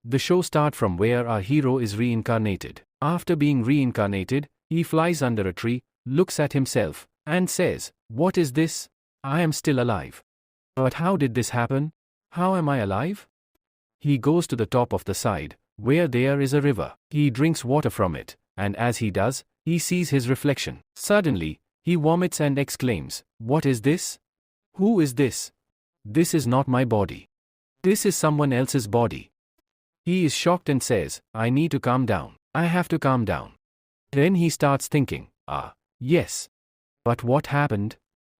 The show starts from where our hero is reincarnated. After being reincarnated, he flies under a tree, looks at himself, and says, "What is this? I am still alive. But how did this happen? How am I alive?" He goes to the top of the side, where there is a river. He drinks water from it, and as he does, he sees his reflection. Suddenly, he vomits and exclaims, "What is this? Who is this? This is not my body. This is someone else's body." He is shocked and says, "I need to calm down. I have to calm down." Then he starts thinking, yes. But what happened?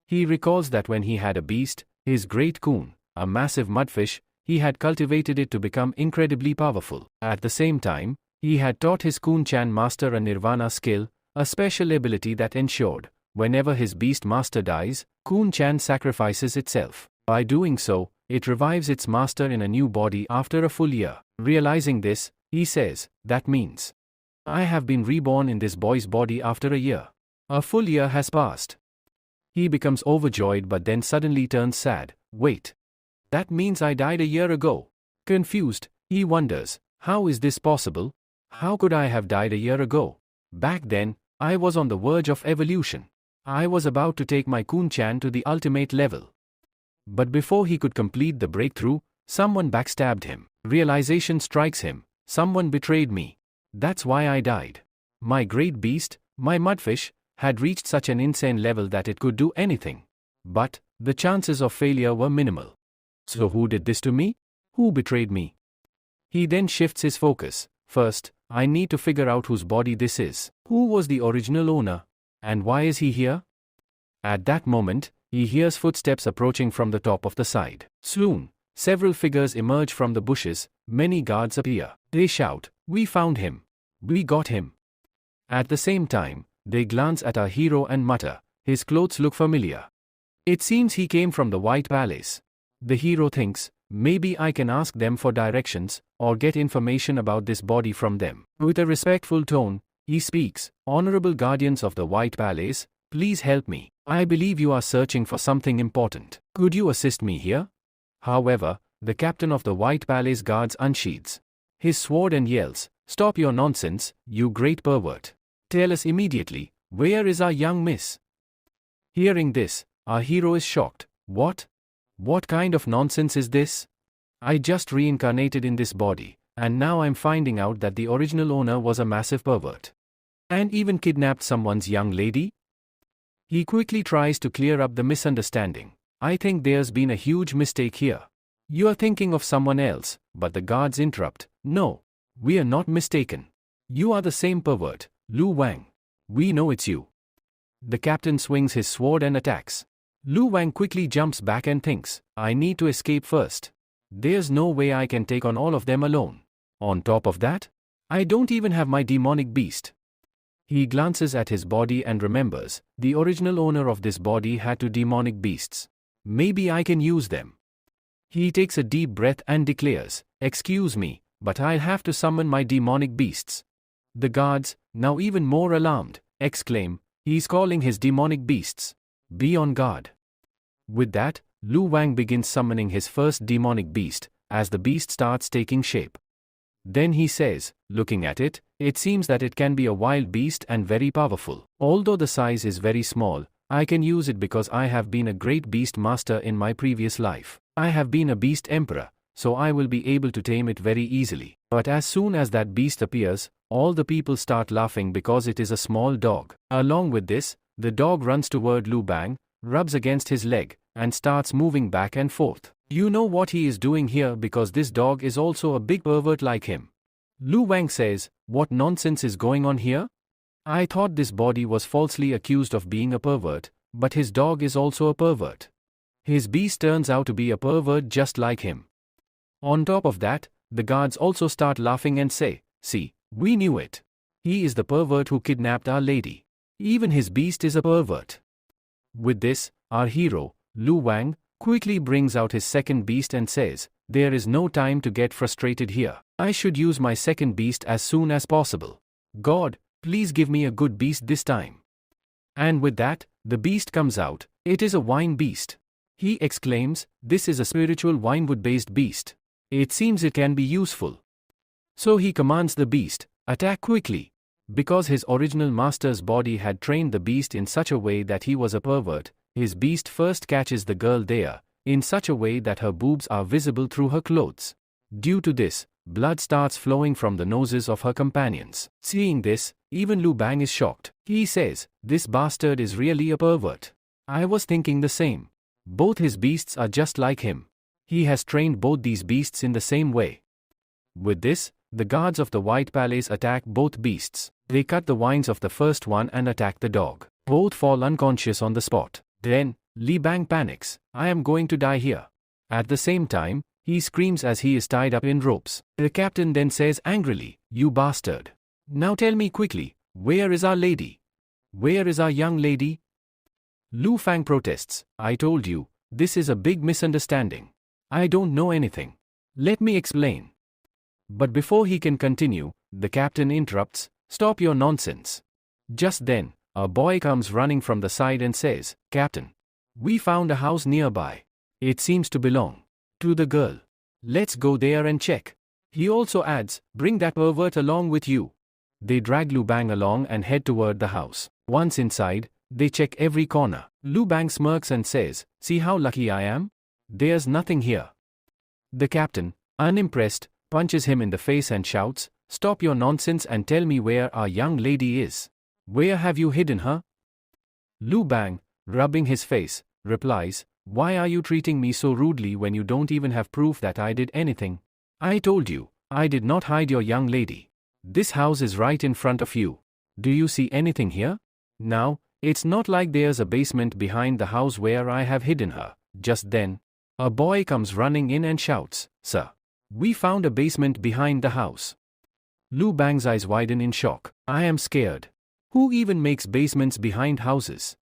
He recalls that when he had a beast, his great coon, a massive mudfish, he had cultivated it to become incredibly powerful. At the same time, he had taught his Coon-chan master a nirvana skill, a special ability that ensured, whenever his beast master dies, Coon-chan sacrifices itself. By doing so, it revives its master in a new body after a full year. Realizing this, he says, "That means I have been reborn in this boy's body after a year. A full year has passed." He becomes overjoyed but then suddenly turns sad. "Wait. That means I died a year ago." Confused, he wonders, "How is this possible? How could I have died a year ago? Back then, I was on the verge of evolution. I was about to take my Coon-chan to the ultimate level." But before he could complete the breakthrough, someone backstabbed him. Realization strikes him. Someone betrayed me. That's why I died. My great beast, my mudfish, had reached such an insane level that it could do anything. But the chances of failure were minimal. So who did this to me? Who betrayed me? He then shifts his focus. First, I need to figure out whose body this is. Who was the original owner? And why is he here? At that moment, he hears footsteps approaching from the top of the side. Soon, several figures emerge from the bushes, many guards appear. They shout, "We found him. We got him." At the same time, they glance at our hero and mutter, "His clothes look familiar. It seems he came from the White Palace." The hero thinks, "Maybe I can ask them for directions, or get information about this body from them." With a respectful tone, he speaks, "Honorable guardians of the White Palace, please help me. I believe you are searching for something important. Could you assist me here?" However, the captain of the White Palace guards unsheathes his sword and yells, "Stop your nonsense, you great pervert. Tell us immediately, where is our young miss?" Hearing this, our hero is shocked. "What? What kind of nonsense is this? I just reincarnated in this body, and now I'm finding out that the original owner was a massive pervert. And even kidnapped someone's young lady?" He quickly tries to clear up the misunderstanding. "I think there's been a huge mistake here. You are thinking of someone else," but the guards interrupt. "No, we are not mistaken. You are the same pervert, Lu Wang. We know it's you." The captain swings his sword and attacks. Lu Wang quickly jumps back and thinks, "I need to escape first. There's no way I can take on all of them alone. On top of that, I don't even have my demonic beast." He glances at his body and remembers, the original owner of this body had two demonic beasts. Maybe I can use them. He takes a deep breath and declares, "Excuse me, but I'll have to summon my demonic beasts." The guards, now even more alarmed, exclaim, "He's calling his demonic beasts. Be on guard." With that, Lu Wang begins summoning his first demonic beast, as the beast starts taking shape. Then he says, looking at it, "It seems that it can be a wild beast and very powerful. Although the size is very small, I can use it because I have been a great beast master in my previous life. I have been a beast emperor, so I will be able to tame it very easily." But as soon as that beast appears, all the people start laughing because it is a small dog. Along with this, the dog runs toward Lu Bang, rubs against his leg, and starts moving back and forth. "You know what he is doing here because this dog is also a big pervert like him." Lu Wang says, "What nonsense is going on here? I thought this body was falsely accused of being a pervert, but his dog is also a pervert. His beast turns out to be a pervert just like him." On top of that, the guards also start laughing and say, "See, we knew it. He is the pervert who kidnapped our lady. Even his beast is a pervert." With this, our hero, Lu Wang, quickly brings out his second beast and says, "There is no time to get frustrated here. I should use my second beast as soon as possible. God, please give me a good beast this time." And with that, the beast comes out. It is a wine beast. He exclaims, "This is a spiritual winewood-based beast. It seems it can be useful." So he commands the beast, attack quickly. Because his original master's body had trained the beast in such a way that he was a pervert, his beast first catches the girl there, in such a way that her boobs are visible through her clothes. Due to this, blood starts flowing from the noses of her companions. Seeing this, even Lu Bang is shocked. He says, "This bastard is really a pervert. I was thinking the same. Both his beasts are just like him. He has trained both these beasts in the same way." With this, the guards of the White Palace attack both beasts. They cut the wines of the first one and attack the dog. Both fall unconscious on the spot. Then, Li Bang panics. "I am going to die here." At the same time, he screams as he is tied up in ropes. The captain then says angrily, "You bastard. Now tell me quickly, where is our lady? Where is our young lady?" Lu Fang protests, "I told you, this is a big misunderstanding. I don't know anything. Let me explain." But before he can continue, the captain interrupts, "Stop your nonsense." Just then, a boy comes running from the side and says, "Captain, we found a house nearby. It seems to belong to the girl. Let's go there and check." He also adds, "Bring that pervert along with you." They drag Lu Bang along and head toward the house. Once inside, they check every corner. Lu Bang smirks and says, "See how lucky I am? There's nothing here." The captain, unimpressed, punches him in the face and shouts, "Stop your nonsense and tell me where our young lady is. Where have you hidden her?" Lu Bang, rubbing his face, replies, "Why are you treating me so rudely when you don't even have proof that I did anything? I told you, I did not hide your young lady. This house is right in front of you. Do you see anything here? Now, it's not like there's a basement behind the house where I have hidden her." Just then, a boy comes running in and shouts, "Sir, we found a basement behind the house." Lu Bang's eyes widen in shock. "I am scared. Who even makes basements behind houses?"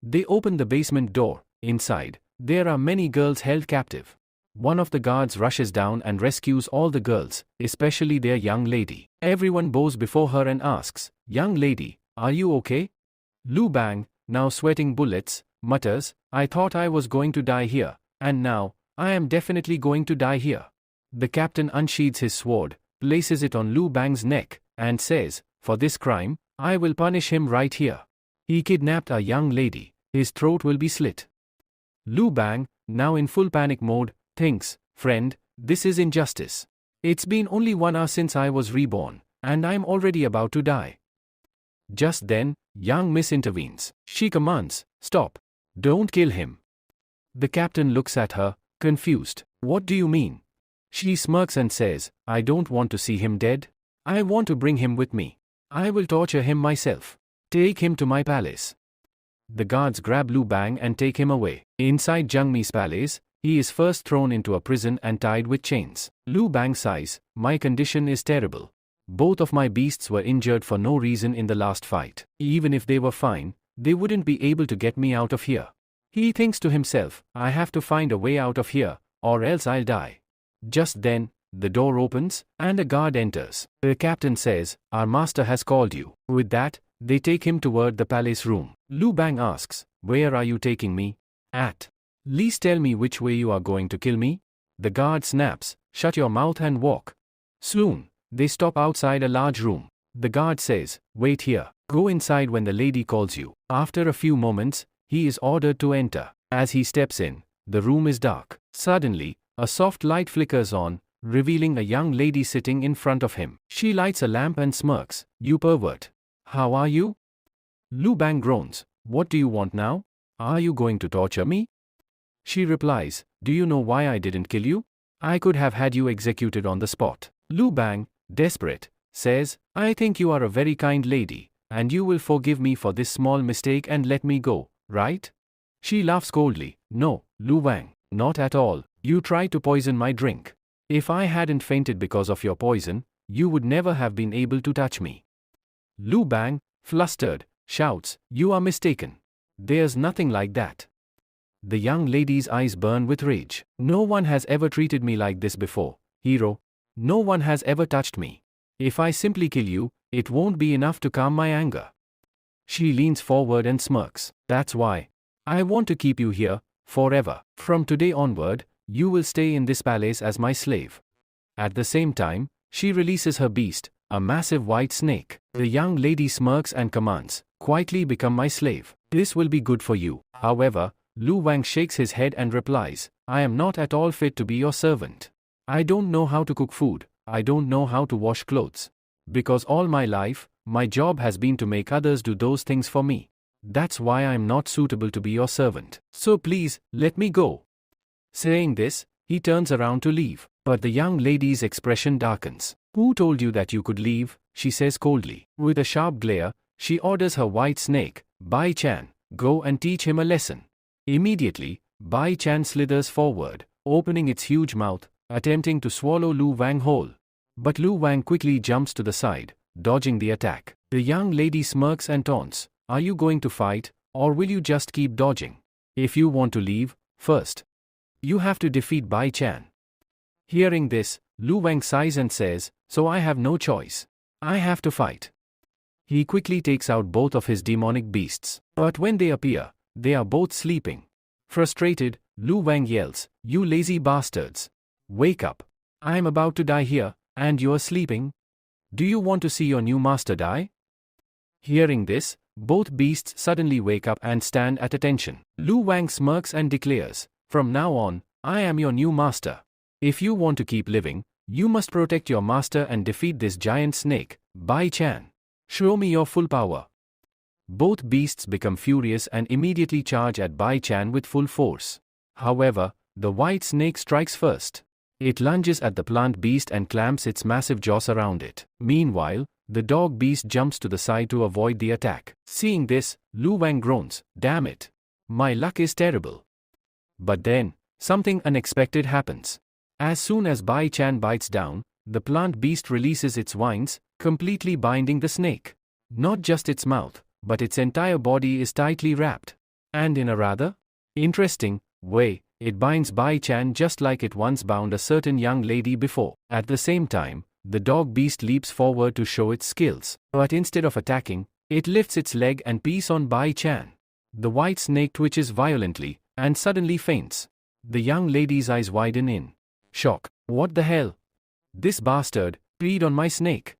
They open the basement door. Inside, there are many girls held captive. One of the guards rushes down and rescues all the girls, especially their young lady. Everyone bows before her and asks, "Young lady, are you okay?" Lu Bang, now sweating bullets, mutters, "I thought I was going to die here, and now, I am definitely going to die here." The captain unsheathes his sword, places it on Lu Bang's neck, and says, "For this crime, I will punish him right here. He kidnapped a young lady. His throat will be slit." Lu Bang, now in full panic mode, thinks, "Friend, this is injustice. It's been only 1 hour since I was reborn, and I'm already about to die." Just then, young Miss intervenes. She commands, "Stop. Don't kill him." The captain looks at her, confused. "What do you mean?" She smirks and says, "I don't want to see him dead. I want to bring him with me. I will torture him myself. Take him to my palace." The guards grab Lu Bang and take him away. Inside Zhang Mi's palace, he is first thrown into a prison and tied with chains. Lu Bang sighs, "My condition is terrible. Both of my beasts were injured for no reason in the last fight. Even if they were fine, they wouldn't be able to get me out of here." He thinks to himself, "I have to find a way out of here, or else I'll die." Just then, the door opens, and a guard enters. The captain says, "Our master has called you." With that, they take him toward the palace room. Lu Bang asks, "Where are you taking me?" "At least tell me which way you are going to kill me." The guard snaps, "Shut your mouth and walk." Soon, they stop outside a large room. The guard says, "Wait here. Go inside when the lady calls you." After a few moments, he is ordered to enter. As he steps in, the room is dark. Suddenly, a soft light flickers on, revealing a young lady sitting in front of him. She lights a lamp and smirks, "You pervert. How are you?" Lu Bang groans, "What do you want now? Are you going to torture me?" She replies, "Do you know why I didn't kill you? I could have had you executed on the spot." Lu Bang, desperate, says, "I think you are a very kind lady, and you will forgive me for this small mistake and let me go, right?" She laughs coldly, "No, Lu Bang, not at all. You tried to poison my drink. If I hadn't fainted because of your poison, you would never have been able to touch me." Lu Bang, flustered, shouts, "You are mistaken. There's nothing like that." The young lady's eyes burn with rage. "No one has ever treated me like this before, hero. No one has ever touched me. If I simply kill you, it won't be enough to calm my anger." She leans forward and smirks. "That's why. I want to keep you here, forever. From today onward, you will stay in this palace as my slave." At the same time, She releases her beast, a massive white snake. The young lady smirks and commands, "Quietly become my slave. This will be good for you." However, Lu Wang shakes his head and replies, "I am not at all fit to be your servant. I don't know how to cook food, I don't know how to wash clothes. Because all my life, my job has been to make others do those things for me. That's why I am not suitable to be your servant. So please, let me go." Saying this, he turns around to leave, but the young lady's expression darkens. "Who told you that you could leave?" she says coldly. With a sharp glare, she orders her white snake, Bai Chan, "Go and teach him a lesson." Immediately, Bai Chan slithers forward, opening its huge mouth, attempting to swallow Lu Wang whole. But Lu Wang quickly jumps to the side, dodging the attack. The young lady smirks and taunts, "Are you going to fight, or will you just keep dodging? If you want to leave, first, you have to defeat Bai Chan." Hearing this, Lu Wang sighs and says, "So I have no choice. I have to fight." He quickly takes out both of his demonic beasts. But when they appear, they are both sleeping. Frustrated, Lu Wang yells, "You lazy bastards! Wake up! I am about to die here, and you are sleeping? Do you want to see your new master die?" Hearing this, both beasts suddenly wake up and stand at attention. Lu Wang smirks and declares, "From now on, I am your new master. If you want to keep living, you must protect your master and defeat this giant snake, Bai Chan. Show me your full power." Both beasts become furious and immediately charge at Bai Chan with full force. However, the white snake strikes first. It lunges at the plant beast and clamps its massive jaws around it. Meanwhile, the dog beast jumps to the side to avoid the attack. Seeing this, Lu Wang groans, "Damn it! My luck is terrible." But then, something unexpected happens. As soon as Bai Chan bites down, the plant beast releases its vines, completely binding the snake. Not just its mouth, but its entire body is tightly wrapped. And in a rather interesting way, it binds Bai Chan just like it once bound a certain young lady before. At the same time, the dog beast leaps forward to show its skills. But instead of attacking, it lifts its leg and pees on Bai Chan. The white snake twitches violently, and suddenly faints. The young lady's eyes widen in shock. "What the hell? This bastard peed on my snake."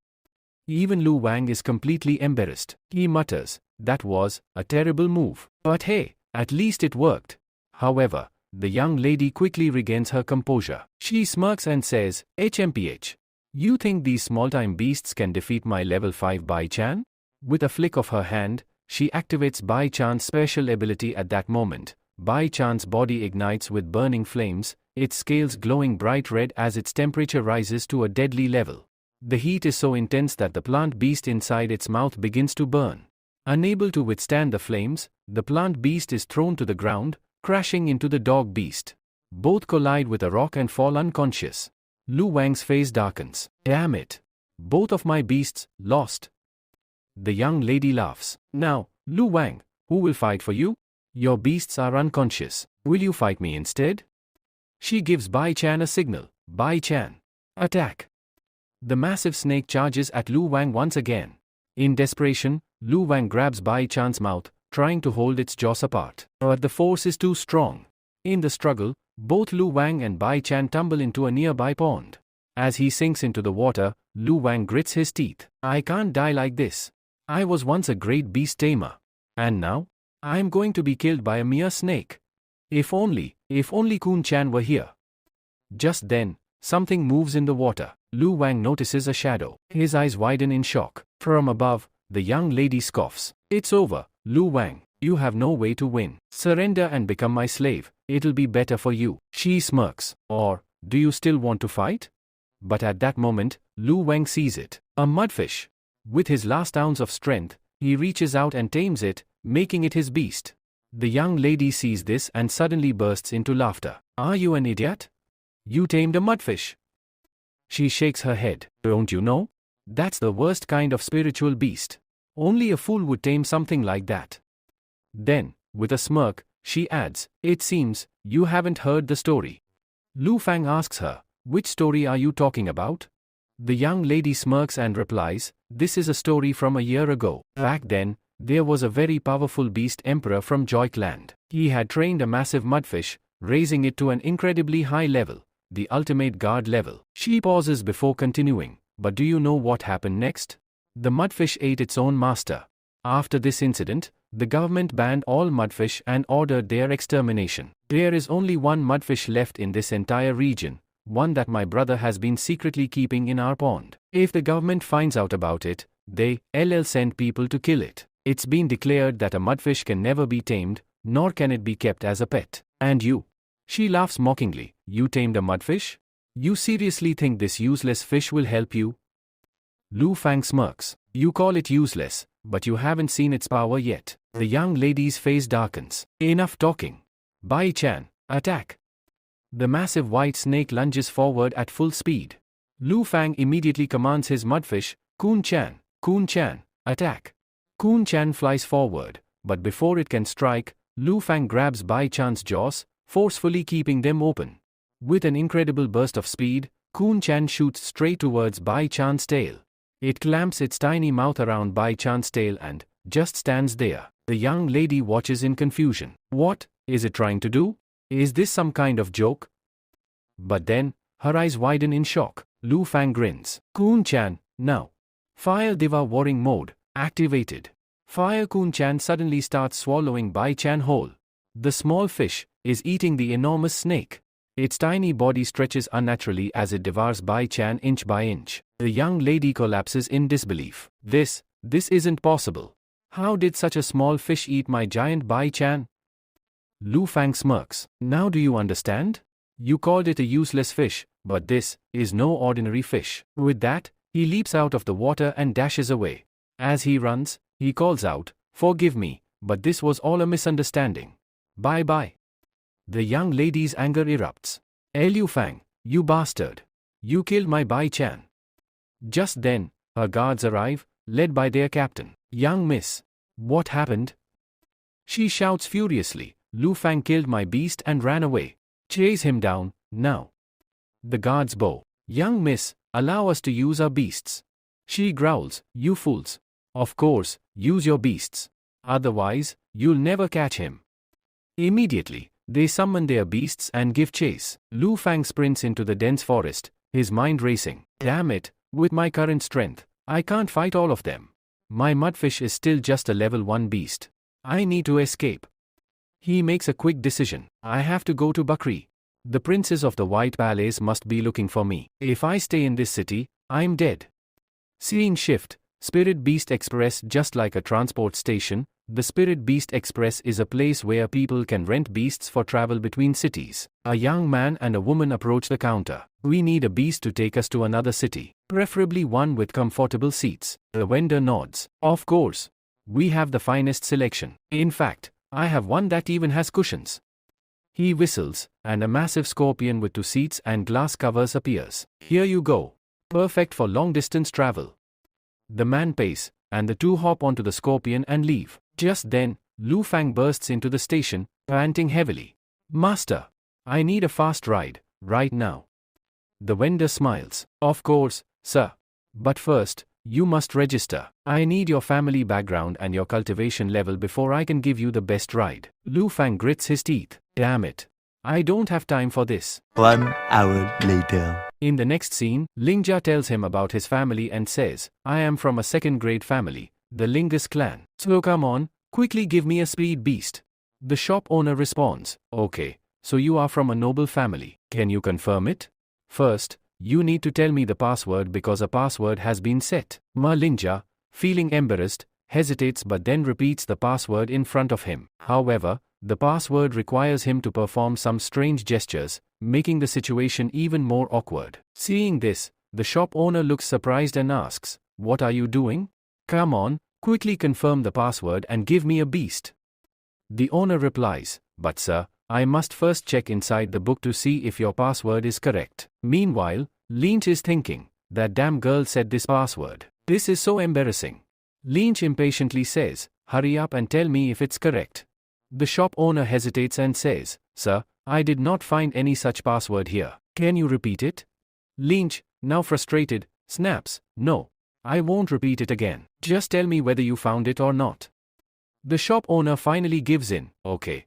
Even Lu Wang is completely embarrassed. He mutters, "That was a terrible move. But hey, at least it worked." However, the young lady quickly regains her composure. She smirks and says, "HMPH. You think these small-time beasts can defeat my level 5 Bai Chan?" With a flick of her hand, she activates Bai Chan's special ability at that moment. Bai Chan's body ignites with burning flames, its scales glowing bright red as its temperature rises to a deadly level. The heat is so intense that the plant beast inside its mouth begins to burn. Unable to withstand the flames, the plant beast is thrown to the ground, crashing into the dog beast. Both collide with a rock and fall unconscious. Lu Wang's face darkens. "Damn it! Both of my beasts, lost." The young lady laughs. "Now, Lu Wang, who will fight for you? Your beasts are unconscious. Will you fight me instead?" She gives Bai Chan a signal. "Bai Chan, attack!" The massive snake charges at Lu Wang once again. In desperation, Lu Wang grabs Bai Chan's mouth, trying to hold its jaws apart. But the force is too strong. In the struggle, both Lu Wang and Bai Chan tumble into a nearby pond. As he sinks into the water, Lu Wang grits his teeth. "I can't die like this. I was once a great beast tamer. And now, I am going to be killed by a mere snake. If only Kun Chan were here." Just then, something moves in the water. Lu Wang notices a shadow. His eyes widen in shock. From above, the young lady scoffs. "It's over, Lu Wang. You have no way to win. Surrender and become my slave. It'll be better for you." She smirks. "Or, do you still want to fight?" But at that moment, Lu Wang sees it. A mudfish. With his last ounce of strength, he reaches out and tames it, making it his beast. The young lady sees this and suddenly bursts into laughter. "Are you an idiot? You tamed a mudfish?" She shakes her head. "Don't you know? That's the worst kind of spiritual beast. Only a fool would tame something like that." Then, with a smirk, she adds, "It seems, you haven't heard the story." Lu Fang asks her, "Which story are you talking about?" The young lady smirks and replies, "This is a story from a year ago. Back then, there was a very powerful beast emperor from Joykland. He had trained a massive mudfish, raising it to an incredibly high level, the ultimate guard level." She pauses before continuing, But do you know what happened next? The mudfish ate its own master. After this incident, the government banned all mudfish and ordered their extermination. There is only one mudfish left in this entire region, one that my brother has been secretly keeping in our pond. If the government finds out about it, they'll send people to kill it. It's been declared that a mudfish can never be tamed, nor can it be kept as a pet. And you? She laughs mockingly. You tamed a mudfish? You seriously think this useless fish will help you? Lu Fang smirks. You call it useless, but you haven't seen its power yet. The young lady's face darkens. Enough talking. Bai Chan, attack. The massive white snake lunges forward at full speed. Lu Fang immediately commands his mudfish, Kun Chan, attack. Kun Chan flies forward, but before it can strike, Lu Fang grabs Bai Chan's jaws, forcefully keeping them open. With an incredible burst of speed, Kun Chan shoots straight towards Bai Chan's tail. It clamps its tiny mouth around Bai Chan's tail and just stands there. The young lady watches in confusion. What is it trying to do? Is this some kind of joke? But then, her eyes widen in shock. Lu Fang grins. Kun Chan, now. Fire Diva Warring Mode activated. Fire Kun Chan suddenly starts swallowing Bai Chan whole. The small fish is eating the enormous snake. Its tiny body stretches unnaturally as it devours Bai Chan inch by inch. The young lady collapses in disbelief. This isn't possible. How did such a small fish eat my giant Bai Chan? Lu Fang smirks. Now do you understand? You called it a useless fish, but this is no ordinary fish. With that, he leaps out of the water and dashes away. As he runs, he calls out, Forgive me, but this was all a misunderstanding. Bye-bye. The young lady's anger erupts. Liu Fang, you bastard. You killed my Bai Chan. Just then, her guards arrive, led by their captain. Young miss. What happened? She shouts furiously. Lu Fang killed my beast and ran away. Chase him down, now. The guards bow. Young miss, allow us to use our beasts. She growls, you fools. Of course, use your beasts. Otherwise, you'll never catch him. Immediately, they summon their beasts and give chase. Lu Fang sprints into the dense forest, his mind racing. Damn it, with my current strength, I can't fight all of them. My mudfish is still just a level 1 beast. I need to escape. He makes a quick decision. I have to go to Bakri. The princes of the White Palace must be looking for me. If I stay in this city, I'm dead. Scene shift. Spirit Beast Express. Just like a transport station, the Spirit Beast Express is a place where people can rent beasts for travel between cities. A young man and a woman approach the counter. We need a beast to take us to another city, preferably one with comfortable seats. The vendor nods. Of course. We have the finest selection. In fact, I have one that even has cushions. He whistles, and a massive scorpion with 2 seats and glass covers appears. Here you go. Perfect for long-distance travel. The man pays, and the two hop onto the scorpion and leave. Just then, Lu Fang bursts into the station, panting heavily. Master, I need a fast ride, right now. The vendor smiles. Of course, sir. But first, you must register. I need your family background and your cultivation level before I can give you the best ride. Lu Fang grits his teeth. Damn it. I don't have time for this. 1 hour later. In the next scene, Lingjia tells him about his family and says, I am from a second-grade family, the Lingus clan. So come on, quickly give me a speed beast. The shop owner responds, okay, so you are from a noble family. Can you confirm it? First, you need to tell me the password because a password has been set. Lingjia, feeling embarrassed, hesitates but then repeats the password in front of him. However, the password requires him to perform some strange gestures, making the situation even more awkward. Seeing this, the shop owner looks surprised and asks, What are you doing? Come on, quickly confirm the password and give me a beast. The owner replies, But sir, I must first check inside the book to see if your password is correct. Meanwhile, Lynch is thinking, that damn girl said this password. This is so embarrassing. Lynch impatiently says, Hurry up and tell me if it's correct. The shop owner hesitates and says, Sir, I did not find any such password here. Can you repeat it? Lynch, now frustrated, snaps, No, I won't repeat it again. Just tell me whether you found it or not. The shop owner finally gives in. Okay,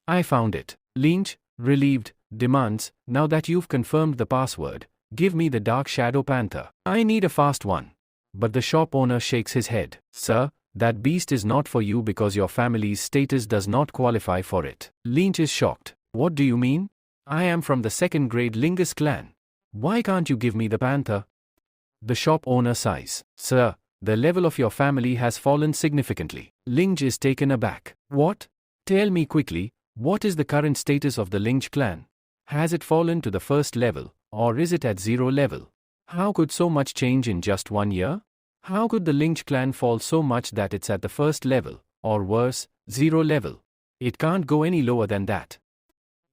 I found it. Lynch, relieved, demands, Now that you've confirmed the password, Give me the dark shadow panther. I need a fast one. But the shop owner shakes his head. Sir, that beast is not for you because your family's status does not qualify for it. Lynch is shocked. What do you mean? I am from the second grade Lingus clan. Why can't you give me the panther? The shop owner sighs. Sir, the level of your family has fallen significantly. Lynch is taken aback. What? Tell me quickly, what is the current status of the Lynch clan? Has it fallen to the first level, or is it at 0 level? How could so much change in just 1 year? How could the Lynch clan fall so much that it's at the first level, or worse, 0 level? It can't go any lower than that.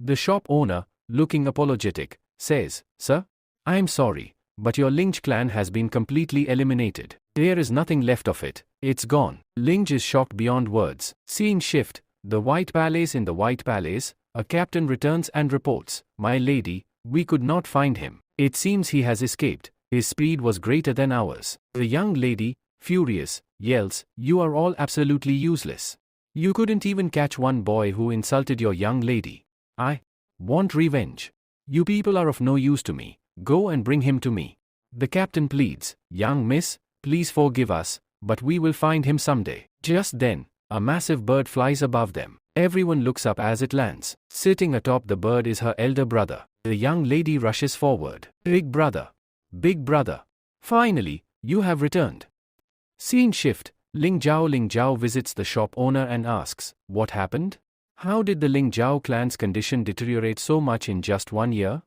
The shop owner, looking apologetic, says, Sir, I'm sorry, but your Lynch clan has been completely eliminated. There is nothing left of it. It's gone. Lynch is shocked beyond words. Scene shift. The White Palace. In the White Palace, a captain returns and reports, My lady, we could not find him. It seems he has escaped. His speed was greater than ours. The young lady, furious, yells, You are all absolutely useless. You couldn't even catch one boy who insulted your young lady. I want revenge. You people are of no use to me. Go and bring him to me. The captain pleads, Young miss, please forgive us, but we will find him someday. Just then, a massive bird flies above them. Everyone looks up as it lands. Sitting atop the bird is her elder brother. The young lady rushes forward. Big brother. Big brother. Finally, you have returned. Scene shift. Ling Jiao visits the shop owner and asks, What happened? How did the Ling Jiao clan's condition deteriorate so much in just 1 year?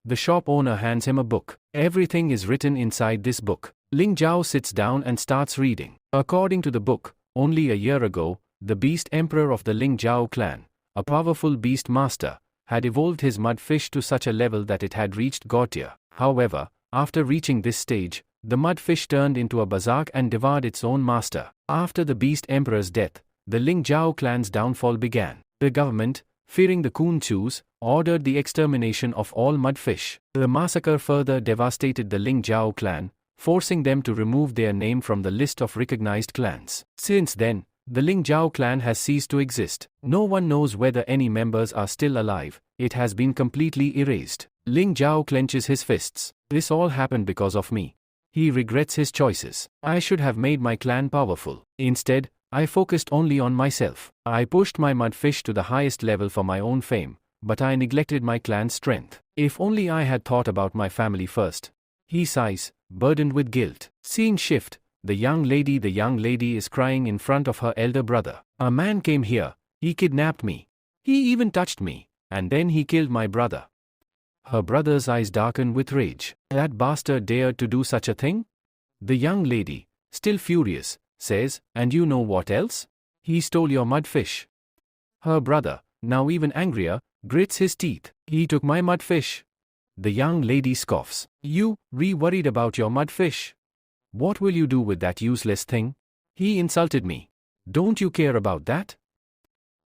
The shop owner hands him a book. Everything is written inside this book. Ling Jiao sits down and starts reading. According to the book, only a year ago, the beast emperor of the Ling Jiao clan, a powerful beast master, had evolved his mudfish to such a level that it had reached god tier. However, after reaching this stage, the mudfish turned into a berserk and devoured its own master. After the beast emperor's death, the Ling Jiao clan's downfall began. The government, fearing the Khunchus, ordered the extermination of all mudfish. The massacre further devastated the Ling Jiao clan, forcing them to remove their name from the list of recognized clans. Since then, the Ling Jiao clan has ceased to exist. No one knows whether any members are still alive. It has been completely erased. Ling Jiao clenches his fists. This all happened because of me. He regrets his choices. I should have made my clan powerful. Instead, I focused only on myself. I pushed my mudfish to the highest level for my own fame, but I neglected my clan's strength. If only I had thought about my family first. He sighs, burdened with guilt. Scene shift. The young lady is crying in front of her elder brother. A man came here. He kidnapped me. He even touched me, and then he killed my brother. Her brother's eyes darken with rage. That bastard dared to do such a thing? The young lady, still furious, says, And you know what else? He stole your mudfish. Her brother, now even angrier, grits his teeth. He took my mudfish. The young lady scoffs. You, worried about your mudfish? What will you do with that useless thing? He insulted me. Don't you care about that?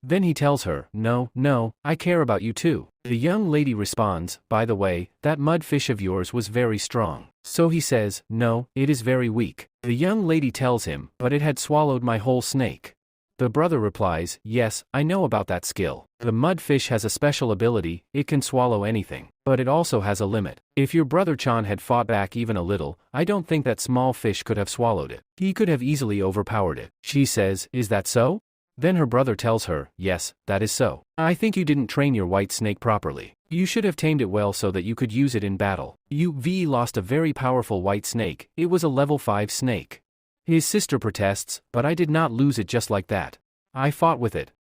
Then he tells her, No, I care about you too. The young lady responds, By the way, that mudfish of yours was very strong. So he says, No, it is very weak. The young lady tells him, But it had swallowed my whole snake. The brother replies, Yes, I know about that skill. The mudfish has a special ability, it can swallow anything. But it also has a limit. If your brother Chan had fought back even a little, I don't think that small fish could have swallowed it. He could have easily overpowered it. She says, Is that so? Then her brother tells her, Yes, that is so. I think you didn't train your white snake properly. You should have tamed it well so that you could use it in battle. You lost a very powerful white snake. It was a level 5 snake. His sister protests, But I did not lose it just like that. I fought with it.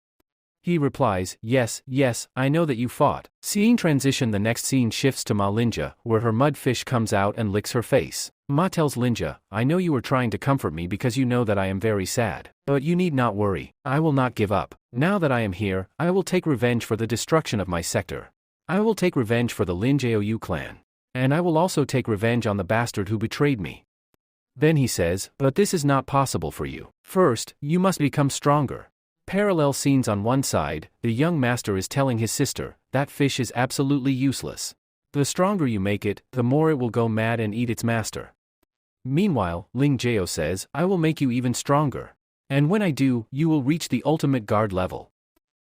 He replies, Yes, I know that you fought. Seeing transition, the next scene shifts to Ma Linja, where her mudfish comes out and licks her face. Ma tells Linja, I know you were trying to comfort me because you know that I am very sad. But you need not worry. I will not give up. Now that I am here, I will take revenge for the destruction of my sector. I will take revenge for the Lin Jiao clan. And I will also take revenge on the bastard who betrayed me. Then he says, But this is not possible for you. First, you must become stronger. Parallel scenes on one side, the young master is telling his sister, That fish is absolutely useless. The stronger you make it, the more it will go mad and eat its master. Meanwhile, Ling Jiao says, I will make you even stronger. And when I do, you will reach the ultimate guard level.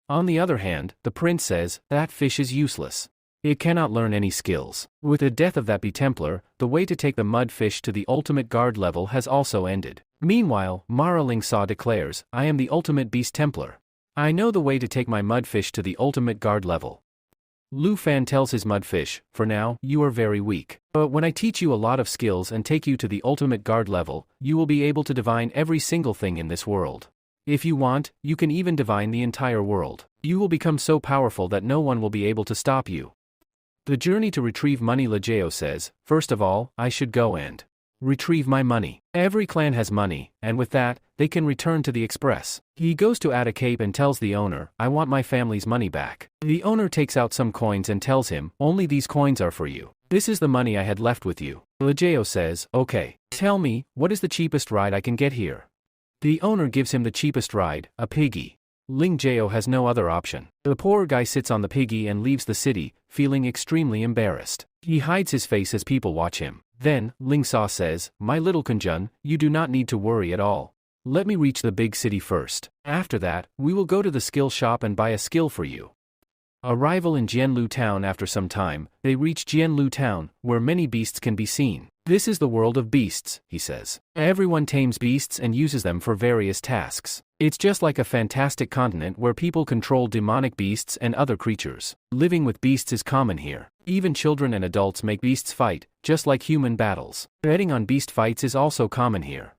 On the other hand, the prince says, That fish is useless. It cannot learn any skills. With the death of that bee Templar, the way to take the mud fish to the ultimate guard level has also ended. Meanwhile, Mara Ling Sa declares, I am the ultimate beast Templar. I know the way to take my mudfish to the ultimate guard level. Lu Fan tells his mudfish, for now, you are very weak. But when I teach you a lot of skills and take you to the ultimate guard level, you will be able to divine every single thing in this world. If you want, you can even divine the entire world. You will become so powerful that no one will be able to stop you. The journey to retrieve money. Legeo says, first of all, I should go and retrieve my money. Every clan has money, and with that, they can return to the express. He goes to Atta Cape and tells the owner, I want my family's money back. The owner takes out some coins and tells him, only these coins are for you. This is the money I had left with you. Legeo says, okay, tell me, what is the cheapest ride I can get here? The owner gives him the cheapest ride, a piggy. Ling Jao has no other option. The poor guy sits on the piggy and leaves the city, feeling extremely embarrassed. He hides his face as people watch him. Then, Ling Sa says, my little Kunjun, you do not need to worry at all. Let me reach the big city first. After that, we will go to the skill shop and buy a skill for you. Arrival in Jianlu town. After some time, they reach Jianlu town, where many beasts can be seen. This is the world of beasts, he says. Everyone tames beasts and uses them for various tasks. It's just like a fantastic continent where people control demonic beasts and other creatures. Living with beasts is common here. Even children and adults make beasts fight, just like human battles. Betting on beast fights is also common here.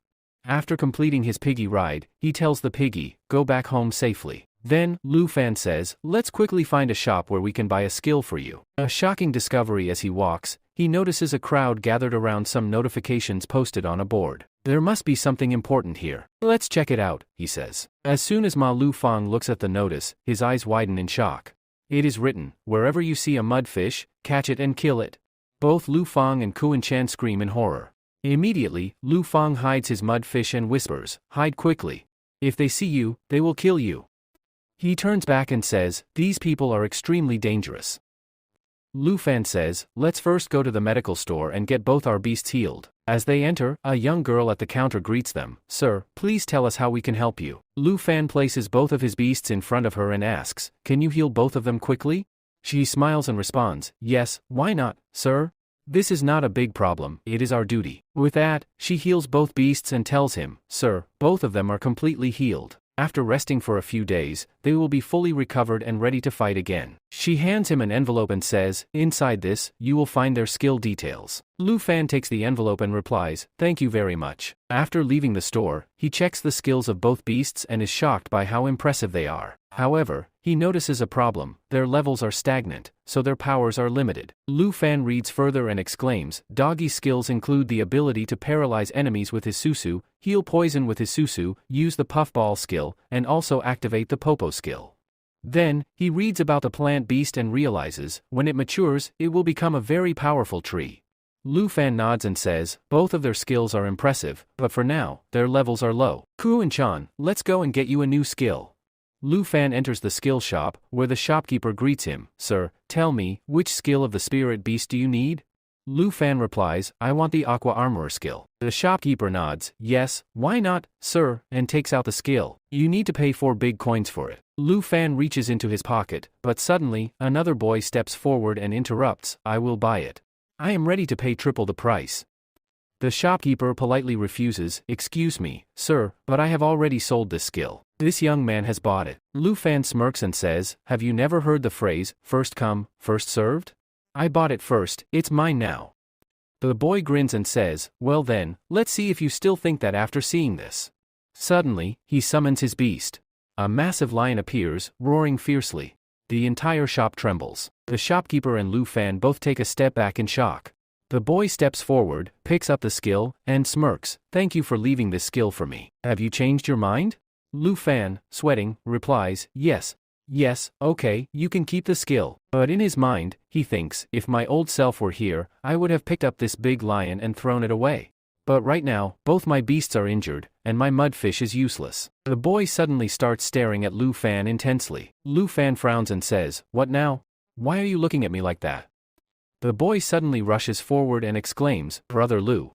After completing his piggy ride, he tells the piggy, go back home safely. Then, Lu Fan says, let's quickly find a shop where we can buy a skill for you. A shocking discovery. As he walks, he notices a crowd gathered around some notifications posted on a board. There must be something important here. Let's check it out, he says. As soon as Ma Lu Fang looks at the notice, his eyes widen in shock. It is written, wherever you see a mudfish, catch it and kill it. Both Lu Fang and Kuan Chan scream in horror. Immediately, Lu Fang hides his mudfish and whispers, hide quickly. If they see you, they will kill you. He turns back and says, these people are extremely dangerous. Lu Fan says, let's first go to the medical store and get both our beasts healed. As they enter, a young girl at the counter greets them, sir, please tell us how we can help you. Lu Fan places both of his beasts in front of her and asks, can you heal both of them quickly? She smiles and responds, yes, why not, sir? This is not a big problem, it is our duty. With that, she heals both beasts and tells him, sir, both of them are completely healed. After resting for a few days, they will be fully recovered and ready to fight again. She hands him an envelope and says, inside this, you will find their skill details. Lu Fan takes the envelope and replies, thank you very much. After leaving the store, he checks the skills of both beasts and is shocked by how impressive they are. However, he notices a problem, their levels are stagnant, so their powers are limited. Lu Fan reads further and exclaims, Doggy's skills include the ability to paralyze enemies with his Susu, heal poison with his Susu, use the puffball skill, and also activate the Popo skill. Then, he reads about the plant beast and realizes, when it matures, it will become a very powerful tree. Lu Fan nods and says, both of their skills are impressive, but for now, their levels are low. Kuan Chan, let's go and get you a new skill. Lu Fan enters the skill shop, where the shopkeeper greets him, sir, tell me, which skill of the spirit beast do you need? Lu Fan replies, I want the Aqua Armorer skill. The shopkeeper nods, yes, why not, sir, and takes out the skill. You need to pay 4 big coins for it. Lu Fan reaches into his pocket, but suddenly, another boy steps forward and interrupts, I will buy it. I am ready to pay triple the price. The shopkeeper politely refuses, excuse me, sir, but I have already sold this skill. This young man has bought it. Lu Fan smirks and says, have you never heard the phrase, first come, first served? I bought it first, it's mine now. The boy grins and says, well then, let's see if you still think that after seeing this. Suddenly, he summons his beast. A massive lion appears, roaring fiercely. The entire shop trembles. The shopkeeper and Lu Fan both take a step back in shock. The boy steps forward, picks up the skill, and smirks, thank you for leaving this skill for me. Have you changed your mind? Lu Fan, sweating, replies, yes, okay, you can keep the skill. But in his mind, he thinks, if my old self were here, I would have picked up this big lion and thrown it away. But right now, both my beasts are injured, and my mudfish is useless. The boy suddenly starts staring at Lu Fan intensely. Lu Fan frowns and says, what now? Why are you looking at me like that? The boy suddenly rushes forward and exclaims, Brother Lu,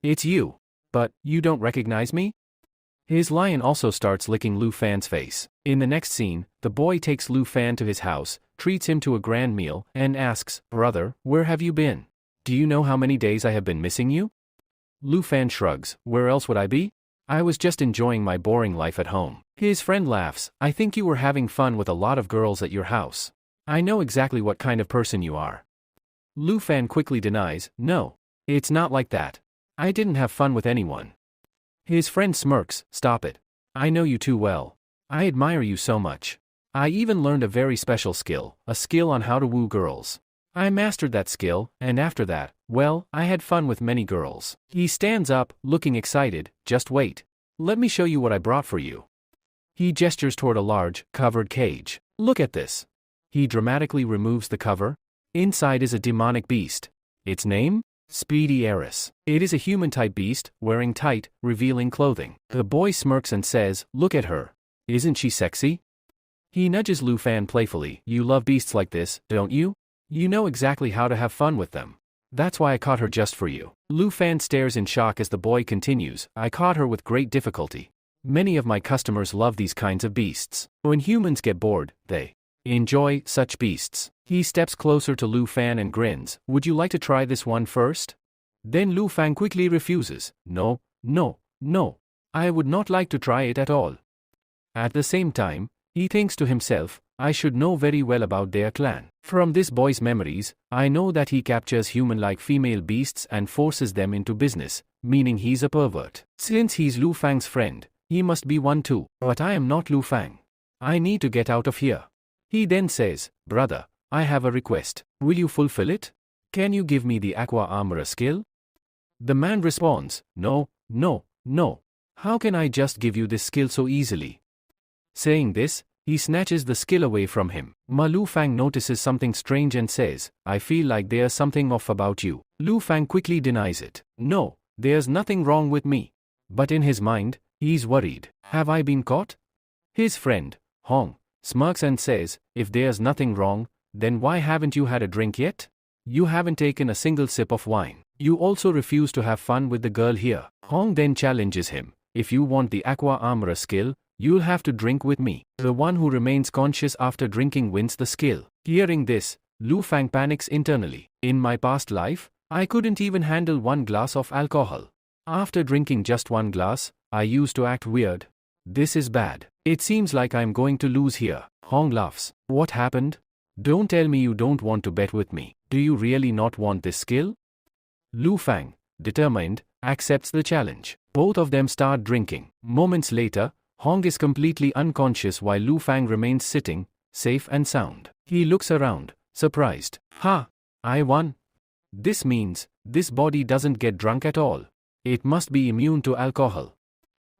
it's you. But, you don't recognize me? His lion also starts licking Lu Fan's face. In the next scene, the boy takes Lu Fan to his house, treats him to a grand meal, and asks, "Brother, where have you been? Do you know how many days I have been missing you?" Lu Fan shrugs, "Where else would I be? I was just enjoying my boring life at home." His friend laughs, "I think you were having fun with a lot of girls at your house. I know exactly what kind of person you are." Lu Fan quickly denies, "No, it's not like that. I didn't have fun with anyone." His friend smirks, "Stop it. I know you too well. I admire you so much. I even learned a very special skill, a skill on how to woo girls. I mastered that skill, and after that, well, I had fun with many girls." He stands up, looking excited. "Just wait. Let me show you what I brought for you." He gestures toward a large, covered cage. "Look at this." He dramatically removes the cover. Inside is a demonic beast. Its name? Speedy Eris. It is a human-type beast, wearing tight, revealing clothing. The boy smirks and says, "Look at her. Isn't she sexy?" He nudges Lu Fan playfully. "You love beasts like this, don't you? You know exactly how to have fun with them. That's why I caught her just for you." Lu Fan stares in shock as the boy continues, "I caught her with great difficulty. Many of my customers love these kinds of beasts. When humans get bored, they enjoy such beasts." He steps closer to Lu Fan and grins, "Would you like to try this one first?" Then Lu Fan quickly refuses, "No, no, no. I would not like to try it at all." At the same time, he thinks to himself, "I should know very well about their clan. From this boy's memories, I know that he captures human-like female beasts and forces them into business, meaning he's a pervert. Since he's Lu Fang's friend, he must be one too. But I am not Lu Fang. I need to get out of here." He then says, "Brother, I have a request. Will you fulfill it? Can you give me the Aqua Armorer skill?" The man responds, "No, no, no. How can I just give you this skill so easily?" Saying this, he snatches the skill away from him. Lu Fang notices something strange and says, "I feel like there's something off about you." Lu Fang quickly denies it. "No, there's nothing wrong with me." But in his mind, he's worried. Have I been caught? His friend, Hong, smirks and says, "If there's nothing wrong, then why haven't you had a drink yet? You haven't taken a single sip of wine. You also refuse to have fun with the girl here." Hong then challenges him, "If you want the Aqua Armorer skill, you'll have to drink with me." The one who remains conscious after drinking wins the skill. Hearing this, Lu Fang panics internally. "In my past life, I couldn't even handle one glass of alcohol. After drinking just one glass, I used to act weird. This is bad. It seems like I'm going to lose here." Hong laughs. "What happened? Don't tell me you don't want to bet with me. Do you really not want this skill?" Lu Fang, determined, accepts the challenge. Both of them start drinking. Moments later, Hong is completely unconscious while Lu Fang remains sitting, safe and sound. He looks around, surprised. "Ha! I won. This means, this body doesn't get drunk at all. It must be immune to alcohol."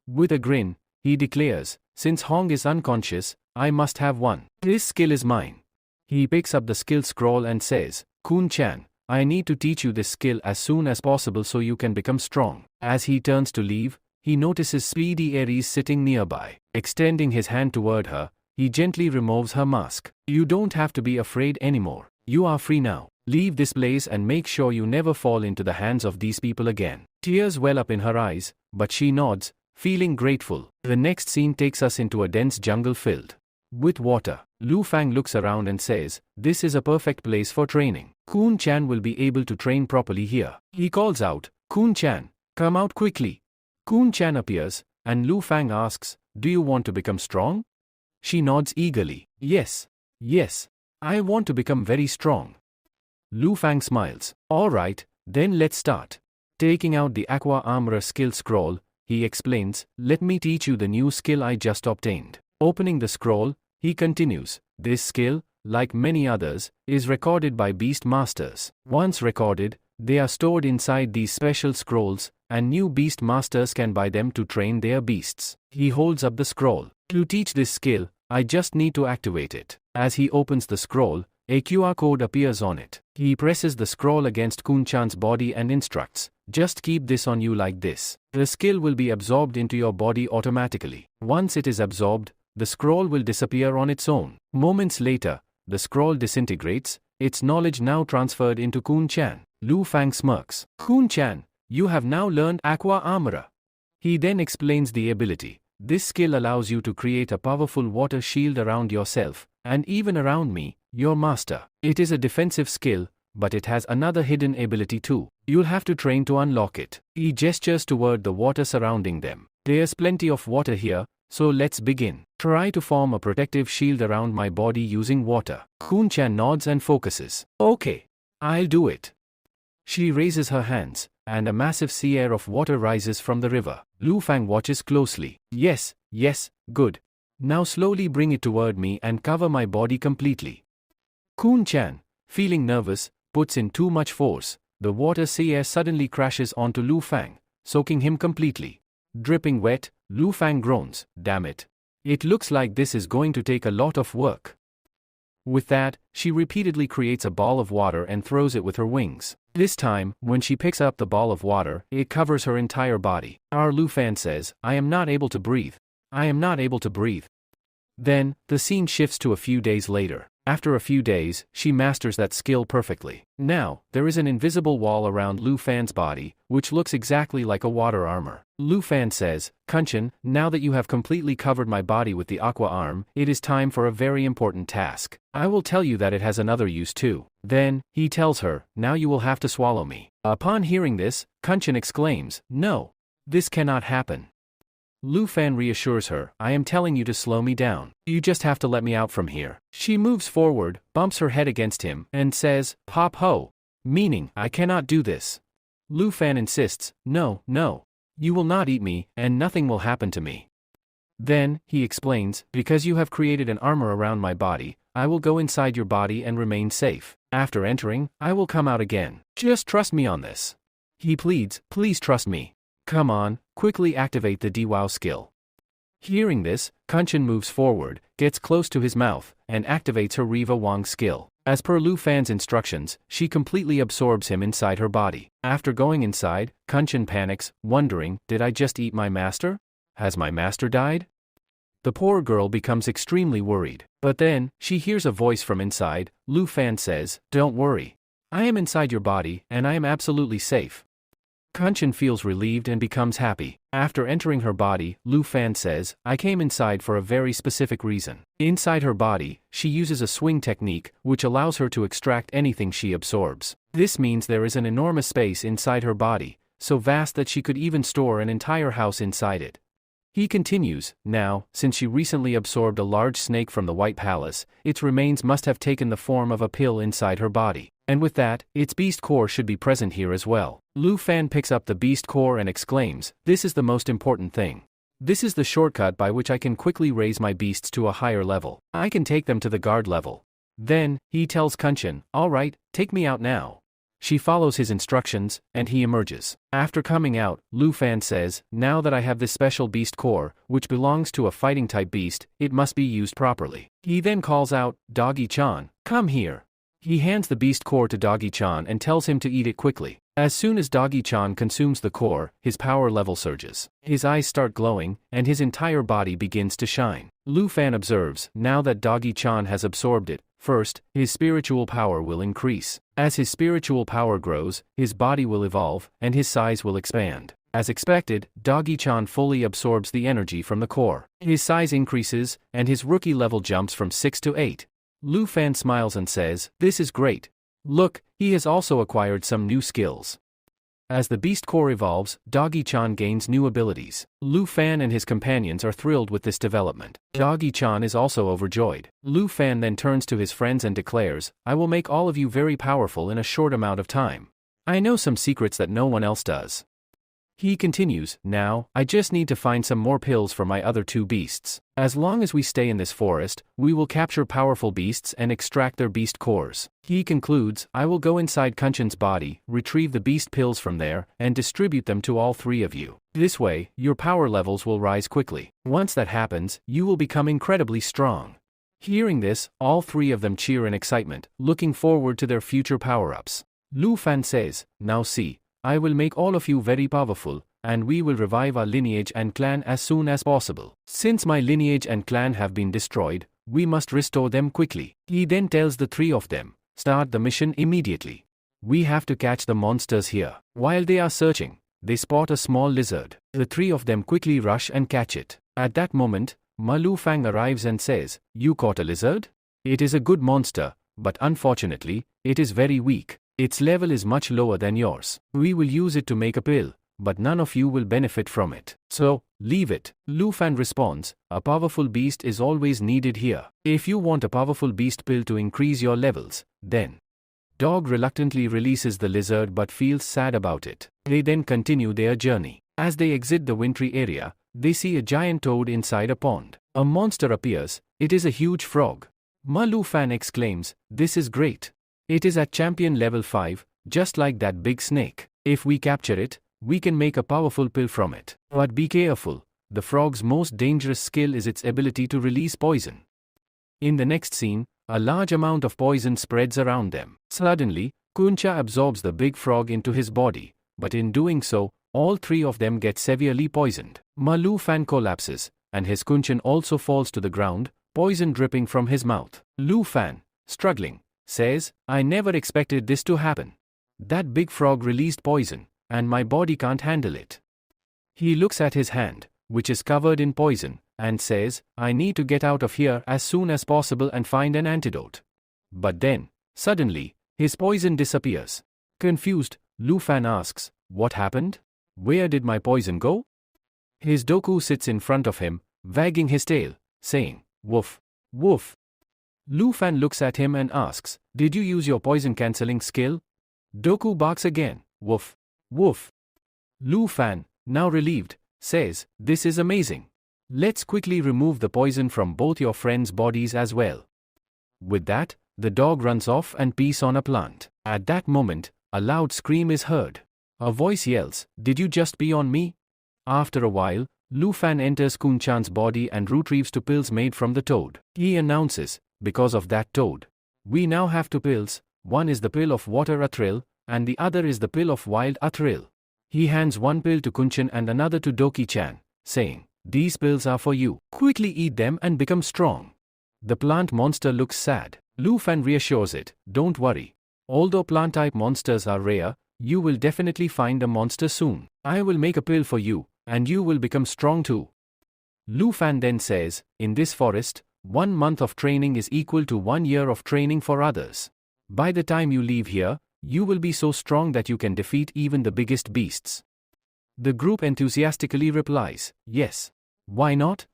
With a grin, he declares, "Since Hong is unconscious, I must have one. This skill is mine." He picks up the skill scroll and says, "Kun Chan, I need to teach you this skill as soon as possible so you can become strong." As he turns to leave, he notices Speedy Aries sitting nearby. Extending his hand toward her, he gently removes her mask. "You don't have to be afraid anymore. You are free now. Leave this place and make sure you never fall into the hands of these people again." Tears well up in her eyes, but she nods, feeling grateful. The next scene takes us into a dense jungle filled with water. Lu Fang looks around and says, "This is a perfect place for training. Kun Chan will be able to train properly here." He calls out, "Kun Chan, come out quickly." Kun Chan appears, and Lu Fang asks, "Do you want to become strong?" She nods eagerly. Yes, yes. I want to become very strong." Lu Fang smiles. "All right, then let's start." Taking out the Aqua Armorer skill scroll, he explains, "Let me teach you the new skill I just obtained." Opening the scroll, he continues, "This skill, like many others, is recorded by beast masters. Once recorded, they are stored inside these special scrolls, and new beast masters can buy them to train their beasts." He holds up the scroll. "To teach this skill, I just need to activate it." As he opens the scroll, a QR code appears on it. He presses the scroll against Kun Chan's body and instructs, "Just keep this on you like this. The skill will be absorbed into your body automatically. Once it is absorbed, the scroll will disappear on its own." Moments later, the scroll disintegrates, its knowledge now transferred into Kun Chan. Lu Fang smirks. "Kun Chan, you have now learned Aqua Armorer. He then explains the ability. This skill allows you to create a powerful water shield around yourself, and even around me, your master. It is a defensive skill, but it has another hidden ability too. You'll have to train to unlock it. He gestures toward the water surrounding them. There's plenty of water here, so let's begin. Try to form a protective shield around my body using water. Kun-chan nods and focuses. Okay, I'll do it. She raises her hands, and a massive sea air of water rises from the river. Lu Fang watches closely. Yes, good. Now slowly bring it toward me and cover my body completely. Kun-chan, feeling nervous, puts in too much force. The water sea air suddenly crashes onto Lu Fang, soaking him completely. Dripping wet, Lu Fang groans. Damn it. It looks like this is going to take a lot of work. With that, she repeatedly creates a ball of water and throws it with her wings. This time, when she picks up the ball of water, it covers her entire body. Lu Fan says, I am not able to breathe. I am not able to breathe. Then, the scene shifts to a few days later. After a few days, she masters that skill perfectly. Now, there is an invisible wall around Lu Fan's body, which looks exactly like a water armor. Lu Fan says, Kun-chan, now that you have completely covered my body with the aqua arm, it is time for a very important task. I will tell you that it has another use too. Then, he tells her, now you will have to swallow me. Upon hearing this, Kun-chan exclaims, no. This cannot happen. Lu Fan reassures her, I am telling you to slow me down. You just have to let me out from here. She moves forward, bumps her head against him, and says, Pop ho. Meaning, I cannot do this. Lu Fan insists, no. You will not eat me, and nothing will happen to me. Then, he explains, because you have created an armor around my body, I will go inside your body and remain safe. After entering, I will come out again. Just trust me on this. He pleads, please trust me. Come on, quickly activate the DWOW skill. Hearing this, Kun-chan moves forward, gets close to his mouth, and activates her Riva Wang skill. As per Lu Fan's instructions, she completely absorbs him inside her body. After going inside, Kun-chan panics, wondering, did I just eat my master? Has my master died? The poor girl becomes extremely worried. But then, she hears a voice from inside. Lu Fan says, don't worry. I am inside your body, and I am absolutely safe. Kun-chan feels relieved and becomes happy. After entering her body, Lu Fan says, I came inside for a very specific reason. Inside her body, she uses a swing technique, which allows her to extract anything she absorbs. This means there is an enormous space inside her body, so vast that she could even store an entire house inside it. He continues, now, since she recently absorbed a large snake from the White Palace, its remains must have taken the form of a pill inside her body. And with that, its beast core should be present here as well. Lu Fan picks up the beast core and exclaims, this is the most important thing. This is the shortcut by which I can quickly raise my beasts to a higher level. I can take them to the guard level. Then, he tells Kun-chan, alright, take me out now. She follows his instructions, and he emerges. After coming out, Lu Fan says, now that I have this special beast core, which belongs to a fighting type beast, it must be used properly. He then calls out, Doggy-chan, come here. He hands the beast core to Doggy-chan and tells him to eat it quickly. As soon as Doggy-chan consumes the core, his power level surges. His eyes start glowing, and his entire body begins to shine. Lu Fan observes, now that Doggy-chan has absorbed it, first, his spiritual power will increase. As his spiritual power grows, his body will evolve, and his size will expand. As expected, Doggy-chan fully absorbs the energy from the core. His size increases, and his rookie level jumps from 6 to 8. Lu Fan smiles and says, this is great. Look, he has also acquired some new skills. As the beast core evolves, Doggy-chan gains new abilities. Lu Fan and his companions are thrilled with this development. Doggy-chan is also overjoyed. Lu Fan then turns to his friends and declares, I will make all of you very powerful in a short amount of time. I know some secrets that no one else does. He continues, now, I just need to find some more pills for my other two beasts. As long as we stay in this forest, we will capture powerful beasts and extract their beast cores. He concludes, I will go inside Kun-chan's body, retrieve the beast pills from there, and distribute them to all three of you. This way, your power levels will rise quickly. Once that happens, you will become incredibly strong. Hearing this, all three of them cheer in excitement, looking forward to their future power-ups. Lu Fan says, now see, I will make all of you very powerful, and we will revive our lineage and clan as soon as possible. Since my lineage and clan have been destroyed, we must restore them quickly. He then tells the three of them, start the mission immediately. We have to catch the monsters here. While they are searching, they spot a small lizard. The three of them quickly rush and catch it. At that moment, Ma Lu Fang arrives and says, "You caught a lizard? It is a good monster, but unfortunately, it is very weak. Its level is much lower than yours. We will use it to make a pill, but none of you will benefit from it. So, leave it." Lu Fan responds, "A powerful beast is always needed here. If you want a powerful beast pill to increase your levels, then..." Dog reluctantly releases the lizard but feels sad about it. They then continue their journey. As they exit the wintry area, they see a giant toad inside a pond. A monster appears. It is a huge frog. Ma Lu Fan exclaims, "This is great. It is at champion level 5, just like that big snake. If we capture it, we can make a powerful pill from it. But be careful, the frog's most dangerous skill is its ability to release poison." In the next scene, a large amount of poison spreads around them. Suddenly, Kuncha absorbs the big frog into his body, but in doing so, all three of them get severely poisoned. Ma Lu Fan collapses, and his Kunchan also falls to the ground, poison dripping from his mouth. Lu Fan, struggling, says, "I never expected this to happen. That big frog released poison, and my body can't handle it." He looks at his hand, which is covered in poison, and says, "I need to get out of here as soon as possible and find an antidote." But then, suddenly, his poison disappears. Confused, Lu Fan asks, "What happened? Where did my poison go?" His Doku sits in front of him, wagging his tail, saying, "Woof, woof." Lu Fan looks at him and asks, "Did you use your poison-cancelling skill?" Doku barks again, "Woof, woof." Lu Fan, now relieved, says, "This is amazing. Let's quickly remove the poison from both your friends' bodies as well." With that, the dog runs off and pees on a plant. At that moment, a loud scream is heard. A voice yells, "Did you just pee on me?" After a while, Lu Fan enters Kunchan's body and retrieves two pills made from the toad. He announces, "Because of that toad, we now have two pills. One is the pill of water Athril, and the other is the pill of wild Athril." He hands one pill to Kunchan and another to Doki-chan, saying, "These pills are for you. Quickly eat them and become strong." The plant monster looks sad. Lu Fan reassures it, "Don't worry. Although plant-type monsters are rare, you will definitely find a monster soon. I will make a pill for you, and you will become strong too." Lu Fan then says, "In this forest, 1 month of training is equal to 1 year of training for others. By the time you leave here, you will be so strong that you can defeat even the biggest beasts." The group enthusiastically replies, "Yes. Why not?"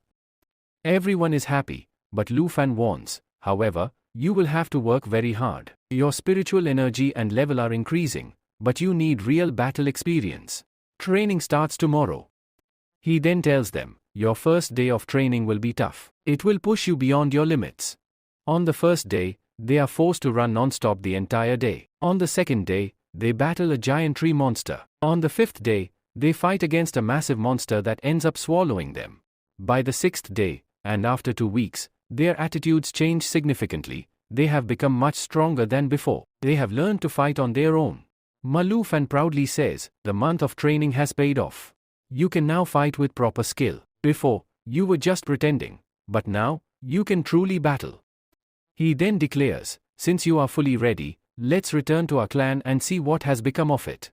Everyone is happy, but Lu Fan warns, "However, you will have to work very hard. Your spiritual energy and level are increasing, but you need real battle experience. Training starts tomorrow." He then tells them, "Your first day of training will be tough. It will push you beyond your limits." On the first day, they are forced to run non-stop the entire day. On the second day, they battle a giant tree monster. On the fifth day, they fight against a massive monster that ends up swallowing them. By the sixth day, and after 2 weeks, their attitudes change significantly. They have become much stronger than before. They have learned to fight on their own. Ma Lu Fan proudly says, "The month of training has paid off. You can now fight with proper skill. Before, you were just pretending, but now, you can truly battle." He then declares, "Since you are fully ready, let's return to our clan and see what has become of it."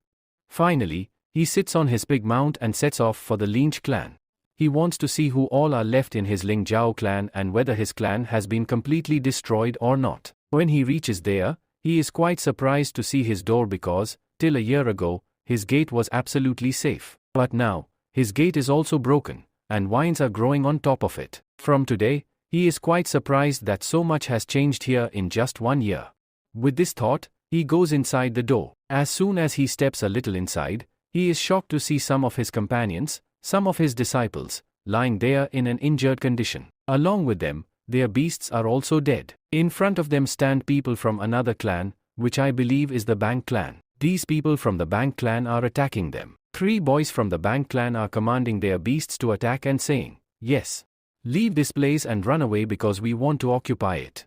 Finally, he sits on his big mount and sets off for the Lynch clan. He wants to see who all are left in his Ling Jiao clan and whether his clan has been completely destroyed or not. When he reaches there, he is quite surprised to see his door because, till a year ago, his gate was absolutely safe. But now, his gate is also broken, and vines are growing on top of it. From today, he is quite surprised that so much has changed here in just 1 year. With this thought, he goes inside the door. As soon as he steps a little inside, he is shocked to see some of his companions, some of his disciples, lying there in an injured condition. Along with them, their beasts are also dead. In front of them stand people from another clan, which I believe is the Bank clan. These people from the Bank clan are attacking them. 3 boys from the Bank clan are commanding their beasts to attack and saying, "Yes. Leave this place and run away because we want to occupy it."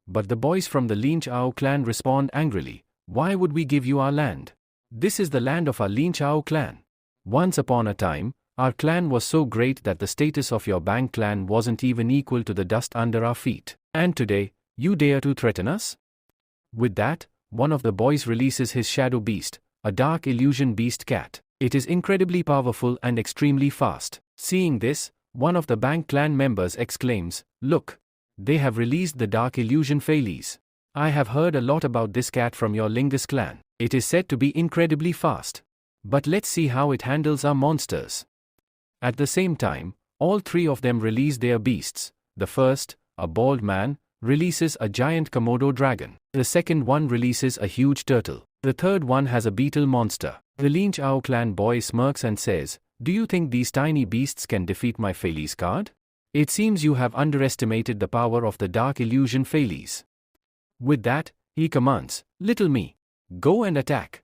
But the boys from the Lin Chao clan respond angrily, "Why would we give you our land? This is the land of our Lin Chao clan. Once upon a time, our clan was so great that the status of your Bank clan wasn't even equal to the dust under our feet. And today, you dare to threaten us?" With that, one of the boys releases his shadow beast, a dark illusion beast cat. It is incredibly powerful and extremely fast. Seeing this, one of the Bank clan members exclaims, "Look! They have released the dark illusion Fairies. I have heard a lot about this cat from your Lingus clan. It is said to be incredibly fast. But let's see how it handles our monsters." At the same time, all three of them release their beasts. The first, a bald man, releases a giant Komodo dragon. The second one releases a huge turtle. The third one has a beetle monster. The Lin Chao clan boy smirks and says, "Do you think these tiny beasts can defeat my Fairies card? It seems you have underestimated the power of the dark illusion Fairies." With that, he commands, "Little me, go and attack."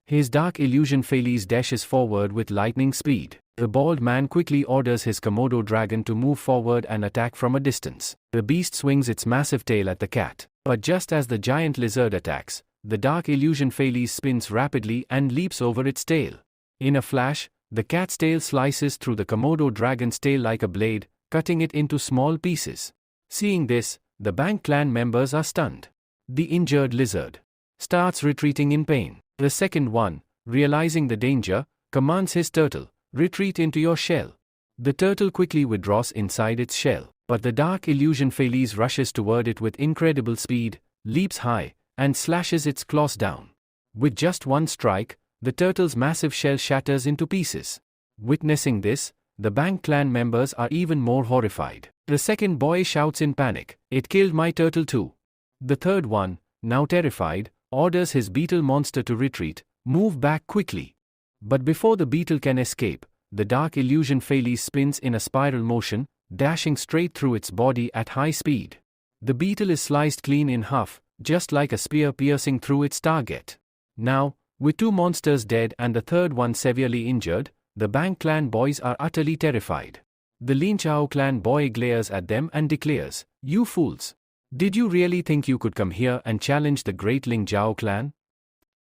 His dark illusion Fairies dashes forward with lightning speed. The bald man quickly orders his Komodo dragon to move forward and attack from a distance. The beast swings its massive tail at the cat. But just as the giant lizard attacks, the dark illusion Fairies spins rapidly and leaps over its tail. In a flash, the cat's tail slices through the Komodo dragon's tail like a blade, cutting it into small pieces. Seeing this, the Bank clan members are stunned. The injured lizard starts retreating in pain. The second one, realizing the danger, commands his turtle, "Retreat into your shell." The turtle quickly withdraws inside its shell, but the dark illusion Fairies rushes toward it with incredible speed, leaps high, and slashes its claws down. With just one strike, the turtle's massive shell shatters into pieces. Witnessing this, the Bank clan members are even more horrified. The second boy shouts in panic, "It killed my turtle too." The third one, now terrified, orders his beetle monster to retreat, "Move back quickly." But before the beetle can escape, the dark illusion Fairies spins in a spiral motion, dashing straight through its body at high speed. The beetle is sliced clean in half, just like a spear piercing through its target. Now, with two monsters dead and the third one severely injured, the Bank clan boys are utterly terrified. The Lin Chao clan boy glares at them and declares, "You fools! Did you really think you could come here and challenge the great Lin Chao clan?"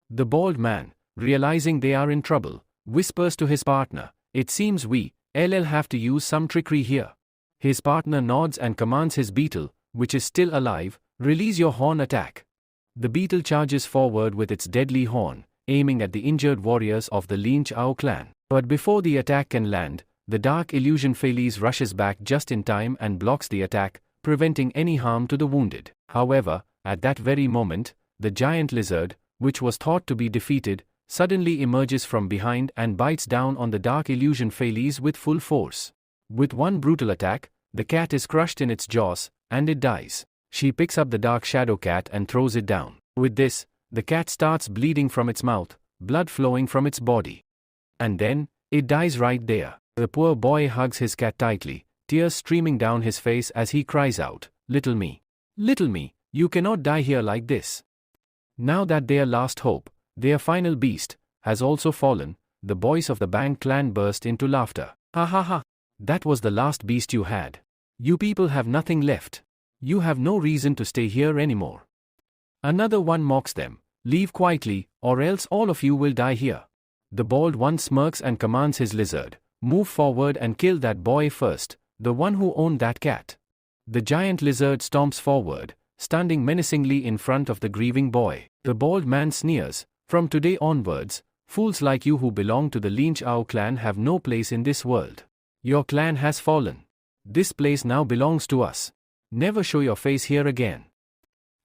The bald man, realizing they are in trouble, whispers to his partner, "It seems we'll have to use some trickery here." His partner nods and commands his beetle, which is still alive, "Release your horn attack." The beetle charges forward with its deadly horn, aiming at the injured warriors of the Lin Chao clan. But before the attack can land, the dark illusion Fairies rushes back just in time and blocks the attack, preventing any harm to the wounded. However, at that very moment, the giant lizard, which was thought to be defeated, suddenly emerges from behind and bites down on the dark illusion Fairies with full force. With one brutal attack, the cat is crushed in its jaws, and it dies. She picks up the dark shadow cat and throws it down. With this, the cat starts bleeding from its mouth, blood flowing from its body. And then, it dies right there. The poor boy hugs his cat tightly, tears streaming down his face as he cries out, "Little me, you cannot die here like this." Now that their last hope, their final beast, has also fallen, the boys of the Bank clan burst into laughter. "Ha ha ha! That was the last beast you had. You people have nothing left. You have no reason to stay here anymore." Another one mocks them, "Leave quietly, or else all of you will die here." The bald one smirks and commands his lizard, "Move forward and kill that boy first, the one who owned that cat." The giant lizard stomps forward, standing menacingly in front of the grieving boy. The bald man sneers, "From today onwards, fools like you who belong to the Lin Chao clan have no place in this world. Your clan has fallen. This place now belongs to us. Never show your face here again."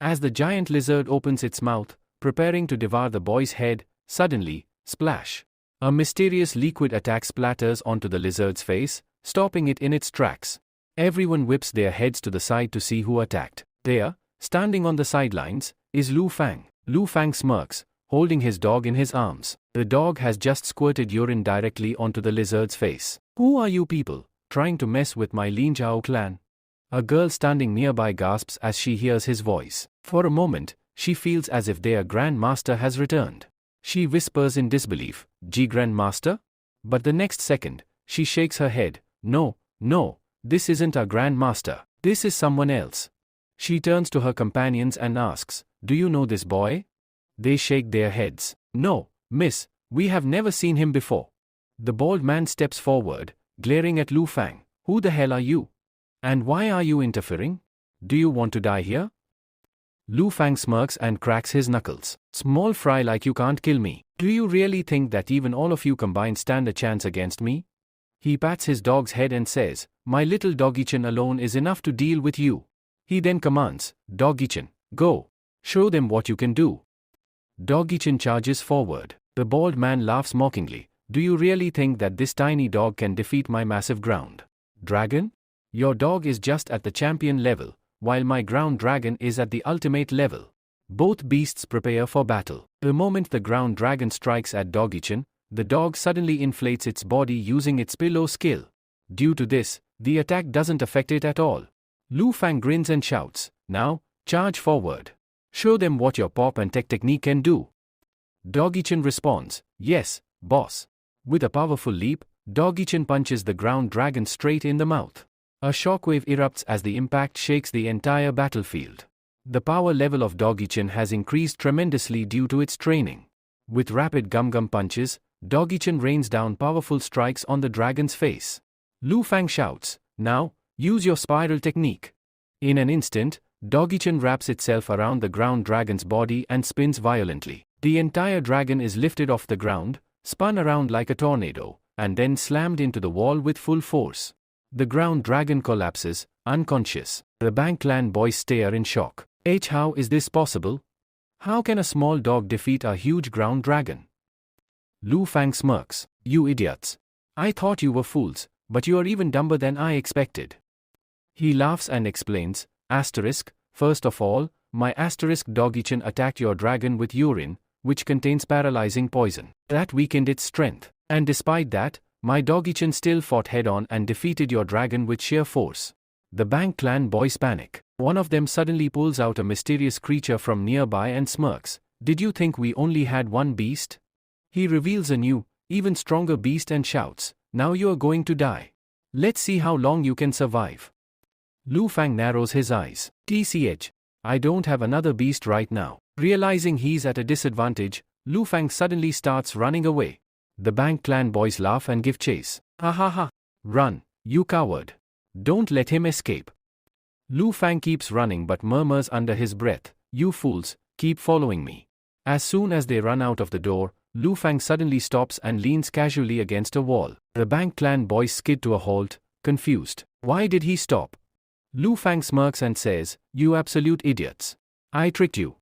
As the giant lizard opens its mouth, preparing to devour the boy's head, suddenly, splash! A mysterious liquid attack splatters onto the lizard's face, stopping it in its tracks. Everyone whips their heads to the side to see who attacked. There, standing on the sidelines, is Lu Fang. Lu Fang smirks, holding his dog in his arms. The dog has just squirted urine directly onto the lizard's face. "Who are you people, trying to mess with my Lin Chao clan?" A girl standing nearby gasps as she hears his voice. For a moment, she feels as if their grandmaster has returned. She whispers in disbelief, "Ji grandmaster?" But the next second, she shakes her head, No, this isn't our grandmaster, this is someone else." She turns to her companions and asks, "Do you know this boy?" They shake their heads. "No, miss, we have never seen him before." The bald man steps forward, glaring at Lu Fang. "Who the hell are you? And why are you interfering? Do you want to die here?" Lu Fang smirks and cracks his knuckles. "Small fry like you can't kill me. Do you really think that even all of you combined stand a chance against me? He pats his dog's head and says, my little Doggy-chan alone is enough to deal with you. He then commands, Doggy-chan, go. Show them what you can do. Doggy-chan charges forward. The bald man laughs mockingly. Do you really think that this tiny dog can defeat my massive ground dragon? Your dog is just at the champion level, while my ground dragon is at the ultimate level. Both beasts prepare for battle. The moment the ground dragon strikes at Doggy-chan, the dog suddenly inflates its body using its pillow skill. Due to this, the attack doesn't affect it at all. Lu Fang grins and shouts, now, charge forward. Show them what your pop and tech technique can do. Doggy-chan responds, yes, boss. With a powerful leap, Doggy-chan punches the ground dragon straight in the mouth. A shockwave erupts as the impact shakes the entire battlefield. The power level of Doggy-chan has increased tremendously due to its training. With rapid gum-gum punches, Doggy-chan rains down powerful strikes on the dragon's face. Lu Fang shouts, now, use your spiral technique. In an instant, Doggy-chan wraps itself around the ground dragon's body and spins violently. The entire dragon is lifted off the ground, spun around like a tornado, and then slammed into the wall with full force. The ground dragon collapses, unconscious. The Bang clan boys stare in shock. How is this possible? How can a small dog defeat a huge ground dragon? Lu Fang smirks. You idiots. I thought you were fools, but you are even dumber than I expected. He laughs and explains, first of all, my Doggy-chan attacked your dragon with urine, which contains paralyzing poison. That weakened its strength. And despite that, my Doggy-chan still fought head-on and defeated your dragon with sheer force. The Bang clan boys panic. One of them suddenly pulls out a mysterious creature from nearby and smirks. Did you think we only had one beast? He reveals a new, even stronger beast and shouts, now you are going to die. Let's see how long you can survive. Lu Fang narrows his eyes. TCH. I don't have another beast right now. Realizing he's at a disadvantage, Lu Fang suddenly starts running away. The Bang clan boys laugh and give chase. Ha ha ha. Run, you coward. Don't let him escape. Lu Fang keeps running but murmurs under his breath, you fools, keep following me. As soon as they run out of the door, Lu Fang suddenly stops and leans casually against a wall. The Bang clan boys skid to a halt, confused. Why did he stop? Lu Fang smirks and says, you absolute idiots. I tricked you.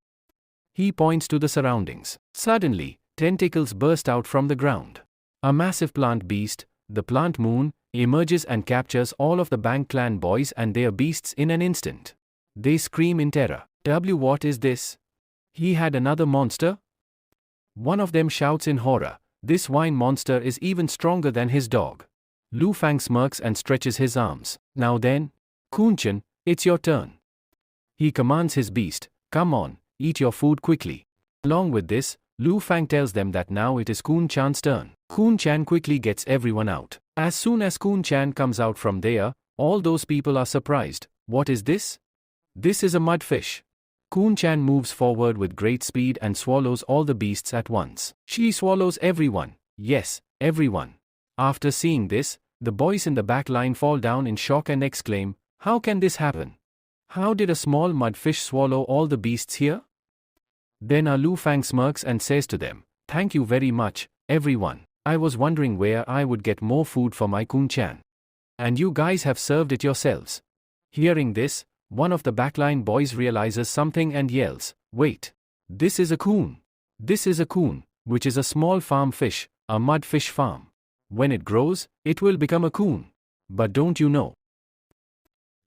He points to the surroundings. Suddenly, tentacles burst out from the ground. A massive plant beast, the plant moon, emerges and captures all of the Bang clan boys and their beasts in an instant. They scream in terror. What is this? He had another monster? One of them shouts in horror, this swine monster is even stronger than his dog. Lu Fang smirks and stretches his arms. Now then, Kun-chan, it's your turn. He commands his beast, come on, eat your food quickly. Along with this, Lu Fang tells them that now it is Kun-chan's turn. Kun-chan quickly gets everyone out. As soon as Kun-chan comes out from there, all those people are surprised. What is this? This is a mudfish. Kun-chan moves forward with great speed and swallows all the beasts at once. She swallows everyone. Yes, everyone. After seeing this, the boys in the back line fall down in shock and exclaim, how can this happen? How did a small mudfish swallow all the beasts here? Then Lu Fang smirks and says to them, thank you very much, everyone. I was wondering where I would get more food for my Kun-chan. And you guys have served it yourselves. Hearing this, one of the backline boys realizes something and yells, wait. This is a kun. This is a kun, which is a small farm fish, a mudfish farm. When it grows, it will become a kun. But don't you know?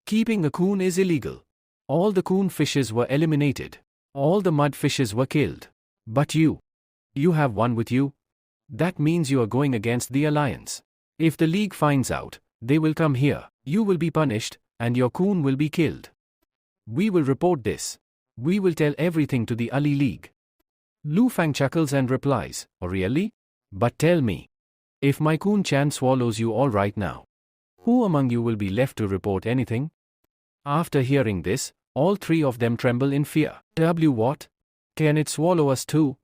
Keeping a kun is illegal. All the kun fishes were eliminated. All the mud fishes were killed. But you have one with you? That means you are going against the alliance. If the league finds out, they will come here. You will be punished, and your kun will be killed. We will report this. We will tell everything to the Ali League. Lu Fang chuckles and replies, oh really? But tell me. If my Kun-chan swallows you all right now, who among you will be left to report anything? After hearing this, all three of them tremble in fear. What? Can it swallow us too?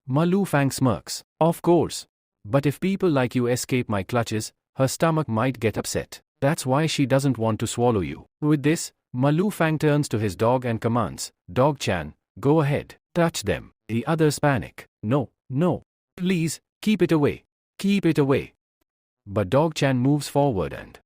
Lu Fang smirks. Of course. But if people like you escape my clutches, her stomach might get upset. That's why she doesn't want to swallow you. With this, Lu Fang turns to his dog and commands, Dog-chan, go ahead, touch them. The others panic. No, No. Please, keep it away. Keep it away. But Dog Chan moves forward and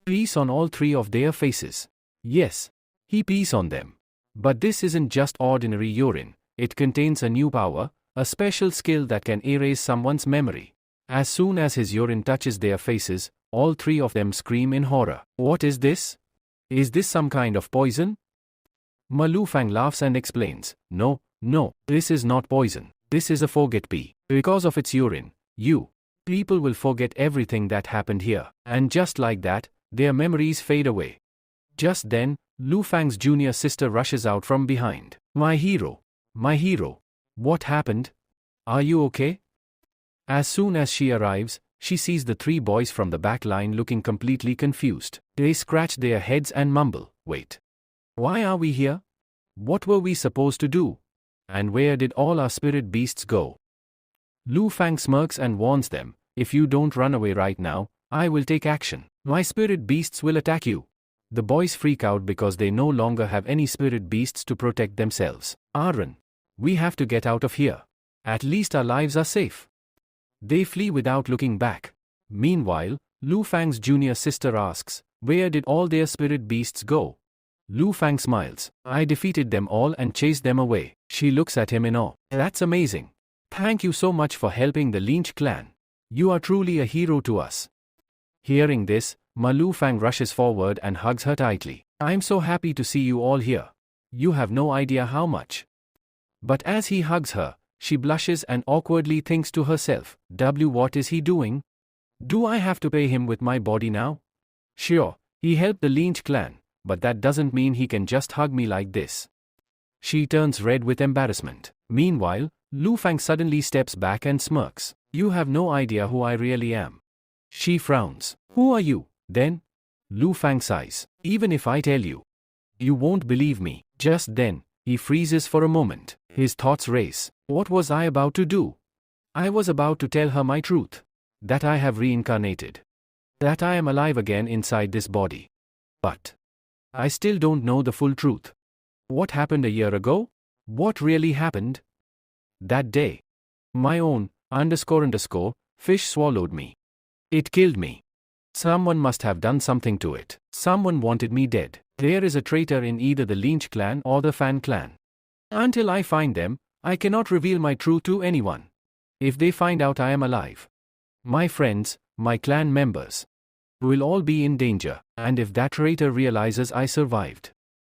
pees on all three of their faces. Yes. He pees on them. But this isn't just ordinary urine. It contains a new power, a special skill that can erase someone's memory. As soon as his urine touches their faces, all three of them scream in horror. What is this? Is this some kind of poison? Ma Lufang laughs and explains, no, this is not poison. This is a forget pee. Because of its urine, people will forget everything that happened here. And just like that, their memories fade away. Just then, Lufang's junior sister rushes out from behind. My hero, what happened? Are you okay? As soon as she arrives, she sees the three boys from the back line looking completely confused. They scratch their heads and mumble, wait. Why are we here? What were we supposed to do? And where did all our spirit beasts go? Lu Fang smirks and warns them, if you don't run away right now, I will take action. My spirit beasts will attack you. The boys freak out because they no longer have any spirit beasts to protect themselves. Aaron, we have to get out of here. At least our lives are safe. They flee without looking back. Meanwhile, Lu Fang's junior sister asks, where did all their spirit beasts go? Lu Fang smiles. I defeated them all and chased them away. She looks at him in awe. That's amazing. Thank you so much for helping the Lynch clan. You are truly a hero to us. Hearing this, Ma Lu Fang rushes forward and hugs her tightly. I'm so happy to see you all here. You have no idea how much. But as he hugs her, she blushes and awkwardly thinks to herself, what is he doing? Do I have to pay him with my body now? Sure, he helped the Lynch clan, but that doesn't mean he can just hug me like this. She turns red with embarrassment. Meanwhile, Lu Fang suddenly steps back and smirks. You have no idea who I really am. She frowns. Who are you, then? Lu Fang sighs. Even if I tell you, you won't believe me. Just then, he freezes for a moment. His thoughts race. What was I about to do? I was about to tell her my truth. That I have reincarnated. That I am alive again inside this body. But I still don't know the full truth. What happened a year ago? What really happened? That day. My own, _ fish swallowed me. It killed me. Someone must have done something to it. Someone wanted me dead. There is a traitor in either the Lynch clan or the Fan clan. Until I find them, I cannot reveal my truth to anyone. If they find out I am alive, my friends, my clan members, will all be in danger, and if that traitor realizes I survived,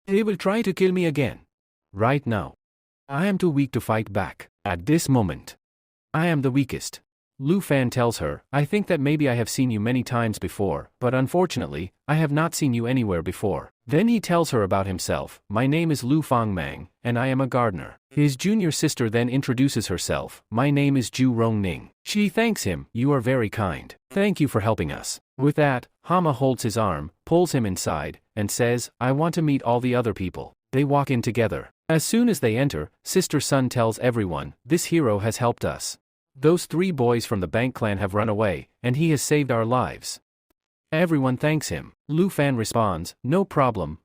they will try to kill me again. Right now, I am too weak to fight back. At this moment, I am the weakest. Lu Fan tells her, I think that maybe I have seen you many times before, but unfortunately, I have not seen you anywhere before. Then he tells her about himself. My name is Lu Fangmang, and I am a gardener. His junior sister then introduces herself. My name is Ju Rongning. She thanks him. You are very kind. Thank you for helping us. With that, Hama holds his arm, pulls him inside, and says, I want to meet all the other people. They walk in together. As soon as they enter, Sister Sun tells everyone, this hero has helped us. Those three boys from the Bank clan have run away, and he has saved our lives. Everyone thanks him. Lu Fan responds, no problem.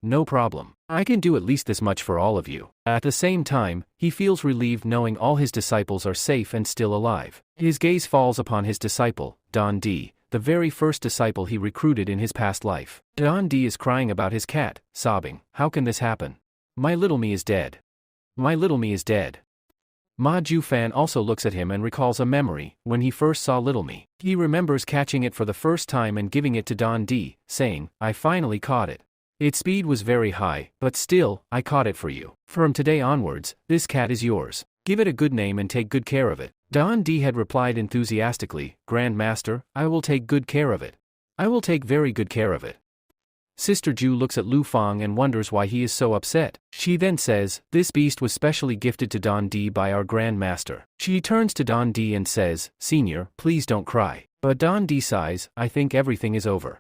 I can do at least this much for all of you. At the same time, he feels relieved knowing all his disciples are safe and still alive. His gaze falls upon his disciple, Don D, the very first disciple he recruited in his past life. Don D is crying about his cat, sobbing, how can this happen? My little me is dead. My little me is dead. Ma Ju Fan also looks at him and recalls a memory. When he first saw Little Me, he remembers catching it for the first time and giving it to Don D, saying, I finally caught it. Its speed was very high, but still, I caught it for you. From today onwards, this cat is yours. Give it a good name and take good care of it. Don D had replied enthusiastically, Grand Master, I will take good care of it. I will take very good care of it. Sister Ju looks at Lu Fang and wonders why he is so upset. She then says, this beast was specially gifted to Don D by our Grand Master. She turns to Don D and says, Senior, please don't cry. But Don D sighs, I think everything is over.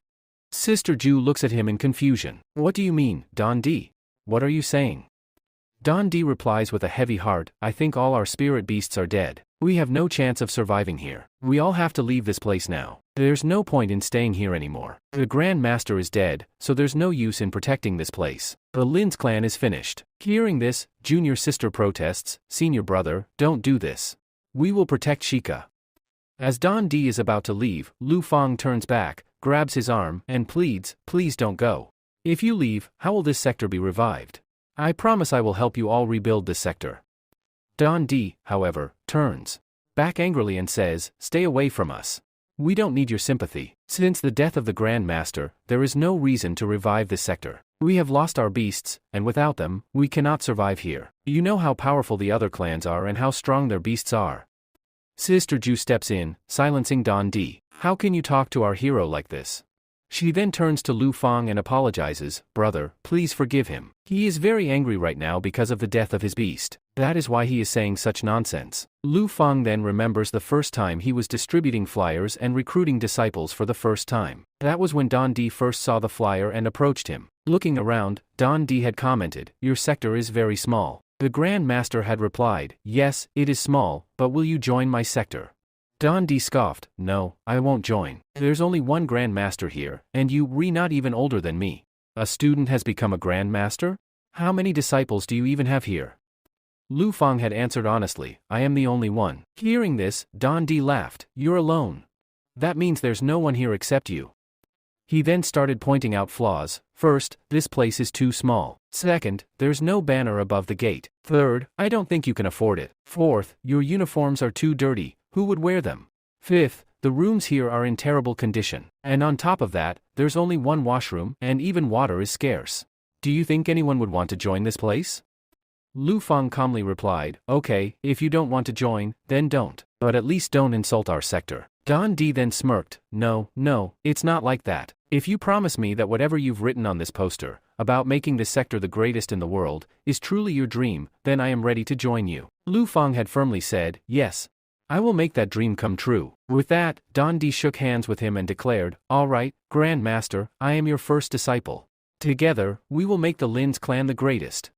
Sister Ju looks at him in confusion. What do you mean, Don D? What are you saying? Don D replies with a heavy heart, I think all our spirit beasts are dead. We have no chance of surviving here. We all have to leave this place now. There's no point in staying here anymore. The Grand Master is dead, so there's no use in protecting this place. The Lin's clan is finished. Hearing this, junior sister protests, Senior brother, don't do this. We will protect Shika. As Don D is about to leave, Lu Fang turns back, grabs his arm, and pleads, please don't go. If you leave, how will this sector be revived? I promise I will help you all rebuild this sector. Don D, however, turns back angrily and says, stay away from us. We don't need your sympathy. Since the death of the Grand Master, there is no reason to revive this sector. We have lost our beasts, and without them, we cannot survive here. You know how powerful the other clans are and how strong their beasts are. Sister Ju steps in, silencing Don D. How can you talk to our hero like this? She then turns to Lu Fang and apologizes, brother, please forgive him. He is very angry right now because of the death of his beast. That is why he is saying such nonsense. Lu Fang then remembers the first time he was distributing flyers and recruiting disciples for the first time. That was when Don D first saw the flyer and approached him. Looking around, Don D had commented, your sector is very small. The Grand Master had replied, yes, it is small, but will you join my sector? Don D scoffed, no, I won't join. There's only one Grand Master here, and you, not even older than me. A student has become a Grand Master? How many disciples do you even have here? Lu Fang had answered honestly, I am the only one. Hearing this, Don D laughed, you're alone. That means there's no one here except you. He then started pointing out flaws. First, this place is too small. Second, there's no banner above the gate. Third, I don't think you can afford it. Fourth, your uniforms are too dirty. Who would wear them? Fifth, the rooms here are in terrible condition. And on top of that, there's only one washroom, and even water is scarce. Do you think anyone would want to join this place? Lu Fang calmly replied, okay, if you don't want to join, then don't. But at least don't insult our sector. Don D then smirked, no, it's not like that. If you promise me that whatever you've written on this poster, about making this sector the greatest in the world, is truly your dream, then I am ready to join you. Lu Fang had firmly said, yes. I will make that dream come true. With that, Don D shook hands with him and declared, all right, Grand Master, I am your first disciple. Together, we will make the Lin's clan the greatest.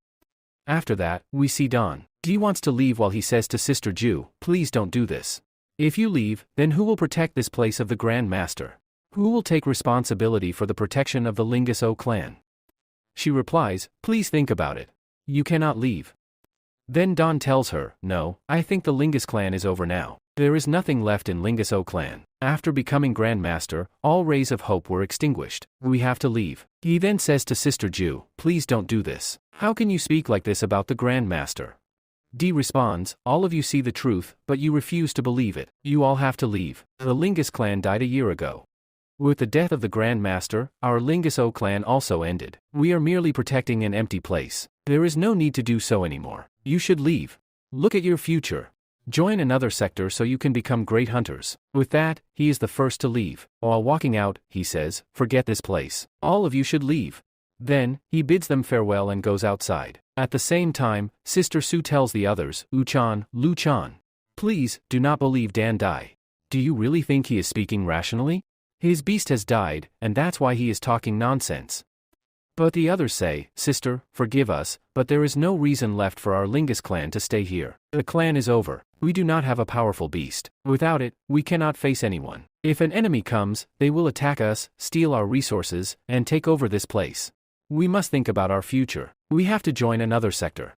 After that, we see Don D wants to leave while he says to Sister Ju, please don't do this. If you leave, then who will protect this place of the Grand Master? Who will take responsibility for the protection of the Lingus O clan? She replies, please think about it. You cannot leave. Then Don tells her, no, I think the Lingus clan is over now. There is nothing left in Lingus O clan. After becoming Grand Master, all rays of hope were extinguished. We have to leave. He then says to Sister Ju, please don't do this. How can you speak like this about the Grand Master? D responds, all of you see the truth, but you refuse to believe it. You all have to leave. The Lingus clan died a year ago. With the death of the Grand Master, our Lingus O clan also ended. We are merely protecting an empty place. There is no need to do so anymore. You should leave. Look at your future. Join another sector so you can become great hunters. With that, he is the first to leave. While walking out, he says, forget this place. All of you should leave. Then, he bids them farewell and goes outside. At the same time, Sister Su tells the others, Uchan, Luchan. Please, do not believe Dan Dai. Do you really think he is speaking rationally? His beast has died, and that's why he is talking nonsense. But the others say, Sister, forgive us, but there is no reason left for our Lingus clan to stay here. The clan is over. We do not have a powerful beast. Without it, we cannot face anyone. If an enemy comes, they will attack us, steal our resources, and take over this place. We must think about our future. We have to join another sector.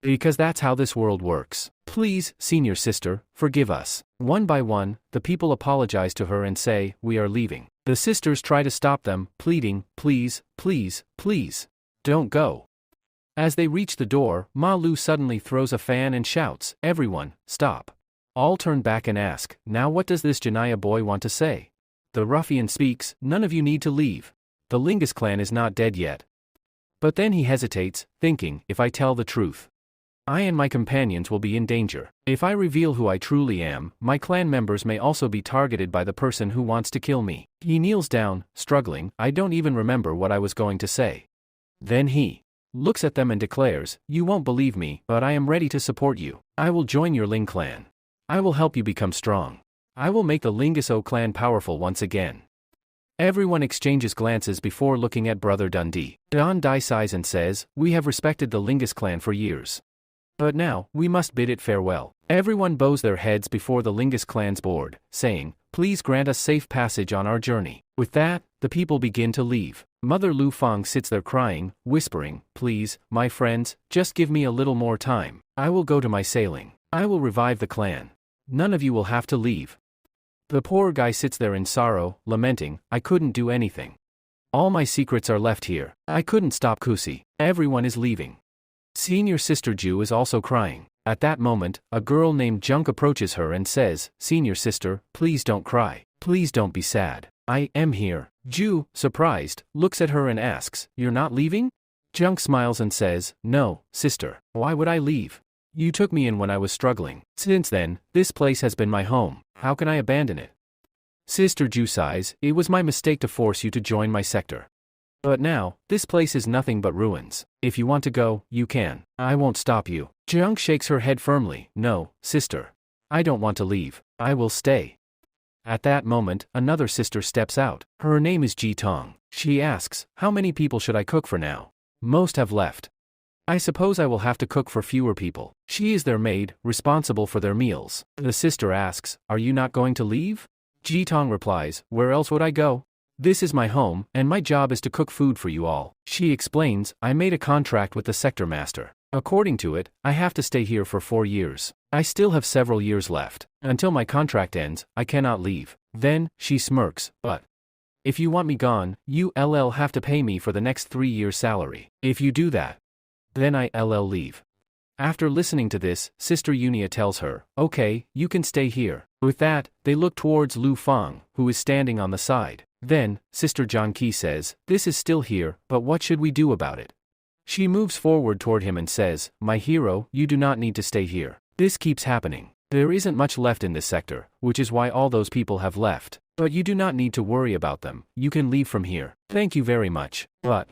Because that's how this world works. Please, senior sister, forgive us. One by one, the people apologize to her and say, we are leaving. The sisters try to stop them, pleading, please, don't go. As they reach the door, Ma Lu suddenly throws a fan and shouts, everyone, stop. All turn back and ask, now what does this Janaya boy want to say? The ruffian speaks, none of you need to leave. The Lingus clan is not dead yet. But then he hesitates, thinking, if I tell the truth, I and my companions will be in danger. If I reveal who I truly am, my clan members may also be targeted by the person who wants to kill me. He kneels down, struggling, I don't even remember what I was going to say. Then he looks at them and declares, you won't believe me, but I am ready to support you. I will join your Ling clan. I will help you become strong. I will make the Lingus O clan powerful once again. Everyone exchanges glances before looking at Brother Dundee. Don Dai sighs and says, we have respected the Lingus clan for years. But now, we must bid it farewell. Everyone bows their heads before the Lingus clan's board, saying, please grant us safe passage on our journey. With that, the people begin to leave. Mother Lu Fang sits there crying, whispering, please, my friends, just give me a little more time. I will go to my sailing. I will revive the clan. None of you will have to leave. The poor guy sits there in sorrow, lamenting, I couldn't do anything. All my secrets are left here. I couldn't stop Kusi. Everyone is leaving. Senior Sister Ju is also crying. At that moment, a girl named Junk approaches her and says, Senior Sister, please don't cry. Please don't be sad. I am here. Ju, surprised, looks at her and asks, You're not leaving? Junk smiles and says, No, sister. Why would I leave? You took me in when I was struggling. Since then, this place has been my home. How can I abandon it? Sister Ju sighs, It was my mistake to force you to join my sector. But now, this place is nothing but ruins. If you want to go, you can. I won't stop you. Junk shakes her head firmly. No, sister. I don't want to leave. I will stay. At that moment, another sister steps out. Her name is Ji Tong. She asks, How many people should I cook for now? Most have left. I suppose I will have to cook for fewer people. She is their maid, responsible for their meals. The sister asks, Are you not going to leave? Ji Tong replies, Where else would I go? This is my home, and my job is to cook food for you all. She explains, I made a contract with the sector master. According to it, I have to stay here for 4 years. I still have several years left. Until my contract ends, I cannot leave. Then, she smirks, but if you want me gone, you'll have to pay me for the next 3 years' salary. If you do that, then I'll leave. After listening to this, Sister Unia tells her, Okay, you can stay here. With that, they look towards Lu Fang, who is standing on the side. Then, Sister John Qi says, This is still here, but what should we do about it? She moves forward toward him and says, My hero, you do not need to stay here. This keeps happening. There isn't much left in this sector, which is why all those people have left. But you do not need to worry about them. You can leave from here. Thank you very much. But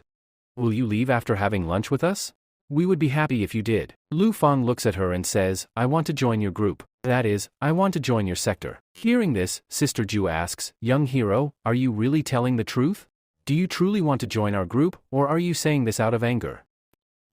will you leave after having lunch with us? We would be happy if you did. Lu Fang looks at her and says, I want to join your group. That is, I want to join your sector. Hearing this, Sister Ju asks, Young hero, are you really telling the truth? Do you truly want to join our group, or are you saying this out of anger?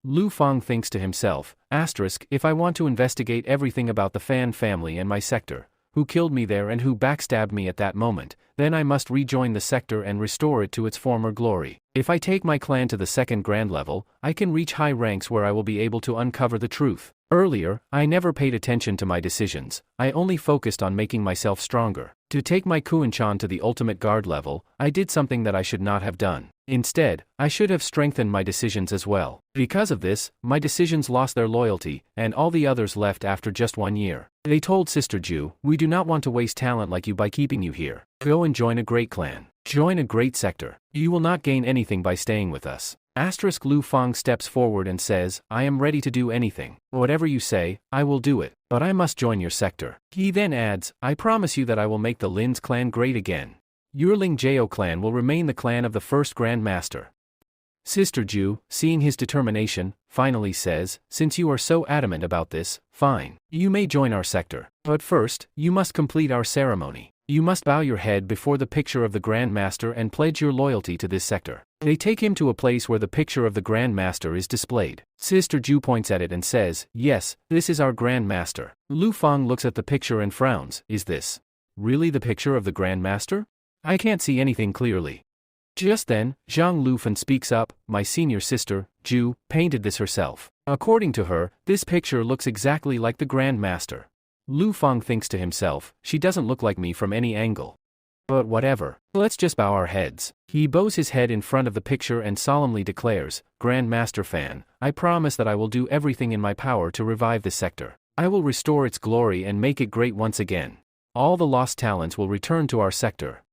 Lu Fang thinks to himself, if I want to investigate everything about the Fan family and my sector, who killed me there and who backstabbed me at that moment, then I must rejoin the sector and restore it to its former glory. If I take my clan to the second grand level, I can reach high ranks where I will be able to uncover the truth. Earlier, I never paid attention to my decisions, I only focused on making myself stronger. To take my Kuan-chan to the ultimate guard level, I did something that I should not have done. Instead, I should have strengthened my decisions as well. Because of this, my decisions lost their loyalty, and all the others left after just 1 year. They told Sister Ju, we do not want to waste talent like you by keeping you here. Go and join a great clan. Join a great sector. You will not gain anything by staying with us. Lu Fang steps forward and says, I am ready to do anything. Whatever you say, I will do it. But I must join your sector. He then adds, I promise you that I will make the Lin's clan great again. Your Ling Jao clan will remain the clan of the first Grand Master. Sister Ju, seeing his determination, finally says, since you are so adamant about this, fine. You may join our sector. But first, you must complete our ceremony. You must bow your head before the picture of the Grand Master and pledge your loyalty to this sector. They take him to a place where the picture of the Grand Master is displayed. Sister Ju points at it and says, yes, this is our Grand Master. Lu Fang looks at the picture and frowns. Is this really the picture of the Grand Master? I can't see anything clearly. Just then, Zhang Lufan speaks up, my senior sister, Ju, painted this herself. According to her, this picture looks exactly like the Grand Master. Lu Fang thinks to himself, she doesn't look like me from any angle. But whatever, let's just bow our heads. He bows his head in front of the picture and solemnly declares, Grand Master Fan, I promise that I will do everything in my power to revive this sector. I will restore its glory and make it great once again. All the lost talents will return to our sector.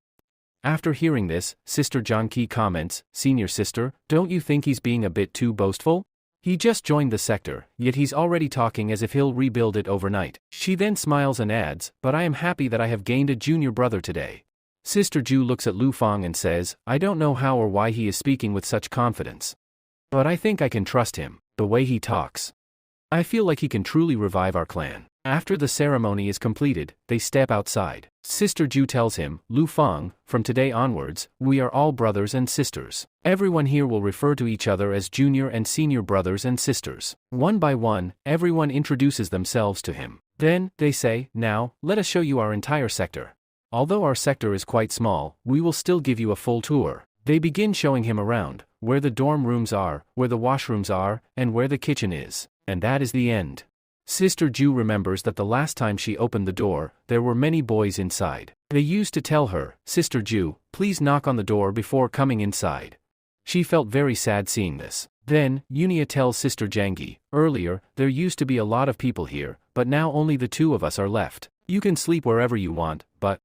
After hearing this, Sister John Qi comments, Senior sister, don't you think he's being a bit too boastful? He just joined the sector, yet he's already talking as if he'll rebuild it overnight. She then smiles and adds, but I am happy that I have gained a junior brother today. Sister Ju looks at Lu Fang and says, I don't know how or why he is speaking with such confidence. But I think I can trust him, the way he talks. I feel like he can truly revive our clan. After the ceremony is completed, they step outside. Sister Ju tells him, Lu Fang, from today onwards, we are all brothers and sisters. Everyone here will refer to each other as junior and senior brothers and sisters. One by one, everyone introduces themselves to him. Then, they say, now, let us show you our entire sector. Although our sector is quite small, we will still give you a full tour. They begin showing him around, where the dorm rooms are, where the washrooms are, and where the kitchen is. And that is the end. Sister Ju remembers that the last time she opened the door, there were many boys inside. They used to tell her, Sister Ju, please knock on the door before coming inside. She felt very sad seeing this. Then, Unia tells Sister Jangi, earlier, there used to be a lot of people here, but now only the two of us are left. You can sleep wherever you want, but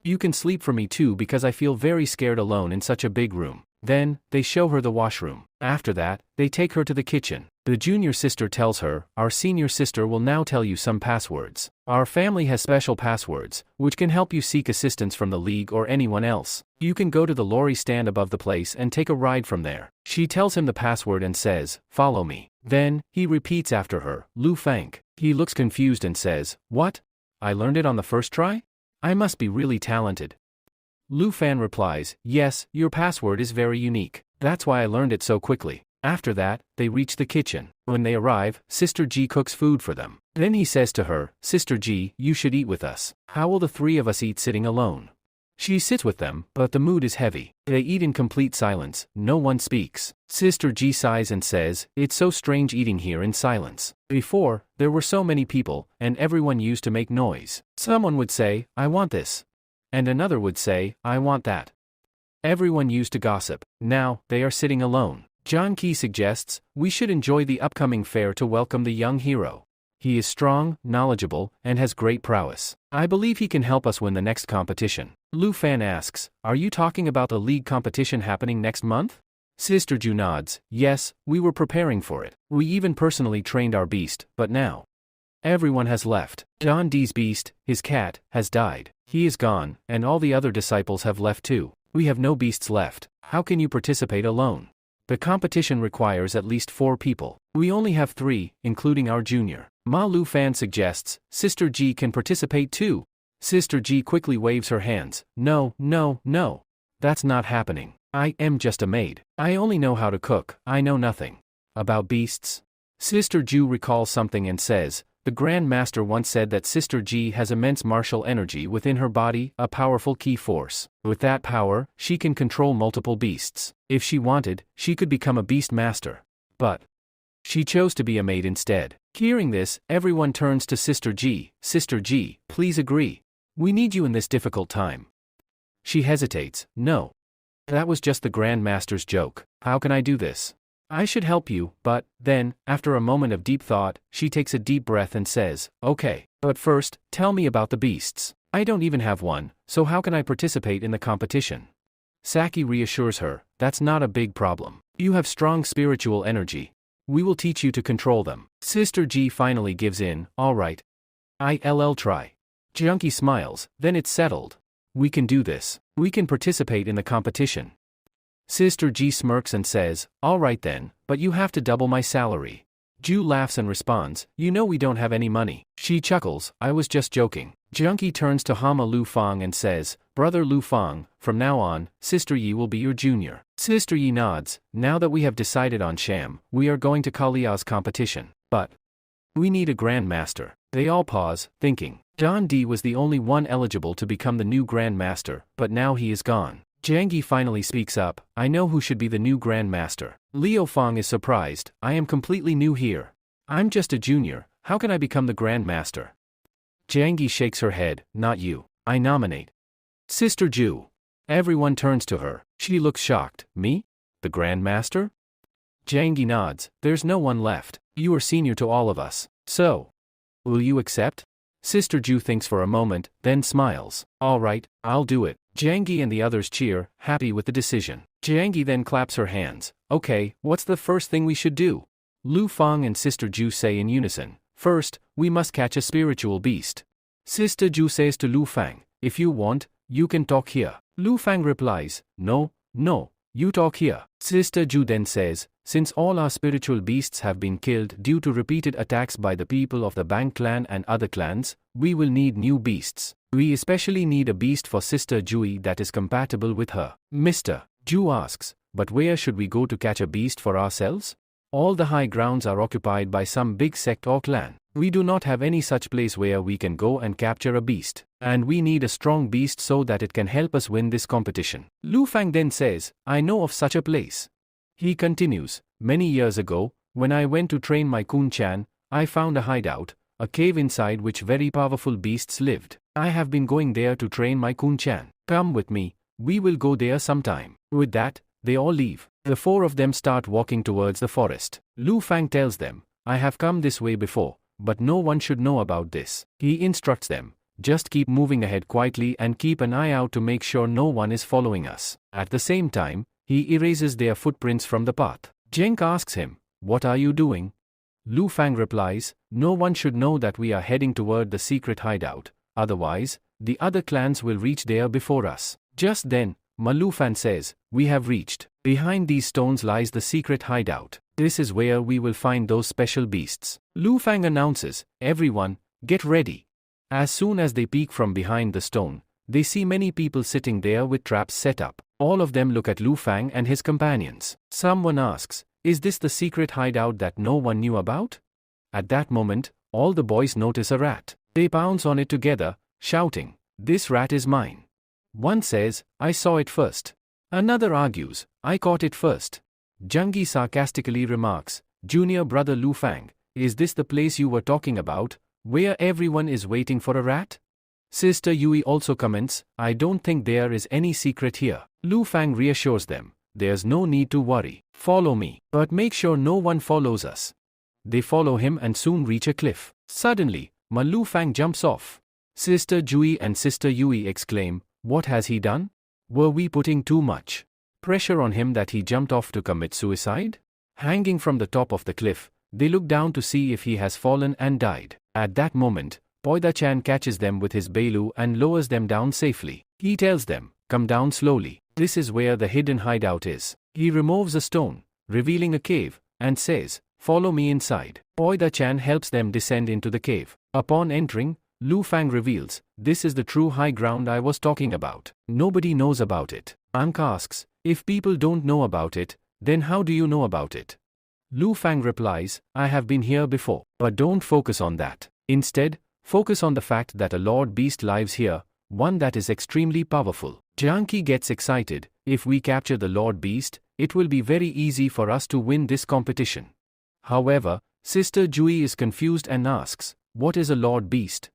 you can sleep for me too because I feel very scared alone in such a big room. Then, they show her the washroom. After that, they take her to the kitchen. The junior sister tells her, our senior sister will now tell you some passwords. Our family has special passwords, which can help you seek assistance from the League or anyone else. You can go to the lorry stand above the place and take a ride from there. She tells him the password and says, follow me. Then, he repeats after her, Lu Fang. He looks confused and says, what? I learned it on the first try? I must be really talented. Lu Fan replies, yes, your password is very unique. That's why I learned it so quickly. After that, they reach the kitchen. When they arrive, Sister G cooks food for them. Then he says to her, Sister G, you should eat with us. How will the three of us eat sitting alone? She sits with them, but the mood is heavy. They eat in complete silence, no one speaks. Sister G sighs and says, it's so strange eating here in silence. Before, there were so many people, and everyone used to make noise. Someone would say, I want this. And another would say, I want that. Everyone used to gossip. Now, they are sitting alone. John Key suggests, we should enjoy the upcoming fair to welcome the young hero. He is strong, knowledgeable, and has great prowess. I believe he can help us win the next competition. Lu Fan asks, are you talking about the league competition happening next month? Sister Ju nods, yes, we were preparing for it. We even personally trained our beast, but now everyone has left. John D's beast, his cat, has died. He is gone, and all the other disciples have left too. We have no beasts left. How can you participate alone? The competition requires at least 4 people. We only have 3, including our junior. Ma Lu Fan suggests, Sister G can participate too. Sister G quickly waves her hands. No, no, no. That's not happening. I am just a maid. I only know how to cook. I know nothing about beasts. Sister Ju recalls something and says, the Grand Master once said that Sister G has immense martial energy within her body, a powerful key force. With that power, she can control multiple beasts. If she wanted, she could become a beast master. But she chose to be a maid instead. Hearing this, everyone turns to Sister G. Sister G, please agree. We need you in this difficult time. She hesitates. No. That was just the Grand Master's joke. How can I do this? I should help you, but, then, after a moment of deep thought, she takes a deep breath and says, okay, but first, tell me about the beasts. I don't even have one, so how can I participate in the competition? Saki reassures her, that's not a big problem. You have strong spiritual energy. We will teach you to control them. Sister G finally gives in, alright. I'll try. Junkie smiles, then it's settled. We can do this. We can participate in the competition. Sister G smirks and says, alright then, but you have to double my salary. Ju laughs and responds, you know we don't have any money. She chuckles, I was just joking. Junkie turns to Hama Lu Fang and says, Brother Lu Fang, from now on, Sister Yi will be your junior. Sister Yi nods, now that we have decided on Sham, we are going to Kalia's competition. But we need a Grand Master. They all pause, thinking. John D was the only one eligible to become the new Grand Master, but now he is gone. Jangi finally speaks up, I know who should be the new Grand Master. Liu Fang is surprised, I am completely new here. I'm just a junior, how can I become the Grand Master? Jangi shakes her head, not you. I nominate Sister Ju. Everyone turns to her. She looks shocked. Me? The Grand Master? Jangi nods, there's no one left. You are senior to all of us. So, will you accept? Sister Ju thinks for a moment, then smiles. Alright, I'll do it. Jangi and the others cheer, happy with the decision. Jangi then claps her hands. Okay, what's the first thing we should do? Lu Fang and Sister Ju say in unison. First, we must catch a spiritual beast. Sister Ju says to Lu Fang, if you want, you can talk here. Lu Fang replies, no, you talk here. Sister Ju then says, since all our spiritual beasts have been killed due to repeated attacks by the people of the Bang clan and other clans, we will need new beasts. We especially need a beast for Sister Jui that is compatible with her. Mr. Ju asks, but where should we go to catch a beast for ourselves? All the high grounds are occupied by some big sect or clan. We do not have any such place where we can go and capture a beast. And we need a strong beast so that it can help us win this competition. Lu Fang then says, I know of such a place. He continues, many years ago, when I went to train my Kun Chan, I found a hideout, a cave inside which very powerful beasts lived. I have been going there to train my Kun-chan. Come with me, we will go there sometime. With that, they all leave. The four of them start walking towards the forest. Lu Fang tells them, I have come this way before, but no one should know about this. He instructs them, just keep moving ahead quietly and keep an eye out to make sure no one is following us. At the same time, he erases their footprints from the path. Zheng asks him, what are you doing? Lu Fang replies, no one should know that we are heading toward the secret hideout, otherwise, the other clans will reach there before us. Just then, Ma Lu Fan says, we have reached. Behind these stones lies the secret hideout. This is where we will find those special beasts. Lu Fang announces, everyone, get ready. As soon as they peek from behind the stone, they see many people sitting there with traps set up. All of them look at Lu Fang and his companions. Someone asks, is this the secret hideout that no one knew about? At that moment, all the boys notice a rat. They pounce on it together, shouting, this rat is mine. One says, I saw it first. Another argues, I caught it first. Zheng sarcastically remarks, Junior brother Lu Fang, is this the place you were talking about, where everyone is waiting for a rat? Sister Yui also comments, I don't think there is any secret here. Lu Fang reassures them, there's no need to worry. Follow me, but make sure no one follows us. They follow him and soon reach a cliff. Suddenly, Ma Lu Fang jumps off. Sister Jui and Sister Yui exclaim, what has he done? Were we putting too much pressure on him that he jumped off to commit suicide? Hanging from the top of the cliff, they look down to see if he has fallen and died. At that moment, Poida-chan catches them with his bailu and lowers them down safely. He tells them, come down slowly. This is where the hidden hideout is. He removes a stone, revealing a cave, and says, follow me inside. Poida-chan helps them descend into the cave. Upon entering, Lu Fang reveals, this is the true high ground I was talking about. Nobody knows about it. Ank asks, if people don't know about it, then how do you know about it? Lu Fang replies, I have been here before. But don't focus on that. Instead, focus on the fact that a Lord Beast lives here, one that is extremely powerful. Janki gets excited, if we capture the Lord Beast, it will be very easy for us to win this competition. However, Sister Jui is confused and asks, what is a Lord Beast?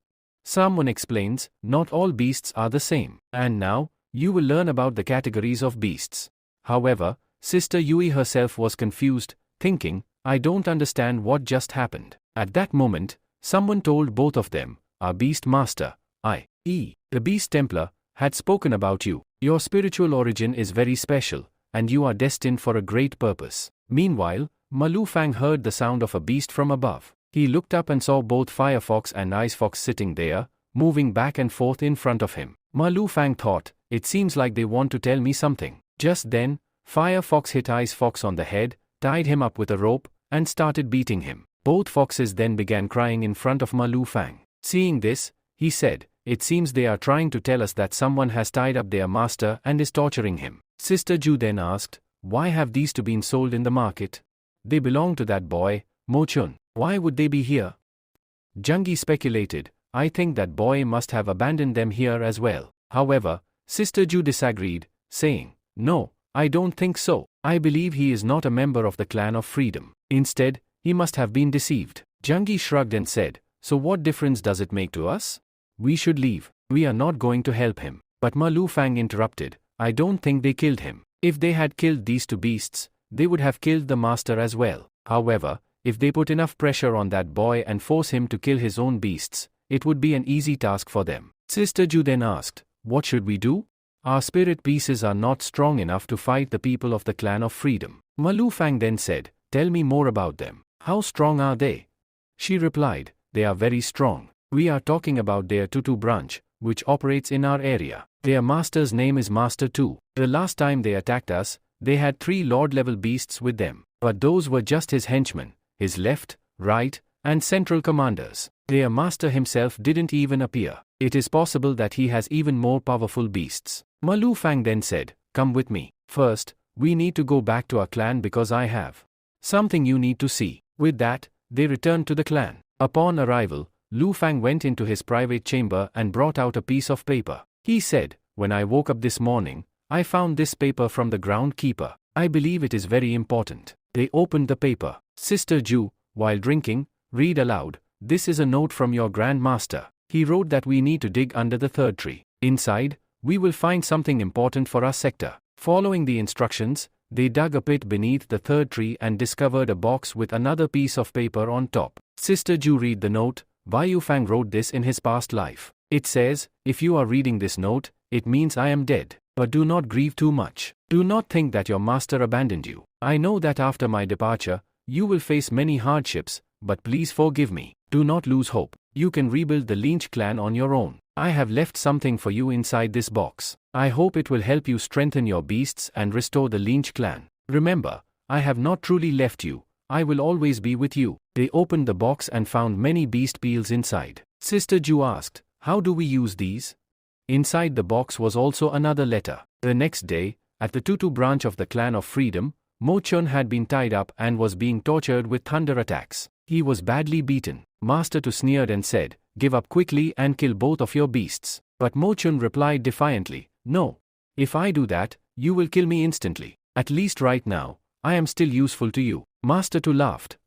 Someone explains, not all beasts are the same. And now, you will learn about the categories of beasts. However, Sister Yui herself was confused, thinking, I don't understand what just happened. At that moment, someone told both of them, our Beast Master, i.e., the Beast Templar, had spoken about you. Your spiritual origin is very special, and you are destined for a great purpose. Meanwhile, Ma Lu Fang heard the sound of a beast from above. He looked up and saw both Firefox and Icefox sitting there, moving back and forth in front of him. Ma Lu Fang thought, it seems like they want to tell me something. Just then, Firefox hit Icefox on the head, tied him up with a rope, and started beating him. Both foxes then began crying in front of Ma Lu Fang. Seeing this, he said, it seems they are trying to tell us that someone has tied up their master and is torturing him. Sister Ju then asked, why have these two been sold in the market? They belong to that boy, Mo Chun. Why would they be here? Zheng speculated, I think that boy must have abandoned them here as well. However, Sister Ju disagreed, saying, no, I don't think so. I believe he is not a member of the Clan of Freedom. Instead, he must have been deceived. Zheng shrugged and said, so what difference does it make to us? We should leave. We are not going to help him. But Ma Lu Fang interrupted, I don't think they killed him. If they had killed these two beasts, they would have killed the master as well. However, if they put enough pressure on that boy and force him to kill his own beasts, it would be an easy task for them. Sister Ju then asked, what should we do? Our spirit pieces are not strong enough to fight the people of the Clan of Freedom. Ma Lu Fang then said, tell me more about them. How strong are they? She replied, they are very strong. We are talking about their Tutu branch, which operates in our area. Their master's name is Master 2. The last time they attacked us, they had 3 Lord-level beasts with them. But those were just his henchmen, his left, right, and central commanders. Their master himself didn't even appear. It is possible that he has even more powerful beasts. Ma Lu Fang then said, come with me. First, we need to go back to our clan because I have something you need to see. With that, they returned to the clan. Upon arrival, Lu Fang went into his private chamber and brought out a piece of paper. He said, when I woke up this morning, I found this paper from the groundkeeper. I believe it is very important. They opened the paper. Sister Ju, while drinking, read aloud, this is a note from your Grand Master. He wrote that we need to dig under the third tree. Inside, we will find something important for our sector. Following the instructions, they dug a pit beneath the third tree and discovered a box with another piece of paper on top. Sister Ju read the note. Yu Fang wrote this in his past life. It says, if you are reading this note, it means I am dead. But do not grieve too much. Do not think that your master abandoned you. I know that after my departure, you will face many hardships, but please forgive me. Do not lose hope. You can rebuild the Lynch clan on your own. I have left something for you inside this box. I hope it will help you strengthen your beasts and restore the Lynch clan. Remember, I have not truly left you. I will always be with you. They opened the box and found many beast peels inside. Sister Ju asked, how do we use these? Inside the box was also another letter. The next day, at the Tutu branch of the Clan of Freedom, Mo Chun had been tied up and was being tortured with thunder attacks. He was badly beaten. Master Tu sneered and said, give up quickly and kill both of your beasts. But Mo Chun replied defiantly, no. If I do that, you will kill me instantly. At least right now, I am still useful to you. Master Tu laughed,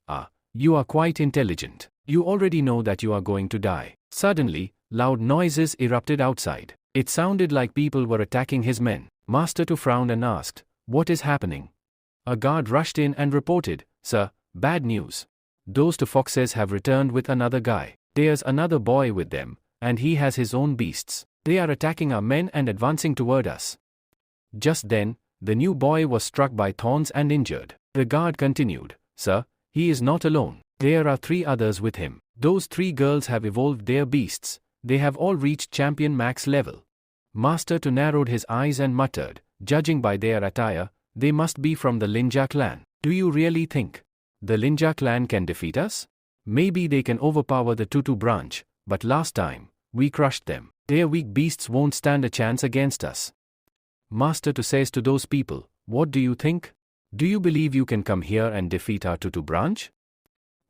you are quite intelligent. You already know that you are going to die. Suddenly, loud noises erupted outside. It sounded like people were attacking his men. Master Tu frowned and asked, what is happening? A guard rushed in and reported, sir, bad news. Those two foxes have returned with another guy. There's another boy with them, and he has his own beasts. They are attacking our men and advancing toward us. Just then, the new boy was struck by thorns and injured. The guard continued, sir, he is not alone. There are 3 others with him. Those 3 girls have evolved their beasts. They have all reached champion max level. Master Tu narrowed his eyes and muttered, judging by their attire, they must be from the Linja clan. Do you really think the Linja clan can defeat us? Maybe they can overpower the Tutu branch, but last time, we crushed them. Their weak beasts won't stand a chance against us. Master Tu says to those people, what do you think? Do you believe you can come here and defeat our Tutu branch?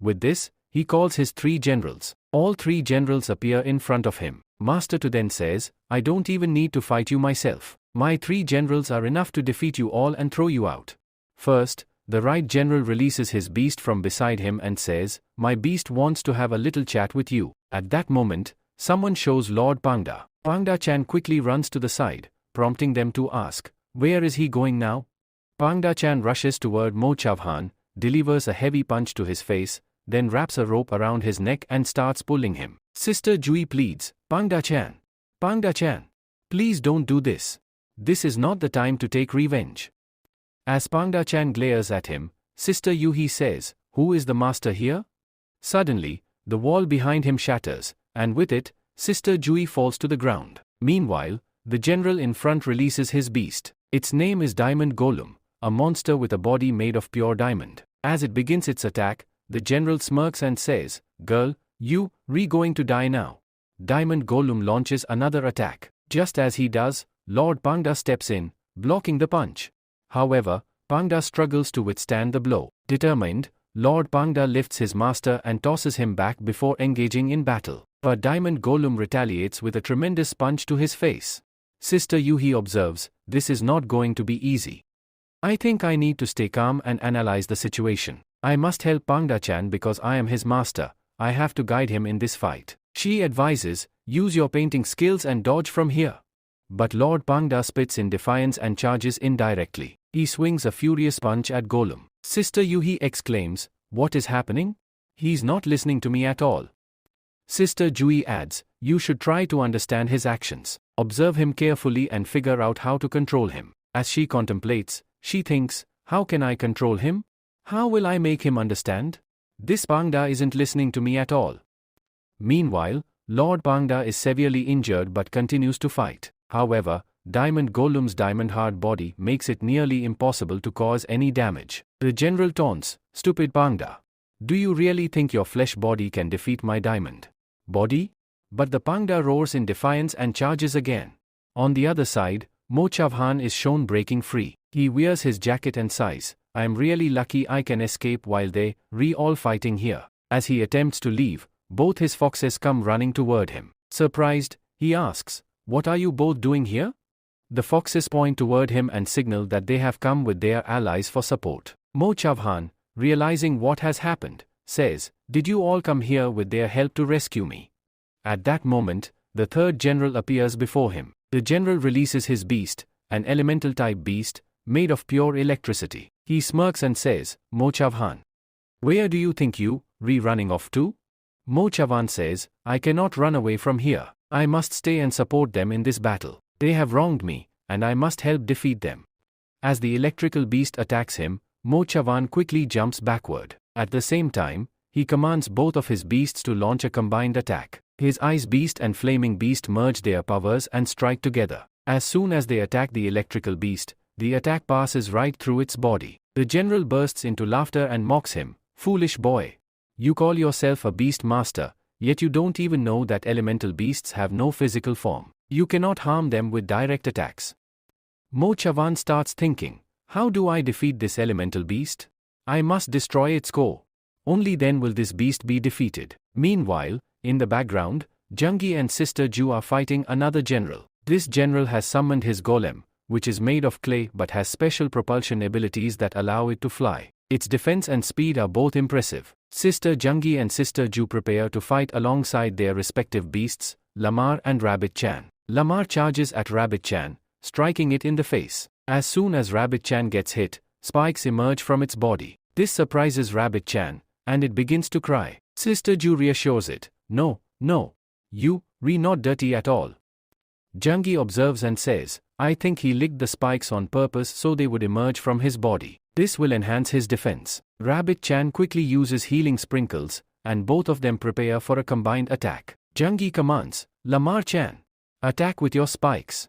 With this, he calls his 3 generals. All 3 generals appear in front of him. Master Tu then says, I don't even need to fight you myself. My 3 generals are enough to defeat you all and throw you out. First, the right general releases his beast from beside him and says, my beast wants to have a little chat with you. At that moment, someone shows Lord Pangda. Pangda Chan quickly runs to the side, prompting them to ask, where is he going now? Pangda Chan rushes toward Mo Chavhan, delivers a heavy punch to his face, then wraps a rope around his neck and starts pulling him. Sister Jui pleads, Pangda Chan, please don't do this. This is not the time to take revenge. As Pangda Chan glares at him, Sister Yuhi says, who is the master here? Suddenly, the wall behind him shatters, and with it, Sister Jui falls to the ground. Meanwhile, the general in front releases his beast. Its name is Diamond Golem, a monster with a body made of pure diamond. As it begins its attack, the general smirks and says, girl, you, going to die now. Diamond Golem launches another attack. Just as he does, Lord Pangda steps in, blocking the punch. However, Pangda struggles to withstand the blow. Determined, Lord Pangda lifts his master and tosses him back before engaging in battle. But Diamond Golem retaliates with a tremendous punch to his face. Sister Yuhi observes, this is not going to be easy. I think I need to stay calm and analyze the situation. I must help Pangda-chan because I am his master. I have to guide him in this fight. She advises, use your painting skills and dodge from here. But Lord Pangda spits in defiance and charges indirectly. He swings a furious punch at Golem. Sister Yuhi exclaims, what is happening? He's not listening to me at all. Sister Jui adds, you should try to understand his actions. Observe him carefully and figure out how to control him. As she contemplates, she thinks, how can I control him? How will I make him understand? This Pangda isn't listening to me at all. Meanwhile, Lord Pangda is severely injured but continues to fight. However, Diamond Golem's diamond-hard body makes it nearly impossible to cause any damage. The general taunts, stupid Pangda. Do you really think your flesh body can defeat my diamond body? But the Pangda roars in defiance and charges again. On the other side, Mo Chavhan is shown breaking free. He wears his jacket and sighs, I am really lucky I can escape while they all fighting here. As he attempts to leave, both his foxes come running toward him. Surprised, he asks, what are you both doing here? The foxes point toward him and signal that they have come with their allies for support. Mo Chavhan, realizing what has happened, says, "Did you all come here with their help to rescue me?" At that moment, the third general appears before him. The general releases his beast, an elemental type beast, made of pure electricity. He smirks and says, "Mo Chavhan. Where do you think you, running off to?" Mo Chavan says, "I cannot run away from here. I must stay and support them in this battle. They have wronged me, and I must help defeat them." As the electrical beast attacks him, Mo Chavan quickly jumps backward. At the same time, he commands both of his beasts to launch a combined attack. His ice beast and flaming beast merge their powers and strike together. As soon as they attack the electrical beast, the attack passes right through its body. The general bursts into laughter and mocks him. "Foolish boy. You call yourself a beast master, yet you don't even know that elemental beasts have no physical form. You cannot harm them with direct attacks." Mo Chavan starts thinking, "How do I defeat this elemental beast? I must destroy its core. Only then will this beast be defeated." Meanwhile, in the background, Jungi and Sister Ju are fighting another general. This general has summoned his golem, which is made of clay but has special propulsion abilities that allow it to fly. Its defense and speed are both impressive. Sister Jungi and Sister Ju prepare to fight alongside their respective beasts, Lamar and Rabbit Chan. Lamar charges at Rabbit Chan, striking it in the face. As soon as Rabbit Chan gets hit, spikes emerge from its body. This surprises Rabbit Chan, and it begins to cry. Sister Ju reassures it, "No, no. You, not dirty at all." Jungi observes and says, "I think he licked the spikes on purpose so they would emerge from his body. This will enhance his defense." Rabbit Chan quickly uses healing sprinkles, and both of them prepare for a combined attack. Jungi commands, "Lamar Chan, attack with your spikes."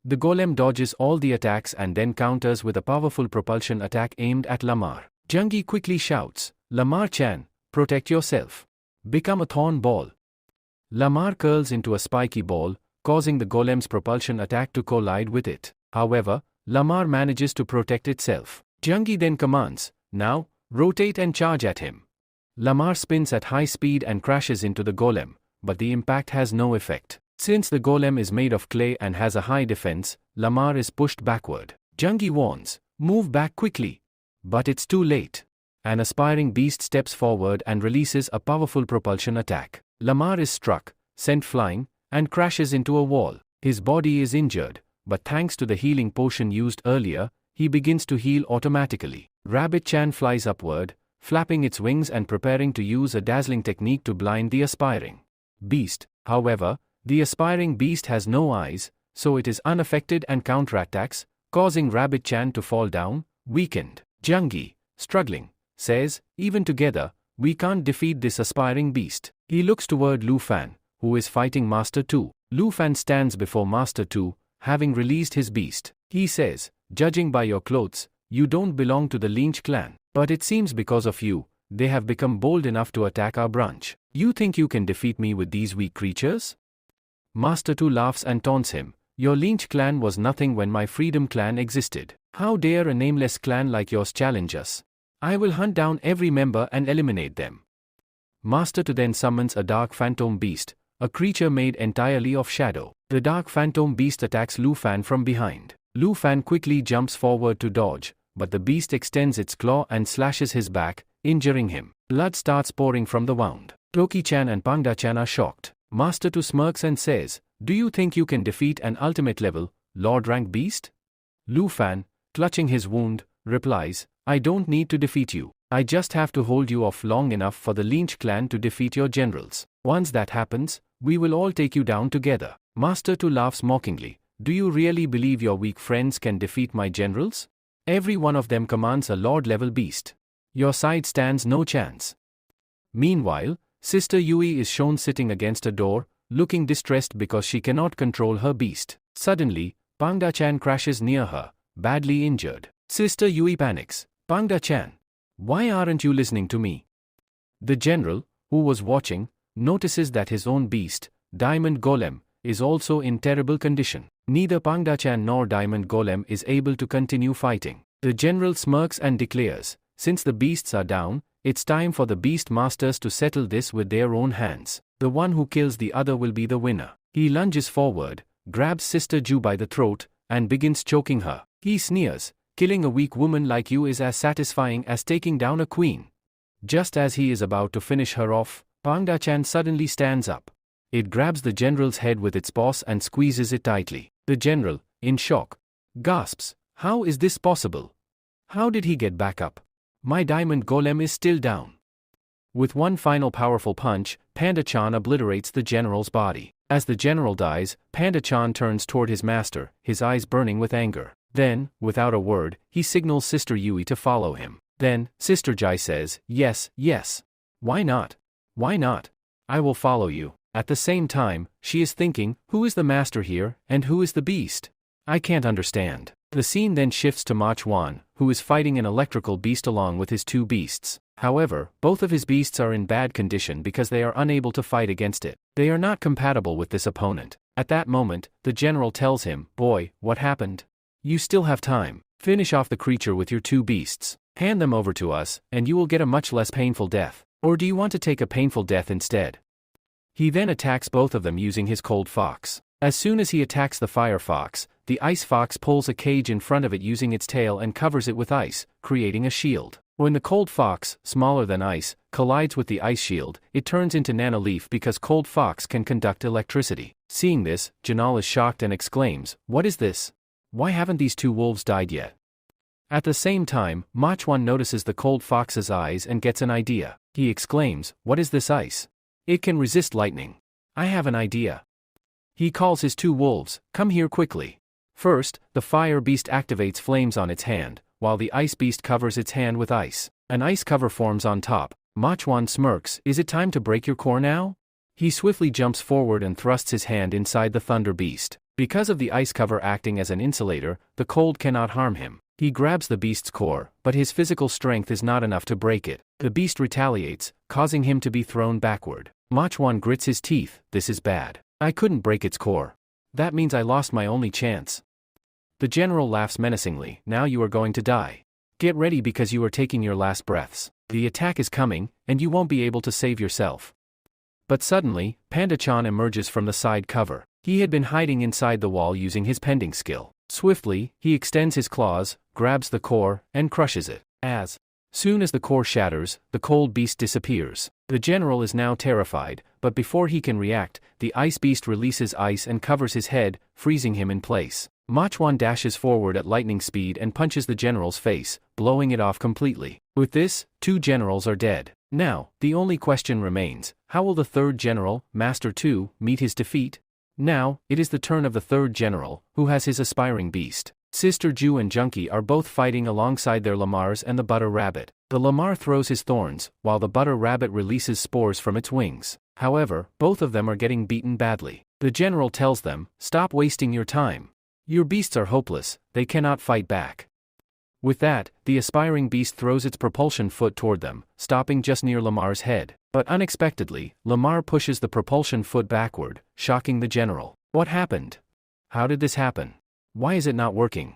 The golem dodges all the attacks and then counters with a powerful propulsion attack aimed at Lamar. Jungi quickly shouts, "Lamar Chan, protect yourself. Become a thorn ball." Lamar curls into a spiky ball, causing the golem's propulsion attack to collide with it. However, Lamar manages to protect itself. Jungi then commands, "Now, rotate and charge at him." Lamar spins at high speed and crashes into the golem, but the impact has no effect. Since the golem is made of clay and has a high defense, Lamar is pushed backward. Jungi warns, "Move back quickly." But it's too late. An aspiring beast steps forward and releases a powerful propulsion attack. Lamar is struck, sent flying, and crashes into a wall. His body is injured, but thanks to the healing potion used earlier, he begins to heal automatically. Rabbit Chan flies upward, flapping its wings and preparing to use a dazzling technique to blind the aspiring beast. However, the aspiring beast has no eyes, so it is unaffected and counterattacks, causing Rabbit Chan to fall down, weakened. Jungi, struggling, says, "Even together, we can't defeat this aspiring beast." He looks toward Lu Fan, who is fighting Master Tu. Lu Fan stands before Master Tu, having released his beast. He says, "Judging by your clothes, you don't belong to the Lynch clan. But it seems because of you, they have become bold enough to attack our branch. You think you can defeat me with these weak creatures?" Master Tu laughs and taunts him, "Your Lynch clan was nothing when my Freedom clan existed. How dare a nameless clan like yours challenge us? I will hunt down every member and eliminate them." Master Tu then summons a dark phantom beast, a creature made entirely of shadow. The dark phantom beast attacks Lu Fan from behind. Lu Fan quickly jumps forward to dodge, but the beast extends its claw and slashes his back, injuring him. Blood starts pouring from the wound. Toki-chan and Pangda-chan are shocked. Master Tu smirks and says, "Do you think you can defeat an ultimate level, Lord rank beast?" Lu Fan, clutching his wound, replies, "I don't need to defeat you. I just have to hold you off long enough for the Lynch clan to defeat your generals. Once that happens, we will all take you down together." Master Tu laughs mockingly, "Do you really believe your weak friends can defeat my generals? Every one of them commands a Lord-level beast. Your side stands no chance." Meanwhile, Sister Yui is shown sitting against a door, looking distressed because she cannot control her beast. Suddenly, Pangda-chan crashes near her, badly injured. Sister Yui panics, "Pangda-chan, why aren't you listening to me?" The general, who was watching, notices that his own beast, Diamond Golem, is also in terrible condition. Neither Pangda-chan nor Diamond Golem is able to continue fighting. The general smirks and declares, "Since the beasts are down, it's time for the beast masters to settle this with their own hands. The one who kills the other will be the winner." He lunges forward, grabs Sister Ju by the throat, and begins choking her. He sneers, "Killing a weak woman like you is as satisfying as taking down a queen." Just as he is about to finish her off, Pangda-chan suddenly stands up. It grabs the general's head with its paws and squeezes it tightly. The general, in shock, gasps, "How is this possible? How did he get back up? My diamond golem is still down." With one final powerful punch, Panda-chan obliterates the general's body. As the general dies, Panda-chan turns toward his master, his eyes burning with anger. Then, without a word, he signals Sister Yui to follow him. Then, Sister Jai says, "Yes, yes. Why not? Why not? I will follow you." At the same time, she is thinking, who is the master here, and who is the beast? I can't understand. The scene then shifts to Mach 1, who is fighting an electrical beast along with his two beasts. However, both of his beasts are in bad condition because they are unable to fight against it. They are not compatible with this opponent. At that moment, the general tells him, "Boy, what happened? You still have time. Finish off the creature with your two beasts. Hand them over to us, and you will get a much less painful death. Or do you want to take a painful death instead?" He then attacks both of them using his cold fox. As soon as he attacks the fire fox, the ice fox pulls a cage in front of it using its tail and covers it with ice, creating a shield. When the cold fox, smaller than ice, collides with the ice shield, it turns into Nanoleaf because cold fox can conduct electricity. Seeing this, Janal is shocked and exclaims, "What is this? Why haven't these two wolves died yet?" At the same time, Mach-1 notices the cold fox's eyes and gets an idea. He exclaims, "What is this ice? It can resist lightning. I have an idea." He calls his two wolves, "Come here quickly." First, the fire beast activates flames on its hand, while the ice beast covers its hand with ice. An ice cover forms on top. Mach-1 smirks, "Is it time to break your core now?" He swiftly jumps forward and thrusts his hand inside the thunder beast. Because of the ice cover acting as an insulator, the cold cannot harm him. He grabs the beast's core, but his physical strength is not enough to break it. The beast retaliates, causing him to be thrown backward. Mach-1 grits his teeth, "This is bad. I couldn't break its core. That means I lost my only chance." The general laughs menacingly, "Now you are going to die. Get ready because you are taking your last breaths. The attack is coming, and you won't be able to save yourself." But suddenly, Panda-chan emerges from the side cover. He had been hiding inside the wall using his pending skill. Swiftly, he extends his claws, grabs the core, and crushes it. As soon as the core shatters, the cold beast disappears. The general is now terrified, but before he can react, the ice beast releases ice and covers his head, freezing him in place. Mach-1 dashes forward at lightning speed and punches the general's face, blowing it off completely. With this, two generals are dead. Now, the only question remains, how will the third general, Master 2, meet his defeat? Now, it is the turn of the third general, who has his aspiring beast. Sister Ju and Junkie are both fighting alongside their lamars and the butter rabbit. The lamar throws his thorns, while the butter rabbit releases spores from its wings. However, both of them are getting beaten badly. The general tells them, "Stop wasting your time. Your beasts are hopeless, they cannot fight back." With that, the aspiring beast throws its propulsion foot toward them, stopping just near Lamar's head. But unexpectedly, Lamar pushes the propulsion foot backward, shocking the general. "What happened? How did this happen? Why is it not working?"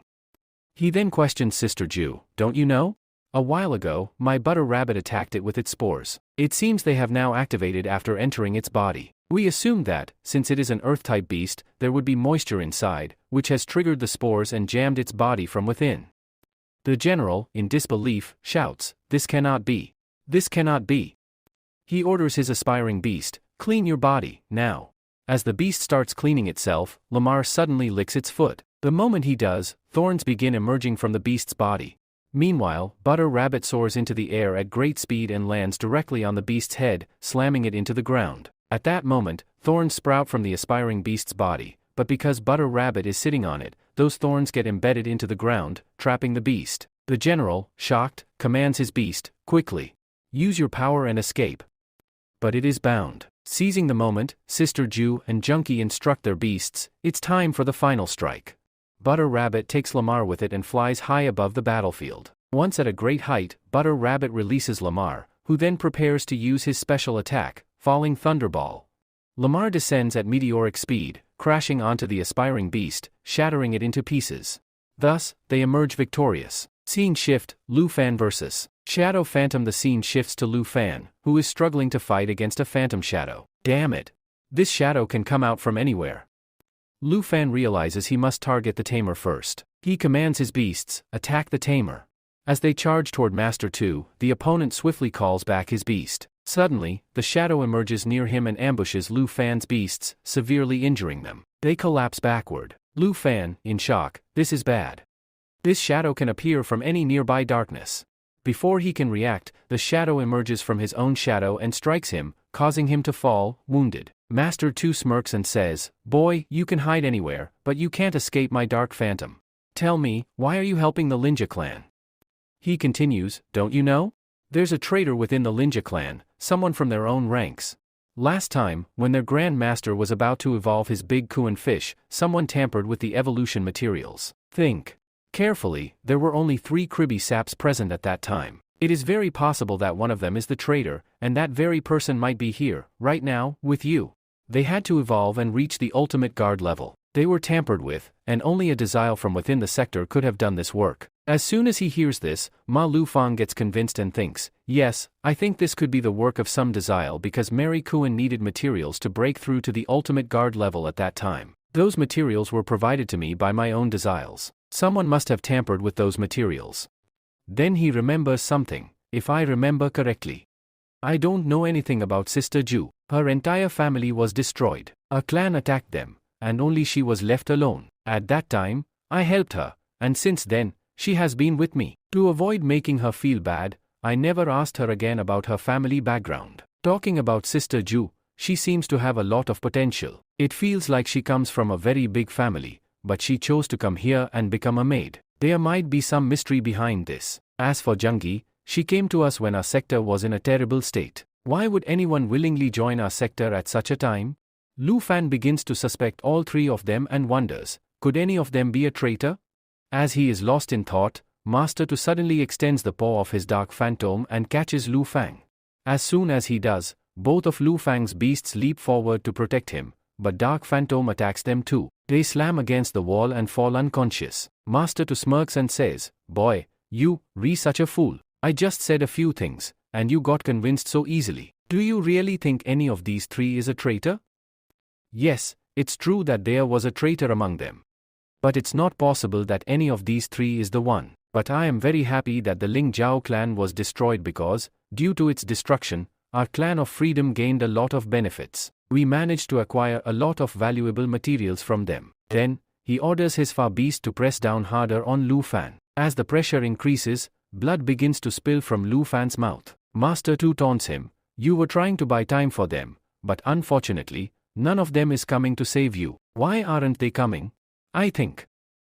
He then questions Sister Ju, "Don't you know? A while ago, my butter rabbit attacked it with its spores. It seems they have now activated after entering its body. We assumed that, since it is an earth-type beast, there would be moisture inside, which has triggered the spores and jammed its body from within." The general, in disbelief, shouts, "This cannot be. This cannot be." He orders his aspiring beast, "Clean your body, now." As the beast starts cleaning itself, Lamar suddenly licks its foot. The moment he does, thorns begin emerging from the beast's body. Meanwhile, Butter Rabbit soars into the air at great speed and lands directly on the beast's head, slamming it into the ground. At that moment, thorns sprout from the aspiring beast's body, but because Butter Rabbit is sitting on it, those thorns get embedded into the ground, trapping the beast. The general, shocked, commands his beast, "Quickly. Use your power and escape." But it is bound. Seizing the moment, Sister Ju and Junkie instruct their beasts, "It's time for the final strike." Butter Rabbit takes Lamar with it and flies high above the battlefield. Once at a great height, Butter Rabbit releases Lamar, who then prepares to use his special attack, Falling Thunderball. Lamar descends at meteoric speed, crashing onto the aspiring beast, shattering it into pieces. Thus, they emerge victorious. Scene shift, Lu Fan vs. Shadow Phantom. The scene shifts to Lu Fan, who is struggling to fight against a phantom shadow. Damn it! This shadow can come out from anywhere. Lu Fan realizes he must target the tamer first. He commands his beasts, "Attack the tamer." As they charge toward Master 2, the opponent swiftly calls back his beast. Suddenly, the shadow emerges near him and ambushes Lu Fan's beasts, severely injuring them. They collapse backward. Lu Fan, in shock, this is bad. This shadow can appear from any nearby darkness. Before he can react, the shadow emerges from his own shadow and strikes him, causing him to fall, wounded. Master 2 smirks and says, "Boy, you can hide anywhere, but you can't escape my dark phantom. Tell me, why are you helping the Linja clan?" He continues, "Don't you know? There's a traitor within the Linja clan, someone from their own ranks. Last time, when their Grand Master was about to evolve his big Kuan fish, someone tampered with the evolution materials. Think carefully, there were only 3 Kribby saps present at that time. It is very possible that one of them is the traitor, and that very person might be here, right now, with you. They had to evolve and reach the ultimate guard level. They were tampered with, and only a Desile from within the sector could have done this work." As soon as he hears this, Ma Lufang gets convinced and thinks, "Yes, I think this could be the work of some Desile because Mary Kuan needed materials to break through to the ultimate guard level at that time. Those materials were provided to me by my own Desiles. Someone must have tampered with those materials." Then he remembers something, if I remember correctly. "I don't know anything about Sister Ju. Her entire family was destroyed. A clan attacked them, and only she was left alone. At that time, I helped her, and since then, she has been with me. To avoid making her feel bad, I never asked her again about her family background. Talking about Sister Ju, she seems to have a lot of potential. It feels like she comes from a very big family, but she chose to come here and become a maid. There might be some mystery behind this. As for Jungi, she came to us when our sector was in a terrible state. Why would anyone willingly join our sector at such a time?" Lu Fan begins to suspect all 3 of them and wonders, could any of them be a traitor? As he is lost in thought, Master 2 suddenly extends the paw of his dark phantom and catches Lu Fang. As soon as he does, both of Lu Fang's beasts leap forward to protect him, but Dark Phantom attacks them too. They slam against the wall and fall unconscious. Master 2 smirks and says, "Boy, you, such a fool. I just said a few things, and you got convinced so easily. Do you really think any of these 3 is a traitor?" Yes, it's true that there was a traitor among them. But it's not possible that any of these 3 is the one. But I am very happy that the Ling Jiao clan was destroyed because, due to its destruction, our clan of freedom gained a lot of benefits. We managed to acquire a lot of valuable materials from them. Then, he orders his far beast to press down harder on Lu Fan. As the pressure increases, blood begins to spill from Lu Fan's mouth. Master 2 taunts him, "You were trying to buy time for them, but unfortunately, none of them is coming to save you. Why aren't they coming? I think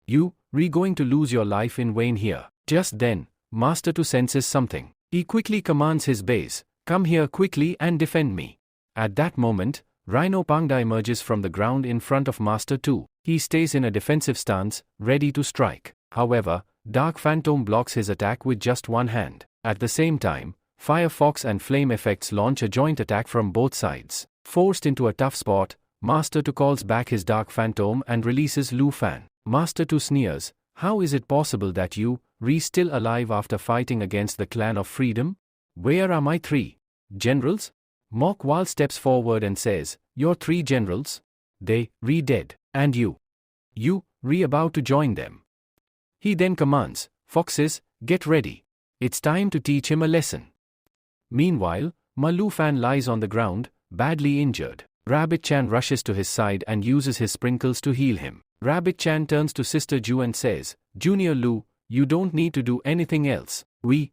you're going to lose your life in vain here." Just then, Master 2 senses something. He quickly commands his base, "Come here quickly and defend me." At that moment, Rhino Pangda emerges from the ground in front of Master 2. He stays in a defensive stance, ready to strike. However, Dark Phantom blocks his attack with just one hand. At the same time, Firefox and Flame Effects launch a joint attack from both sides. Forced into a tough spot, Master 2 calls back his Dark Phantom and releases Lu Fan. Master 2 sneers, "How is it possible that you, still alive after fighting against the Clan of Freedom? Where are my 3 generals?" Mok Wal steps forward and says, "Your 3 generals? They, dead. And you, about to join them." He then commands, "Foxes, get ready. It's time to teach him a lesson." Meanwhile, Ma Lu Fan lies on the ground, badly injured. Rabbit Chan rushes to his side and uses his sprinkles to heal him. Rabbit Chan turns to Sister Ju and says, "Junior Lu, you don't need to do anything else. We'll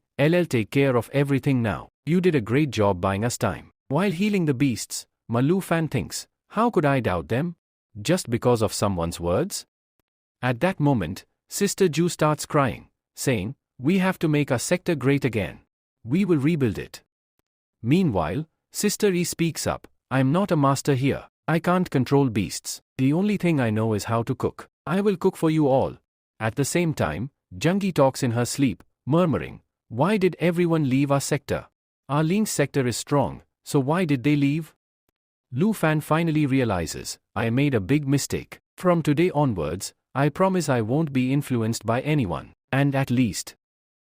take care of everything now. You did a great job buying us time." While healing the beasts, Ma Lu Fan thinks, "How could I doubt them? Just because of someone's words?" At that moment, Sister Ju starts crying, saying, "We have to make our sector great again. We will rebuild it." Meanwhile, Sister E speaks up, "I'm not a master here. I can't control beasts. The only thing I know is how to cook. I will cook for you all." At the same time, Jungi talks in her sleep, murmuring, "Why did everyone leave our sector? Our Ling's sector is strong, so why did they leave?" Lu Fan finally realizes, "I made a big mistake. From today onwards, I promise I won't be influenced by anyone, and at least,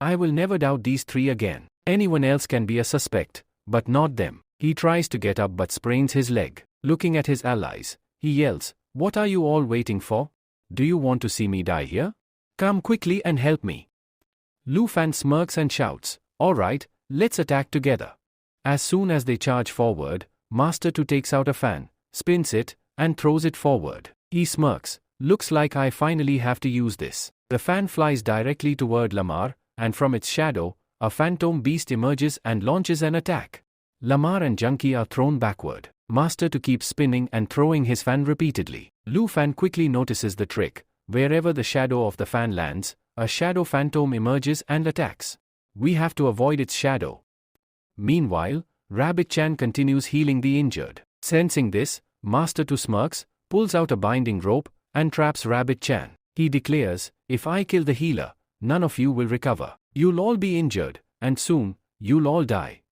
I will never doubt these 3 again. Anyone else can be a suspect, but not them." He tries to get up but sprains his leg. Looking at his allies, he yells, "What are you all waiting for? Do you want to see me die here? Come quickly and help me." Lu Fan smirks and shouts, "Alright, let's attack together." As soon as they charge forward, Master Tu takes out a fan, spins it, and throws it forward. He smirks, "Looks like I finally have to use this." The fan flies directly toward Lamar, and from its shadow, a phantom beast emerges and launches an attack. Lamar and Junkie are thrown backward. Master Tu keeps spinning and throwing his fan repeatedly. Lu Fan quickly notices the trick. Wherever the shadow of the fan lands, a shadow phantom emerges and attacks. We have to avoid its shadow. Meanwhile, Rabbit Chan continues healing the injured. Sensing this, Master Tu smirks, pulls out a binding rope, and traps Rabbit Chan. He declares, "If I kill the healer, none of you will recover. You'll all be injured, and soon, you'll all die."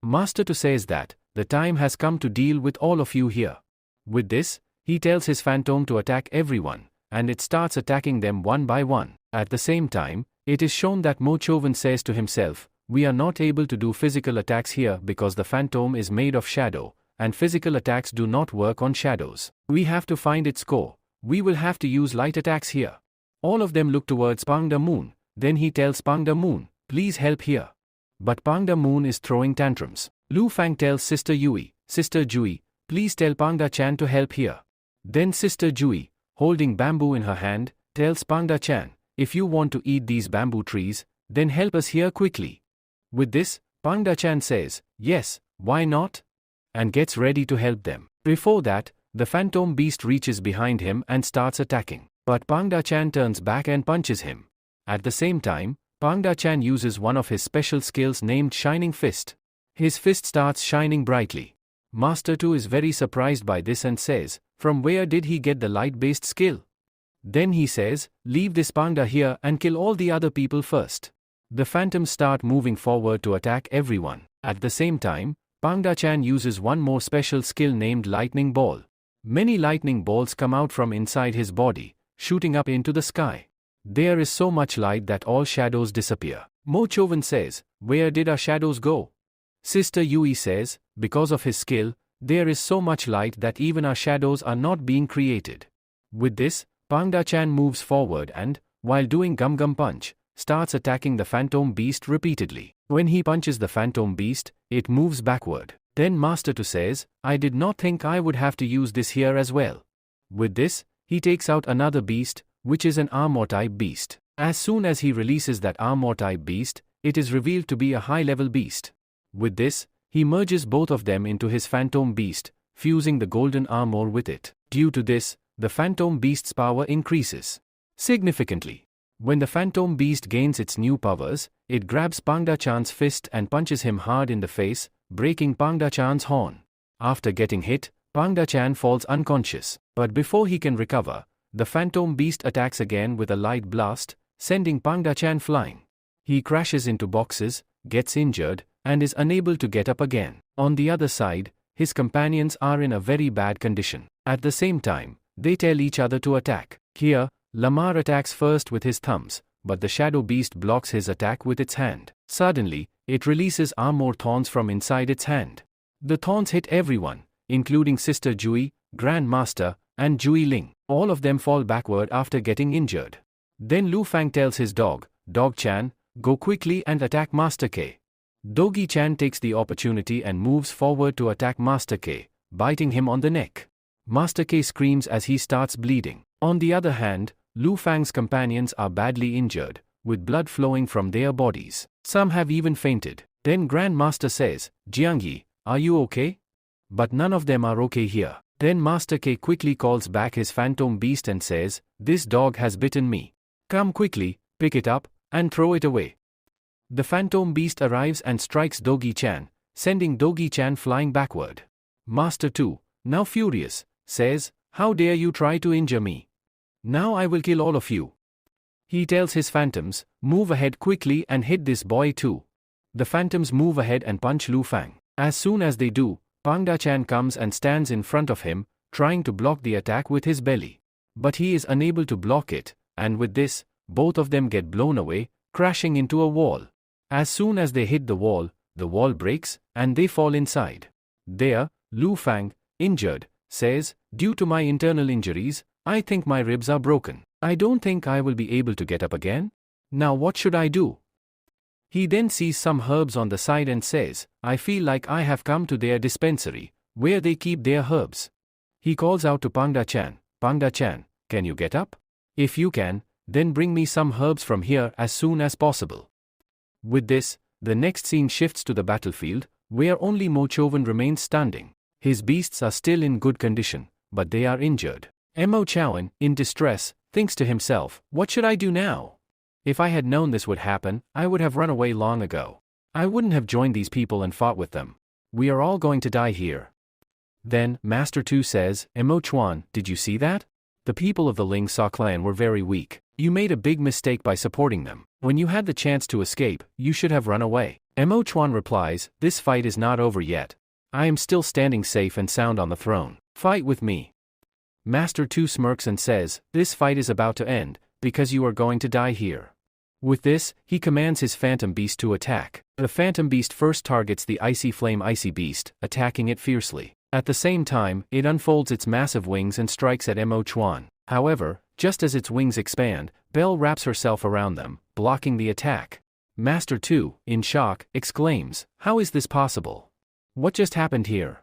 Master Tu says that, "The time has come to deal with all of you here." With this, he tells his phantom to attack everyone, and it starts attacking them one by one. At the same time, it is shown that Mo Chovan says to himself, "We are not able to do physical attacks here because the phantom is made of shadow, and physical attacks do not work on shadows. We have to find its core. We will have to use light attacks here." All of them look towards Pangda Moon. Then he tells Pangda Moon, "Please help here." But Pangda Moon is throwing tantrums. Lu Fang tells Sister Yui, "Sister Jui, please tell Pangda Chan to help here." Then Sister Jui, holding bamboo in her hand, tells Pangda Chan, "If you want to eat these bamboo trees, then help us here quickly." With this, Pangda Chan says, "Yes, why not?" and gets ready to help them. Before that, the phantom beast reaches behind him and starts attacking. But Pangda Chan turns back and punches him. At the same time, Pangda Chan uses one of his special skills named Shining Fist. His fist starts shining brightly. Master Tu is very surprised by this and says, "From where did he get the light-based skill?" Then he says, "Leave this Pangda here and kill all the other people first." The phantoms start moving forward to attack everyone. At the same time, Pangda Chan uses one more special skill named Lightning Ball. Many lightning balls come out from inside his body, shooting up into the sky. There is so much light that all shadows disappear. Mo Chovan says, "Where did our shadows go?" Sister Yui says, "Because of his skill, there is so much light that even our shadows are not being created." With this, Pangda Chan moves forward and, while doing Gum Gum Punch, starts attacking the phantom beast repeatedly. When he punches the phantom beast, it moves backward. Then Master Tu says, "I did not think I would have to use this here as well." With this, he takes out another beast, which is an armor-type beast. As soon as he releases that armor-type beast, it is revealed to be a high-level beast. With this, he merges both of them into his phantom beast, fusing the golden armor with it. Due to this, the phantom beast's power increases significantly. When the phantom beast gains its new powers, it grabs Pangda Chan's fist and punches him hard in the face, breaking Pangda Chan's horn. After getting hit, Pangda Chan falls unconscious. But before he can recover, the phantom beast attacks again with a light blast, sending Pangda Chan flying. He crashes into boxes, gets injured, and is unable to get up again. On the other side, his companions are in a very bad condition. At the same time, they tell each other to attack. Here, Lamar attacks first with his thumbs, but the shadow beast blocks his attack with its hand. Suddenly, it releases armor thorns from inside its hand. The thorns hit everyone, including Sister Jui, Grand Master, and Jui Ling. All of them fall backward after getting injured. Then Lu Fang tells his dog, "Dog Chan, go quickly and attack Master K." Dogi Chan takes the opportunity and moves forward to attack Master K, biting him on the neck. Master K screams as he starts bleeding. On the other hand, Lu Fang's companions are badly injured, with blood flowing from their bodies. Some have even fainted. Then Grand Master says, "Jiangyi, are you okay?" But none of them are okay here. Then Master K quickly calls back his phantom beast and says, "This dog has bitten me. Come quickly, pick it up, and throw it away." The phantom beast arrives and strikes Dogi Chan, sending Dogi Chan flying backward. Master Tu, now furious, says, "How dare you try to injure me? Now I will kill all of you." He tells his phantoms, "Move ahead quickly and hit this boy too." The phantoms move ahead and punch Lu Fang. As soon as they do, Pangda Chan comes and stands in front of him, trying to block the attack with his belly. But he is unable to block it, and with this, both of them get blown away, crashing into a wall. As soon as they hit the wall breaks, and they fall inside. There, Lu Fang, injured, says, "Due to my internal injuries, I think my ribs are broken. I don't think I will be able to get up again. Now what should I do?" He then sees some herbs on the side and says, I feel like I have come to their dispensary, where they keep their herbs. He calls out to Pangda-chan, Pangda-chan, can you get up? If you can, then bring me some herbs from here as soon as possible. With this, the next scene shifts to the battlefield, where only Mochovan remains standing. His beasts are still in good condition, but they are injured. Mochovan, in distress, thinks to himself, what should I do now? If I had known this would happen, I would have run away long ago. I wouldn't have joined these people and fought with them. We are all going to die here. Then, Master Tu says, Mochuan, did you see that? The people of the Ling Sa clan were very weak. You made a big mistake by supporting them. When you had the chance to escape, you should have run away. Mochuan replies, this fight is not over yet. I am still standing safe and sound on the throne. Fight with me. Master Tu smirks and says, this fight is about to end, because you are going to die here. With this, he commands his Phantom Beast to attack. The Phantom Beast first targets the Icy Flame Icy Beast, attacking it fiercely. At the same time, it unfolds its massive wings and strikes at Mochuan. However, just as its wings expand, Belle wraps herself around them, blocking the attack. Master Tu, in shock, exclaims, how is this possible? What just happened here?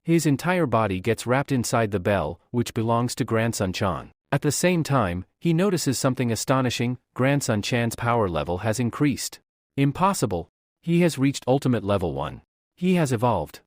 His entire body gets wrapped inside the bell, which belongs to Grandson Chan. At the same time, he notices something astonishing, Grandson Chan's power level has increased. Impossible. He has reached ultimate level 1. He has evolved.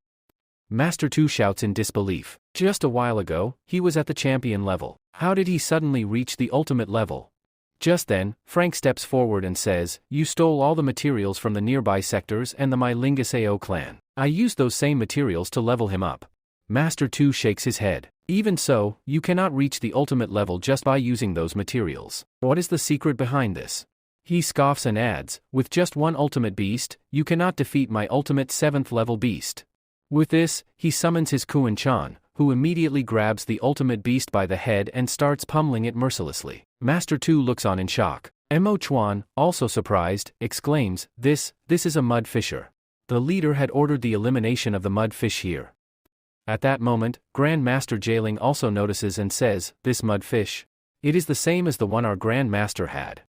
Master Tu shouts in disbelief. Just a while ago, he was at the champion level. How did he suddenly reach the ultimate level? Just then, Frank steps forward and says, you stole all the materials from the nearby sectors and the Mylingus-Ao clan. I used those same materials to level him up. Master Tu shakes his head. Even so, you cannot reach the ultimate level just by using those materials. What is the secret behind this? He scoffs and adds, with just one ultimate beast, you cannot defeat my ultimate 7th level beast. With this, he summons his Kuan Chan, who immediately grabs the ultimate beast by the head and starts pummeling it mercilessly. Master Tu looks on in shock. Mochuan, also surprised, exclaims, this is a mud fisher. The leader had ordered the elimination of the mud fish here. At that moment, Grand Master Jailing also notices and says, this mud fish. It is the same as the one our Grand Master had.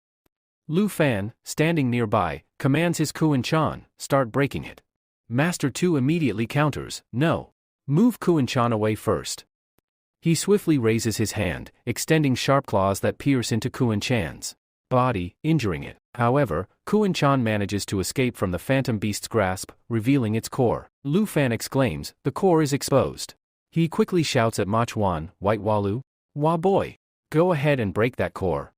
Lu Fan, standing nearby, commands his Kuan Chan, start breaking it. Master Tu immediately counters, no. Move Kuan Chan away first. He swiftly raises his hand, extending sharp claws that pierce into Kuan Chan's body, injuring it. However, Kuan Chan manages to escape from the Phantom Beast's grasp, revealing its core. Lu Fan exclaims, the core is exposed. He quickly shouts at Mochuan, White Walu, Wa boy. Go ahead and break that core.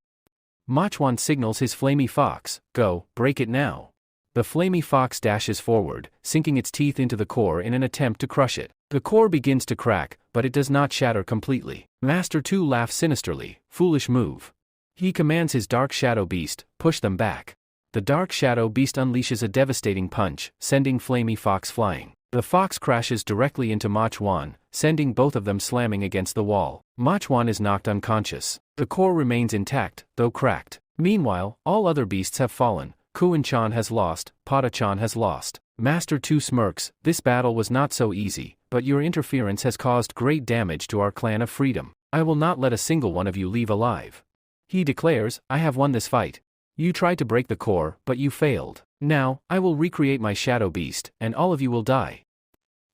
Mochuan signals his Flamey Fox, go, break it now. The Flamey Fox dashes forward, sinking its teeth into the core in an attempt to crush it. The core begins to crack, but it does not shatter completely. Master Tu laughs sinisterly, foolish move. He commands his Dark Shadow Beast, push them back. The Dark Shadow Beast unleashes a devastating punch, sending Flamey Fox flying. The fox crashes directly into Mochuan, sending both of them slamming against the wall. Mochuan is knocked unconscious. The core remains intact, though cracked. Meanwhile, all other beasts have fallen. Kuan Chan has lost, Pada Chan has lost. Master Tu smirks, this battle was not so easy, but your interference has caused great damage to our clan of freedom. I will not let a single one of you leave alive. He declares, I have won this fight. You tried to break the core, but you failed. Now, I will recreate my Shadow Beast, and all of you will die.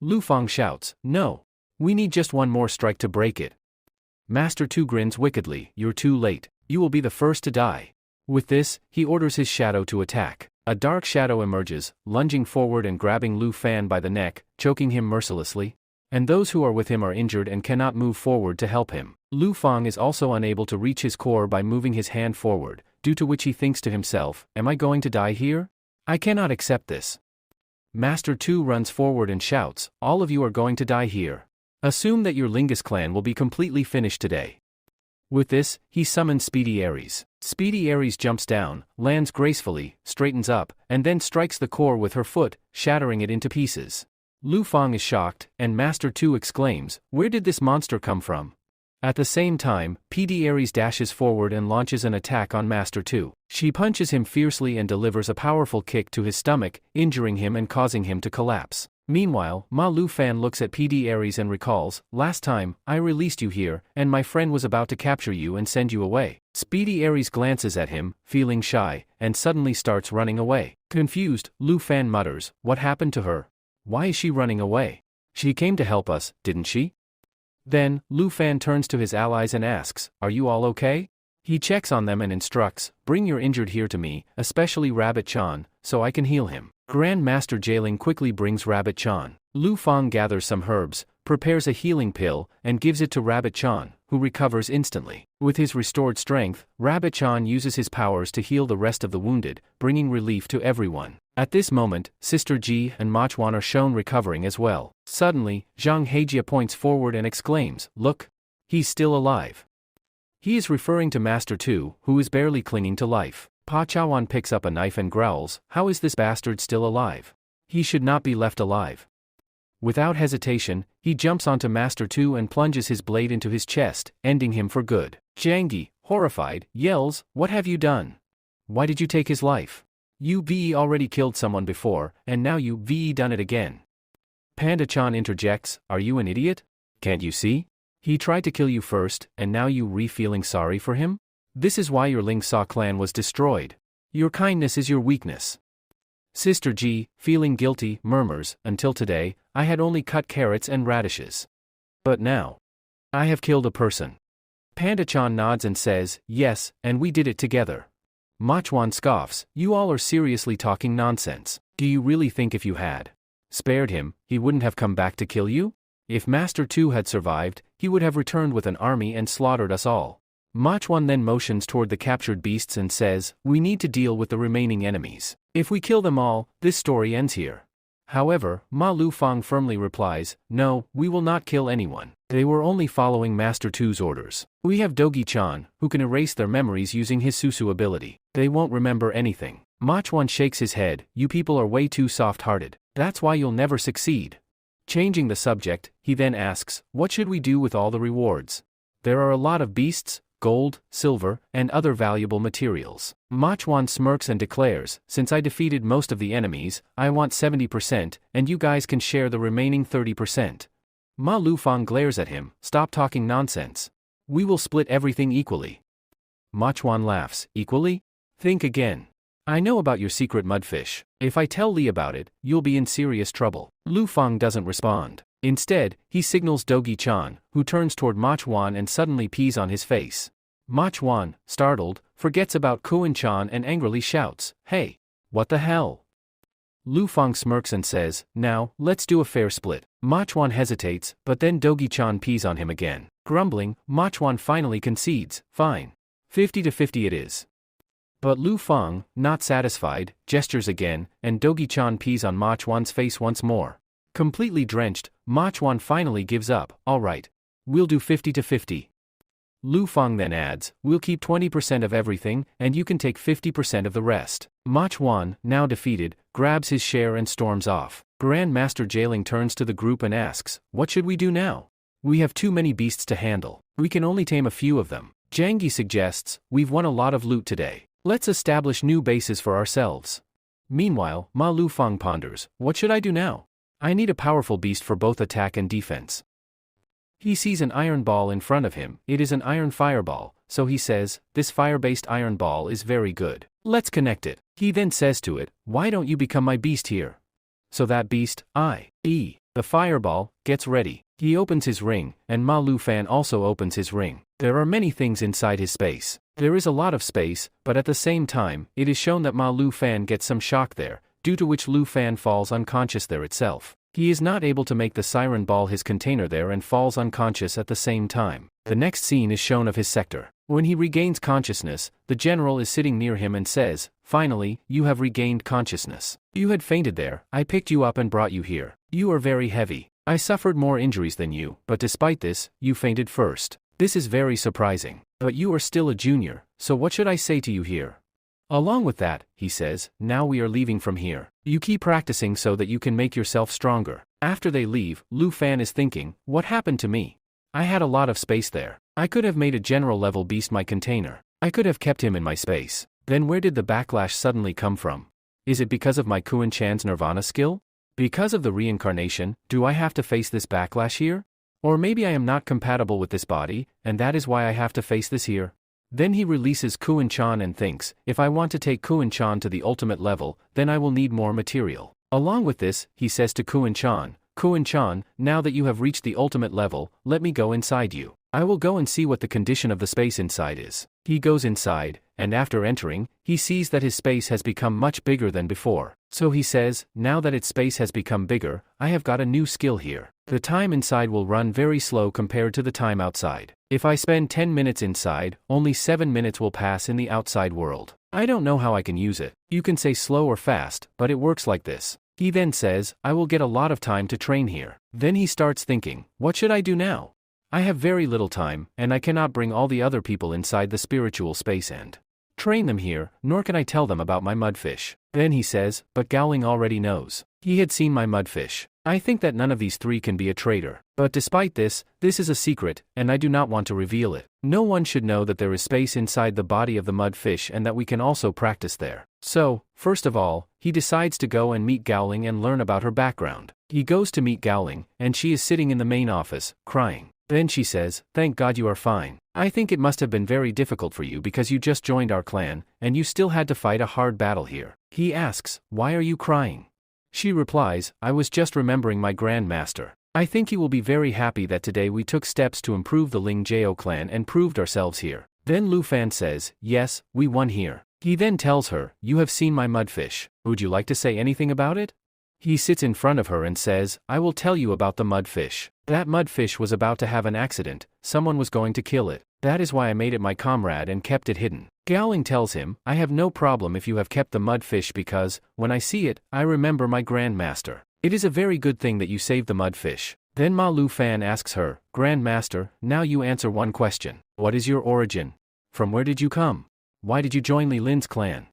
Lu Fang shouts, no. We need just one more strike to break it. Master Tu grins wickedly, you're too late. You will be the first to die. With this, he orders his shadow to attack. A dark shadow emerges, lunging forward and grabbing Lu Fan by the neck, choking him mercilessly. And those who are with him are injured and cannot move forward to help him. Lu Fang is also unable to reach his core by moving his hand forward, due to which he thinks to himself, am I going to die here? I cannot accept this. Master Tu runs forward and shouts, all of you are going to die here. Assume that your Lingus clan will be completely finished today. With this, he summons Speedy Aries. Speedy Aries jumps down, lands gracefully, straightens up, and then strikes the core with her foot, shattering it into pieces. Lu Fang is shocked, and Master Tu exclaims, where did this monster come from? At the same time, PD Aries dashes forward and launches an attack on Master Tu. She punches him fiercely and delivers a powerful kick to his stomach, injuring him and causing him to collapse. Meanwhile, Ma Lu Fan looks at PD Aries and recalls, last time, I released you here, and my friend was about to capture you and send you away. Speedy Aries glances at him, feeling shy, and suddenly starts running away. Confused, Lu Fan mutters, what happened to her? Why is she running away? She came to help us, didn't she? Then, Lu Fan turns to his allies and asks, are you all okay? He checks on them and instructs, bring your injured here to me, especially Rabbit Chan, so I can heal him. Grand Master Jailing quickly brings Rabbit Chan. Lu Fang gathers some herbs, prepares a healing pill, and gives it to Rabbit Chan, who recovers instantly. With his restored strength, Rabbit Chan uses his powers to heal the rest of the wounded, bringing relief to everyone. At this moment, Sister Ji and Ma Chuan are shown recovering as well. Suddenly, Zhang Hejia points forward and exclaims, look! He's still alive. He is referring to Master Tu, who is barely clinging to life. Pa Chaoan picks up a knife and growls, how is this bastard still alive? He should not be left alive. Without hesitation, he jumps onto Master Tu and plunges his blade into his chest, ending him for good. Jiangyi, horrified, yells, what have you done? Why did you take his life? You VE already killed someone before, and now you VE done it again. Panda-chan interjects, are you an idiot? Can't you see? He tried to kill you first, and now you feeling sorry for him? This is why your Ling Sa clan was destroyed. Your kindness is your weakness. Sister Ji, feeling guilty, murmurs, until today, I had only cut carrots and radishes. But now, I have killed a person. Panda-chan nods and says, yes, and we did it together. Ma Chuan scoffs, you all are seriously talking nonsense. Do you really think if you had spared him, he wouldn't have come back to kill you? If Master Tu had survived, he would have returned with an army and slaughtered us all. Ma Chuan then motions toward the captured beasts and says, we need to deal with the remaining enemies. If we kill them all, this story ends here. However, Ma Lu Fang firmly replies, no, we will not kill anyone. They were only following Master Tu's orders. We have Dogi-chan, who can erase their memories using his Susu ability. They won't remember anything. Ma Chuan shakes his head, you people are way too soft-hearted. That's why you'll never succeed. Changing the subject, he then asks, what should we do with all the rewards? There are a lot of beasts, gold, silver, and other valuable materials. Ma Chuan smirks and declares, since I defeated most of the enemies, I want 70%, and you guys can share the remaining 30%. Ma Lu Fang glares at him, stop talking nonsense. We will split everything equally. Ma Chuan laughs, equally? Think again. I know about your secret mudfish. If I tell Li about it, you'll be in serious trouble. Lu Fang doesn't respond. Instead, he signals Dogi-chan, who turns toward Ma Chuan and suddenly pees on his face. Ma Chuan, startled, forgets about Kuan-chan and angrily shouts, hey, what the hell? Lu Fang smirks and says, now, let's do a fair split. Ma Chuan hesitates, but then Dogi-chan pees on him again. Grumbling, Ma Chuan finally concedes, fine. 50-50 it is. But Lu Fang, not satisfied, gestures again, and Dogi-chan pees on Ma Chuan's face once more. Completely drenched, Ma Chuan finally gives up, alright. We'll do 50-50. Lu Fang then adds, we'll keep 20% of everything, and you can take 50% of the rest. Ma Chuan, now defeated, grabs his share and storms off. Grand Master Jailing turns to the group and asks, what should we do now? We have too many beasts to handle. We can only tame a few of them. Jiangyi suggests, we've won a lot of loot today. Let's establish new bases for ourselves. Meanwhile, Ma Lu Fang ponders, what should I do now? I need a powerful beast for both attack and defense. He sees an iron ball in front of him, it is an iron fireball, so he says, this fire-based iron ball is very good. Let's connect it. He then says to it, why don't you become my beast here? So that beast, i.e., the fireball, gets ready. He opens his ring, and Ma Lu Fan also opens his ring. There are many things inside his space. There is a lot of space, but at the same time, it is shown that Ma Lu Fan gets some shock there, due to which Lu Fan falls unconscious there itself. He is not able to make the siren ball his container there and falls unconscious at the same time. The next scene is shown of his sector. When he regains consciousness, the general is sitting near him and says, finally, you have regained consciousness. You had fainted there, I picked you up and brought you here. You are very heavy. I suffered more injuries than you, but despite this, you fainted first. This is very surprising. But you are still a junior, so what should I say to you here? Along with that, he says, now we are leaving from here. You keep practicing so that you can make yourself stronger. After they leave, Lu Fan is thinking, what happened to me? I had a lot of space there. I could have made a general level beast my container. I could have kept him in my space. Then where did the backlash suddenly come from? Is it because of my Kuan-chan's Nirvana skill? Because of the reincarnation, do I have to face this backlash here? Or maybe I am not compatible with this body, and that is why I have to face this here? Then he releases Kuan-chan and thinks, if I want to take Kuan-chan to the ultimate level, then I will need more material. Along with this, he says to Kuan-chan, Kuan-chan, now that you have reached the ultimate level, let me go inside you. I will go and see what the condition of the space inside is. He goes inside, and after entering, he sees that his space has become much bigger than before. So he says, now that its space has become bigger, I have got a new skill here. The time inside will run very slow compared to the time outside. If I spend 10 minutes inside, only 7 minutes will pass in the outside world. I don't know how I can use it. You can say slow or fast, but it works like this. He then says, I will get a lot of time to train here. Then he starts thinking, what should I do now? I have very little time, and I cannot bring all the other people inside the spiritual space and train them here, nor can I tell them about my mudfish. Then he says, but Gowling already knows. He had seen my mudfish. I think that none of these three can be a traitor. But despite this, this is a secret, and I do not want to reveal it. No one should know that there is space inside the body of the mudfish and that we can also practice there. So, first of all, he decides to go and meet Gowling and learn about her background. He goes to meet Gowling, and she is sitting in the main office, crying. Then she says, thank God you are fine. I think it must have been very difficult for you because you just joined our clan, and you still had to fight a hard battle here. He asks, why are you crying? She replies, I was just remembering my grandmaster. I think he will be very happy that today we took steps to improve the Ling Jiao clan and proved ourselves here. Then Lu Fan says, yes, we won here. He then tells her, you have seen my mudfish. Would you like to say anything about it? He sits in front of her and says, I will tell you about the mudfish. That mudfish was about to have an accident, someone was going to kill it. That is why I made it my comrade and kept it hidden. Gowling tells him, I have no problem if you have kept the mudfish because, when I see it, I remember my grandmaster. It is a very good thing that you saved the mudfish. Then Ma Lu Fan asks her, Grandmaster, now you answer one question. What is your origin? From where did you come? Why did you join Li Lin's clan?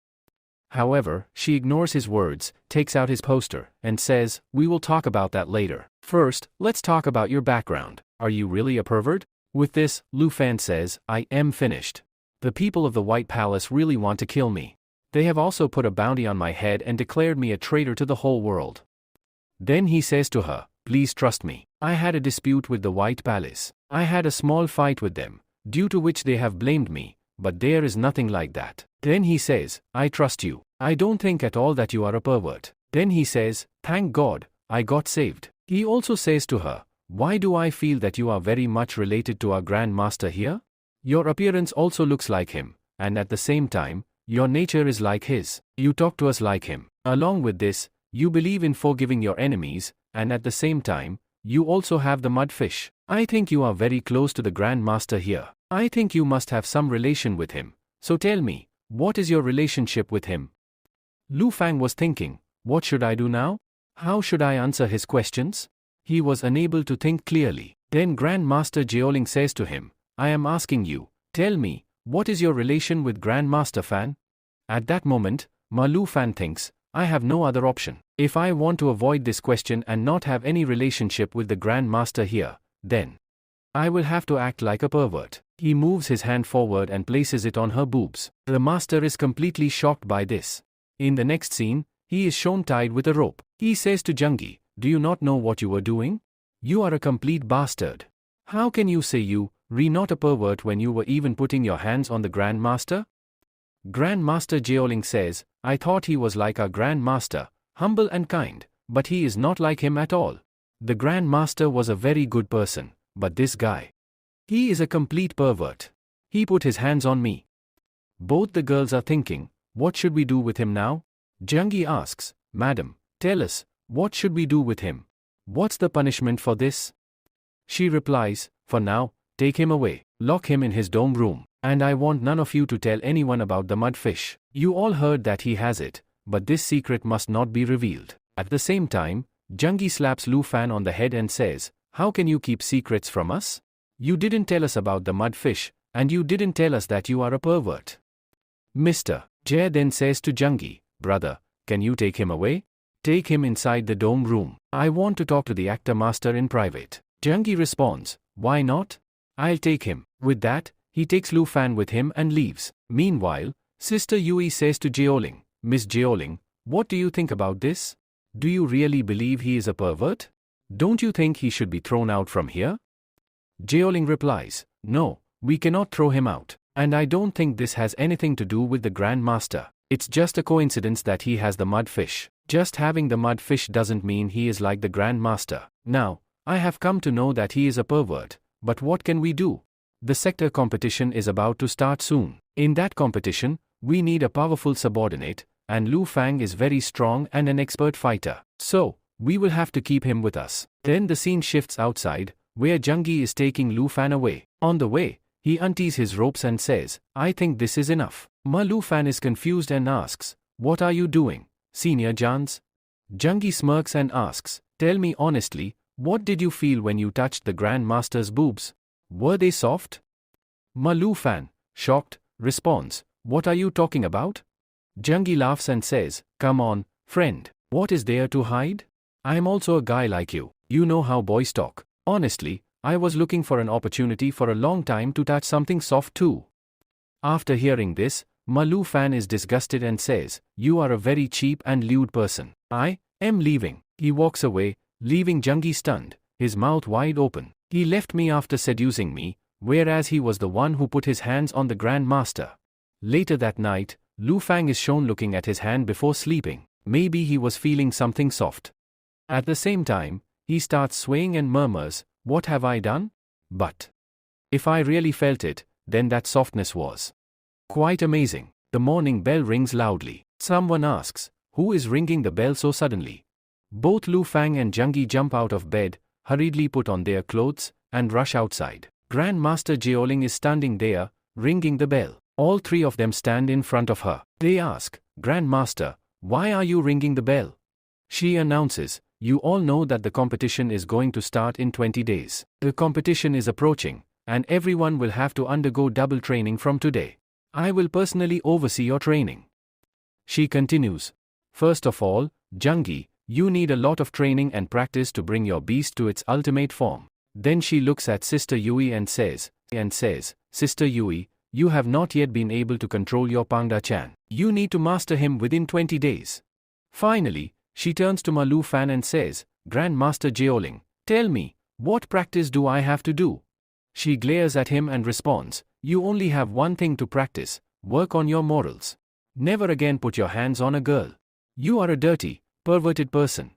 However, she ignores his words, takes out his poster, and says, we will talk about that later. First, let's talk about your background. Are you really a pervert? With this, Lu Fan says, I am finished. The people of the White Palace really want to kill me. They have also put a bounty on my head and declared me a traitor to the whole world. Then he says to her, please trust me. I had a dispute with the White Palace. I had a small fight with them, due to which they have blamed me, but there is nothing like that. Then he says, I trust you. I don't think at all that you are a pervert. Then he says, thank God, I got saved. He also says to her, why do I feel that you are very much related to our Grand Master here? Your appearance also looks like him, and at the same time, your nature is like his. You talk to us like him. Along with this, you believe in forgiving your enemies, and at the same time, you also have the mudfish. I think you are very close to the Grand Master here. I think you must have some relation with him. So tell me, what is your relationship with him? Lu Fang was thinking, what should I do now? How should I answer his questions? He was unable to think clearly. Then Grand Master Jiaoling says to him, I am asking you, tell me, what is your relation with Grand Master Fan? At that moment, Ma Lu Fan thinks, I have no other option. If I want to avoid this question and not have any relationship with the Grand Master here, then I will have to act like a pervert. He moves his hand forward and places it on her boobs. The master is completely shocked by this. In the next scene, he is shown tied with a rope. He says to Jungi, do you not know what you were doing? You are a complete bastard. How can you say you, not a pervert when you were even putting your hands on the Grand Master? Grand Master Jiaoling says, I thought he was like our Grand Master, humble and kind, but he is not like him at all. The Grand Master was a very good person, but this guy, he is a complete pervert. He put his hands on me. Both the girls are thinking, what should we do with him now? Jungi asks, Madam, tell us, what should we do with him? What's the punishment for this? She replies, for now, take him away, lock him in his dome room, and I want none of you to tell anyone about the mudfish. You all heard that he has it, but this secret must not be revealed. At the same time, Jungi slaps Lu Fan on the head and says, how can you keep secrets from us? You didn't tell us about the mudfish, and you didn't tell us that you are a pervert. Mr. Jay then says to Jungi, brother, can you take him away? Take him inside the dome room. I want to talk to the actor master in private. Jungi responds, why not? I'll take him. With that, he takes Lu Fan with him and leaves. Meanwhile, Sister Yui says to Jiaoling, Miss Jiaoling, what do you think about this? Do you really believe he is a pervert? Don't you think he should be thrown out from here? Jeoling replies, no, we cannot throw him out. And I don't think this has anything to do with the Grand Master. It's just a coincidence that he has the mud fish. Just having the mud fish doesn't mean he is like the Grand Master. Now, I have come to know that he is a pervert, but what can we do? The sector competition is about to start soon. In that competition, we need a powerful subordinate, and Lu Fang is very strong and an expert fighter. So, we will have to keep him with us. Then the scene shifts outside, where Zhengyi is taking Lu Fan away. On the way, he unties his ropes and says, I think this is enough. Lu Fan is confused and asks, what are you doing, Senior Jans? Zhengyi smirks and asks, tell me honestly, what did you feel when you touched the Grand Master's boobs? Were they soft? Lu Fan, shocked, responds, what are you talking about? Zhengyi laughs and says, come on, friend, what is there to hide? I am also a guy like you. You know how boys talk. Honestly, I was looking for an opportunity for a long time to touch something soft too. After hearing this, Lu Fan is disgusted and says, you are a very cheap and lewd person. I am leaving. He walks away, leaving Zhengyi stunned, his mouth wide open. He left me after seducing me, whereas he was the one who put his hands on the Grand Master. Later that night, Lu Fang is shown looking at his hand before sleeping. Maybe he was feeling something soft. At the same time, he starts swaying and murmurs, what have I done? But if I really felt it, then that softness was quite amazing. The morning bell rings loudly. Someone asks, who is ringing the bell so suddenly? Both Lu Fang and Zhengyi jump out of bed, hurriedly put on their clothes, and rush outside. Grand Master Jeoling is standing there, ringing the bell. All three of them stand in front of her. They ask, Grand Master, why are you ringing the bell? She announces, you all know that the competition is going to start in 20 days. The competition is approaching, and everyone will have to undergo double training from today. I will personally oversee your training. She continues, first of all, Zhengyi, you need a lot of training and practice to bring your beast to its ultimate form. Then she looks at Sister Yui and says, Sister Yui, you have not yet been able to control your Pangda-chan. You need to master him within 20 days. Finally, she turns to Lu Fan and says, Grand Master Jeoling, tell me, what practice do I have to do? She glares at him and responds, you only have one thing to practice, work on your morals. Never again put your hands on a girl. You are a dirty, perverted person.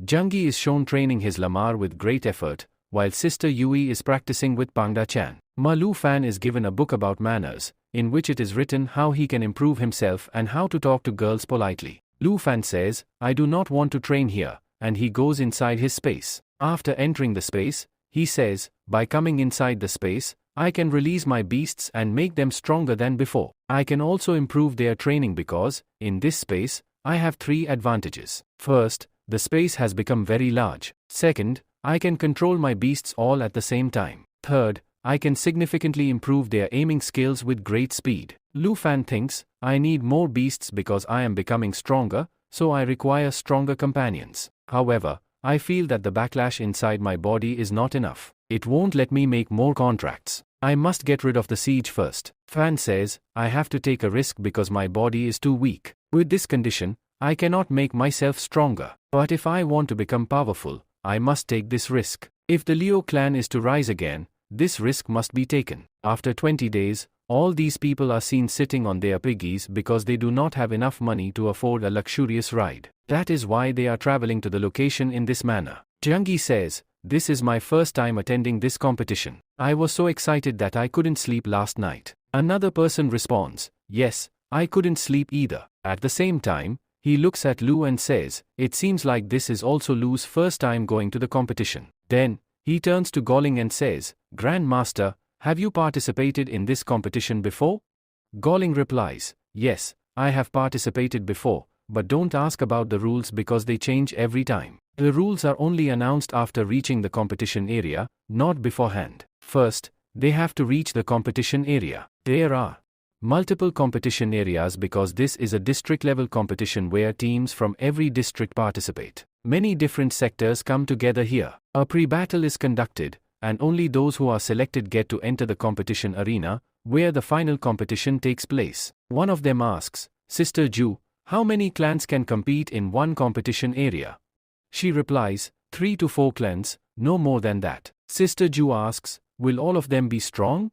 Zhengyi is shown training his lamar with great effort, while Sister Yui is practicing with Pangda-chan. Lu Fan is given a book about manners, in which it is written how he can improve himself and how to talk to girls politely. Lu Fan says, I do not want to train here, and he goes inside his space. After entering the space, he says, by coming inside the space, I can release my beasts and make them stronger than before. I can also improve their training because, in this space, I have 3 advantages. First, the space has become very large. Second, I can control my beasts all at the same time. Third, I can significantly improve their aiming skills with great speed. Lu Fan thinks, I need more beasts because I am becoming stronger, so I require stronger companions. However, I feel that the backlash inside my body is not enough. It won't let me make more contracts. I must get rid of the siege first. Fan says, I have to take a risk because my body is too weak. With this condition, I cannot make myself stronger. But if I want to become powerful, I must take this risk. If the Liu clan is to rise again, this risk must be taken. After 20 days, all these people are seen sitting on their piggies because they do not have enough money to afford a luxurious ride. That is why they are traveling to the location in this manner. Zhengyi says, this is my first time attending this competition. I was so excited that I couldn't sleep last night. Another person responds, yes, I couldn't sleep either. At the same time, he looks at Lu and says, it seems like this is also Lu's first time going to the competition. Then, he turns to Goling and says, Grand Master, have you participated in this competition before? Goling replies, yes, I have participated before, but don't ask about the rules because they change every time. The rules are only announced after reaching the competition area, not beforehand. First, they have to reach the competition area. There are multiple competition areas because this is a district-level competition where teams from every district participate. Many different sectors come together here. A pre-battle is conducted, and only those who are selected get to enter the competition arena, where the final competition takes place. One of them asks, Sister Ju, How many clans can compete in one competition area? She replies, 3 to 4 clans, no more than that. Sister Ju asks, will all of them be strong?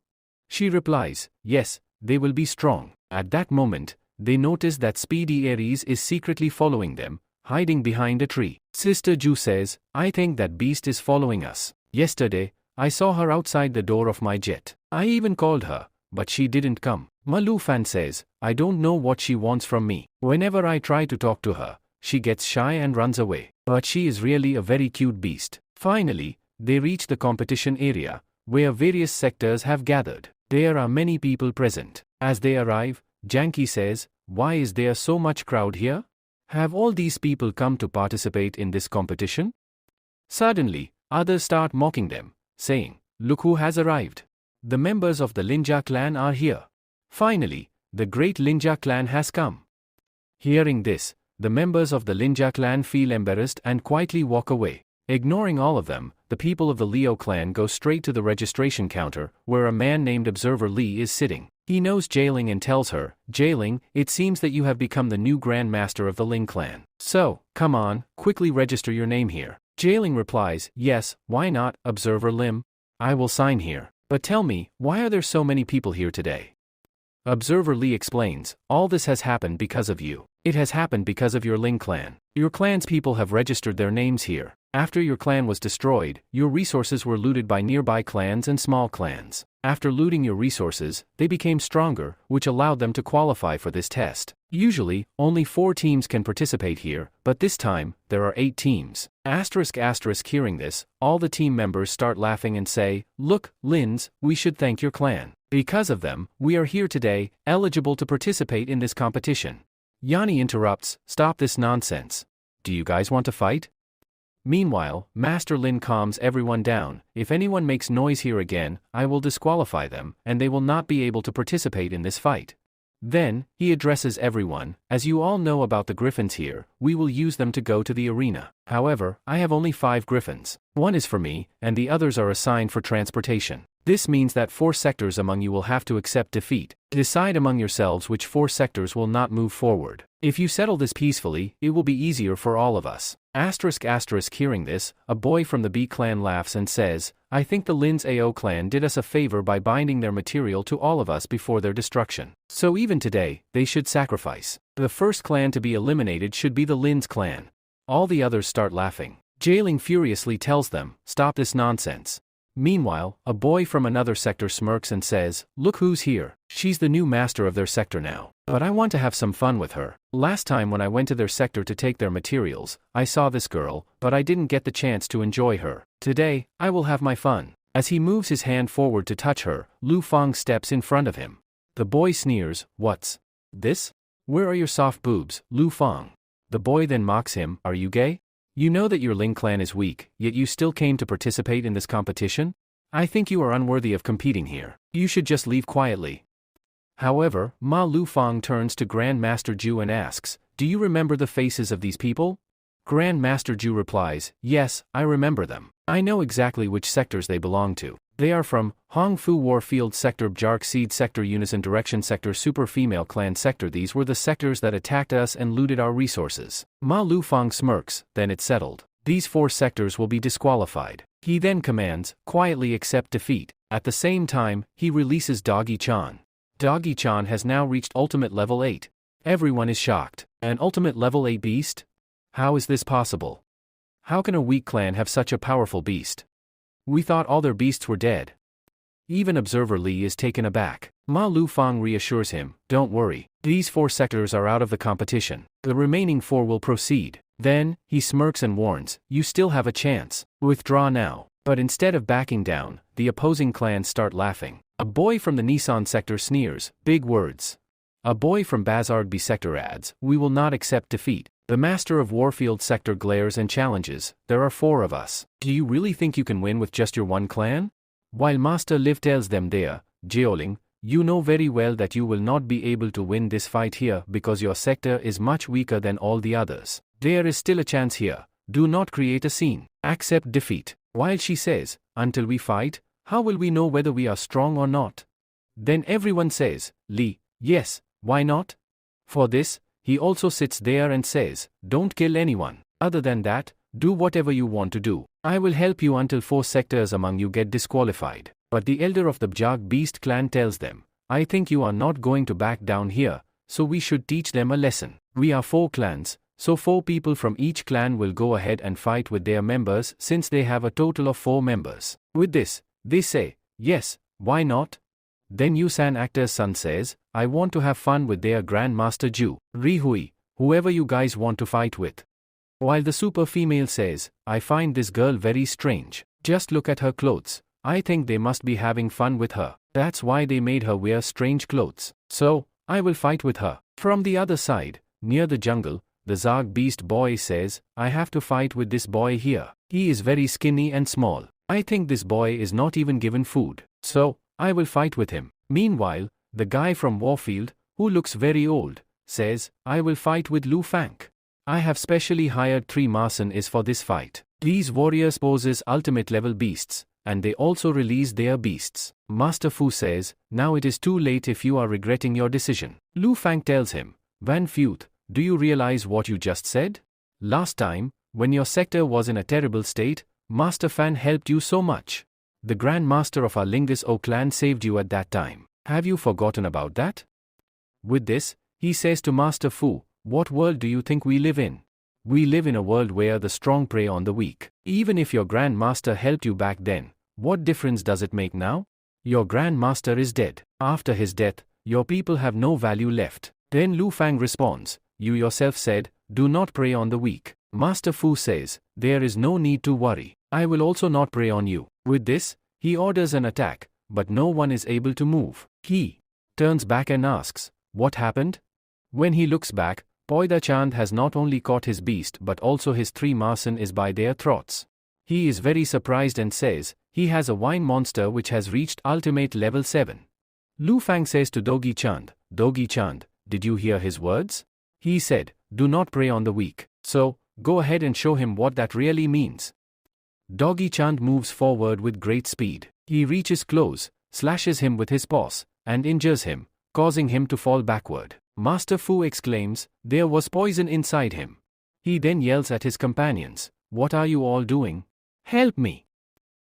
She replies, yes, they will be strong. At that moment, they notice that Speedy Aries is secretly following them, hiding behind a tree. Sister Ju says, I think that beast is following us. Yesterday, I saw her outside the door of my jet. I even called her, but she didn't come. Ma Lu Fan says, I don't know what she wants from me. Whenever I try to talk to her, she gets shy and runs away. But she is really a very cute beast. Finally, they reach the competition area, where various sectors have gathered. There are many people present. As they arrive, Janky says, why is there so much crowd here? Have all these people come to participate in this competition? Suddenly, others start mocking them, saying, look who has arrived. The members of the Linja clan are here. Finally, the great Linja clan has come. Hearing this, the members of the Linja clan feel embarrassed and quietly walk away. Ignoring all of them, the people of the Leo clan go straight to the registration counter, where a man named Observer Lee is sitting. He knows Jailing and tells her, Jailing, it seems that you have become the new Grand Master of the Ling clan. So, come on, quickly register your name here. Jailing replies, yes, why not, Observer Lim? I will sign here. But tell me, why are there so many people here today? Observer Lee explains, all this has happened because of you. It has happened because of your Ling clan. Your clan's people have registered their names here. After your clan was destroyed, your resources were looted by nearby clans and small clans. After looting your resources, they became stronger, which allowed them to qualify for this test. Usually, only 4 teams can participate here, but this time, there are 8 teams. Hearing this, all the team members start laughing and say, look, Lins, we should thank your clan. Because of them, we are here today, eligible to participate in this competition. Yanni interrupts, stop this nonsense. Do you guys want to fight? Meanwhile, Master Lin calms everyone down. If anyone makes noise here again, I will disqualify them, and they will not be able to participate in this fight. Then, he addresses everyone, as you all know about the griffins here, we will use them to go to the arena. However, I have only 5 griffins. 1 is for me, and the others are assigned for transportation. This means that 4 sectors among you will have to accept defeat. Decide among yourselves which 4 sectors will not move forward. If you settle this peacefully, it will be easier for all of us. Hearing this, a boy from the B clan laughs and says, I think the Lin's AO clan did us a favor by binding their material to all of us before their destruction. So even today, they should sacrifice. The first clan to be eliminated should be the Lin's clan. All the others start laughing. Jailing furiously tells them, stop this nonsense. Meanwhile, a boy from another sector smirks and says, look who's here. She's the new master of their sector now. But I want to have some fun with her. Last time when I went to their sector to take their materials, I saw this girl, but I didn't get the chance to enjoy her. Today, I will have my fun. As he moves his hand forward to touch her, Lu Fang steps in front of him. The boy sneers, what's this? Where are your soft boobs, Lu Fang? The boy then mocks him, are you gay? You know that your Ling clan is weak, yet you still came to participate in this competition? I think you are unworthy of competing here. You should just leave quietly. However, Ma Lu Fang turns to Grand Master Ju and asks, do you remember the faces of these people? Grand Master Ju replies, yes, I remember them. I know exactly which sectors they belong to. They are from Hong Fu Warfield Sector, Bjark Seed Sector, Unison Direction Sector, Super Female Clan Sector. These were the sectors that attacked us and looted our resources. Ma Lu Fang smirks, then it's settled. These 4 sectors will be disqualified. He then commands, quietly accept defeat. At the same time, he releases Doggy-chan. Doggy-chan has now reached Ultimate Level 8. Everyone is shocked. An Ultimate Level 8 beast? How is this possible? How can a weak clan have such a powerful beast? We thought all their beasts were dead. Even Observer Lee is taken aback. Ma Lu Fang reassures him, don't worry, these 4 sectors are out of the competition. The remaining 4 will proceed. Then, he smirks and warns, you still have a chance. Withdraw now. But instead of backing down, the opposing clans start laughing. A boy from the Nissan sector sneers, big words. A boy from Bazard B sector adds, we will not accept defeat. The Master of Warfield sector glares and challenges, there are 4 of us. Do you really think you can win with just your 1 clan? While Master Liv tells them there, Jeoling, you know very well that you will not be able to win this fight here because your sector is much weaker than all the others. There is still a chance here. Do not create a scene. Accept defeat. While she says, until we fight, how will we know whether we are strong or not? Then everyone says, Li, yes, why not? For this, he also sits there and says, "Don't kill anyone. Other than that, do whatever you want to do. I will help you until 4 sectors among you get disqualified." But the elder of the Bjag Beast clan tells them, "I think you are not going to back down here, so we should teach them a lesson. We are 4 clans, so 4 people from each clan will go ahead and fight with their members since they have a total of 4 members." With this, they say, "Yes, why not?" Then Yusan actor's son says, "I want to have fun with their Grandmaster Ju, Rihui, whoever you guys want to fight with." While the super female says, "I find this girl very strange. Just look at her clothes. I think they must be having fun with her. That's why they made her wear strange clothes. So, I will fight with her." From the other side, near the jungle, the Zag Beast boy says, "I have to fight with this boy here. He is very skinny and small. I think this boy is not even given food. So, I will fight with him." Meanwhile, the guy from Warfield, who looks very old, says, "I will fight with Lu Fang. I have specially hired 3 Marson for this fight. These warriors poses ultimate level beasts, and they also release their beasts." Master Fu says, "Now it is too late if you are regretting your decision." Lu Fang tells him, "Van Futh, do you realize what you just said? Last time, when your sector was in a terrible state, Master Fan helped you so much. The Grand Master of our Lingus O clan saved you at that time. Have you forgotten about that?" With this, he says to Master Fu, "What world do you think we live in? We live in a world where the strong prey on the weak. Even if your Grand Master helped you back then, what difference does it make now? Your Grand Master is dead. After his death, your people have no value left." Then Lu Fang responds, "You yourself said, do not prey on the weak." Master Fu says, "There is no need to worry. I will also not prey on you." With this, he orders an attack, but no one is able to move. He turns back and asks, "What happened?" When he looks back, Poida Chand has not only caught his beast but also his 3 Marson is by their throats. He is very surprised and says, he has a wine monster which has reached ultimate level 7. Lu Fang says to Dogi Chand, "Dogi Chand, did you hear his words? He said, do not prey on the weak. So, go ahead and show him what that really means." Dogi Chand moves forward with great speed. He reaches close, slashes him with his paws, and injures him, causing him to fall backward. Master Fu exclaims, "There was poison inside him." He then yells at his companions, "What are you all doing? Help me!"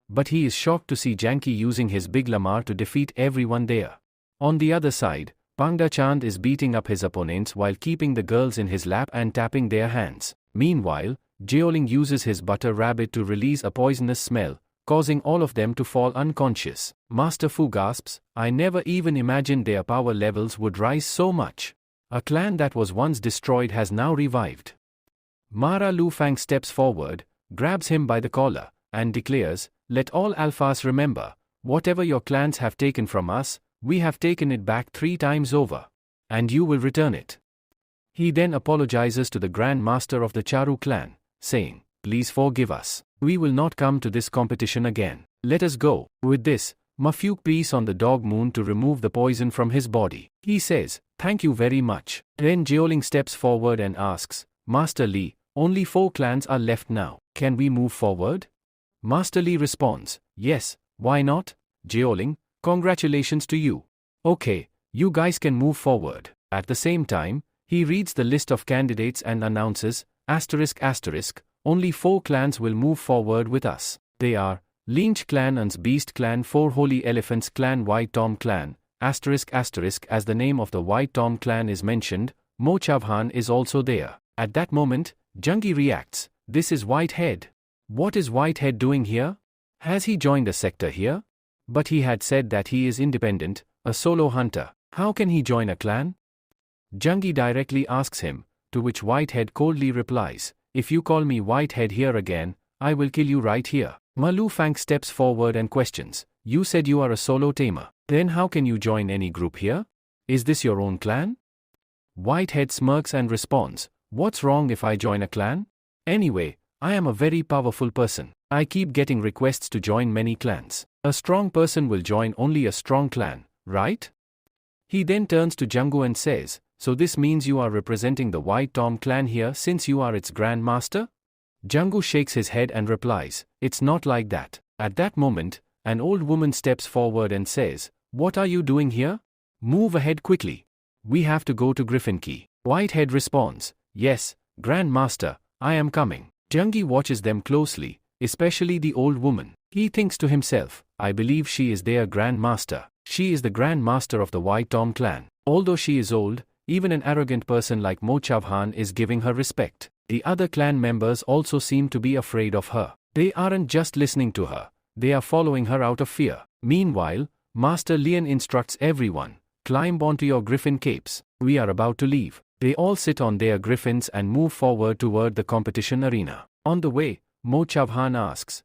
But he is shocked to see Janki using his big lamar to defeat everyone there. On the other side, Pangda Chand is beating up his opponents while keeping the girls in his lap and tapping their hands. Meanwhile, Jeoling uses his butter rabbit to release a poisonous smell, causing all of them to fall unconscious. Master Fu gasps, "I never even imagined their power levels would rise so much. A clan that was once destroyed has now revived." Mara Lu Fang steps forward, grabs him by the collar, and declares, "Let all alphas remember, whatever your clans have taken from us, we have taken it back 3 times over. And you will return it." He then apologizes to the Grand Master of the Charu clan, saying, "Please forgive us. We will not come to this competition again. Let us go." With this, Mafuk pees on the dog moon to remove the poison from his body. He says, "Thank you very much." Then Jeoling steps forward and asks, "Master Li, only 4 clans are left now. Can we move forward?" Master Li responds, "Yes, why not? Jeoling, congratulations to you. Okay, you guys can move forward." At the same time, he reads the list of candidates and announces, ***, only 4 clans will move forward with us. They are, Lynch Clan and Beast Clan, 4 Holy Elephants Clan, White Tom Clan, ***, as the name of the White Tom Clan is mentioned, Mo Chavhan is also there. At that moment, Jungi reacts, "This is Whitehead. What is Whitehead doing here? Has he joined a sector here? But he had said that he is independent, a solo hunter. How can he join a clan?" Jungi directly asks him, to which Whitehead coldly replies, "If you call me Whitehead here again, I will kill you right here." Lu Fang steps forward and questions, "You said you are a solo tamer. Then how can you join any group here? Is this your own clan?" Whitehead smirks and responds, "What's wrong if I join a clan? Anyway, I am a very powerful person. I keep getting requests to join many clans. A strong person will join only a strong clan, right?" He then turns to Jungu and says, "So this means you are representing the White Tom clan here since you are its Grand Master?" Jungu shakes his head and replies, "It's not like that." At that moment, an old woman steps forward and says, "What are you doing here? Move ahead quickly. We have to go to Griffin Key." Whitehead responds, yes, Grand Master, I am coming. Jungi watches them closely, especially the old woman. He thinks to himself, I believe she is their Grand Master. She is the Grand Master of the White Tom clan. Although she is old, even an arrogant person like Mo Chavhan is giving her respect. The other clan members also seem to be afraid of her. They aren't just listening to her, they are following her out of fear. Meanwhile, Master Lian instructs everyone, climb onto your griffin capes. We are about to leave. They all sit on their griffins and move forward toward the competition arena. On the way, Mo Chavhan asks,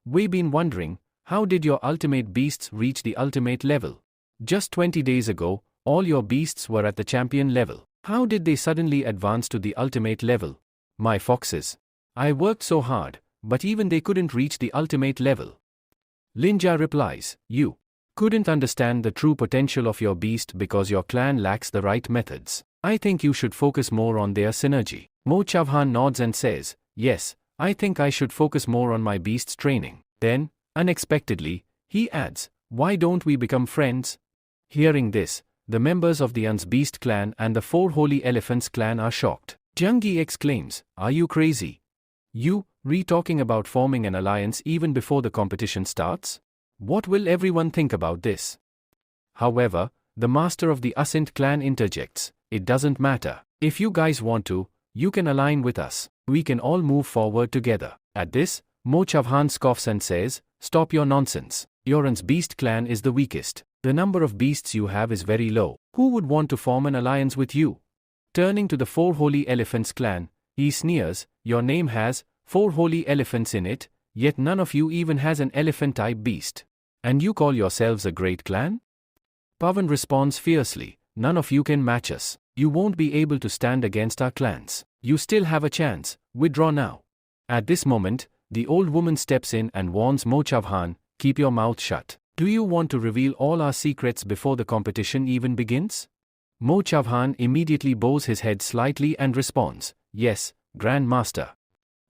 we've been wondering, how did your ultimate beasts reach the ultimate level? Just 20 days ago, all your beasts were at the champion level. How did they suddenly advance to the ultimate level? My foxes. I worked so hard, but even they couldn't reach the ultimate level. Linja replies, you couldn't understand the true potential of your beast because your clan lacks the right methods. I think you should focus more on their synergy. Mo Chavhan nods and says, yes, I think I should focus more on my beast's training. Then, unexpectedly, he adds, why don't we become friends? Hearing this, the members of the Un's Beast clan and the Four Holy Elephants clan are shocked. Jungi exclaims, are you crazy? You, talking about forming an alliance even before the competition starts? What will everyone think about this? However, the master of the Ascent clan interjects, it doesn't matter. If you guys want to, you can align with us. We can all move forward together. At this, Mo Chavhan scoffs and says, stop your nonsense. Yoran's Beast clan is the weakest. The number of beasts you have is very low. Who would want to form an alliance with you? Turning to the Four Holy Elephants clan, he sneers, your name has 4 holy elephants in it, yet none of you even has an elephant-type beast. And you call yourselves a great clan? Pavan responds fiercely, none of you can match us. You won't be able to stand against our clans. You still have a chance, withdraw now. At this moment, the old woman steps in and warns Mo Chavhan, keep your mouth shut. Do you want to reveal all our secrets before the competition even begins? Mo Chavhan immediately bows his head slightly and responds, yes, Grand Master.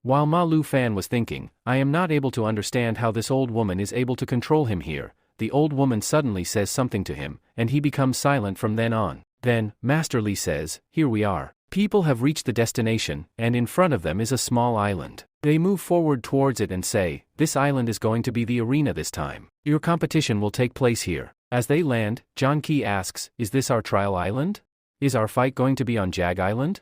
While Ma Lu Fan was thinking, I am not able to understand how this old woman is able to control him here, the old woman suddenly says something to him, and he becomes silent from then on. Then, Master Li says, here we are. People have reached the destination, and in front of them is a small island. They move forward towards it and say, this island is going to be the arena this time. Your competition will take place here. As they land, John Key asks, is this our trial island? Is our fight going to be on Jag Island?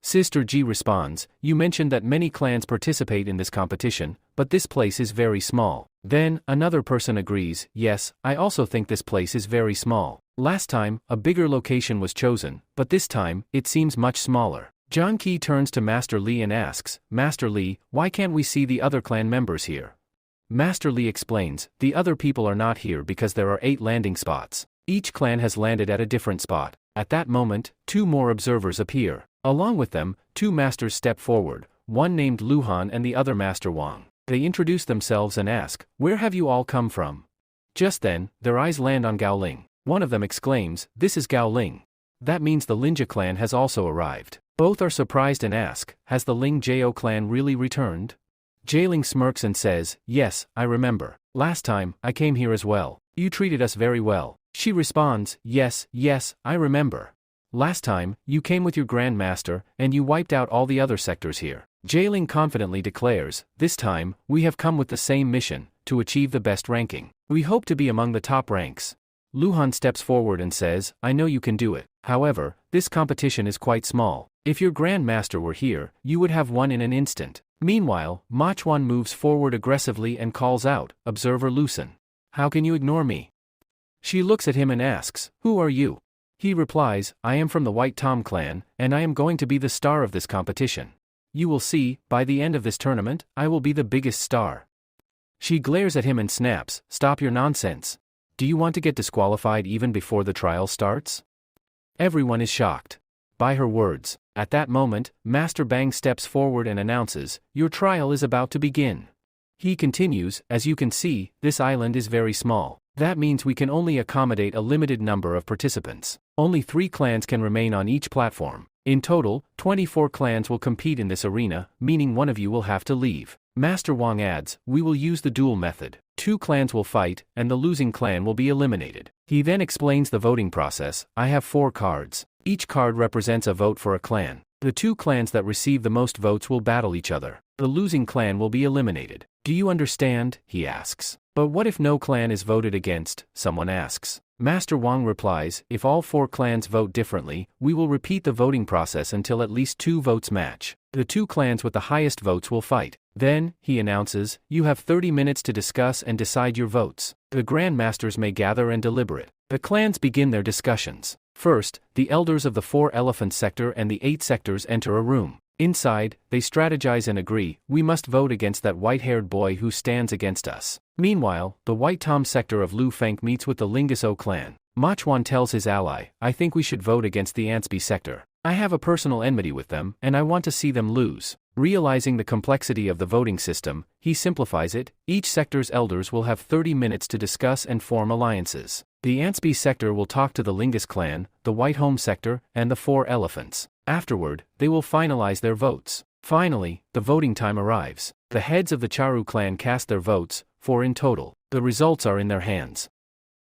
Sister G responds, you mentioned that many clans participate in this competition, but this place is very small. Then, another person agrees, yes, I also think this place is very small. Last time, a bigger location was chosen, but this time, it seems much smaller. John Key turns to Master Li and asks, Master Li, why can't we see the other clan members here? Master Li explains, the other people are not here because there are 8 landing spots. Each clan has landed at a different spot. At that moment, 2 more observers appear. Along with them, 2 masters step forward, one named Luhan and the other Master Wang. They introduce themselves and ask, where have you all come from? Just then, their eyes land on Gao Ling. One of them exclaims, this is Gao Ling. That means the Linja clan has also arrived. Both are surprised and ask, has the Ling Jo clan really returned? Jailing smirks and says, yes, I remember. Last time, I came here as well. You treated us very well. She responds, yes, I remember. Last time, you came with your Grand Master, and you wiped out all the other sectors here. Jailing confidently declares, this time, we have come with the same mission, to achieve the best ranking. We hope to be among the top ranks. Luhan steps forward and says, I know you can do it. However, this competition is quite small. If your Grand Master were here, you would have won in an instant. Meanwhile, Ma Chuan moves forward aggressively and calls out, Observer Lucen. How can you ignore me? She looks at him and asks, who are you? He replies, I am from the White Tom clan, and I am going to be the star of this competition. You will see, by the end of this tournament, I will be the biggest star. She glares at him and snaps, stop your nonsense. Do you want to get disqualified even before the trial starts? Everyone is shocked by her words. At that moment, Master Bang steps forward and announces, your trial is about to begin. He continues, as you can see, this island is very small. That means we can only accommodate a limited number of participants. Only 3 clans can remain on each platform. In total, 24 clans will compete in this arena, meaning one of you will have to leave. Master Wang adds, we will use the duel method. 2 clans will fight, and the losing clan will be eliminated. He then explains the voting process, I have 4 cards. Each card represents a vote for a clan. The two clans that receive the most votes will battle each other. The losing clan will be eliminated. Do you understand? He asks. But what if no clan is voted against? Someone asks. Master Wang replies, if all 4 clans vote differently, we will repeat the voting process until at least 2 votes match. The 2 clans with the highest votes will fight. Then, he announces, you have 30 minutes to discuss and decide your votes. The Grand Masters may gather and deliberate. The clans begin their discussions. First, the elders of the 4 elephant sector and the 8 sectors enter a room. Inside, they strategize and agree, we must vote against that white-haired boy who stands against us. Meanwhile, the White Tom sector of Lu Feng meets with the Linguso clan. Ma Chuan tells his ally, I think we should vote against the Ansby sector. I have a personal enmity with them, and I want to see them lose. Realizing the complexity of the voting system, he simplifies it. Each sector's elders will have 30 minutes to discuss and form alliances. The Ansby sector will talk to the Lingus clan, the White Home sector, and the 4 elephants. Afterward, they will finalize their votes. Finally, the voting time arrives. The heads of the Charu clan cast their votes, 4 in total. The results are in their hands.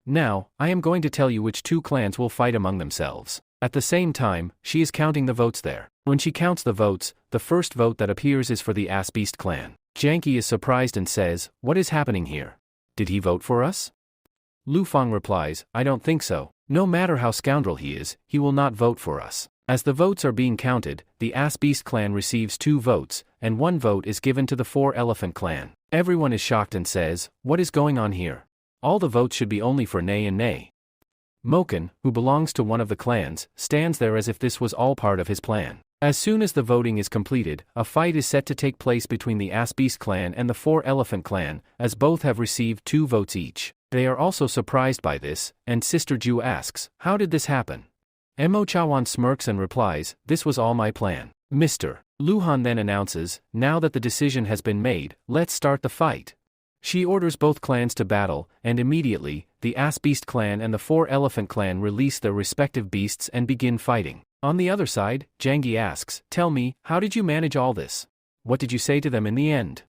Now, I am going to tell you which 2 clans will fight among themselves. At the same time, she is counting the votes there. When she counts the votes, the first vote that appears is for the Ass Beast clan. Janky is surprised and says, what is happening here? Did he vote for us? Lu Feng replies, I don't think so. No matter how scoundrel he is, he will not vote for us. As the votes are being counted, the Ass Beast clan receives 2 votes, and 1 vote is given to the 4 Elephant clan. Everyone is shocked and says, what is going on here? All the votes should be only for Nay and Nay. Moken, who belongs to one of the clans, stands there as if this was all part of his plan. As soon as the voting is completed, a fight is set to take place between the Ass Beast clan and the 4 Elephant clan, as both have received 2 votes each. They are also surprised by this, and Sister Ju asks, how did this happen? Mo Chawan smirks and replies, this was all my plan. Mr. Luhan then announces, now that the decision has been made, let's start the fight. She orders both clans to battle, and immediately, the Ass Beast clan and the 4 Elephant clan release their respective beasts and begin fighting. On the other side, Jangi asks, tell me, how did you manage all this? What did you say to them in the end?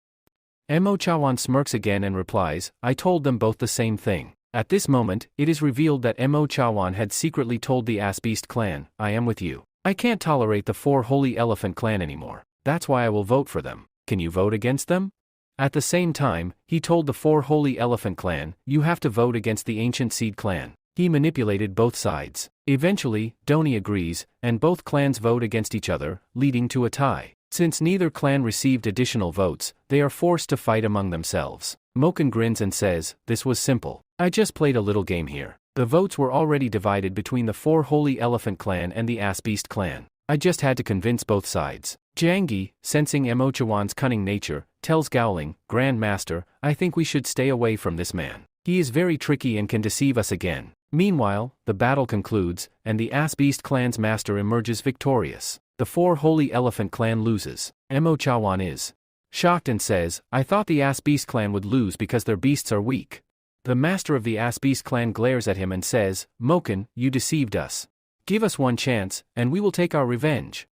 Mo Chawan smirks again and replies, I told them both the same thing. At this moment, it is revealed that Mo Chawan had secretly told the Ass Beast clan, I am with you. I can't tolerate the 4 Holy Elephant clan anymore. That's why I will vote for them. Can you vote against them? At the same time, he told the 4 Holy Elephant clan, you have to vote against the Ancient Seed clan. He manipulated both sides. Eventually, Doni agrees, and both clans vote against each other, leading to a tie. Since neither clan received additional votes, they are forced to fight among themselves. Moken grins and says, this was simple. I just played a little game here. The votes were already divided between the 4 Holy Elephant clan and the Ass Beast clan. I just had to convince both sides. Jangi, sensing Mo Chawan's cunning nature, tells Gowling, Grand Master, I think we should stay away from this man. He is very tricky and can deceive us again. Meanwhile, the battle concludes, and the Ass Beast clan's master emerges victorious. The 4 Holy Elephant clan loses. Mo Chawan is shocked and says, I thought the Ass Beast clan would lose because their beasts are weak. The master of the Ass Beast clan glares at him and says, Moken, you deceived us. Give us one chance, and we will take our revenge.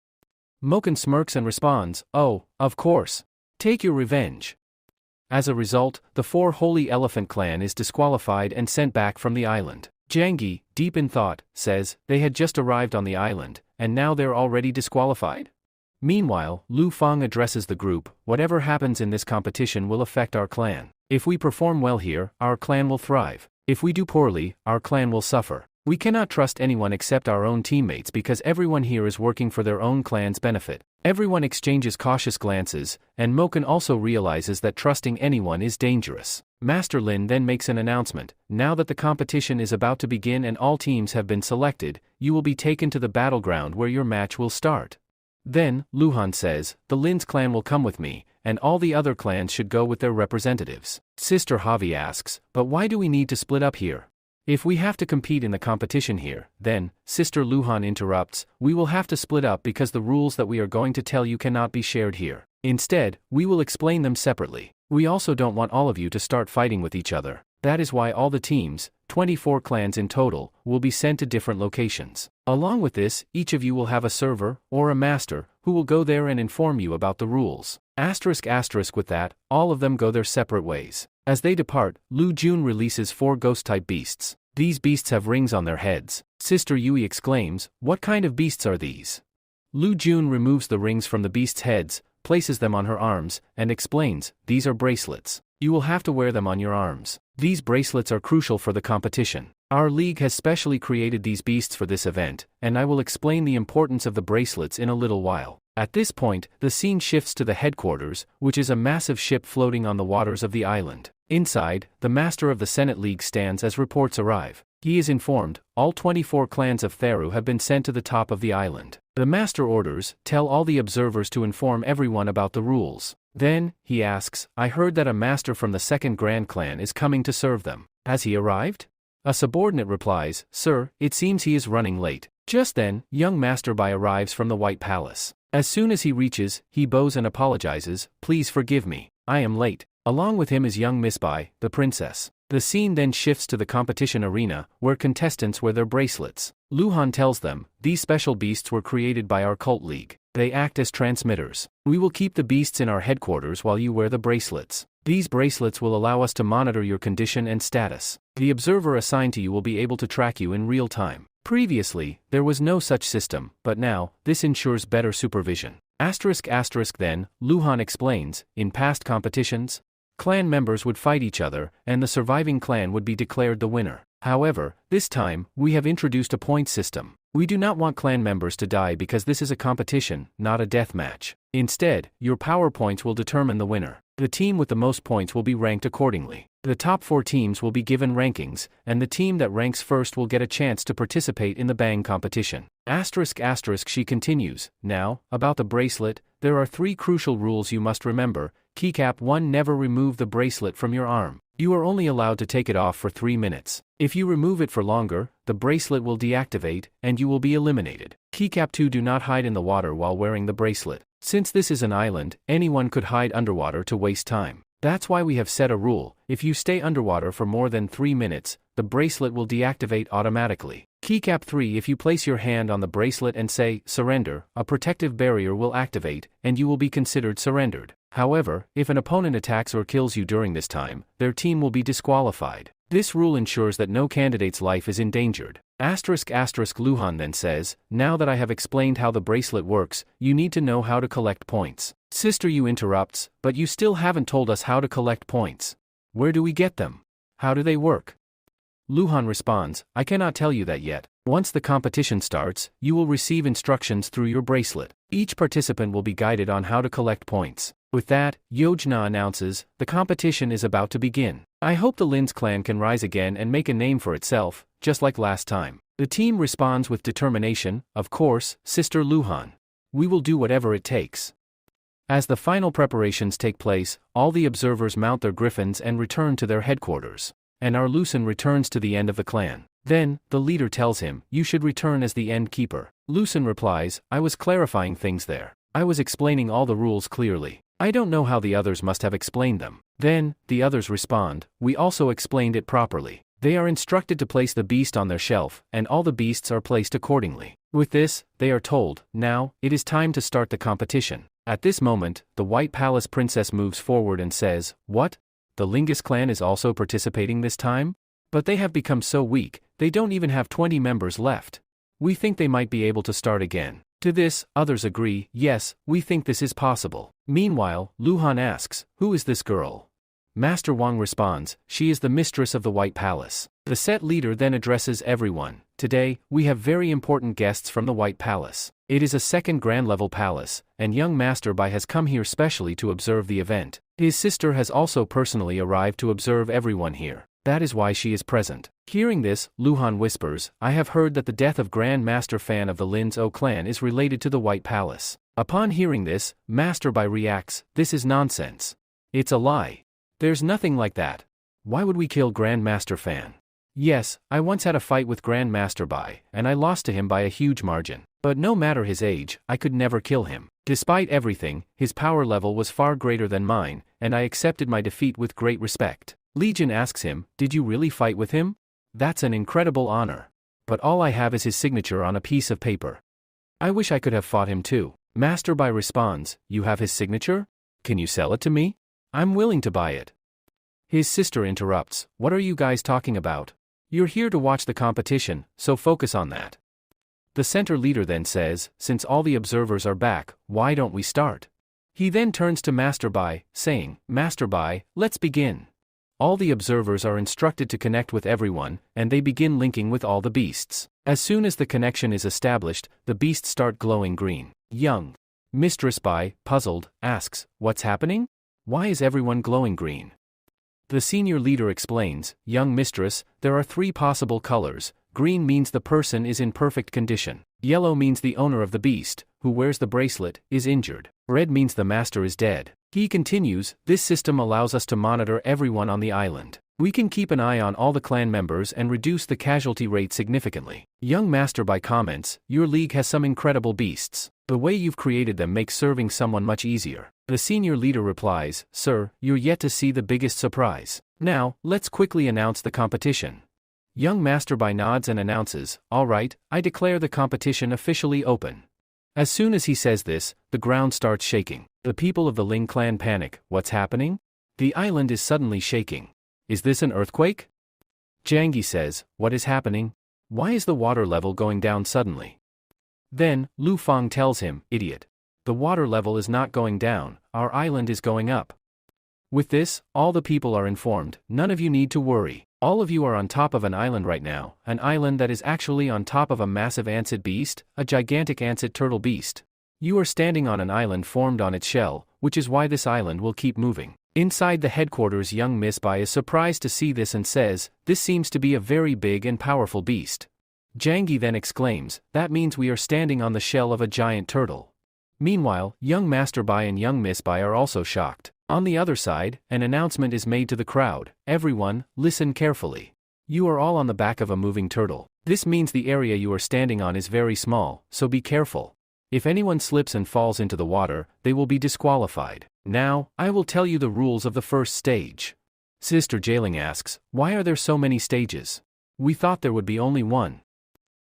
Moken smirks and responds, oh, of course. Take your revenge. As a result, the 4 Holy Elephant clan is disqualified and sent back from the island. Jangi, deep in thought, says, they had just arrived on the island, and now they're already disqualified? Meanwhile, Lu Feng addresses the group, whatever happens in this competition will affect our clan. If we perform well here, our clan will thrive. If we do poorly, our clan will suffer. We cannot trust anyone except our own teammates because everyone here is working for their own clan's benefit. Everyone exchanges cautious glances, and Moken also realizes that trusting anyone is dangerous. Master Lin then makes an announcement, now that the competition is about to begin and all teams have been selected, you will be taken to the battleground where your match will start. Then, Luhan says, the Lin's clan will come with me, and all the other clans should go with their representatives. Sister Javi asks, but why do we need to split up here? If we have to compete in the competition here, then, Sister Luhan interrupts, we will have to split up because the rules that we are going to tell you cannot be shared here. Instead, we will explain them separately. We also don't want all of you to start fighting with each other. That is why all the teams, 24 clans in total, will be sent to different locations. Along with this, each of you will have a server, or a master, who will go there and inform you about the rules. *** with that, all of them go their separate ways. As they depart, Lu Jun releases 4 ghost-type beasts. These beasts have rings on their heads. Sister Yui exclaims, what kind of beasts are these? Lu Jun removes the rings from the beasts' heads, places them on her arms, and explains, these are bracelets. You will have to wear them on your arms. These bracelets are crucial for the competition. Our league has specially created these beasts for this event, and I will explain the importance of the bracelets in a little while. At this point, the scene shifts to the headquarters, which is a massive ship floating on the waters of the island. Inside, the master of the Senate League stands as reports arrive. He is informed, all 24 clans of Theru have been sent to the top of the island. The master orders, tell all the observers to inform everyone about the rules. Then, he asks, I heard that a master from the second Grand Clan is coming to serve them. Has he arrived? A subordinate replies, Sir, it seems he is running late. Just then, young Master Bai arrives from the White Palace. As soon as he reaches, he bows and apologizes, please forgive me. I am late. Along with him is young Miss Bai, the princess. The scene then shifts to the competition arena, where contestants wear their bracelets. Luhan tells them, these special beasts were created by our cult league. They act as transmitters. We will keep the beasts in our headquarters while you wear the bracelets. These bracelets will allow us to monitor your condition and status. The observer assigned to you will be able to track you in real time. Previously, there was no such system, but now, this ensures better supervision. Then, Luhan explains, in past competitions, clan members would fight each other, and the surviving clan would be declared the winner. However, this time, we have introduced a point system. We do not want clan members to die because this is a competition, not a death match. Instead, your power points will determine the winner. The team with the most points will be ranked accordingly. The top 4 teams will be given rankings, and the team that ranks first will get a chance to participate in the bang competition. She continues, now, about the bracelet, there are 3 crucial rules you must remember. Keycap 1, never remove the bracelet from your arm. You are only allowed to take it off for 3 minutes. If you remove it for longer, the bracelet will deactivate, and you will be eliminated. Keycap 2, do not hide in the water while wearing the bracelet. Since this is an island, anyone could hide underwater to waste time. That's why we have set a rule, if you stay underwater for more than 3 minutes, the bracelet will deactivate automatically. Keycap 3, if you place your hand on the bracelet and say, surrender, a protective barrier will activate, and you will be considered surrendered. However, if an opponent attacks or kills you during this time, their team will be disqualified. This rule ensures that no candidate's life is endangered. Luhan then says, now that I have explained how the bracelet works, you need to know how to collect points. Sister Yu interrupts, but you still haven't told us how to collect points. Where do we get them? How do they work? Luhan responds, I cannot tell you that yet. Once the competition starts, you will receive instructions through your bracelet. Each participant will be guided on how to collect points. With that, Yojna announces, the competition is about to begin. I hope the Lin's clan can rise again and make a name for itself, just like last time. The team responds with determination, of course, Sister Luhan. We will do whatever it takes. As the final preparations take place, all the observers mount their griffins and return to their headquarters. And Arlucin returns to the end of the clan. Then, the leader tells him, you should return as the end keeper. Lucin replies, I was clarifying things there. I was explaining all the rules clearly. I don't know how the others must have explained them. Then, the others respond, we also explained it properly. They are instructed to place the beast on their shelf, and all the beasts are placed accordingly. With this, they are told, now, it is time to start the competition. At this moment, the White Palace princess moves forward and says, what? The Lingus clan is also participating this time? But they have become so weak, they don't even have 20 members left. We think they might be able to start again. To this, others agree, yes, we think this is possible. Meanwhile, Luhan asks, who is this girl? Master Wang responds, she is the mistress of the White Palace. The set leader then addresses everyone. Today, we have very important guests from the White Palace. It is a second grand level palace, and young Master Bai has come here specially to observe the event. His sister has also personally arrived to observe everyone here. That is why she is present. Hearing this, Luhan whispers, I have heard that the death of Grand Master Fan of the Lin's O clan is related to the White Palace. Upon hearing this, Master Bai reacts, this is nonsense. It's a lie. There's nothing like that. Why would we kill Grand Master Fan? Yes, I once had a fight with Grand Master Bai, and I lost to him by a huge margin. But no matter his age, I could never kill him. Despite everything, his power level was far greater than mine, and I accepted my defeat with great respect. Legion asks him, did you really fight with him? That's an incredible honor. But all I have is his signature on a piece of paper. I wish I could have fought him too. Master Bai responds, you have his signature? Can you sell it to me? I'm willing to buy it. His sister interrupts, what are you guys talking about? You're here to watch the competition, so focus on that. The center leader then says, since all the observers are back, why don't we start? He then turns to Master Bai, saying, Master Bai, let's begin. All the observers are instructed to connect with everyone, and they begin linking with all the beasts. As soon as the connection is established, the beasts start glowing green. Young Mistress Bai, puzzled, asks, what's happening? Why is everyone glowing green? The senior leader explains, Young Mistress, there are 3 possible colors. Green means the person is in perfect condition. Yellow means the owner of the beast, who wears the bracelet, is injured. Red means the master is dead. He continues, this system allows us to monitor everyone on the island. We can keep an eye on all the clan members and reduce the casualty rate significantly. Young Master Bai comments, your league has some incredible beasts. The way you've created them makes serving someone much easier. The senior leader replies, Sir, you're yet to see the biggest surprise. Now, let's quickly announce the competition. Young Master Bai nods and announces, all right, I declare the competition officially open. As soon as he says this, the ground starts shaking. The people of the Ling clan panic, what's happening? The island is suddenly shaking. Is this an earthquake? Jiangyi says, what is happening? Why is the water level going down suddenly? Then, Lu Fang tells him, idiot. The water level is not going down, our island is going up. With this, all the people are informed, none of you need to worry. All of you are on top of an island right now, an island that is actually on top of a massive antsid beast, a gigantic antsid turtle beast. You are standing on an island formed on its shell, which is why this island will keep moving. Inside the headquarters, young Miss Bai is surprised to see this and says, this seems to be a very big and powerful beast. Jiangyi then exclaims, that means we are standing on the shell of a giant turtle. Meanwhile, young Master Bai and young Miss Bai are also shocked. On the other side, an announcement is made to the crowd, everyone, listen carefully. You are all on the back of a moving turtle. This means the area you are standing on is very small, so be careful. If anyone slips and falls into the water, they will be disqualified. Now, I will tell you the rules of the first stage. Sister Jailing asks, why are there so many stages? We thought there would be only one.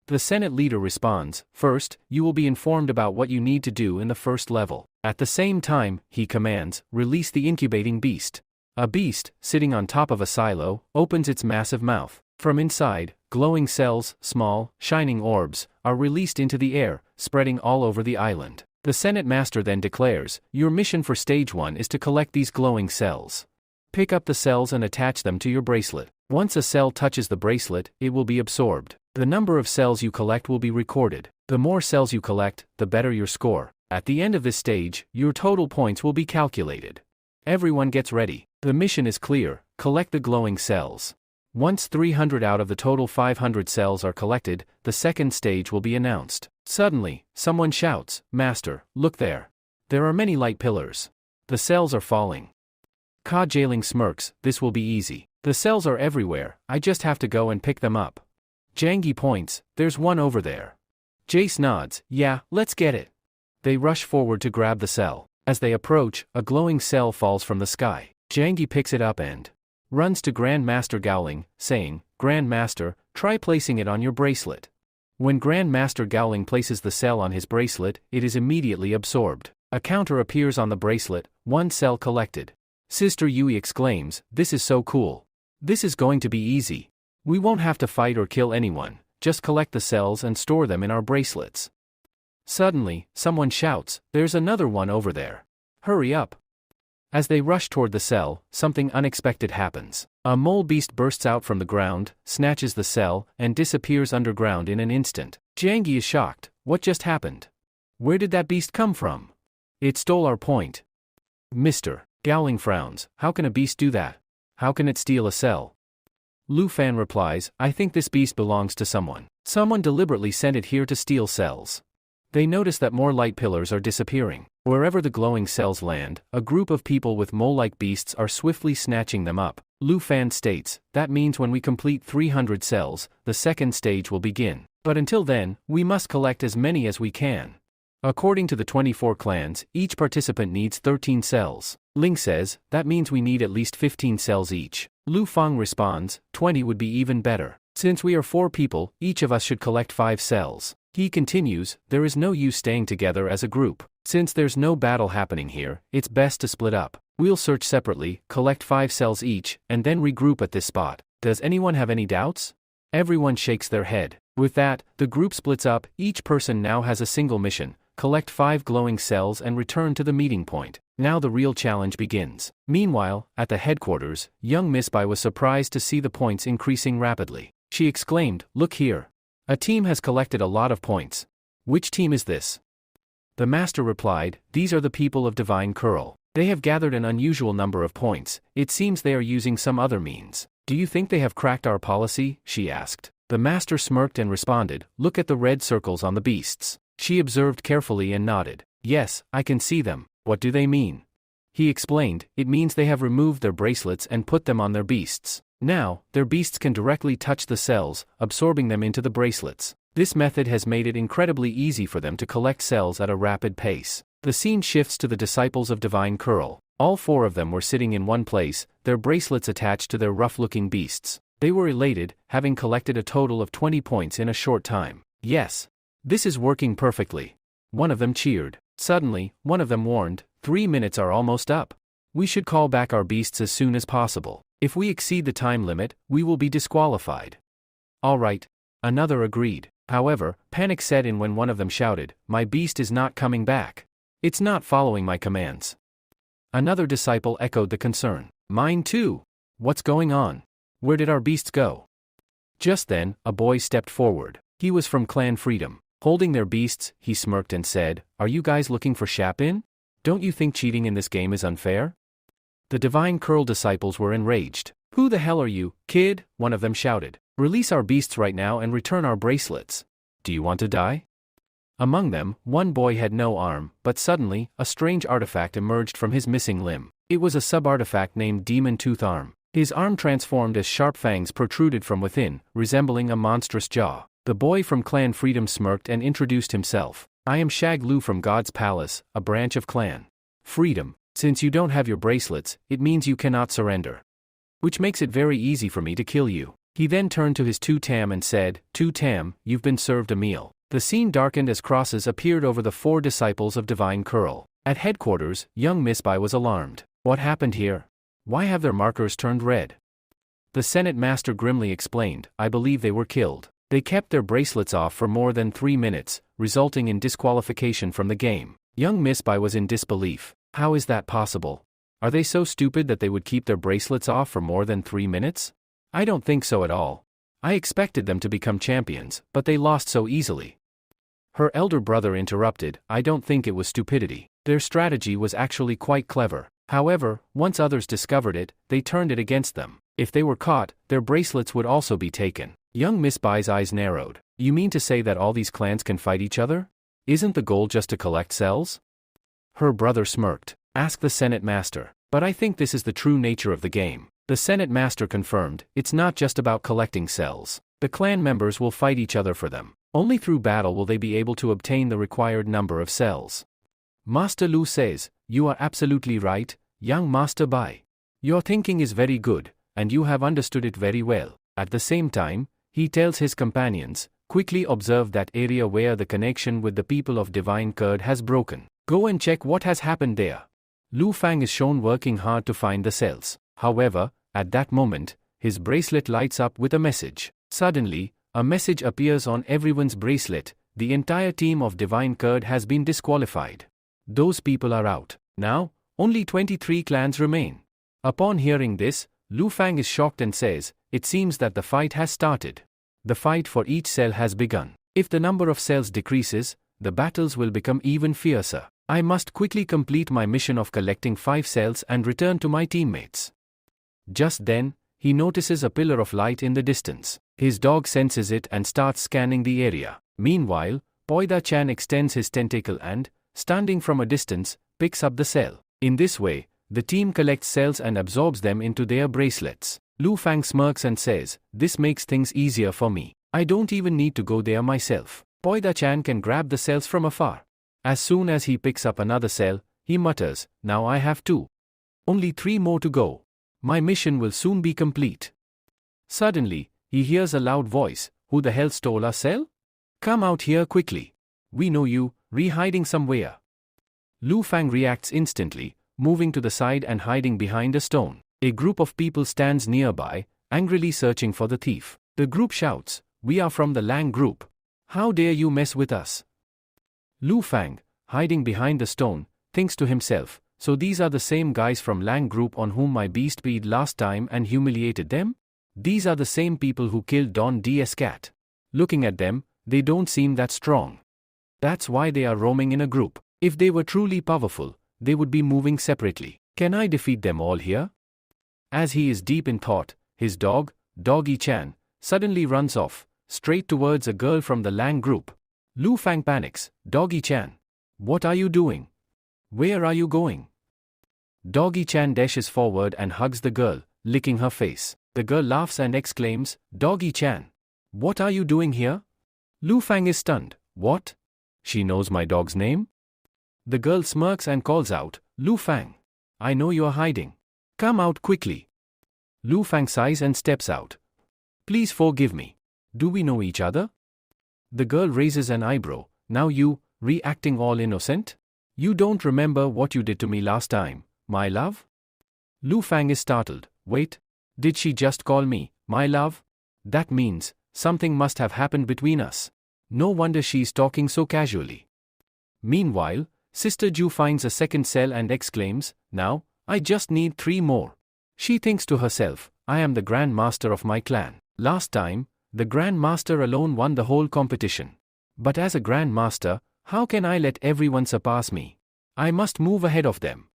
The Senate leader responds, first, you will be informed about what you need to do in the first level. At the same time, he commands, release the incubating beast. A beast, sitting on top of a silo, opens its massive mouth. From inside, glowing cells, small, shining orbs, are released into the air, spreading all over the island. The Senate Master then declares, your mission for Stage 1 is to collect these glowing cells. Pick up the cells and attach them to your bracelet. Once a cell touches the bracelet, it will be absorbed. The number of cells you collect will be recorded. The more cells you collect, the better your score. At the end of this stage, your total points will be calculated. Everyone gets ready. The mission is clear, collect the glowing cells. Once 300 out of the total 500 cells are collected, the second stage will be announced. Suddenly, someone shouts, Master, look there. There are many light pillars. The cells are falling. Ka Jailing smirks, this will be easy. The cells are everywhere, I just have to go and pick them up. Jiangyi points, there's one over there. Jace nods, yeah, let's get it. They rush forward to grab the cell. As they approach, a glowing cell falls from the sky. Jiangyi picks it up and runs to Grand Master Gowling, saying, Grand Master, try placing it on your bracelet. When Grand Master Gowling places the cell on his bracelet, it is immediately absorbed. A counter appears on the bracelet, 1 cell collected. Sister Yui exclaims, this is so cool. This is going to be easy. We won't have to fight or kill anyone, just collect the cells and store them in our bracelets. Suddenly, someone shouts, there's another one over there. Hurry up. As they rush toward the cell, something unexpected happens. A mole beast bursts out from the ground, snatches the cell, and disappears underground in an instant. Jiangyi is shocked, what just happened? Where did that beast come from? It stole our point. Mr. Gowling frowns, how can a beast do that? How can it steal a cell? Lu Fan replies, I think this beast belongs to someone. Someone deliberately sent it here to steal cells. They notice that more light pillars are disappearing. Wherever the glowing cells land, a group of people with mole-like beasts are swiftly snatching them up. Lu Fan states, that means when we complete 300 cells, the second stage will begin. But until then, we must collect as many as we can. According to the 24 clans, each participant needs 13 cells. Ling says, that means we need at least 15 cells each. Lu Fang responds, 20 would be even better. Since we are 4 people, each of us should collect 5 cells. He continues, there is no use staying together as a group. Since there's no battle happening here, it's best to split up. We'll search separately, collect 5 cells each, and then regroup at this spot. Does anyone have any doubts? Everyone shakes their head. With that, the group splits up. Each person now has a single mission: collect 5 glowing cells and return to the meeting point. Now the real challenge begins. Meanwhile, at the headquarters, young Miss Bai was surprised to see the points increasing rapidly. She exclaimed, "Look here. A team has collected a lot of points. Which team is this?" The master replied, "These are the people of Divine Curl. They have gathered an unusual number of points. It seems they are using some other means. Do you think they have cracked our policy?" she asked. The master smirked and responded, "Look at the red circles on the beasts." She observed carefully and nodded. "Yes, I can see them. What do they mean?" He explained, "It means they have removed their bracelets and put them on their beasts. Now, their beasts can directly touch the cells, absorbing them into the bracelets. This method has made it incredibly easy for them to collect cells at a rapid pace." The scene shifts to the disciples of Divine Curl. All 4 of them were sitting in one place, their bracelets attached to their rough-looking beasts. They were elated, having collected a total of 20 points in a short time. "Yes. This is working perfectly." One of them cheered. Suddenly, one of them warned, 3 minutes are almost up. We should call back our beasts as soon as possible. If we exceed the time limit, we will be disqualified." "All right." Another agreed. However, panic set in when one of them shouted, "My beast is not coming back. It's not following my commands." Another disciple echoed the concern. "Mine too. What's going on? Where did our beasts go?" Just then, a boy stepped forward. He was from Clan Freedom. Holding their beasts, he smirked and said, "Are you guys looking for Shapin? Don't you think cheating in this game is unfair?" The Divine Curl disciples were enraged. "Who the hell are you, kid?" one of them shouted. "Release our beasts right now and return our bracelets. Do you want to die?" Among them, one boy had no arm, but suddenly, a strange artifact emerged from his missing limb. It was a sub-artifact named Demon Tooth Arm. His arm transformed as sharp fangs protruded from within, resembling a monstrous jaw. The boy from Clan Freedom smirked and introduced himself. "I am Shag Lu from God's Palace, a branch of Clan Freedom. Since you don't have your bracelets, it means you cannot surrender. Which makes it very easy for me to kill you." He then turned to his Tu Tam and said, "Tu Tam, you've been served a meal." The scene darkened as crosses appeared over the 4 disciples of Divine Curl. At headquarters, young Miss Bai was alarmed. What happened here? Why have their markers turned red? The Senate Master grimly explained, "I believe they were killed. They kept their bracelets off for more than 3 minutes, resulting in disqualification from the game." Young Miss Bai was in disbelief. How is that possible? Are they so stupid that they would keep their bracelets off for more than 3 minutes? I don't think so at all. I expected them to become champions, but they lost so easily. Her elder brother interrupted, "I don't think it was stupidity. Their strategy was actually quite clever. However, once others discovered it, they turned it against them. If they were caught, their bracelets would also be taken." Young Miss Bai's eyes narrowed. "You mean to say that all these clans can fight each other? Isn't the goal just to collect cells?" Her brother smirked. "Ask the Senate Master. But I think this is the true nature of the game." The Senate Master confirmed, "It's not just about collecting cells. The clan members will fight each other for them. Only through battle will they be able to obtain the required number of cells." Master Lu says, "You are absolutely right, young Master Bai. Your thinking is very good, and you have understood it very well." At the same time, he tells his companions, "Quickly observe that area where the connection with the people of Divine Curd has broken. Go and check what has happened there." Lu Fang is shown working hard to find the cells. However, at that moment, his bracelet lights up with a message. Suddenly, a message appears on everyone's bracelet: "The entire team of Divine Curd has been disqualified. Those people are out. Now, only 23 clans remain." Upon hearing this, Lu Fang is shocked and says, "It seems that the fight has started. The fight for each cell has begun. If the number of cells decreases, the battles will become even fiercer. I must quickly complete my mission of collecting 5 cells and return to my teammates." Just then, he notices a pillar of light in the distance. His dog senses it and starts scanning the area. Meanwhile, Poida-chan extends his tentacle and, standing from a distance, picks up the cell. In this way, the team collects cells and absorbs them into their bracelets. Lu Fang smirks and says, "This makes things easier for me. I don't even need to go there myself. Poida-chan can grab the cells from afar." As soon as he picks up another cell, he mutters, "Now I have 2. Only 3 more to go. My mission will soon be complete." Suddenly, he hears a loud voice, "Who the hell stole our cell? Come out here quickly. We know you, hiding somewhere." Lu Fang reacts instantly, moving to the side and hiding behind a stone. A group of people stands nearby, angrily searching for the thief. The group shouts, "We are from the Lang group. How dare you mess with us?" Lu Fang, hiding behind the stone, thinks to himself, so these are the same guys from Lang group on whom my beast peed last time and humiliated them? These are the same people who killed Don DS Cat. Looking at them, they don't seem that strong. That's why they are roaming in a group. If they were truly powerful, they would be moving separately. Can I defeat them all here? As he is deep in thought, his dog, Doggy Chan, suddenly runs off, straight towards a girl from the Lang group. Lu Fang panics. "Doggy Chan, what are you doing? Where are you going?" Doggy Chan dashes forward and hugs the girl, licking her face. The girl laughs and exclaims, "Doggy Chan, what are you doing here?" Lu Fang is stunned. "What? She knows my dog's name?" The girl smirks and calls out, "Lu Fang, I know you are hiding. Come out quickly." Lu Fang sighs and steps out. "Please forgive me. Do we know each other?" The girl raises an eyebrow. "Now you, reacting all innocent? You don't remember what you did to me last time, my love?" Lu Fang is startled. "Wait, did she just call me, my love? That means, something must have happened between us. No wonder she's talking so casually." Meanwhile, Sister Ju finds a second cell and exclaims, "Now, I just need 3 more. She thinks to herself, "I am the Grand Master of my clan. Last time, the Grand Master alone won the whole competition. But as a Grand Master, how can I let everyone surpass me? I must move ahead of them."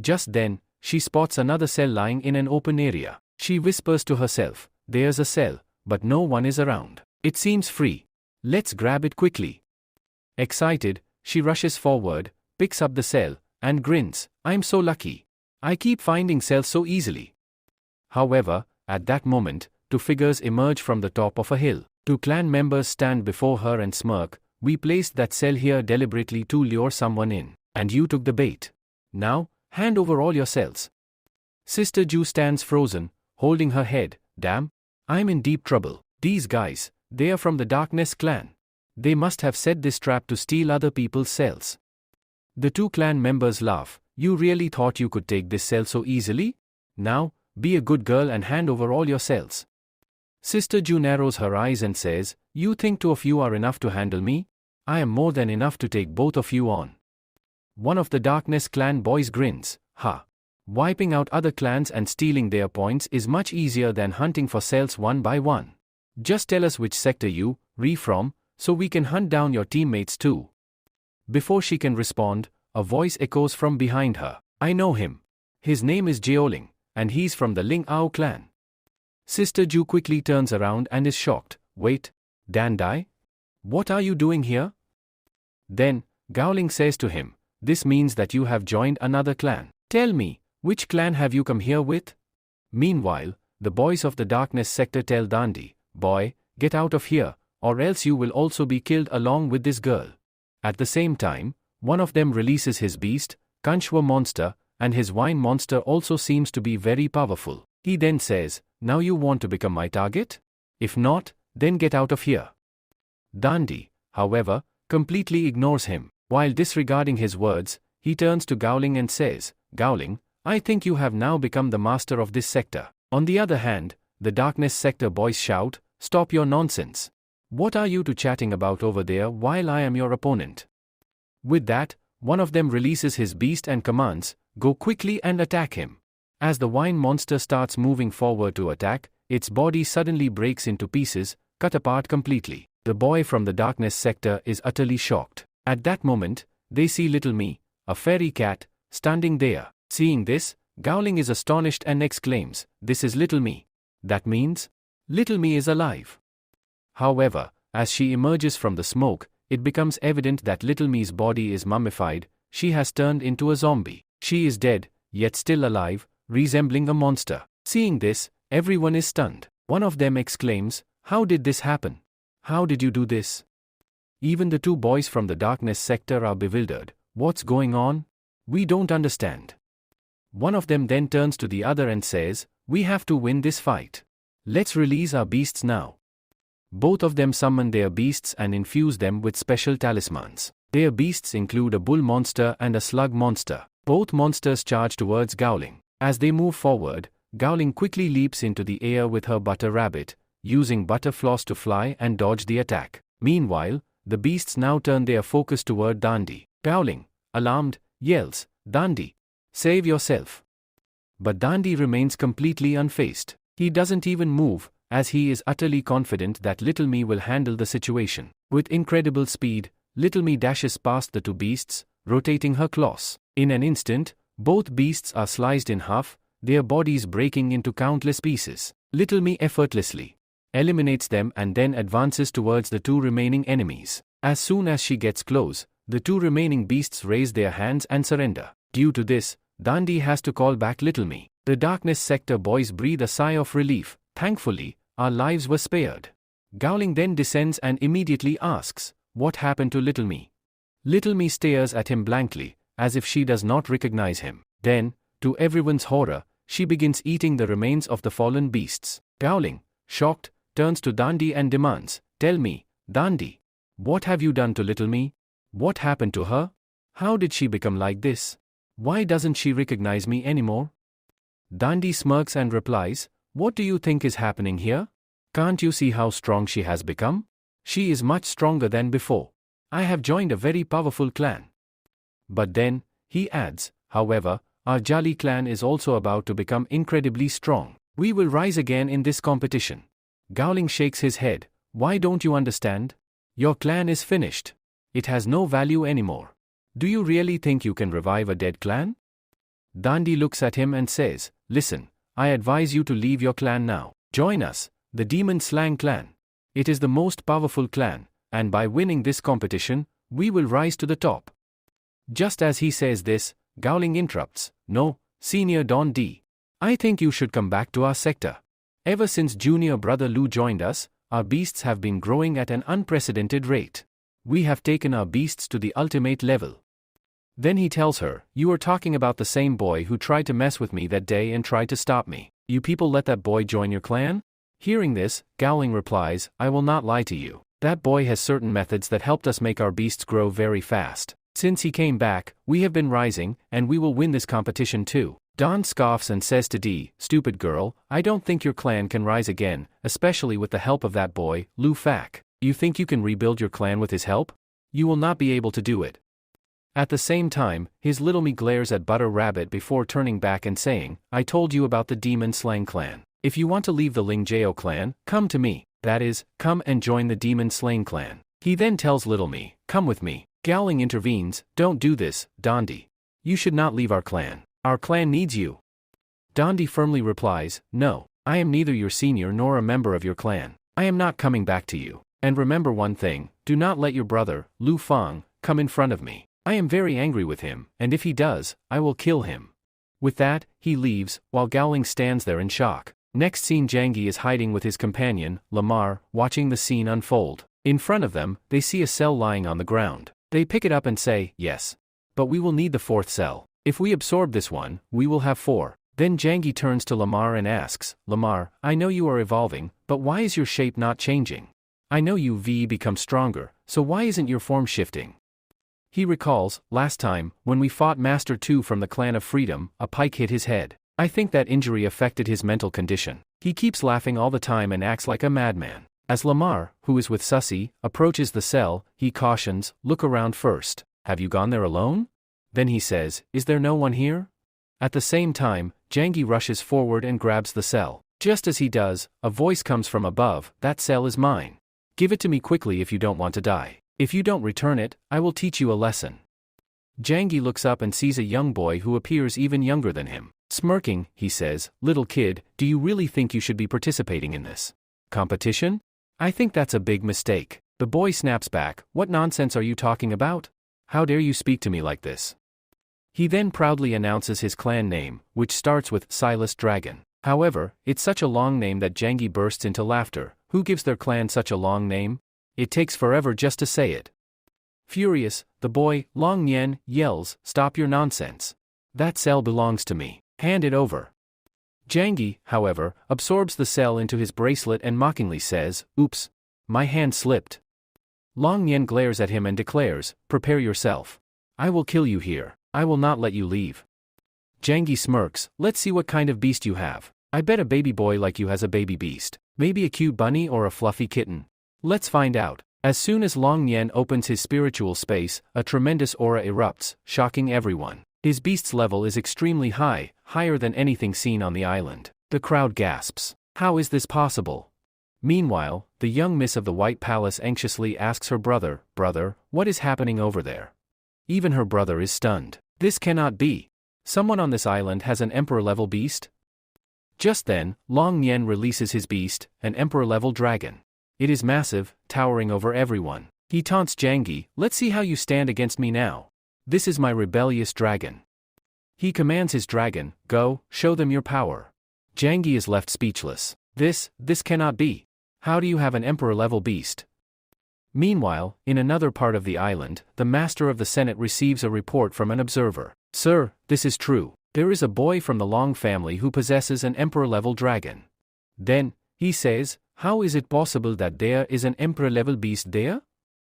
Just then, she spots another cell lying in an open area. She whispers to herself, "There's a cell, but no one is around. It seems free. Let's grab it quickly." Excited, she rushes forward, picks up the cell, and grins, "I'm so lucky. I keep finding cells so easily." However, at that moment, 2 figures emerge from the top of a hill. 2 clan members stand before her and smirk. "We placed that cell here deliberately to lure someone in, and you took the bait. Now, hand over all your cells." Sister Ju stands frozen, holding her head. "Damn, I'm in deep trouble. These guys, they are from the Darkness clan. They must have set this trap to steal other people's cells." The 2 clan members laugh. "You really thought you could take this cell so easily? Now, be a good girl and hand over all your cells." Sister Ju narrows her eyes and says, "You think 2 of you are enough to handle me? I am more than enough to take both of you on." One of the Darkness clan boys grins. "Ha! Wiping out other clans and stealing their points is much easier than hunting for cells one by one. Just tell us which sector you re from, so we can hunt down your teammates too." Before she can respond, a voice echoes from behind her. "I know him. His name is Jeoling, and he's from the Ling Ao clan." Sister Ju quickly turns around and is shocked. "Wait, Dan Dai? What are you doing here?" Then, Gowling says to him, "This means that you have joined another clan. Tell me, which clan have you come here with?" Meanwhile, the boys of the Darkness sector tell Dandy, "Boy, get out of here, or else you will also be killed along with this girl." At the same time, one of them releases his beast, Kanshwa monster, and his wine monster also seems to be very powerful. He then says, "Now you want to become my target? If not, then get out of here." Dandy, however, completely ignores him. While disregarding his words, he turns to Gowling and says, "Gowling, I think you have now become the master of this sector." On the other hand, the Darkness sector boys shout, "Stop your nonsense. What are you two chatting about over there while I am your opponent?" With that, one of them releases his beast and commands, "Go quickly and attack him." As the wine monster starts moving forward to attack, its body suddenly breaks into pieces, cut apart completely. The boy from the Darkness sector is utterly shocked. At that moment, they see Little Me, a fairy cat, standing there. Seeing this, Gowling is astonished and exclaims, "This is Little Me. That means, Little Me is alive." However, as she emerges from the smoke, it becomes evident that Little Me's body is mummified. She has turned into a zombie. She is dead, yet still alive, resembling a monster. Seeing this, everyone is stunned. One of them exclaims, "How did this happen? How did you do this?" Even the 2 boys from the Darkness sector are bewildered. "What's going on? We don't understand." One of them then turns to the other and says, "We have to win this fight. Let's release our beasts now." Both of them summon their beasts and infuse them with special talismans. Their beasts include a bull monster and a slug monster. Both monsters charge towards Gowling. As they move forward, Gowling quickly leaps into the air with her butter rabbit, using butterflies to fly and dodge the attack. Meanwhile, the beasts now turn their focus toward Dandi. Growling, alarmed, yells, "Dandi, save yourself." But Dandi remains completely unfazed. He doesn't even move, as he is utterly confident that Little Me will handle the situation. With incredible speed, Little Me dashes past the two beasts, rotating her claws. In an instant, both beasts are sliced in half, their bodies breaking into countless pieces. Little Me effortlessly eliminates them and then advances towards the two remaining enemies. As soon as she gets close, the two remaining beasts raise their hands and surrender. Due to this, Dandi has to call back Little Me. The Darkness Sector boys breathe a sigh of relief. Thankfully, our lives were spared. Gowling then descends and immediately asks, "What happened to Little Me?" Little Me stares at him blankly, as if she does not recognize him. Then, to everyone's horror, she begins eating the remains of the fallen beasts. Gowling, shocked, turns to Dandi and demands, "Tell me, Dandi, what have you done to Little Me? What happened to her? How did she become like this? Why doesn't she recognize me anymore?" Dandi smirks and replies, "What do you think is happening here? Can't you see how strong she has become? She is much stronger than before. I have joined a very powerful clan." But then, he adds, "However, our Jali clan is also about to become incredibly strong. We will rise again in this competition." Gowling shakes his head. "Why don't you understand? Your clan is finished. It has no value anymore. Do you really think you can revive a dead clan?" Dandi looks at him and says, "Listen, I advise you to leave your clan now. Join us, the Demon Slang clan. It is the most powerful clan, and by winning this competition, we will rise to the top." Just as he says this, Gowling interrupts, "No, Senior Don D. I think you should come back to our sector. Ever since junior brother Lu joined us, our beasts have been growing at an unprecedented rate. We have taken our beasts to the ultimate level." Then he tells her, "You are talking about the same boy who tried to mess with me that day and tried to stop me. You people let that boy join your clan?" Hearing this, Gowling replies, "I will not lie to you. That boy has certain methods that helped us make our beasts grow very fast. Since he came back, we have been rising, and we will win this competition too." Don scoffs and says to Dee, "Stupid girl, I don't think your clan can rise again, especially with the help of that boy, Lu Fak. You think you can rebuild your clan with his help? You will not be able to do it." At the same time, his Little Me glares at Butter Rabbit before turning back and saying, "I told you about the Demon Slang clan. If you want to leave the Lingjao clan, come to me. That is, come and join the Demon Slang clan." He then tells Little Me, "Come with me." Gowling intervenes, "Don't do this, Dandi. You should not leave our clan. Our clan needs you." Dandi firmly replies, "No, I am neither your senior nor a member of your clan. I am not coming back to you. And remember one thing, do not let your brother, Lu Fang, come in front of me. I am very angry with him, and if he does, I will kill him." With that, he leaves, while Gowling stands there in shock. Next scene, Jangi is hiding with his companion, Lamar, watching the scene unfold. In front of them, they see a cell lying on the ground. They pick it up and say, "Yes. But we will need the fourth cell. If we absorb this one, we will have 4. Then Jangi turns to Lamar and asks, "Lamar, I know you are evolving, but why is your shape not changing? I know you've become stronger, so why isn't your form shifting?" He recalls, "Last time, when we fought Master 2 from the Clan of Freedom, a pike hit his head. I think that injury affected his mental condition. He keeps laughing all the time and acts like a madman." As Lamar, who is with Sussy, approaches the cell, he cautions, "Look around first. Have you gone there alone?" Then he says, "Is there no one here?" At the same time, Jangi rushes forward and grabs the cell. Just as he does, a voice comes from above, "That cell is mine. Give it to me quickly if you don't want to die. If you don't return it, I will teach you a lesson." Jangi looks up and sees a young boy who appears even younger than him. Smirking, he says, "Little kid, do you really think you should be participating in this competition? I think that's a big mistake." The boy snaps back, "What nonsense are you talking about? How dare you speak to me like this?" He then proudly announces his clan name, which starts with Silas Dragon. However, it's such a long name that Jangi bursts into laughter. Who gives their clan such a long name? It takes forever just to say it. Furious, the boy, Long Nien, yells, "Stop your nonsense. That cell belongs to me. Hand it over." Jangi, however, absorbs the cell into his bracelet and mockingly says, "Oops. My hand slipped." Long Nien glares at him and declares, "Prepare yourself. I will kill you here. I will not let you leave." Jangi smirks, "Let's see what kind of beast you have. I bet a baby boy like you has a baby beast." Maybe a cute bunny or a fluffy kitten? Let's find out. As soon as Long Nian opens his spiritual space, a tremendous aura erupts, shocking everyone. His beast's level is extremely high, higher than anything seen on the island. The crowd gasps. How is this possible? Meanwhile, the young miss of the White Palace anxiously asks her brother, "Brother, what is happening over there?" Even her brother is stunned. This cannot be. Someone on this island has an emperor-level beast? Just then, Long Nian releases his beast, an emperor-level dragon. It is massive, towering over everyone. He taunts Jangi, "Let's see how you stand against me now. This is my rebellious dragon." He commands his dragon, "Go, show them your power." Jangi is left speechless. This cannot be. How do you have an emperor-level beast? Meanwhile, in another part of the island, the master of the Senate receives a report from an observer. "Sir, this is true. There is a boy from the Long family who possesses an emperor-level dragon." Then, he says, "How is it possible that there is an emperor-level beast there?"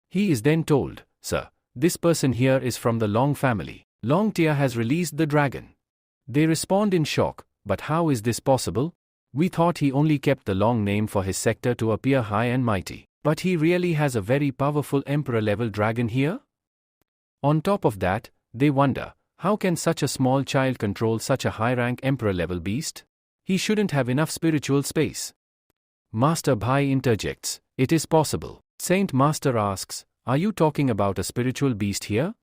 He is then told, "Sir, this person here is from the Long family. Long Tia has released the dragon." They respond in shock, "But how is this possible? We thought he only kept the Long name for his sector to appear high and mighty. But he really has a very powerful emperor-level dragon here?" On top of that, they wonder, how can such a small child control such a high-rank emperor-level beast? He shouldn't have enough spiritual space. Master Bhai interjects, "It is possible." Saint Master asks, "Are you talking about a spiritual beast here?"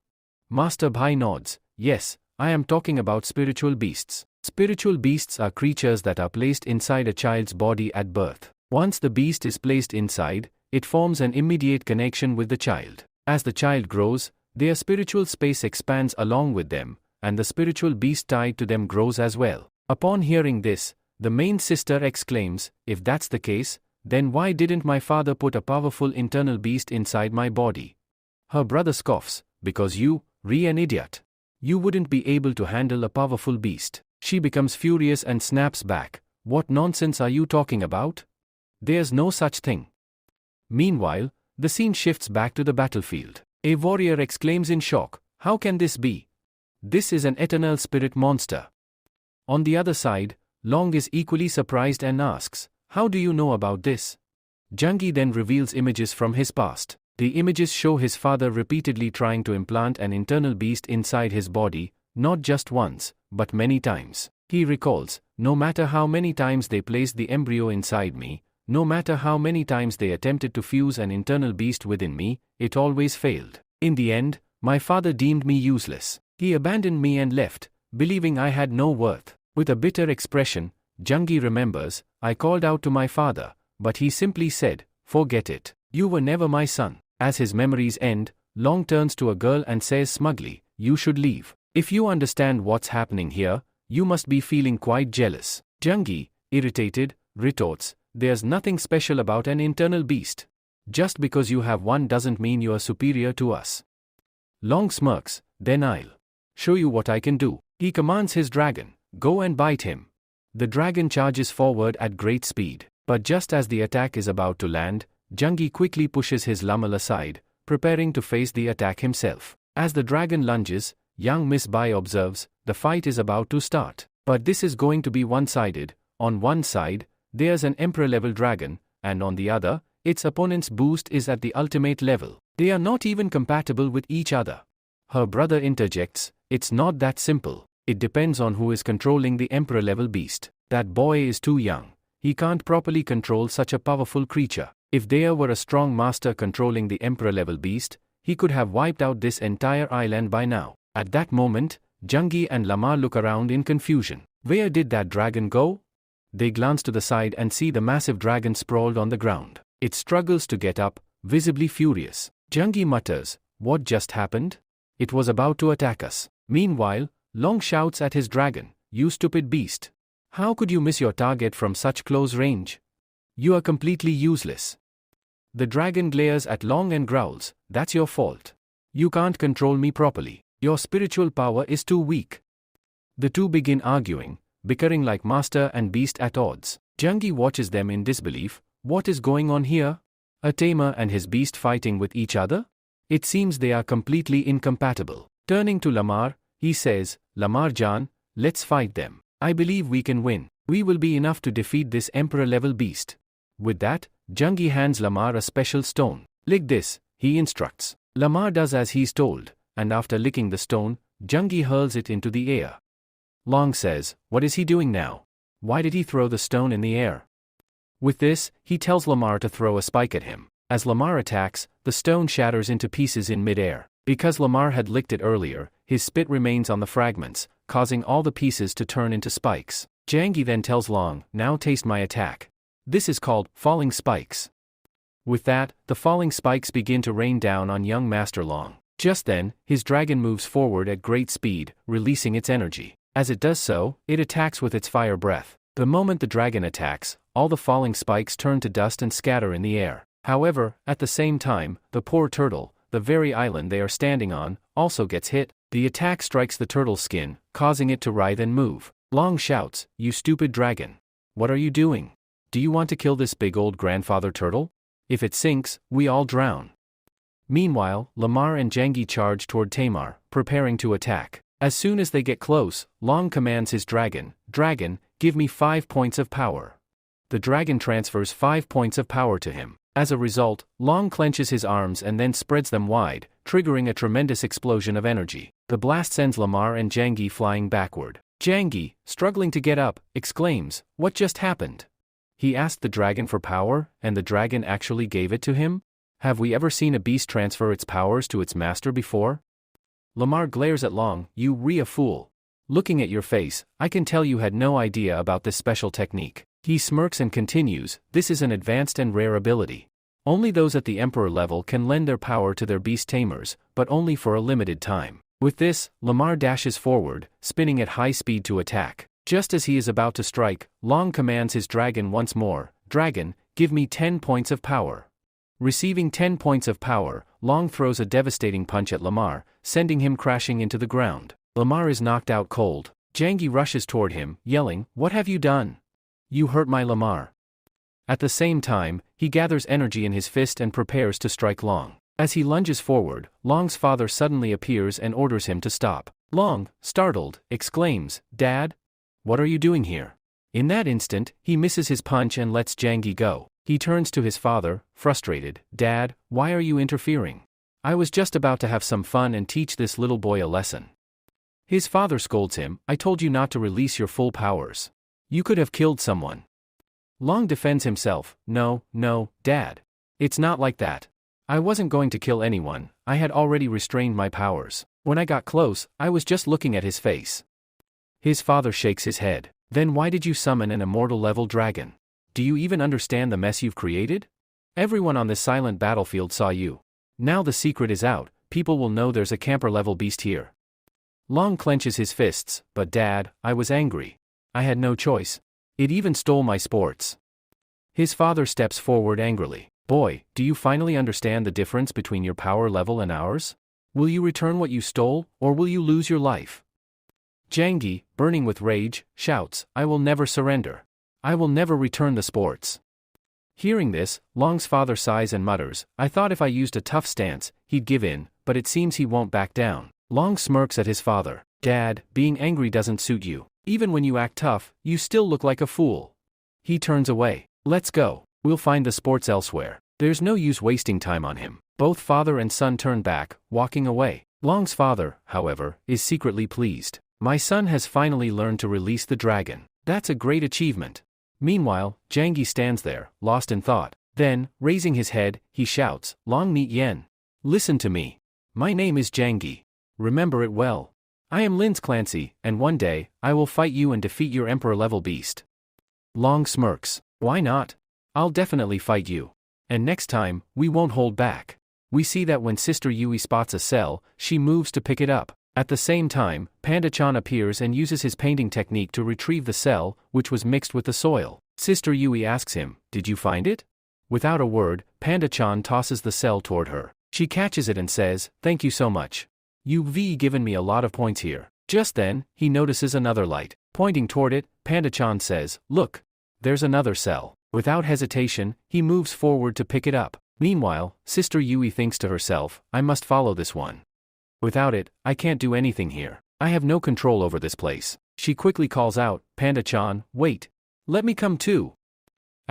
Master Bhai nods, "Yes, I am talking about spiritual beasts. Spiritual beasts are creatures that are placed inside a child's body at birth. Once the beast is placed inside, it forms an immediate connection with the child. As the child grows, their spiritual space expands along with them, and the spiritual beast tied to them grows as well." Upon hearing this, the main sister exclaims, "If that's the case, then why didn't my father put a powerful internal beast inside my body?" Her brother scoffs, "Because you, an idiot. You wouldn't be able to handle a powerful beast." She becomes furious and snaps back, "What nonsense are you talking about? There's no such thing." Meanwhile, the scene shifts back to the battlefield. A warrior exclaims in shock, "How can this be? This is an eternal spirit monster." On the other side, Long is equally surprised and asks, "How do you know about this?" Jangi then reveals images from his past. The images show his father repeatedly trying to implant an internal beast inside his body, not just once, but many times. He recalls, "No matter how many times they placed the embryo inside me, no matter how many times they attempted to fuse an internal beast within me, it always failed. In the end, my father deemed me useless. He abandoned me and left, believing I had no worth." With a bitter expression, Jangi remembers, "I called out to my father, but he simply said, 'Forget it. You were never my son.'" As his memories end, Long turns to a girl and says smugly, "You should leave. If you understand what's happening here, you must be feeling quite jealous." Jangi, irritated, retorts, "There's nothing special about an internal beast. Just because you have one doesn't mean you are superior to us." Long smirks, "Then I'll show you what I can do." He commands his dragon, "Go and bite him." The dragon charges forward at great speed. But just as the attack is about to land, Jangi quickly pushes his Lamal aside, preparing to face the attack himself. As the dragon lunges, young Miss Bai observes, the fight is about to start. But this is going to be one-sided. On one side, there's an emperor-level dragon, and on the other, its opponent's boost is at the ultimate level. They are not even compatible with each other. Her brother interjects, "It's not that simple. It depends on who is controlling the emperor-level beast. That boy is too young. He can't properly control such a powerful creature. If there were a strong master controlling the emperor-level beast, he could have wiped out this entire island by now." At that moment, Jangi and Lamar look around in confusion. Where did that dragon go? They glance to the side and see the massive dragon sprawled on the ground. It struggles to get up, visibly furious. Jangi mutters, "What just happened? It was about to attack us." Meanwhile, Long shouts at his dragon, "You stupid beast. How could you miss your target from such close range? You are completely useless." The dragon glares at Long and growls, "That's your fault. You can't control me properly. Your spiritual power is too weak." The two begin arguing, bickering like master and beast at odds. Jangi watches them in disbelief. What is going on here? A tamer and his beast fighting with each other? It seems they are completely incompatible. Turning to Lamar, he says, "Lamar Jan, let's fight them. I believe we can win. We will be enough to defeat this emperor-level beast." With that, Jungi hands Lamar a special stone. Lick this, he instructs. Lamar does as he's told, and after licking the stone, Jungi hurls it into the air. Long says, what is he doing now? Why did he throw the stone in the air? With this, he tells Lamar to throw a spike at him. As Lamar attacks, the stone shatters into pieces in mid-air. Because Lamar had licked it earlier, his spit remains on the fragments, causing all the pieces to turn into spikes. Jangi then tells Long, now taste my attack. This is called falling spikes. With that, the falling spikes begin to rain down on young Master Long. Just then, his dragon moves forward at great speed, releasing its energy. As it does so, it attacks with its fire breath. The moment the dragon attacks, all the falling spikes turn to dust and scatter in the air. However, at the same time, the poor turtle, the very island they are standing on, also gets hit. The attack strikes the turtle's skin, causing it to writhe and move. Long shouts, you stupid dragon. What are you doing? Do you want to kill this big old grandfather turtle? If it sinks, we all drown. Meanwhile, Lamar and Jangi charge toward Tamar, preparing to attack. As soon as they get close, Long commands his dragon, Dragon, give me 5 points of power. The dragon transfers 5 points of power to him. As a result, Long clenches his arms and then spreads them wide, triggering a tremendous explosion of energy. The blast sends Lamar and Jangi flying backward. Jangi, struggling to get up, exclaims, what just happened? He asked the dragon for power, and the dragon actually gave it to him? Have we ever seen a beast transfer its powers to its master before? Lamar glares at Long, you fool. Looking at your face, I can tell you had no idea about this special technique. He smirks and continues, this is an advanced and rare ability. Only those at the Emperor level can lend their power to their beast tamers, but only for a limited time. With this, Lamar dashes forward, spinning at high speed to attack. Just as he is about to strike, Long commands his dragon once more, Dragon, give me 10 points of power. Receiving 10 points of power, Long throws a devastating punch at Lamar, sending him crashing into the ground. Lamar is knocked out cold. Jangi rushes toward him, yelling, what have you done? You hurt my Lamar. At the same time, he gathers energy in his fist and prepares to strike Long. As he lunges forward, Long's father suddenly appears and orders him to stop. Long, startled, exclaims, Dad? What are you doing here? In that instant, he misses his punch and lets Jangi go. He turns to his father, frustrated, Dad, why are you interfering? I was just about to have some fun and teach this little boy a lesson. His father scolds him, I told you not to release your full powers. You could have killed someone. Long defends himself, no, Dad. It's not like that. I wasn't going to kill anyone, I had already restrained my powers. When I got close, I was just looking at his face. His father shakes his head. Then why did you summon an immortal level dragon? Do you even understand the mess you've created? Everyone on this silent battlefield saw you. Now the secret is out, people will know there's a camper level beast here. Long clenches his fists, but Dad, I was angry. I had no choice. It even stole my sports. His father steps forward angrily. Boy, do you finally understand the difference between your power level and ours? Will you return what you stole, or will you lose your life? Jangi, burning with rage, shouts, I will never surrender. I will never return the sports. Hearing this, Long's father sighs and mutters, I thought if I used a tough stance, he'd give in, but it seems he won't back down. Long smirks at his father. Dad, being angry doesn't suit you. Even when you act tough, you still look like a fool. He turns away. Let's go. We'll find the sports elsewhere. There's no use wasting time on him. Both father and son turn back, walking away. Long's father, however, is secretly pleased. My son has finally learned to release the dragon. That's a great achievement. Meanwhile, Jangi stands there, lost in thought. Then, raising his head, he shouts, Long Meet Yen. Listen to me. My name is Jangi. Remember it well. I am Linz Clancy, and one day, I will fight you and defeat your Emperor-level beast. Long smirks. Why not? I'll definitely fight you. And next time, we won't hold back. We see that when Sister Yui spots a cell, she moves to pick it up. At the same time, Panda-chan appears and uses his painting technique to retrieve the cell, which was mixed with the soil. Sister Yui asks him, did you find it? Without a word, Panda-chan tosses the cell toward her. She catches it and says, thank you so much. You've given me a lot of points here. Just then, he notices another light. Pointing toward it, Panda-chan says, look. There's another cell. Without hesitation, he moves forward to pick it up. Meanwhile, Sister Yui thinks to herself, I must follow this one. Without it, I can't do anything here. I have no control over this place. She quickly calls out, Panda-chan, wait. Let me come too.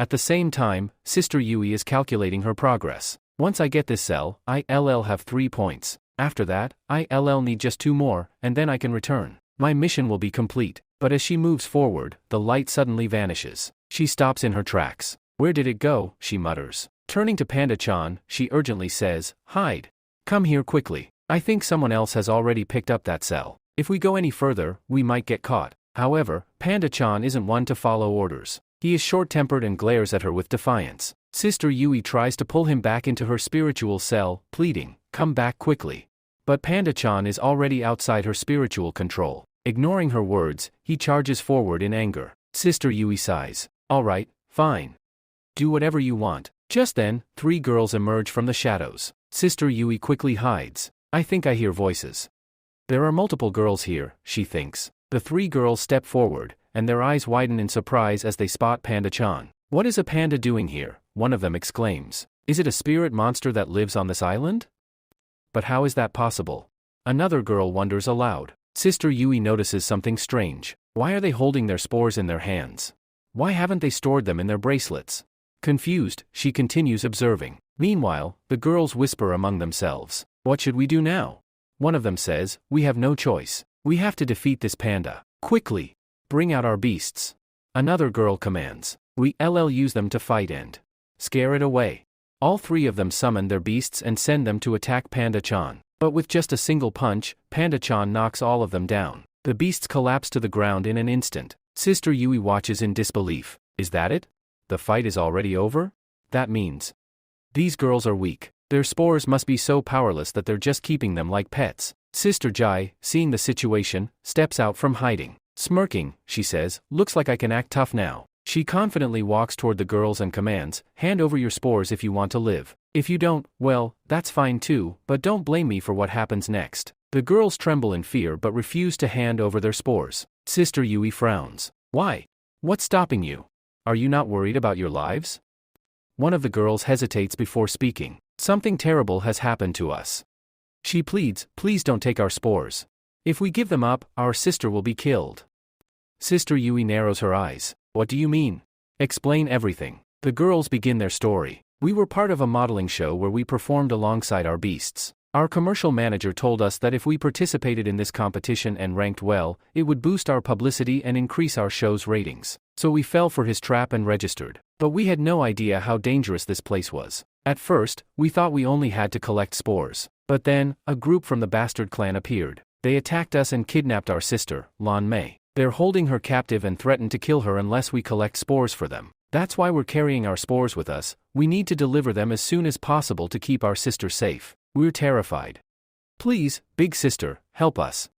At the same time, Sister Yui is calculating her progress. Once I get this cell, I'll have 3 points. After that, I'll need just 2 more, and then I can return. My mission will be complete. But as she moves forward, the light suddenly vanishes. She stops in her tracks. Where did it go? She mutters. Turning to Panda-chan, she urgently says, hide. Come here quickly. I think someone else has already picked up that cell. If we go any further, we might get caught. However, Panda-chan isn't one to follow orders. He is short-tempered and glares at her with defiance. Sister Yui tries to pull him back into her spiritual cell, pleading, come back quickly. But Panda-chan is already outside her spiritual control. Ignoring her words, he charges forward in anger. Sister Yui sighs. All right, fine. Do whatever you want. Just then, 3 girls emerge from the shadows. Sister Yui quickly hides. I think I hear voices. There are multiple girls here, she thinks. The 3 girls step forward, and their eyes widen in surprise as they spot Panda-chan. What is a panda doing here? One of them exclaims. Is it a spirit monster that lives on this island? But how is that possible? Another girl wonders aloud. Sister Yui notices something strange. Why are they holding their spores in their hands? Why haven't they stored them in their bracelets? Confused, she continues observing. Meanwhile, the girls whisper among themselves. What should we do now? One of them says, we have no choice. We have to defeat this panda. Quickly! Bring out our beasts. Another girl commands. We'll use them to fight and scare it away. All 3 of them summon their beasts and send them to attack Panda-chan. But with just a single punch, Panda-chan knocks all of them down. The beasts collapse to the ground in an instant. Sister Yui watches in disbelief. Is that it? The fight is already over? That means these girls are weak. Their spores must be so powerless that they're just keeping them like pets. Sister Jai, seeing the situation, steps out from hiding. Smirking, she says, looks like I can act tough now. She confidently walks toward the girls and commands, hand over your spores if you want to live. If you don't, well, that's fine too, but don't blame me for what happens next. The girls tremble in fear but refuse to hand over their spores. Sister Yui frowns. Why? What's stopping you? Are you not worried about your lives? One of the girls hesitates before speaking. Something terrible has happened to us. She pleads, please don't take our spores. If we give them up, our sister will be killed. Sister Yui narrows her eyes. What do you mean? Explain everything. The girls begin their story. We were part of a modeling show where we performed alongside our beasts. Our commercial manager told us that if we participated in this competition and ranked well, it would boost our publicity and increase our show's ratings. So we fell for his trap and registered. But we had no idea how dangerous this place was. At first, we thought we only had to collect spores. But then, a group from the Bastard clan appeared. They attacked us and kidnapped our sister, Lan Mei. They're holding her captive and threaten to kill her unless we collect spores for them. That's why we're carrying our spores with us. We need to deliver them as soon as possible to keep our sister safe. We're terrified. Please, big sister, help us.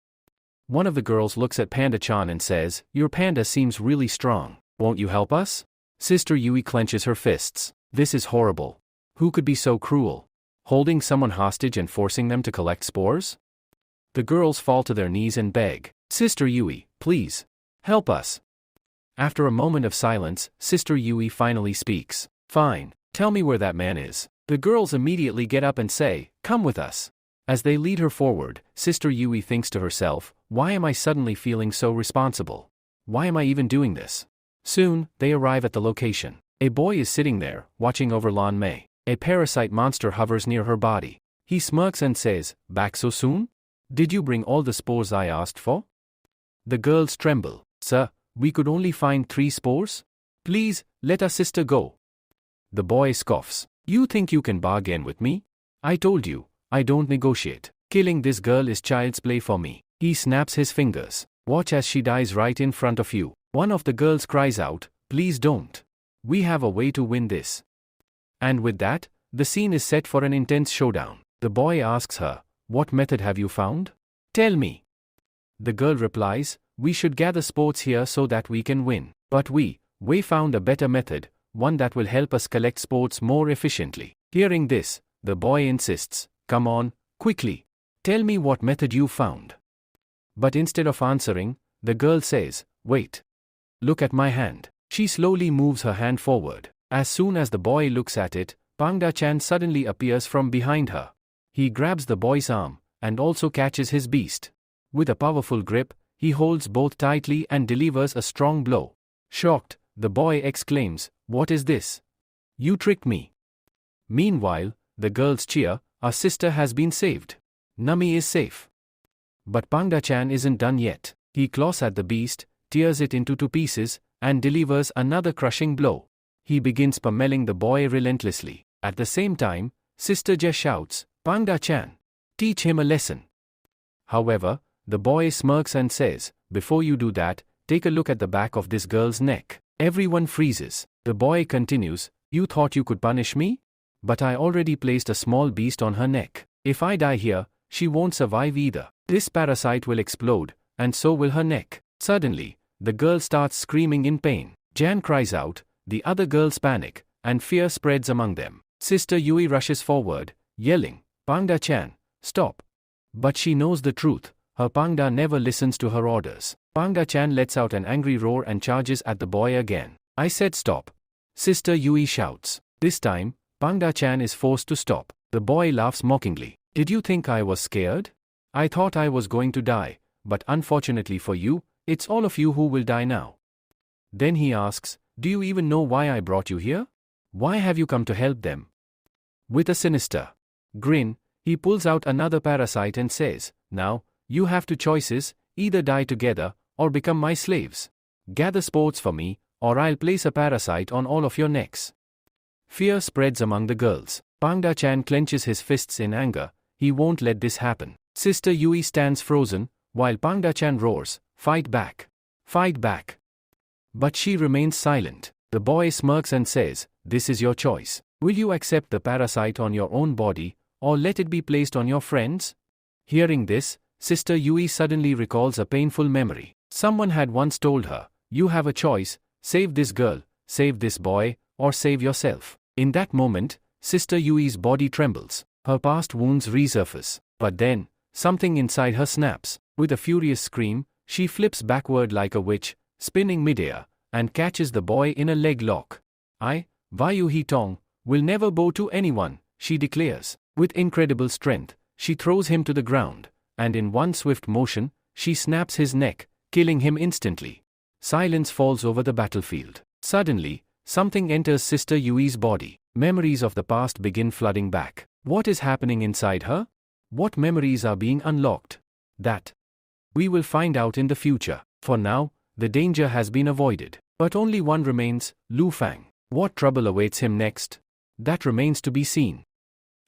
One of the girls looks at Panda-chan and says, your panda seems really strong. Won't you help us? Sister Yui clenches her fists. This is horrible. Who could be so cruel? Holding someone hostage and forcing them to collect spores? The girls fall to their knees and beg. Sister Yui, please, help us. After a moment of silence, Sister Yui finally speaks. Fine, tell me where that man is. The girls immediately get up and say, come with us. As they lead her forward, Sister Yui thinks to herself, why am I suddenly feeling so responsible? Why am I even doing this? Soon, they arrive at the location. A boy is sitting there, watching over Lan Mei. A parasite monster hovers near her body. He smirks and says, back so soon? Did you bring all the spores I asked for? The girls tremble. Sir, we could only find 3 spores? Please, let our sister go. The boy scoffs. You think you can bargain with me? I told you, I don't negotiate. Killing this girl is child's play for me. He snaps his fingers. Watch as she dies right in front of you. One of the girls cries out, please don't. We have a way to win this. And with that, the scene is set for an intense showdown. The boy asks her, what method have you found? Tell me. The girl replies, we should gather spores here so that we can win. But we found a better method, one that will help us collect spores more efficiently. Hearing this, the boy insists, come on, quickly. Tell me what method you found. But instead of answering, the girl says, wait. Look at my hand. She slowly moves her hand forward. As soon as the boy looks at it, Panda-chan suddenly appears from behind her. He grabs the boy's arm, and also catches his beast. With a powerful grip, he holds both tightly and delivers a strong blow. Shocked, the boy exclaims, what is this? You tricked me. Meanwhile, the girls cheer, our sister has been saved. Nami is safe. But Pangda-chan isn't done yet. He claws at the beast, tears it into 2 pieces, and delivers another crushing blow. He begins pummeling the boy relentlessly. At the same time, Sister Je shouts, Pangda-chan, teach him a lesson. However, the boy smirks and says, before you do that, take a look at the back of this girl's neck. Everyone freezes. The boy continues, you thought you could punish me? But I already placed a small beast on her neck. If I die here, she won't survive either. This parasite will explode, and so will her neck. Suddenly, the girl starts screaming in pain. Jan cries out, the other girls panic, and fear spreads among them. Sister Yui rushes forward, yelling, Pangda-chan, stop. But she knows the truth. Her Pangda never listens to her orders. Pangda-chan lets out an angry roar and charges at the boy again. I said stop. Sister Yui shouts. This time, Pangda-chan is forced to stop. The boy laughs mockingly. Did you think I was scared? I thought I was going to die, but unfortunately for you, it's all of you who will die now. Then he asks, do you even know why I brought you here? Why have you come to help them? With a sinister grin, he pulls out another parasite and says, now, you have 2 choices, either die together, or become my slaves. Gather sports for me, or I'll place a parasite on all of your necks. Fear spreads among the girls. Pangda-chan clenches his fists in anger. He won't let this happen. Sister Yui stands frozen, while Pangda-chan roars, fight back. Fight back. But she remains silent. The boy smirks and says, this is your choice. Will you accept the parasite on your own body, or let it be placed on your friends? Hearing this, Sister Yui suddenly recalls a painful memory. Someone had once told her, you have a choice, save this girl, save this boy, or save yourself. In that moment, Sister Yui's body trembles. Her past wounds resurface. But then, something inside her snaps. With a furious scream, she flips backward like a witch, spinning midair, and catches the boy in a leg lock. I, Vayu Hitong, will never bow to anyone, she declares. With incredible strength, she throws him to the ground, and in one swift motion, she snaps his neck, killing him instantly. Silence falls over the battlefield. Suddenly, something enters Sister Yui's body. Memories of the past begin flooding back. What is happening inside her? What memories are being unlocked? That we will find out in the future. For now, the danger has been avoided. But only one remains, Lu Fang. What trouble awaits him next? That remains to be seen.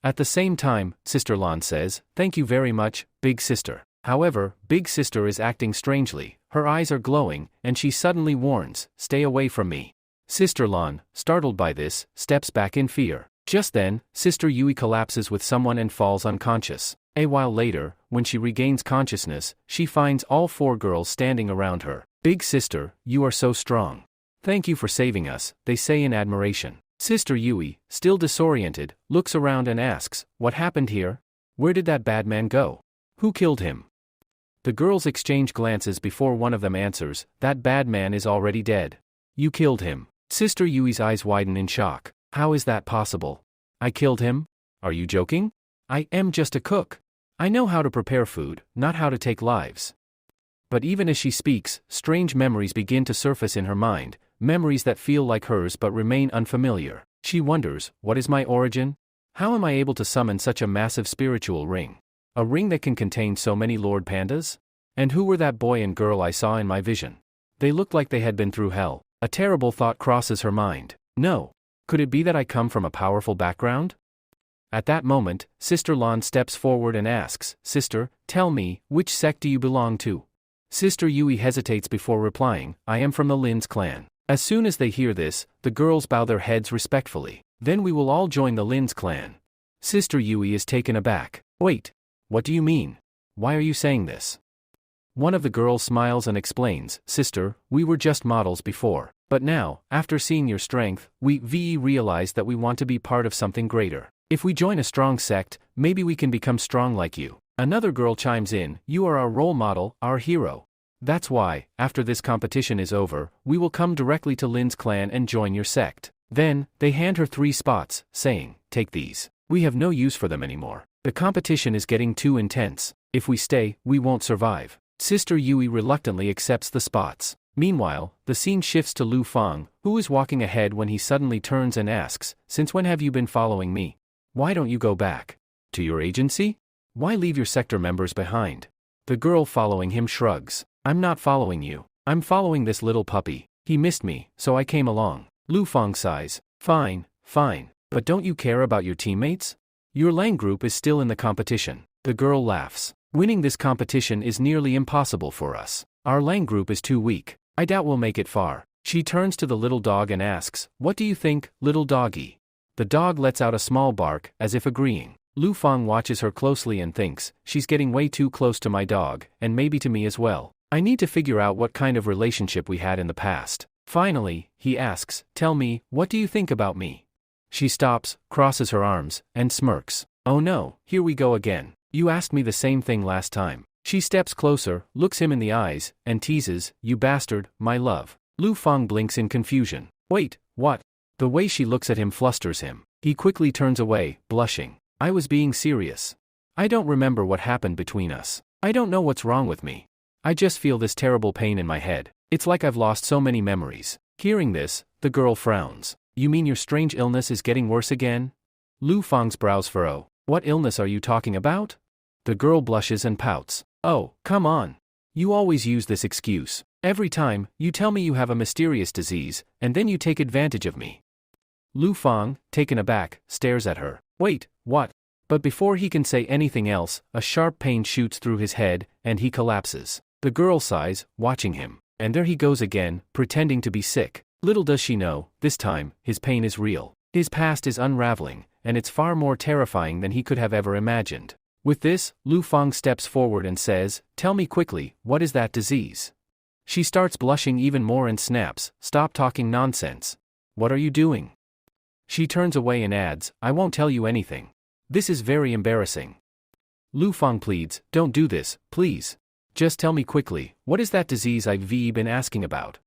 At the same time, Sister Lan says, thank you very much, Big Sister. However, Big Sister is acting strangely. Her eyes are glowing, and she suddenly warns, stay away from me. Sister Lan, startled by this, steps back in fear. Just then, Sister Yui collapses with someone and falls unconscious. A while later, when she regains consciousness, she finds all 4 girls standing around her. Big Sister, you are so strong. Thank you for saving us, they say in admiration. Sister Yui, still disoriented, looks around and asks, what happened here? Where did that bad man go? Who killed him? The girls exchange glances before one of them answers, that bad man is already dead. You killed him. Sister Yui's eyes widen in shock. How is that possible? I killed him? Are you joking? I am just a cook. I know how to prepare food, not how to take lives. But even as she speaks, strange memories begin to surface in her mind, memories that feel like hers but remain unfamiliar. She wonders, what is my origin? How am I able to summon such a massive spiritual ring? A ring that can contain so many Lord Pandas? And who were that boy and girl I saw in my vision? They looked like they had been through hell. A terrible thought crosses her mind. No. Could it be that I come from a powerful background? At that moment, Sister Lan steps forward and asks, Sister, tell me, which sect do you belong to? Sister Yui hesitates before replying, I am from the Lin's clan. As soon as they hear this, the girls bow their heads respectfully. Then we will all join the Lin's clan. Sister Yui is taken aback. Wait. What do you mean? Why are you saying this? One of the girls smiles and explains, Sister, we were just models before. But now, after seeing your strength, we realize that we want to be part of something greater. If we join a strong sect, maybe we can become strong like you. Another girl chimes in, you are our role model, our hero. That's why, after this competition is over, we will come directly to Lin's clan and join your sect. Then, they hand her 3 spots, saying, take these. We have no use for them anymore. The competition is getting too intense. If we stay, we won't survive. Sister Yui reluctantly accepts the spots. Meanwhile, the scene shifts to Lu Fang, who is walking ahead when he suddenly turns and asks, "Since when have you been following me? Why don't you go back to your agency? Why leave your sector members behind?" The girl following him shrugs. "I'm not following you. I'm following this little puppy. He missed me, so I came along." Lu Fang sighs. "Fine, fine. But don't you care about your teammates? Your Lang group is still in the competition." The girl laughs. "Winning this competition is nearly impossible for us. Our Lang group is too weak. I doubt we'll make it far." She turns to the little dog and asks, "What do you think, little doggy?" The dog lets out a small bark, as if agreeing. Lu Fang watches her closely and thinks, "She's getting way too close to my dog, and maybe to me as well. I need to figure out what kind of relationship we had in the past." Finally, he asks, "Tell me, what do you think about me?" She stops, crosses her arms, and smirks. "Oh no, here we go again. You asked me the same thing last time." She steps closer, looks him in the eyes, and teases, "You bastard, my love." Lu Fang blinks in confusion. "Wait, what?" The way she looks at him flusters him. He quickly turns away, blushing. "I was being serious. I don't remember what happened between us. I don't know what's wrong with me. I just feel this terrible pain in my head. It's like I've lost so many memories." Hearing this, the girl frowns. "You mean your strange illness is getting worse again?" Lu Fang's brows furrow. "What illness are you talking about?" The girl blushes and pouts. "Oh, come on. You always use this excuse. Every time, you tell me you have a mysterious disease, and then you take advantage of me." Lu Fang, taken aback, stares at her. "Wait, what?" But before he can say anything else, a sharp pain shoots through his head, and he collapses. The girl sighs, watching him. And there he goes again, pretending to be sick. Little does she know, this time, his pain is real. His past is unraveling, and it's far more terrifying than he could have ever imagined. With this, Lu Fang steps forward and says, "Tell me quickly, what is that disease?" She starts blushing even more and snaps, "Stop talking nonsense. What are you doing?" She turns away and adds, "I won't tell you anything. This is very embarrassing." Lu Fang pleads, "Don't do this, please. Just tell me quickly, what is that disease I've been asking about?"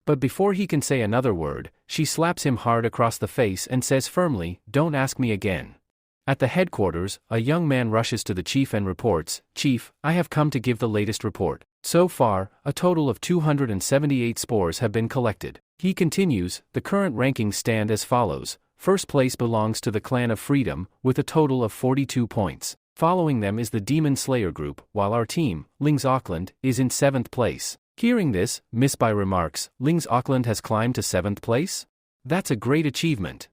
But before he can say another word, she slaps him hard across the face and says firmly, "Don't ask me again." At the headquarters, a young man rushes to the chief and reports, "Chief, I have come to give the latest report. So far, a total of 278 spores have been collected." He continues, "The current rankings stand as follows. First place belongs to the Clan of Freedom, with a total of 42 points. Following them is the Demon Slayer group, while our team, Ling's Auckland, is in 7th place. Hearing this, Miss Bai remarks, "Ling's Auckland has climbed to 7th place? That's a great achievement."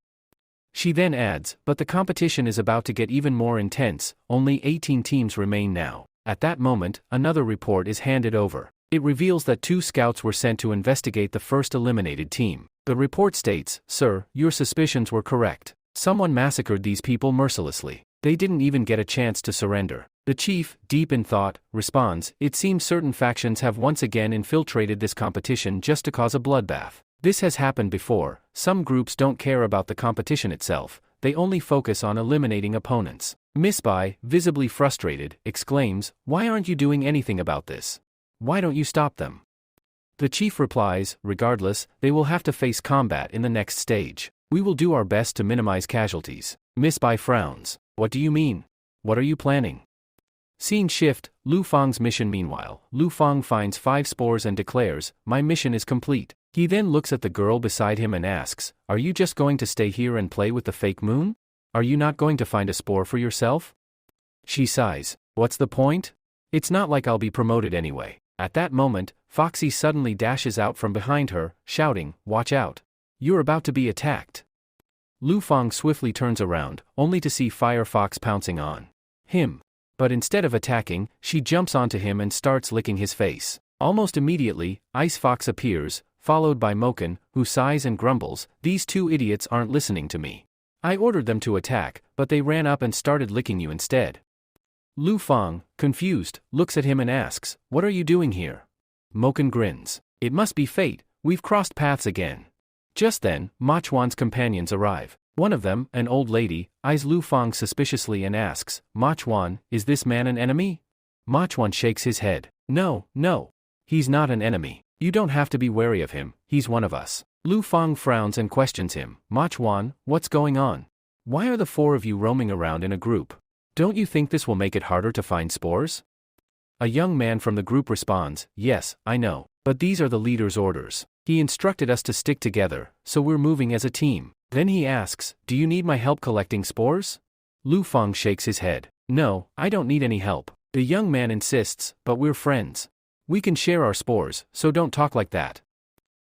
She then adds, "But the competition is about to get even more intense, only 18 teams remain now." At that moment, another report is handed over. It reveals that 2 scouts were sent to investigate the first eliminated team. The report states, "Sir, your suspicions were correct. Someone massacred these people mercilessly. They didn't even get a chance to surrender." The chief, deep in thought, responds, "It seems certain factions have once again infiltrated this competition just to cause a bloodbath. This has happened before. Some groups don't care about the competition itself, they only focus on eliminating opponents." Miss Bai, visibly frustrated, exclaims, "Why aren't you doing anything about this? Why don't you stop them?" The chief replies, "Regardless, they will have to face combat in the next stage. We will do our best to minimize casualties." Miss Bai frowns. "What do you mean? What are you planning?" Scene shift, Lu Fang's mission. Meanwhile, Lu Fang finds 5 spores and declares, "My mission is complete." He then looks at the girl beside him and asks, "Are you just going to stay here and play with the fake moon? Are you not going to find a spore for yourself?" She sighs. "What's the point? It's not like I'll be promoted anyway." At that moment, Foxy suddenly dashes out from behind her, shouting, "Watch out. You're about to be attacked." Lu Fang swiftly turns around, only to see Firefox pouncing on him. But instead of attacking, she jumps onto him and starts licking his face. Almost immediately, Ice Fox appears, followed by Moken, who sighs and grumbles, "These 2 idiots aren't listening to me. I ordered them to attack, but they ran up and started licking you instead." Lu Fang, confused, looks at him and asks, "What are you doing here?" Moken grins. "It must be fate, we've crossed paths again." Just then, Ma Chuan's companions arrive. One of them, an old lady, eyes Lu Fang suspiciously and asks, "Ma Chuan, is this man an enemy?" Ma Chuan shakes his head. No, he's not an enemy. You don't have to be wary of him, he's one of us." Lu Fang frowns and questions him, "Ma Chuan, what's going on? Why are the 4 of you roaming around in a group? Don't you think this will make it harder to find spores?" A young man from the group responds, "Yes, I know. But these are the leader's orders. He instructed us to stick together, so we're moving as a team. Then he asks, do you need my help collecting spores? Lu Feng shakes his head. No, I don't need any help. The young man insists, but we're friends. We can share our spores, so don't talk like that.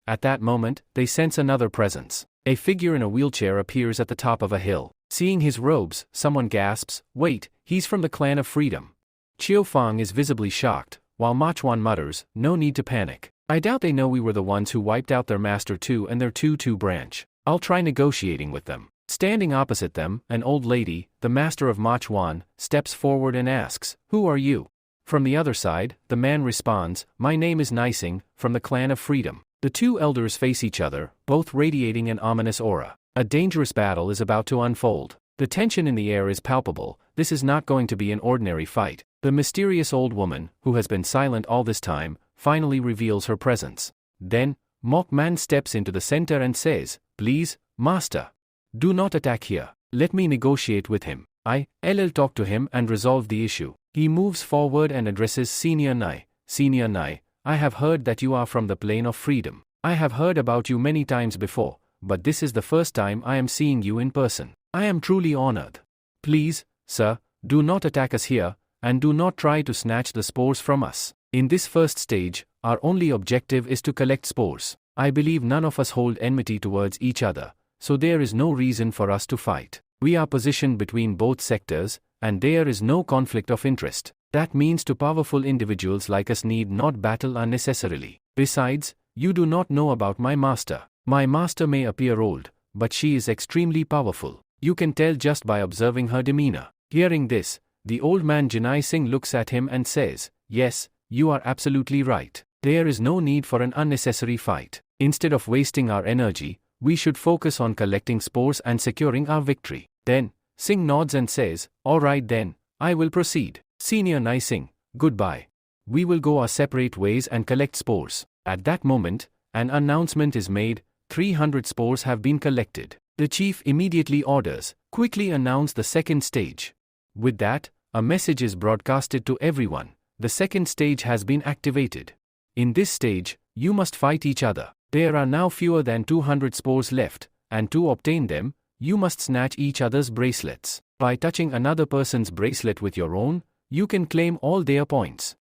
At that moment, they sense another presence. A figure in a wheelchair appears at the top of a hill. Seeing his robes, someone gasps, wait, he's from the Clan of Freedom. Qiu Fang is visibly shocked, while Ma Chuan mutters, no need to panic. I doubt they know we were the ones who wiped out their Master 2 and their 2-2 branch. I'll try negotiating with them. Standing opposite them, an old lady, the master of Ma Chuan, steps forward and asks, who are you? From the other side, the man responds, my name is Nising, from the Clan of Freedom. The two elders face each other, both radiating an ominous aura. A dangerous battle is about to unfold. The tension in the air is palpable. This is not going to be an ordinary fight. The mysterious old woman, who has been silent all this time, finally reveals her presence. Then, Mok Man steps into the center and says, please, master. Do not attack here. Let me negotiate with him. I'll talk to him and resolve the issue. He moves forward and addresses Senior Nai. Senior Nai, I have heard that you are from the Plane of Freedom. I have heard about you many times before, but this is the first time I am seeing you in person. I am truly honored. Please, sir, do not attack us here, and do not try to snatch the spores from us. In this first stage, our only objective is to collect spores. I believe none of us hold enmity towards each other, so there is no reason for us to fight. We are positioned between both sectors, and there is no conflict of interest. That means to powerful individuals like us need not battle unnecessarily. Besides, you do not know about my master. My master may appear old, but she is extremely powerful. You can tell just by observing her demeanor. Hearing this, the old man Janai Singh looks at him and says, yes, you are absolutely right. There is no need for an unnecessary fight. Instead of wasting our energy, we should focus on collecting spores and securing our victory. Then, Singh nods and says, all right then, I will proceed. Senior Nai Singh, goodbye. We will go our separate ways and collect spores. At that moment, an announcement is made, 300 spores have been collected. The chief immediately orders, quickly announce the second stage. With that, a message is broadcasted to everyone. The second stage has been activated. In this stage, you must fight each other. There are now fewer than 200 spores left, and to obtain them, you must snatch each other's bracelets. By touching another person's bracelet with your own, you can claim all their points.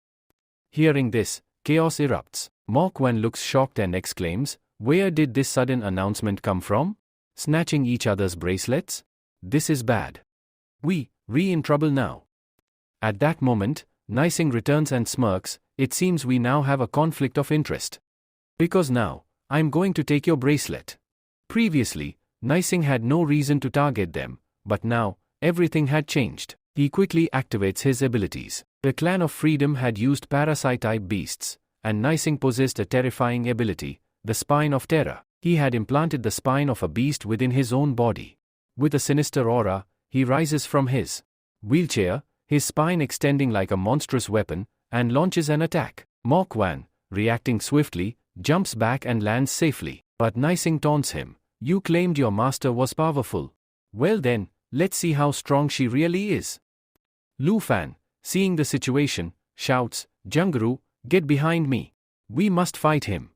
Hearing this, chaos erupts. Mok Wen looks shocked and exclaims, where did this sudden announcement come from? Snatching each other's bracelets? This is bad. We in trouble now. At that moment, Nising returns and smirks, it seems we now have a conflict of interest. Because now, I'm going to take your bracelet. Previously, Nising had no reason to target them, but now, everything had changed. He quickly activates his abilities. The Clan of Freedom had used parasite-type beasts, and Nising possessed a terrifying ability, the Spine of Terror. He had implanted the spine of a beast within his own body. With a sinister aura, he rises from his wheelchair, his spine extending like a monstrous weapon, and launches an attack. Mok Wan, reacting swiftly, jumps back and lands safely. But Nising taunts him. You claimed your master was powerful. Well then, let's see how strong she really is. Lu Fan, seeing the situation, shouts, Junguru, get behind me. We must fight him.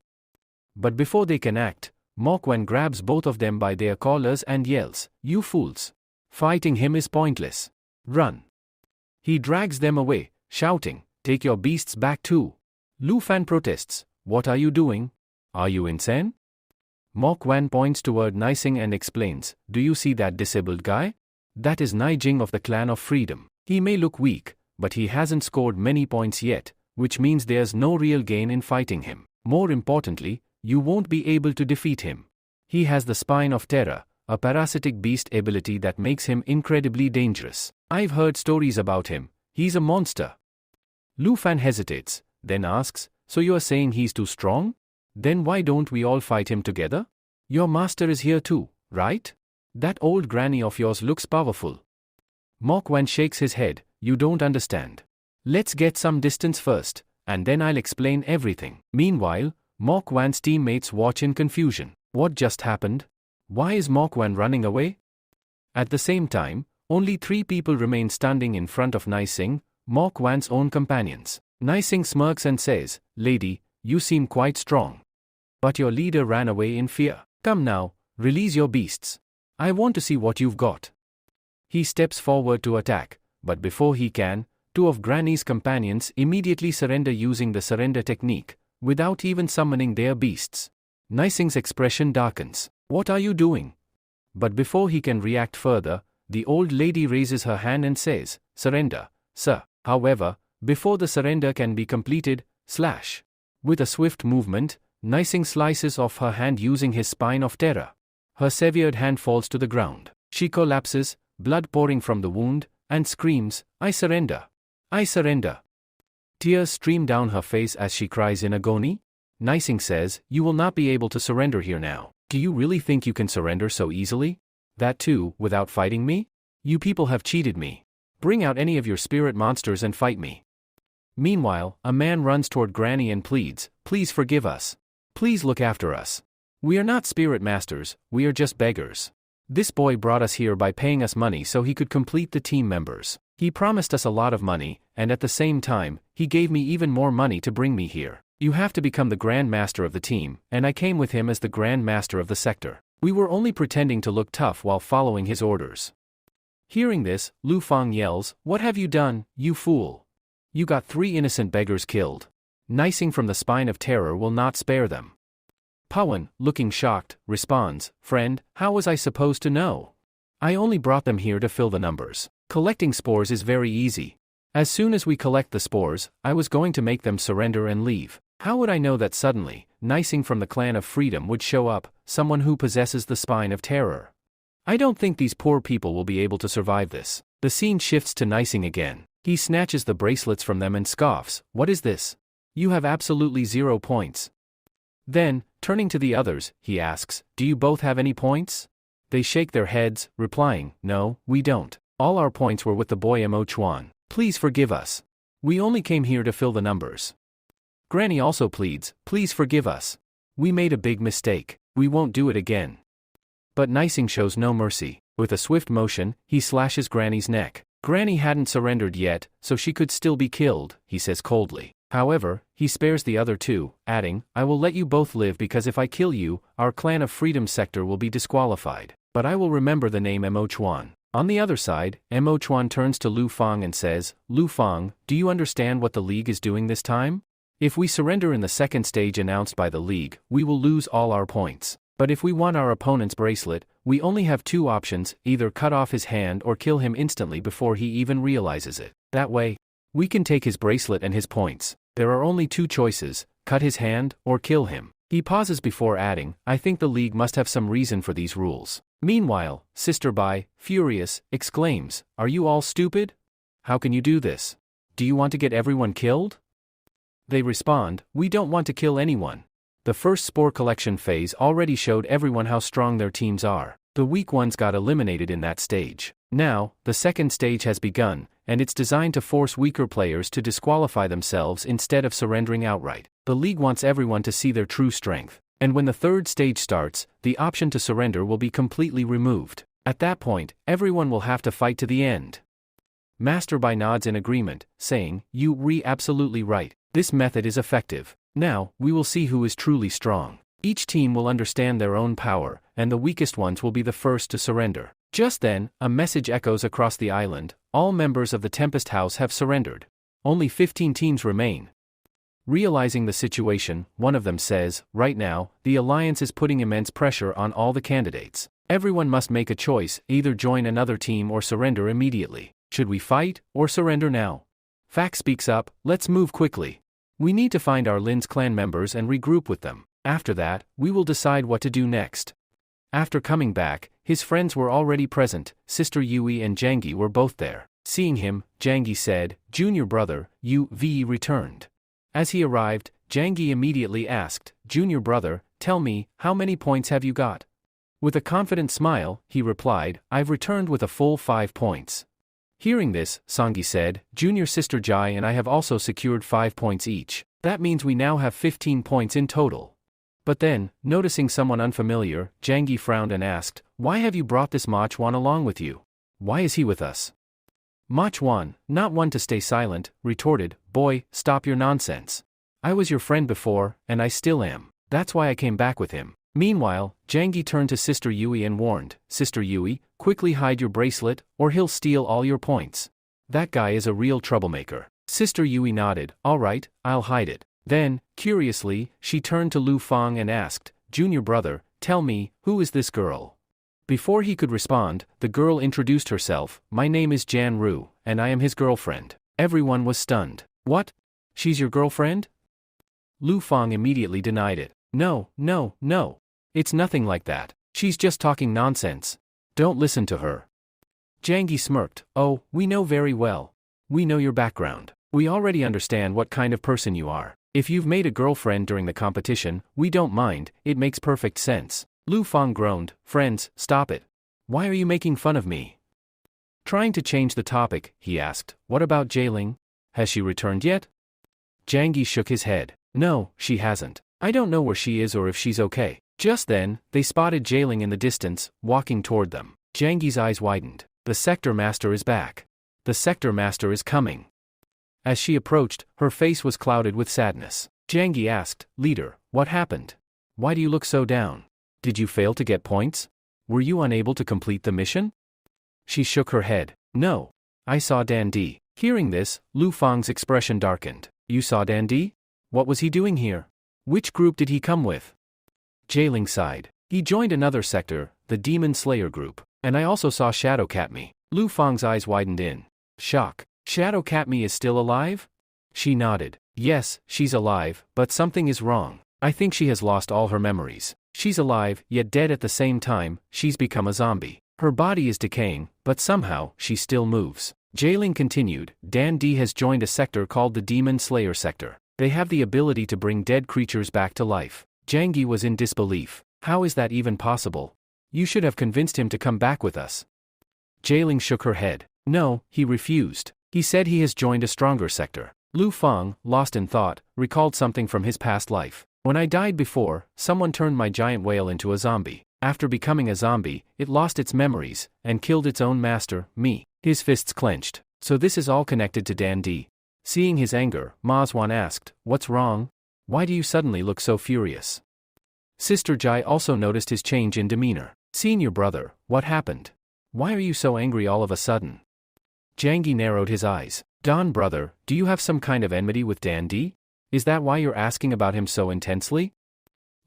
But before they can act, Mok Wan grabs both of them by their collars and yells, you fools. Fighting him is pointless. Run. He drags them away, shouting, take your beasts back too. Lu Fan protests, what are you doing? Are you insane? Mok Wan points toward Nising and explains, do you see that disabled guy? That is Nai Jing of the Clan of Freedom. He may look weak, but he hasn't scored many points yet, which means there's no real gain in fighting him. More importantly, you won't be able to defeat him. He has the Spine of Terror, a parasitic beast ability that makes him incredibly dangerous. I've heard stories about him. He's a monster. Lu Fan hesitates, then asks, so you're saying he's too strong? Then why don't we all fight him together? Your master is here too, right? That old granny of yours looks powerful. Mok Wan shakes his head, you don't understand. Let's get some distance first, and then I'll explain everything. Meanwhile, Mok Wan's teammates watch in confusion. What just happened? Why is Mok Wan running away? At the same time, only 3 people remain standing in front of Nising, Mok Wan's own companions. Nising smirks and says, lady, you seem quite strong. But your leader ran away in fear. Come now, release your beasts. I want to see what you've got. He steps forward to attack, but before he can, two of Granny's companions immediately surrender using the surrender technique, without even summoning their beasts. Nising's expression darkens. What are you doing? But before he can react further, the old lady raises her hand and says, "Surrender, sir." However, before the surrender can be completed, slash. With a swift movement, Nising slices off her hand using his spine of terror. Her severed hand falls to the ground. She collapses, blood pouring from the wound, and screams, "I surrender! I surrender!" Tears stream down her face as she cries in agony. Nising says, "You will not be able to surrender here now. Do you really think you can surrender so easily? That too, without fighting me? You people have cheated me. Bring out any of your spirit monsters and fight me." Meanwhile, a man runs toward Granny and pleads, "Please forgive us. Please look after us. We are not spirit masters, we are just beggars. This boy brought us here by paying us money so he could complete the team members. He promised us a lot of money, and at the same time, he gave me even more money to bring me here. You have to become the Grand Master of the team, and I came with him as the Grand Master of the sector. We were only pretending to look tough while following his orders." Hearing this, Lu Fang yells, "What have you done, you fool? You got 3 innocent beggars killed. Nising from the spine of terror will not spare them." Pawan, looking shocked, responds, "Friend, how was I supposed to know? I only brought them here to fill the numbers. Collecting spores is very easy. As soon as we collect the spores, I was going to make them surrender and leave. How would I know that suddenly, Nising from the Clan of Freedom would show up, someone who possesses the spine of terror? I don't think these poor people will be able to survive this." The scene shifts to Nising again. He snatches the bracelets from them and scoffs, "What is this? You have absolutely 0 points." Then, turning to the others, he asks, "Do you both have any points?" They shake their heads, replying, "No, we don't. All our points were with the boy Mo Chuan. Please forgive us. We only came here to fill the numbers." Granny also pleads, "Please forgive us. We made a big mistake. We won't do it again." But Nising shows no mercy. With a swift motion, he slashes Granny's neck. Granny hadn't surrendered yet, so she could still be killed, he says coldly. However, he spares the other 2, adding, "I will let you both live because if I kill you, our Clan of Freedom sector will be disqualified. But I will remember the name Mo Chuan." On the other side, Mo Chuan turns to Lu Fang and says, "Lu Fang, do you understand what the League is doing this time? If we surrender in the second stage announced by the League, we will lose all our points. But if we want our opponent's bracelet, we only have 2 options, either cut off his hand or kill him instantly before he even realizes it. That way, we can take his bracelet and his points. There are only 2 choices, cut his hand or kill him." He pauses before adding, "I think the League must have some reason for these rules." Meanwhile, Sister Bai, furious, exclaims, "Are you all stupid? How can you do this? Do you want to get everyone killed?" They respond, "We don't want to kill anyone. The first spore collection phase already showed everyone how strong their teams are. The weak ones got eliminated in that stage. Now, the second stage has begun, and it's designed to force weaker players to disqualify themselves instead of surrendering outright. The League wants everyone to see their true strength. And when the third stage starts, the option to surrender will be completely removed. At that point, everyone will have to fight to the end." Master Bai nods in agreement, saying, "You absolutely right. This method is effective. Now, we will see who is truly strong. Each team will understand their own power, and the weakest ones will be the first to surrender." Just then, a message echoes across the island, "All members of the Tempest House have surrendered. Only 15 teams remain." Realizing the situation, one of them says, "Right now, the Alliance is putting immense pressure on all the candidates. Everyone must make a choice, either join another team or surrender immediately. Should we fight, or surrender now?" Fax speaks up, "Let's move quickly. We need to find our Lin's clan members and regroup with them. After that, we will decide what to do next." After coming back, his friends were already present. Sister Yui and Jangi were both there. Seeing him, Jangi said, "Junior brother, you've returned." As he arrived, Jangi immediately asked, "Junior brother, tell me, how many points have you got?" With a confident smile, he replied, "I've returned with a full 5 points." Hearing this, Sangi said, "Junior sister Jai and I have also secured 5 points each. That means we now have 15 points in total." But then, noticing someone unfamiliar, Jangi frowned and asked, "Why have you brought this Ma Chuan along with you? Why is he with us?" Ma Chuan, not one to stay silent, retorted, "Boy, stop your nonsense. I was your friend before, and I still am. That's why I came back with him. Meanwhile, Jangi turned to Sister Yui and warned, Sister Yui, quickly hide your bracelet, or he'll steal all your points. That guy is a real troublemaker. Sister Yui nodded, all right, I'll hide it. Then, curiously, she turned to Lu Fang and asked, Junior brother, tell me, who is this girl? Before he could respond, the girl introduced herself, my name is Jan Ru, and I am his girlfriend. Everyone was stunned. What? She's your girlfriend? Lu Fang immediately denied it. No. It's nothing like that. She's just talking nonsense. Don't listen to her. Jangi smirked. Oh, we know very well. We know your background. We already understand what kind of person you are. If you've made a girlfriend during the competition, we don't mind, it makes perfect sense. Lu Fang groaned, friends, stop it. Why are you making fun of me? Trying to change the topic, he asked, what about Jailing? Has she returned yet? Jangi shook his head. No, she hasn't. I don't know where she is or if she's okay. Just then, they spotted Jailing in the distance, walking toward them. Jangi's eyes widened. The sector master is back. The sector master is coming. As she approached, her face was clouded with sadness. Jangi asked, Leader, what happened? Why do you look so down? Did you fail to get points? Were you unable to complete the mission? She shook her head. No. I saw Dan D. Hearing this, Lu Fang's expression darkened. You saw Dan D? What was he doing here? Which group did he come with? Jailing sighed. He joined another sector, the Demon Slayer group. And I also saw Shadow Katmi. Lu Fang's eyes widened in shock. Shadow Katmi is still alive? She nodded. Yes, she's alive, but something is wrong. I think she has lost all her memories. She's alive, yet dead at the same time, she's become a zombie. Her body is decaying, but somehow, she still moves. Jailing continued, Dan D has joined a sector called the Demon Slayer sector. They have the ability to bring dead creatures back to life. Jangi was in disbelief. How is that even possible? You should have convinced him to come back with us. Jailing shook her head. No, he refused. He said he has joined a stronger sector. Lu Fang, lost in thought, recalled something from his past life. When I died before, someone turned my giant whale into a zombie. After becoming a zombie, it lost its memories, and killed its own master, me. His fists clenched. So this is all connected to Dan D. Seeing his anger, Mazwan asked, what's wrong? Why do you suddenly look so furious? Sister Jai also noticed his change in demeanor. Senior brother, what happened? Why are you so angry all of a sudden? Jangi narrowed his eyes. Don brother, do you have some kind of enmity with Dan D? Is that why you're asking about him so intensely?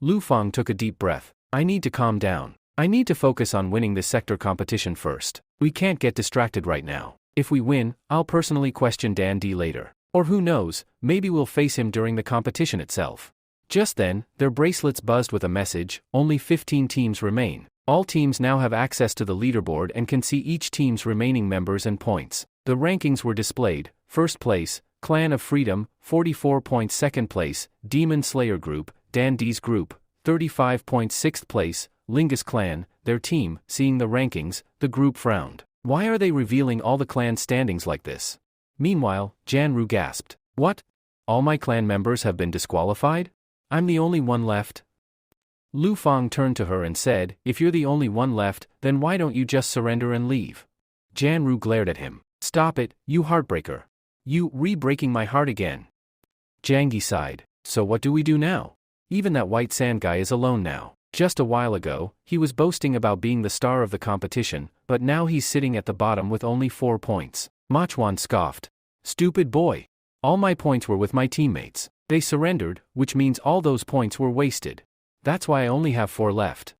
Lu Fang took a deep breath. I need to calm down. I need to focus on winning this sector competition first. We can't get distracted right now. If we win, I'll personally question Dan D later. Or who knows, maybe we'll face him during the competition itself. Just then, their bracelets buzzed with a message, only 15 teams remain. All teams now have access to the leaderboard and can see each team's remaining members and points. The rankings were displayed. First place, Clan of Freedom, 44 points. Second place, Demon Slayer Group, Dan D's group, 35 points. Sixth place, Lingus Clan, their team. Seeing the rankings, the group frowned. Why are they revealing all the clan standings like this? Meanwhile, Janru gasped. What? All my clan members have been disqualified? I'm the only one left? Lu Fang turned to her and said, if you're the only one left, then why don't you just surrender and leave? Janru glared at him. Stop it, you heartbreaker. You re-breaking my heart again. Jangi sighed. So what do we do now? Even that white sand guy is alone now. Just a while ago, he was boasting about being the star of the competition, but now he's sitting at the bottom with only 4 points. Machwan scoffed. Stupid boy. All my points were with my teammates. They surrendered, which means all those points were wasted. That's why I only have 4 left.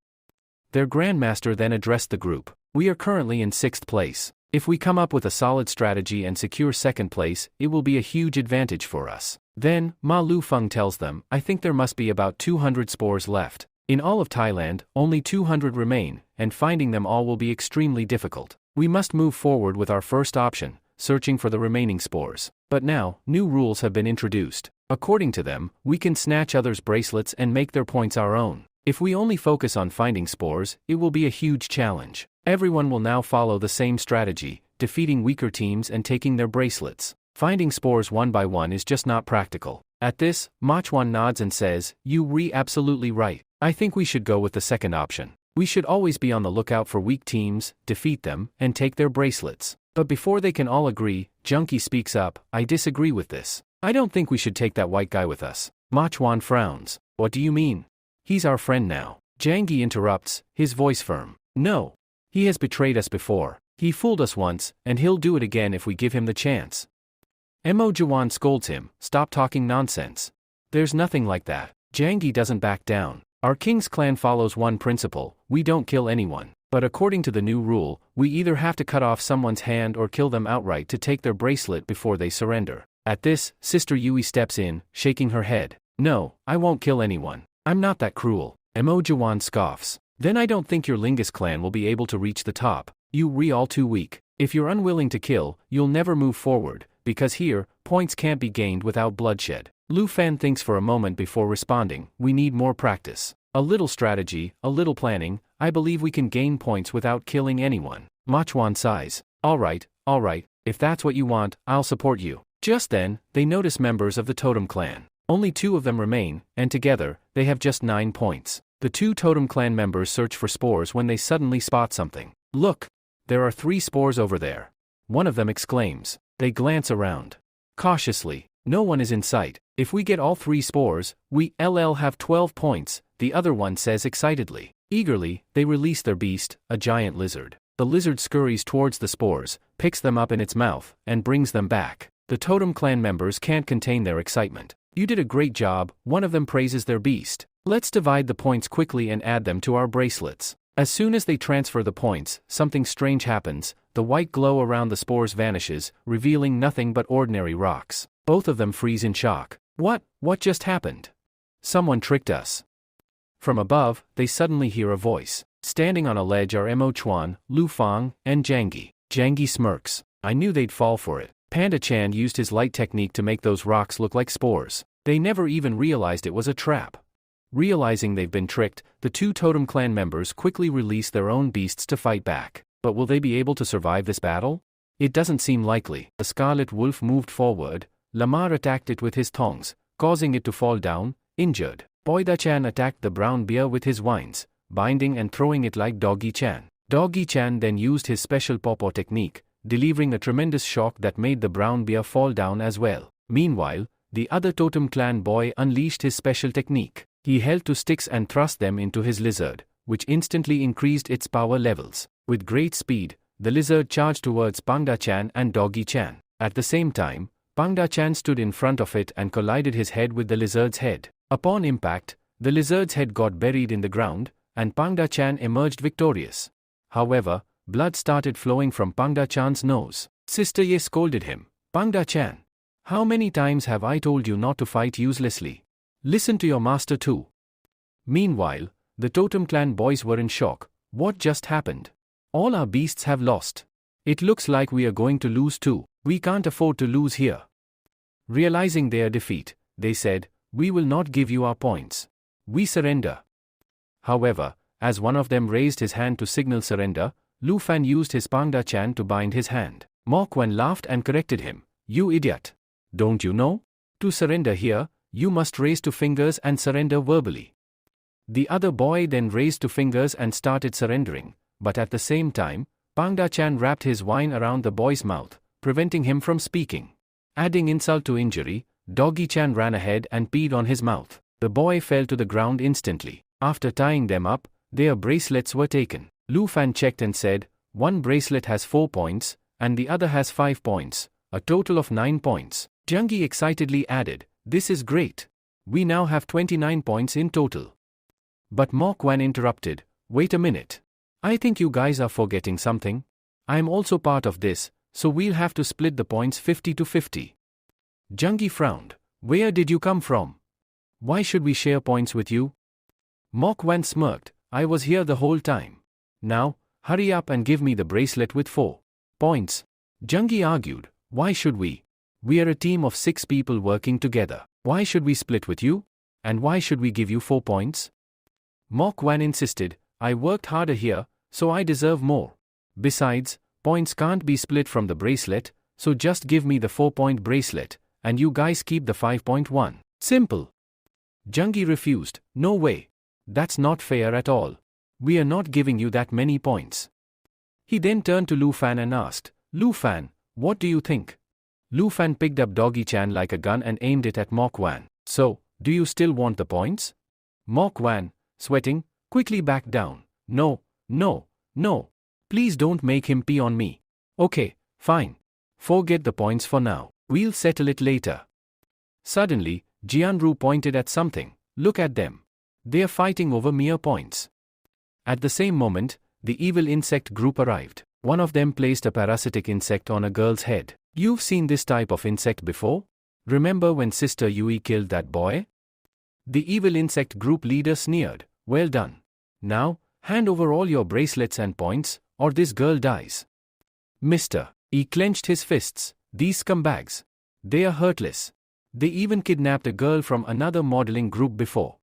Their Grandmaster then addressed the group. We are currently in 6th place. If we come up with a solid strategy and secure 2nd place, it will be a huge advantage for us. Then, Ma Lu Feng tells them, I think there must be about 200 spores left. In all of Thailand, only 200 remain, and finding them all will be extremely difficult. We must move forward with our first option, searching for the remaining spores. But now, new rules have been introduced. According to them, we can snatch others' bracelets and make their points our own. If we only focus on finding spores, it will be a huge challenge. Everyone will now follow the same strategy, defeating weaker teams and taking their bracelets. Finding spores one by one is just not practical. At this, Machwan nods and says, You absolutely right. I think we should go with the second option. We should always be on the lookout for weak teams, defeat them, and take their bracelets. But before they can all agree, Junkie speaks up, I disagree with this. I don't think we should take that white guy with us. Ma Chuan frowns. What do you mean? He's our friend now. Zhang Yi interrupts, his voice firm. No. He has betrayed us before. He fooled us once, and he'll do it again if we give him the chance. Mo Juan scolds him, stop talking nonsense. There's nothing like that. Zhang Yi doesn't back down. Our king's clan follows one principle, we don't kill anyone. But according to the new rule, we either have to cut off someone's hand or kill them outright to take their bracelet before they surrender. At this, Sister Yui steps in, shaking her head. No, I won't kill anyone. I'm not that cruel. Mo Juan scoffs. Then I don't think your Lingus clan will be able to reach the top. You all too weak. If you're unwilling to kill, you'll never move forward, because here, points can't be gained without bloodshed. Lu Fan thinks for a moment before responding, we need more practice. A little strategy, a little planning, I believe we can gain points without killing anyone. Ma Chuan sighs. Alright, if that's what you want, I'll support you. Just then, they notice members of the Totem clan. Only 2 of them remain, and together, they have just 9 points. The 2 Totem clan members search for spores when they suddenly spot something. Look! There are 3 spores over there. One of them exclaims. They glance around. Cautiously, no one is in sight. If we get all 3 spores, we'll have 12 points, the other one says excitedly. Eagerly, they release their beast, a giant lizard. The lizard scurries towards the spores, picks them up in its mouth, and brings them back. The Totem clan members can't contain their excitement. You did a great job, one of them praises their beast. Let's divide the points quickly and add them to our bracelets. As soon as they transfer the points, something strange happens. The white glow around the spores vanishes, revealing nothing but ordinary rocks. Both of them freeze in shock. What just happened? Someone tricked us. From above, they suddenly hear a voice. Standing on a ledge are Mo Chuan, Lu Fang, and Zhang Yi. Zhang Yi smirks. I knew they'd fall for it. Panda Chan used his light technique to make those rocks look like spores. They never even realized it was a trap. Realizing they've been tricked, the 2 Totem clan members quickly release their own beasts to fight back. But will they be able to survive this battle? It doesn't seem likely. The scarlet wolf moved forward. Lamar attacked it with his thongs, causing it to fall down, injured. Boida Chan attacked the brown bear with his vines, binding and throwing it like Doggy Chan. Doggy Chan then used his special pawpaw technique, delivering a tremendous shock that made the brown bear fall down as well. Meanwhile, the other Totem clan boy unleashed his special technique. He held 2 sticks and thrust them into his lizard, which instantly increased its power levels. With great speed, the lizard charged towards Pangda Chan and Doggy Chan. At the same time, Pangda Chan stood in front of it and collided his head with the lizard's head. Upon impact, the lizard's head got buried in the ground, and Pangda Chan emerged victorious. However, blood started flowing from Pangda Chan's nose. Sister Ye scolded him. Pangda Chan, how many times have I told you not to fight uselessly? Listen to your master too. Meanwhile, the Totem clan boys were in shock. What just happened? All our beasts have lost. It looks like we are going to lose too. We can't afford to lose here. Realizing their defeat, they said, we will not give you our points. We surrender. However, as one of them raised his hand to signal surrender, Lu Fan used his Pangda Chan to bind his hand. Mo Quan laughed and corrected him. You idiot. Don't you know? To surrender here, you must raise 2 fingers and surrender verbally. The other boy then raised 2 fingers and started surrendering, but at the same time, Pangda Chan wrapped his vine around the boy's mouth, preventing him from speaking. Adding insult to injury, Doggy Chan ran ahead and peed on his mouth. The boy fell to the ground instantly. After tying them up, their bracelets were taken. Lu Fan checked and said, 1 bracelet has 4 points, and the other has 5 points, a total of 9 points. Zhang Yi excitedly added, this is great. We now have 29 points in total. But Mo Quan interrupted, wait a minute. I think you guys are forgetting something. I'm also part of this, so we'll have to split the points 50-50. Zhang Yi frowned. Where did you come from? Why should we share points with you? Mo Quan smirked. I was here the whole time. Now, hurry up and give me the bracelet with 4 points. Zhang Yi argued. Why should we? We are a team of 6 people working together. Why should we split with you? And why should we give you 4 points? Mo Quan insisted. I worked harder here, so I deserve more. Besides, points can't be split from the bracelet, so just give me the 4-point bracelet, and you guys keep the 5-point one. Simple. Zhang Yi refused. No way. That's not fair at all. We are not giving you that many points. He then turned to Lu Fan and asked, Lu Fan, what do you think? Lu Fan picked up Doggy-chan like a gun and aimed it at Mok Wan. So, do you still want the points? Mok Wan, sweating, quickly backed down. No, no, no. Please don't make him pee on me. Okay, fine. Forget the points for now. We'll settle it later. Suddenly, Jianru pointed at something. Look at them. They are fighting over mere points. At the same moment, the evil insect group arrived. One of them placed a parasitic insect on a girl's head. You've seen this type of insect before? Remember when Sister Yui killed that boy? The evil insect group leader sneered. Well done. Now, hand over all your bracelets and points, or this girl dies. Mister. He clenched his fists. These scumbags. They are heartless. They even kidnapped a girl from another modeling group before.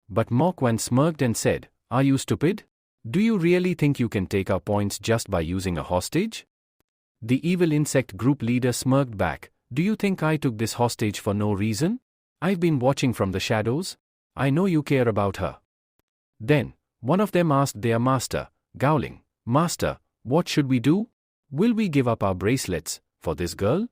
But Mok Wan smirked and said, Are you stupid? Do you really think you can take our points just by using a hostage? The evil insect group leader smirked back. Do you think I took this hostage for no reason? I've been watching from the shadows. I know you care about her. Then, one of them asked their master, Gowling, Master, what should we do? Will we give up our bracelets for this girl?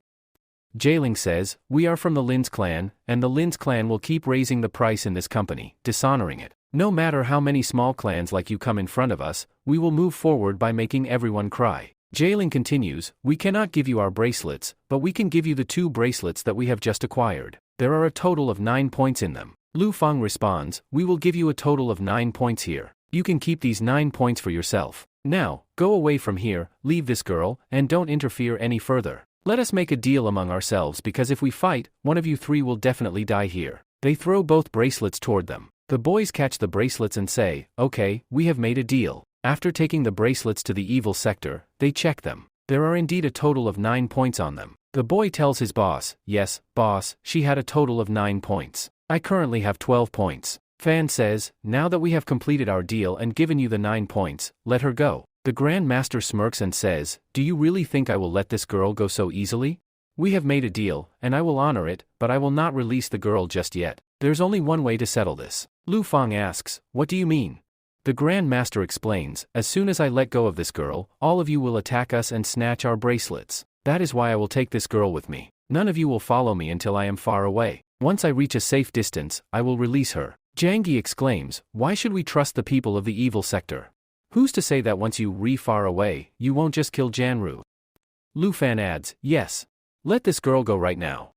Jailing says, We are from the Lin's clan, and the Lin's clan will keep raising the price in this company, dishonoring it. No matter how many small clans like you come in front of us, we will move forward by making everyone cry. Jailing continues, We cannot give you our bracelets, but we can give you the 2 bracelets that we have just acquired. There are a total of 9 points in them. Lu Fang responds, We will give you a total of 9 points here. You can keep these 9 points for yourself. Now, go away from here, leave this girl, and don't interfere any further. Let us make a deal among ourselves because if we fight, one of you 3 will definitely die here. They throw both bracelets toward them. The boys catch the bracelets and say, Okay, we have made a deal. After taking the bracelets to the evil sector, they check them. There are indeed a total of 9 points on them. The boy tells his boss, Yes, boss, she had a total of 9 points. I currently have 12 points. Fan says, Now that we have completed our deal and given you the 9 points, let her go. The Grand Master smirks and says, Do you really think I will let this girl go so easily? We have made a deal, and I will honor it, but I will not release the girl just yet. There's only one way to settle this. Lu Fang asks, What do you mean? The Grand Master explains, As soon as I let go of this girl, all of you will attack us and snatch our bracelets. That is why I will take this girl with me. None of you will follow me until I am far away. Once I reach a safe distance, I will release her. Jiang Yi exclaims, Why should we trust the people of the evil sector? Who's to say that once you far away, you won't just kill Janru? Lu Fan adds, Yes. Let this girl go right now.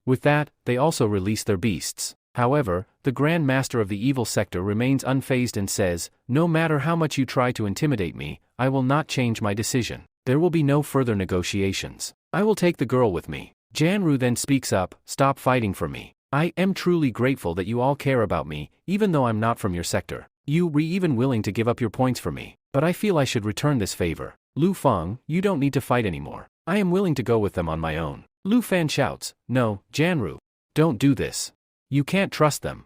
With that, they also release their beasts. However, the Grand Master of the evil sector remains unfazed and says, No matter how much you try to intimidate me, I will not change my decision. There will be no further negotiations. I will take the girl with me. Janru then speaks up, Stop fighting for me. I am truly grateful that you all care about me, even though I'm not from your sector. You were even willing to give up your points for me. But I feel I should return this favor. Lu Fang, you don't need to fight anymore. I am willing to go with them on my own. Lu Fan shouts, No, Janru. Don't do this. You can't trust them.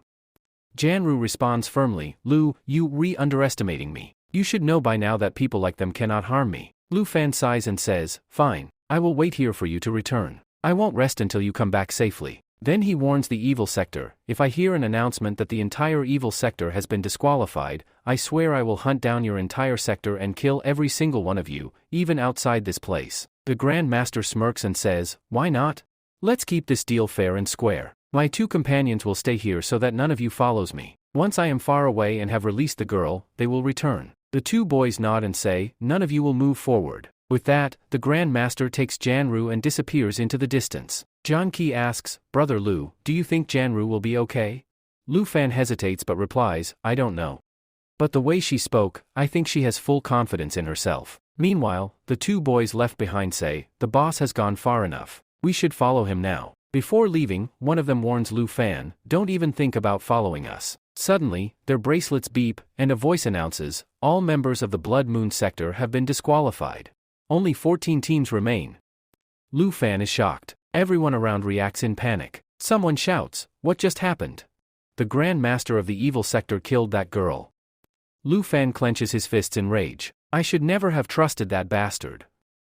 Janru responds firmly, Lu, you underestimating me. You should know by now that people like them cannot harm me. Lu Fan sighs and says, Fine, I will wait here for you to return. I won't rest until you come back safely. Then he warns the evil sector, If I hear an announcement that the entire evil sector has been disqualified, I swear I will hunt down your entire sector and kill every single one of you, even outside this place. The Grand Master smirks and says, Why not? Let's keep this deal fair and square. My 2 companions will stay here so that none of you follows me. Once I am far away and have released the girl, they will return. The 2 boys nod and say, None of you will move forward. With that, the Grand Master takes Janru and disappears into the distance. John Qi asks, Brother Lu, do you think Janru will be okay? Lu Fan hesitates but replies, I don't know. But the way she spoke, I think she has full confidence in herself. Meanwhile, the 2 boys left behind say, The boss has gone far enough. We should follow him now. Before leaving, one of them warns Lu Fan, Don't even think about following us. Suddenly, their bracelets beep, and a voice announces, All members of the Blood Moon sector have been disqualified. Only 14 teams remain. Lu Fan is shocked. Everyone around reacts in panic. Someone shouts, What just happened? The Grand Master of the evil sector killed that girl. Lu Fan clenches his fists in rage. I should never have trusted that bastard.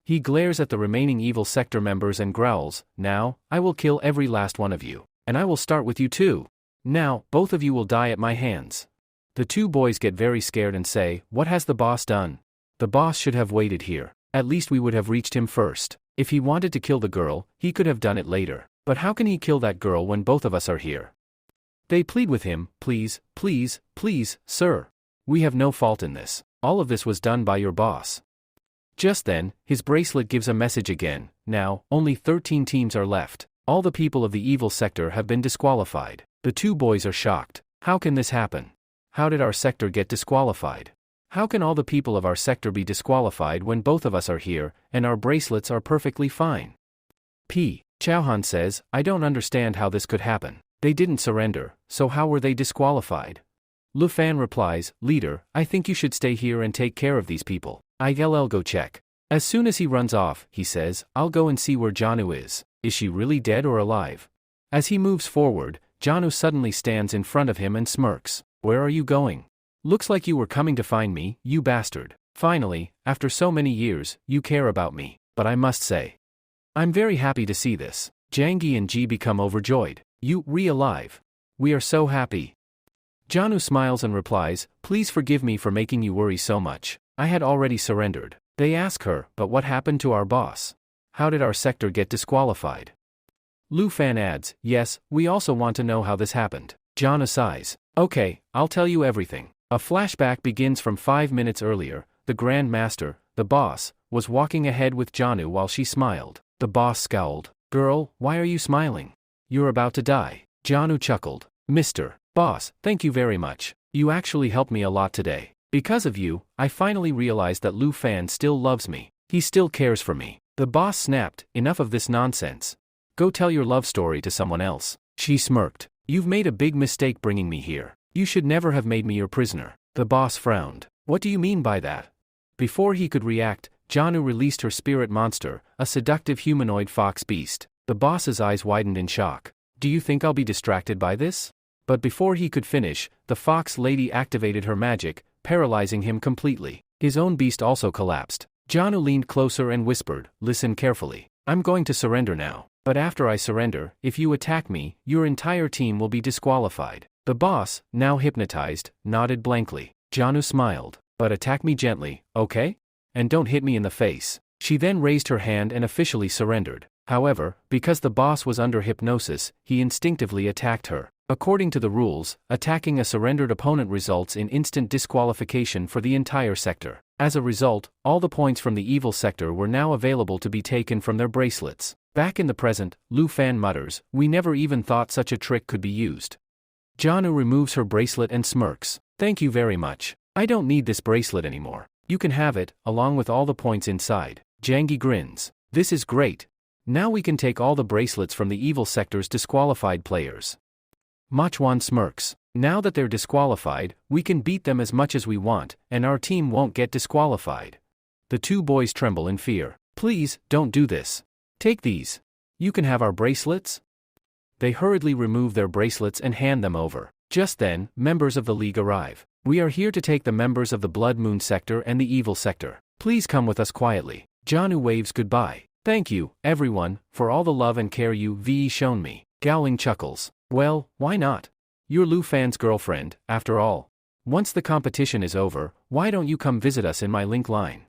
He glares at the remaining evil sector members and growls, Now, I will kill every last one of you. And I will start with you too. Now, both of you will die at my hands. The 2 boys get very scared and say, What has the boss done? The boss should have waited here. At least we would have reached him first. If he wanted to kill the girl, he could have done it later. But how can he kill that girl when both of us are here? They plead with him, please, please, please, sir. We have no fault in this. All of this was done by your boss. Just then, his bracelet gives a message again. Now, only 13 teams are left. All the people of the evil sector have been disqualified. The two boys are shocked. How can this happen? How did our sector get disqualified? How can all the people of our sector be disqualified when both of us are here, and our bracelets are perfectly fine? Chauhan says, I don't understand how this could happen. They didn't surrender, so how were they disqualified? Lu Fan replies, Leader, I think you should stay here and take care of these people. I'll go check. As soon as he runs off, he says, I'll go and see where Janu is. Is she really dead or alive? As he moves forward, Janu suddenly stands in front of him and smirks. Where are you going? Looks like you were coming to find me, you bastard. Finally, after so many years, you care about me. But I must say, I'm very happy to see this. Jangi and Ji become overjoyed. You re-alive. We are so happy. Janu smiles and replies, Please forgive me for making you worry so much. I had already surrendered. They ask her, but what happened to our boss? How did our sector get disqualified? Lu Fan adds, Yes, we also want to know how this happened. Janu sighs. Okay, I'll tell you everything. A flashback begins from 5 minutes earlier. The Grand Master, the boss, was walking ahead with Janu while she smiled. The boss scowled. Girl, why are you smiling? You're about to die. Janu chuckled. Mr. Boss, thank you very much. You actually helped me a lot today. Because of you, I finally realized that Lu Fan still loves me. He still cares for me. The boss snapped, Enough of this nonsense. Go tell your love story to someone else. She smirked. You've made a big mistake bringing me here. You should never have made me your prisoner. The boss frowned. What do you mean by that? Before he could react, Janu released her spirit monster, a seductive humanoid fox beast. The boss's eyes widened in shock. Do you think I'll be distracted by this? But before he could finish, the fox lady activated her magic, paralyzing him completely. His own beast also collapsed. Janu leaned closer and whispered, Listen carefully. I'm going to surrender now. But after I surrender, if you attack me, your entire team will be disqualified. The boss, now hypnotized, nodded blankly. Janu smiled. But attack me gently, okay? And don't hit me in the face. She then raised her hand and officially surrendered. However, because the boss was under hypnosis, he instinctively attacked her. According to the rules, attacking a surrendered opponent results in instant disqualification for the entire sector. As a result, all the points from the evil sector were now available to be taken from their bracelets. Back in the present, Lu Fan mutters, We never even thought such a trick could be used. Janu removes her bracelet and smirks. Thank you very much. I don't need this bracelet anymore. You can have it, along with all the points inside. Jangi grins. This is great. Now we can take all the bracelets from the evil sector's disqualified players. Machwan smirks. Now that they're disqualified, we can beat them as much as we want, and our team won't get disqualified. The two boys tremble in fear. Please, don't do this. Take these. You can have our bracelets? They hurriedly remove their bracelets and hand them over. Just then, members of the League arrive. We are here to take the members of the Blood Moon sector and the evil sector. Please come with us quietly. Janu waves goodbye. Thank you, everyone, for all the love and care you've shown me. Gowling chuckles. Well, why not? You're Lu Fan's girlfriend, after all. Once the competition is over, why don't you come visit us in my link line?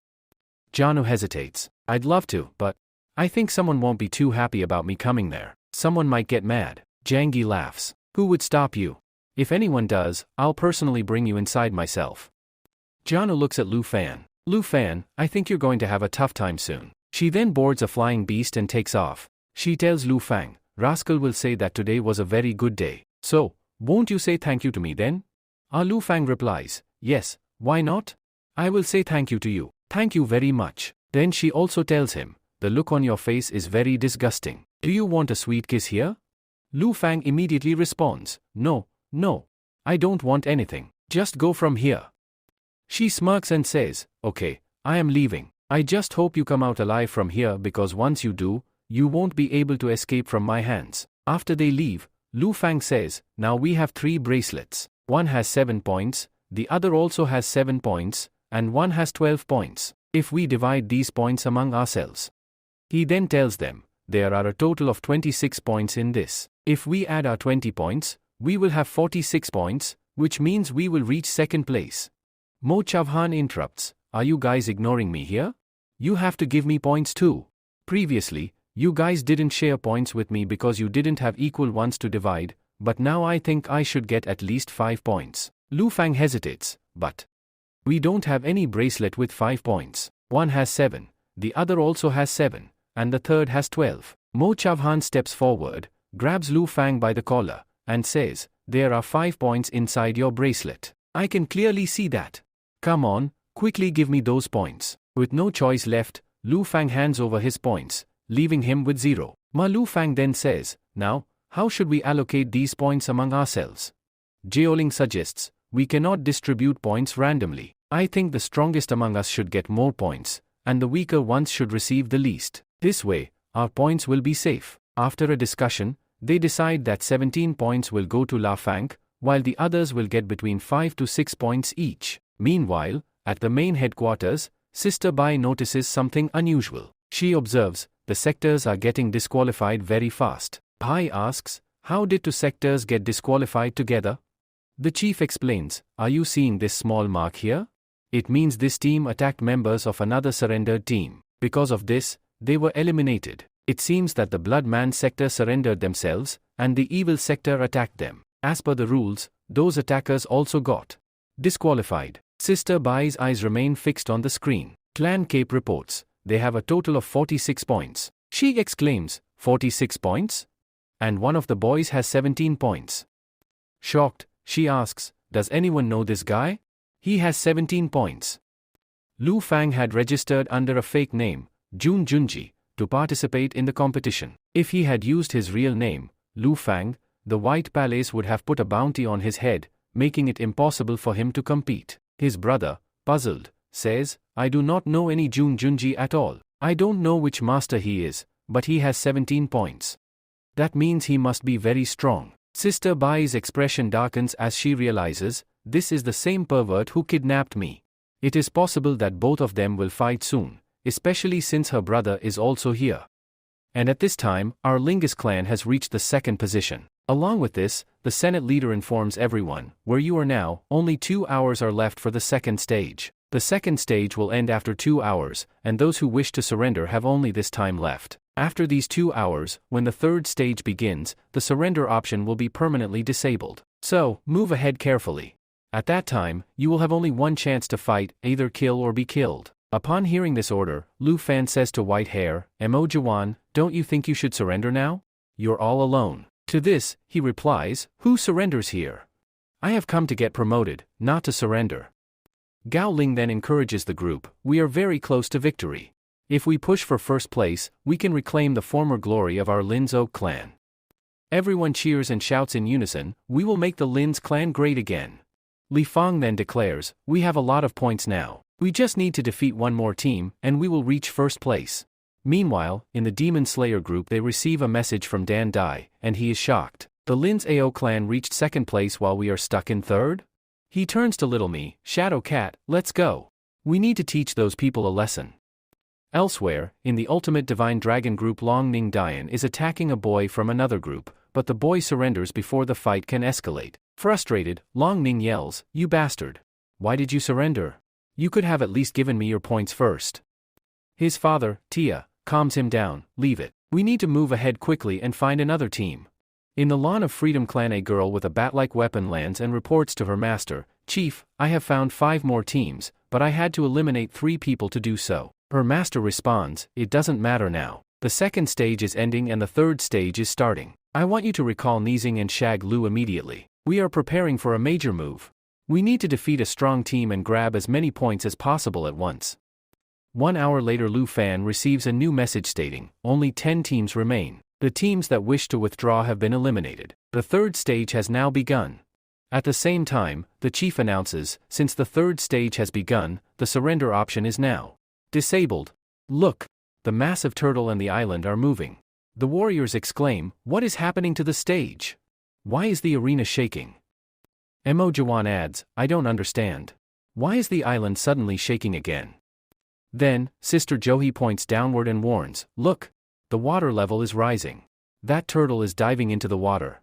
Janu hesitates. I'd love to, but I think someone won't be too happy about me coming there. Someone might get mad. Jangi laughs. Who would stop you? If anyone does, I'll personally bring you inside myself. Janu looks at Lu Fan. Lu Fan, I think you're going to have a tough time soon. She then boards a flying beast and takes off. She tells Lu Fang, Rascal will say that today was a very good day. So, won't you say thank you to me then? Lu Fang replies, Yes, why not? I will say thank you to you. Thank you very much. Then she also tells him, The look on your face is very disgusting. Do you want a sweet kiss here? Lu Fang immediately responds, No, I don't want anything. Just go from here. She smirks and says, Okay, I am leaving. I just hope you come out alive from here because once you do, you won't be able to escape from my hands. After they leave, Lu Fang says, Now we have 3 bracelets. One has 7 points, the other also has 7 points, and one has 12 points. If we divide these points among ourselves. He then tells them, there are a total of 26 points in this. If we add our 20 points, we will have 46 points, which means we will reach second place. Mo Chavhan interrupts, Are you guys ignoring me here? You have to give me points too. Previously, you guys didn't share points with me because you didn't have equal ones to divide, but now I think I should get at least 5 points. Lu Fang hesitates, but we don't have any bracelet with 5 points. One has 7, the other also has 7, and the third has 12. Mo Chavhan steps forward, grabs Lu Fang by the collar, and says, "There are 5 points inside your bracelet. I can clearly see that. Come on, quickly give me those points." With no choice left, Lu Fang hands over his points, leaving him with 0. Lu Fang then says, "Now, how should we allocate these points among ourselves?" Jiaoling suggests, "We cannot distribute points randomly. I think the strongest among us should get more points, and the weaker ones should receive the least. This way, our points will be safe." After a discussion, they decide that 17 points will go to La Fang, while the others will get between 5 to 6 points each. Meanwhile, at the main headquarters, Sister Bai notices something unusual. She observes, the sectors are getting disqualified very fast. Bai asks, "How did 2 sectors get disqualified together?" The chief explains, "Are you seeing this small mark here? It means this team attacked members of another surrendered team. Because of this, they were eliminated. It seems that the Blood Man sector surrendered themselves, and the evil sector attacked them. As per the rules, those attackers also got disqualified." Sister Bai's eyes remain fixed on the screen. Clan Cape reports, they have a total of 46 points. She exclaims, 46 points? And one of the boys has 17 points. Shocked, she asks, "Does anyone know this guy? He has 17 points." Lu Fang had registered under a fake name, Jun Junji, to participate in the competition. If he had used his real name, Lu Fang, the White Palace would have put a bounty on his head, making it impossible for him to compete. His brother, puzzled, says, "I do not know any Jun Junji at all. I don't know which master he is, but he has 17 points. That means he must be very strong." Sister Bai's expression darkens as she realizes, this is the same pervert who kidnapped me. It is possible that both of them will fight soon, especially since her brother is also here. And at this time, our Lingus clan has reached the 2nd position. Along with this, the Senate leader informs everyone, "Where you are now, only 2 hours are left for the 2nd stage. The 2nd stage will end after 2 hours, and those who wish to surrender have only this time left. After these 2 hours, when the 3rd stage begins, the surrender option will be permanently disabled. So, move ahead carefully. At that time, you will have only one chance to fight, either kill or be killed." Upon hearing this order, Lu Fan says to White Hair, "Mo Jawan, don't you think you should surrender now? You're all alone." To this, he replies, "Who surrenders here? I have come to get promoted, not to surrender." Gao Ling then encourages the group, "We are very close to victory. If we push for 1st place, we can reclaim the former glory of our Linzhou clan." Everyone cheers and shouts in unison, "We will make the Lin's clan great again." Li Fang then declares, "We have a lot of points now. We just need to defeat one more team, and we will reach 1st place." Meanwhile, in the Demon Slayer group they receive a message from Dan Dai, and he is shocked. "The Lin's AO clan reached 2nd place while we are stuck in 3rd? He turns to Little Me, "Shadow Cat, let's go. We need to teach those people a lesson." Elsewhere, in the Ultimate Divine Dragon group, Long Ning Dian is attacking a boy from another group, but the boy surrenders before the fight can escalate. Frustrated, Long Ning yells, "You bastard! Why did you surrender? You could have at least given me your points first." His father, Tia, calms him down, "Leave it. We need to move ahead quickly and find another team." In the Lawn of Freedom clan, a girl with a bat-like weapon lands and reports to her master, "Chief, I have found 5 more teams, but I had to eliminate 3 people to do so." Her master responds, "It doesn't matter now. The 2nd stage is ending and the 3rd stage is starting. I want you to recall Nizing and Shag Lu immediately. We are preparing for a major move. We need to defeat a strong team and grab as many points as possible at once." 1 hour later, Lu Fan receives a new message stating, "Only 10 teams remain. The teams that wish to withdraw have been eliminated. The 3rd stage has now begun." At the same time, the chief announces, "Since the 3rd stage has begun, the surrender option is now disabled. Look! The massive turtle and the island are moving." The warriors exclaim, "What is happening to the stage? Why is the arena shaking?" Mo Jawan adds, "I don't understand. Why is the island suddenly shaking again?" Then, Sister Johi points downward and warns, "Look! The water level is rising. That turtle is diving into the water."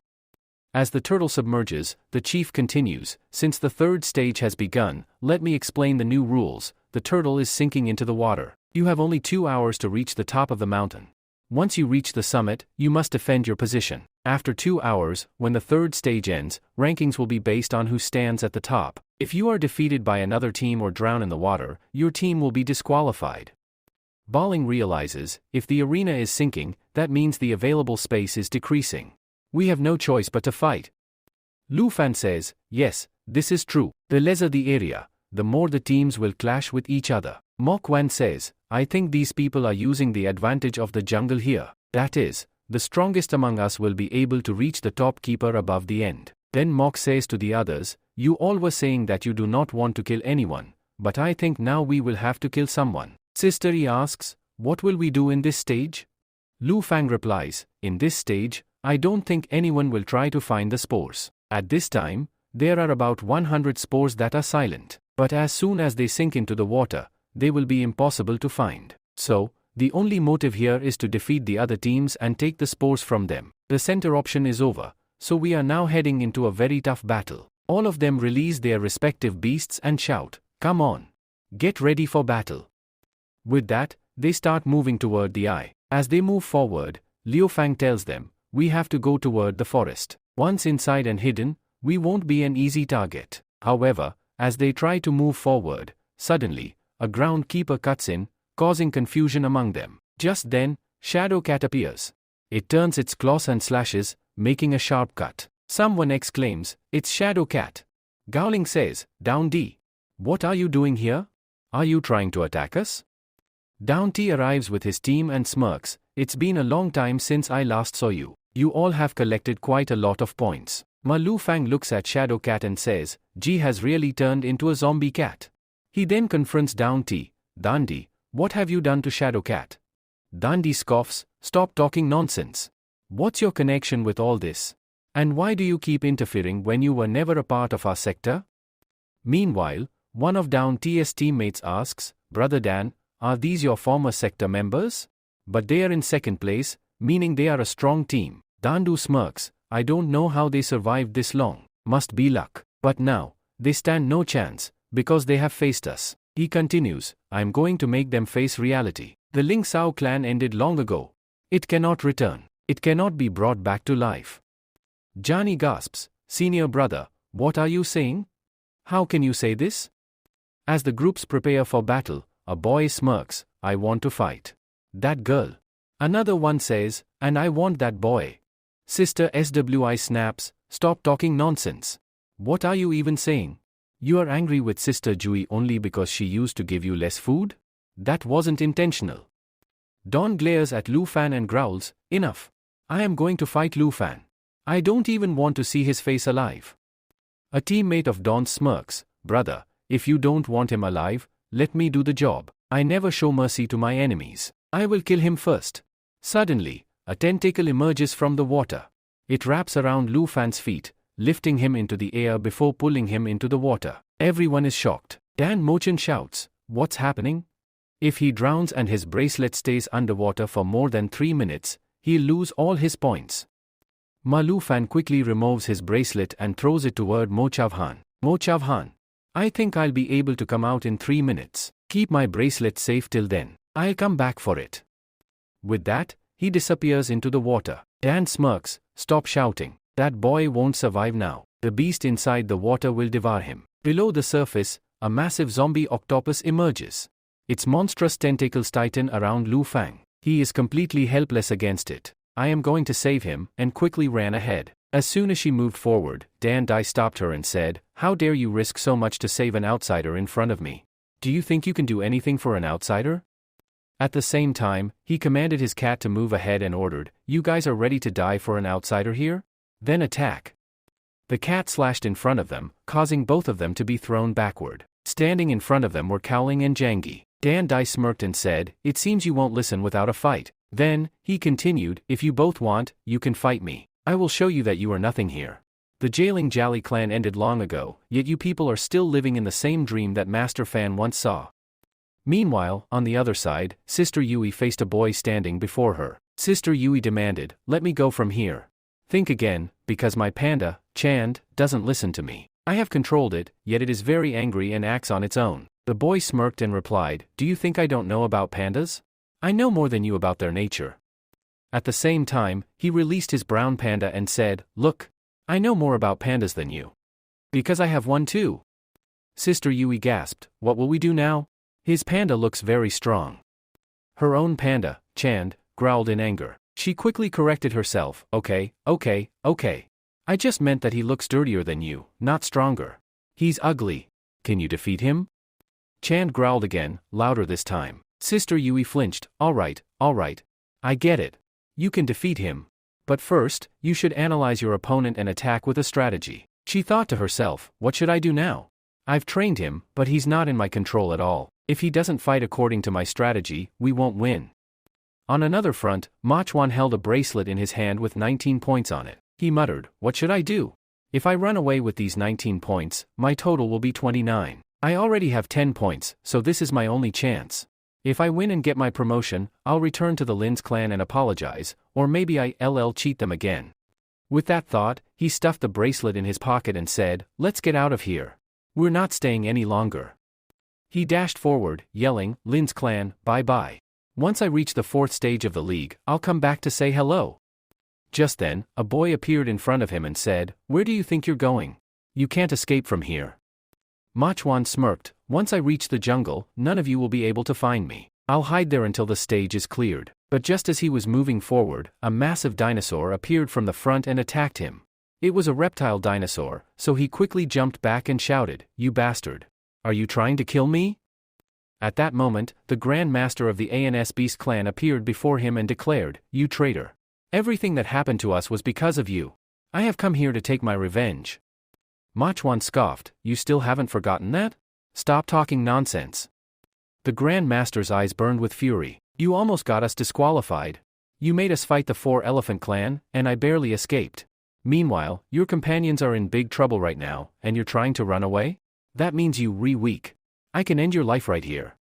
As the turtle submerges, the chief continues, "Since the 3rd stage has begun, let me explain the new rules. The turtle is sinking into the water. You have only 2 hours to reach the top of the mountain. Once you reach the summit, you must defend your position. After 2 hours, when the third stage ends, rankings will be based on who stands at the top. If you are defeated by another team or drown in the water, your team will be disqualified. Balling realizes, if the arena is sinking, that means the available space is decreasing. We have no choice but to fight. Lu Fan says, yes, this is true. The lesser the area, the more the teams will clash with each other. Mok Wan says, I think these people are using the advantage of the jungle here. That is, the strongest among us will be able to reach the top keeper above the end. Then Mok says to the others, you all were saying that you do not want to kill anyone, but I think now we will have to kill someone. Sister Yi asks, what will we do in this stage? Lu Fang replies, in this stage, I don't think anyone will try to find the spores. At this time, there are about 100 spores that are silent, but as soon as they sink into the water, they will be impossible to find. So, the only motive here is to defeat the other teams and take the spores from them. The center option is over, so we are now heading into a very tough battle. All of them release their respective beasts and shout, come on. Get ready for battle. With that, they start moving toward the eye. As they move forward, Liu Fang tells them, we have to go toward the forest. Once inside and hidden, we won't be an easy target. However, as they try to move forward, suddenly, a groundkeeper cuts in, causing confusion among them. Just then, Shadow Cat appears. It turns its claws and slashes, making a sharp cut. Someone exclaims, it's Shadow Cat. Gowling says, Down D. What are you doing here? Are you trying to attack us? Down T arrives with his team and smirks, it's been a long time since I last saw you. You all have collected quite a lot of points. Ma Lu Fang looks at Shadow Cat and says, G has really turned into a zombie cat. He then confronts Down T, Dandy, what have you done to Shadow Cat? Dandy scoffs, stop talking nonsense. What's your connection with all this? And why do you keep interfering when you were never a part of our sector? Meanwhile, one of Down T's teammates asks, Brother Dan, are these your former sector members? But they are in second place, meaning they are a strong team. Dandu smirks, I don't know how they survived this long, must be luck. But now, they stand no chance, because they have faced us. He continues, I'm going to make them face reality. The Ling Sao clan ended long ago. It cannot return. It cannot be brought back to life. Johnny gasps, Senior brother, what are you saying? How can you say this? As the groups prepare for battle, a boy smirks, I want to fight. That girl. Another one says, and I want that boy. Sister SWI snaps, stop talking nonsense. What are you even saying? You are angry with Sister Jui only because she used to give you less food? That wasn't intentional. Don glares at Lu Fan and growls, enough. I am going to fight Lu Fan. I don't even want to see his face alive. A teammate of Don smirks, brother, if you don't want him alive, let me do the job. I never show mercy to my enemies. I will kill him first. Suddenly, a tentacle emerges from the water. It wraps around Lu Fan's feet, lifting him into the air before pulling him into the water. Everyone is shocked. Dan Mochin shouts, what's happening? If he drowns and his bracelet stays underwater for more than 3 minutes, he'll lose all his points. Ma Lu Fan quickly removes his bracelet and throws it toward Mo Chavhan. Mo Chavhan, I think I'll be able to come out in 3 minutes. Keep my bracelet safe till then. I'll come back for it. With that, he disappears into the water. Dan smirks, stop shouting. That boy won't survive now. The beast inside the water will devour him. Below the surface, a massive zombie octopus emerges. Its monstrous tentacles tighten around Lu Fang. He is completely helpless against it. I am going to save him, and quickly ran ahead. As soon as she moved forward, Dan Dai stopped her and said, how dare you risk so much to save an outsider in front of me? Do you think you can do anything for an outsider? At the same time, he commanded his cat to move ahead and ordered, you guys are ready to die for an outsider here? Then attack. The cat slashed in front of them, causing both of them to be thrown backward. Standing in front of them were Cowling and Jangi. Dan Dai smirked and said, it seems you won't listen without a fight. Then, he continued, if you both want, you can fight me. I will show you that you are nothing here. The Jailing Jali clan ended long ago, yet you people are still living in the same dream that Master Fan once saw. Meanwhile, on the other side, Sister Yui faced a boy standing before her. Sister Yui demanded, let me go from here. Think again, because my panda, Chand, doesn't listen to me. I have controlled it, yet it is very angry and acts on its own. The boy smirked and replied, "Do you think I don't know about pandas? I know more than you about their nature." At the same time, he released his brown panda and said, "Look, I know more about pandas than you. Because I have one too." Sister Yui gasped, "What will we do now? His panda looks very strong." Her own panda, Chand, growled in anger. She quickly corrected herself, okay. I just meant that he looks dirtier than you, not stronger. He's ugly. Can you defeat him?" Chand growled again, louder this time. Sister Yui flinched, all right. I get it. You can defeat him. But first, you should analyze your opponent and attack with a strategy. She thought to herself, what should I do now? I've trained him, but he's not in my control at all. If he doesn't fight according to my strategy, we won't win. On another front, Machwan held a bracelet in his hand with 19 points on it. He muttered, what should I do? If I run away with these 19 points, my total will be 29. I already have 10 points, so this is my only chance. If I win and get my promotion, I'll return to the Lin's clan and apologize, or maybe I'll cheat them again. With that thought, he stuffed the bracelet in his pocket and said, let's get out of here. We're not staying any longer. He dashed forward, yelling, Lin's clan, bye-bye. Once I reach the 4th stage of the league, I'll come back to say hello. Just then, a boy appeared in front of him and said, where do you think you're going? You can't escape from here. Machwan smirked, once I reach the jungle, none of you will be able to find me. I'll hide there until the stage is cleared. But just as he was moving forward, a massive dinosaur appeared from the front and attacked him. It was a reptile dinosaur, so he quickly jumped back and shouted, you bastard. Are you trying to kill me? At that moment, the Grand Master of the ANS Beast clan appeared before him and declared, you traitor. Everything that happened to us was because of you. I have come here to take my revenge. Machwan scoffed, you still haven't forgotten that? Stop talking nonsense. The Grand Master's eyes burned with fury. You almost got us disqualified. You made us fight the 4-elephant clan, and I barely escaped. Meanwhile, your companions are in big trouble right now, and you're trying to run away? That means you weak. I can end your life right here.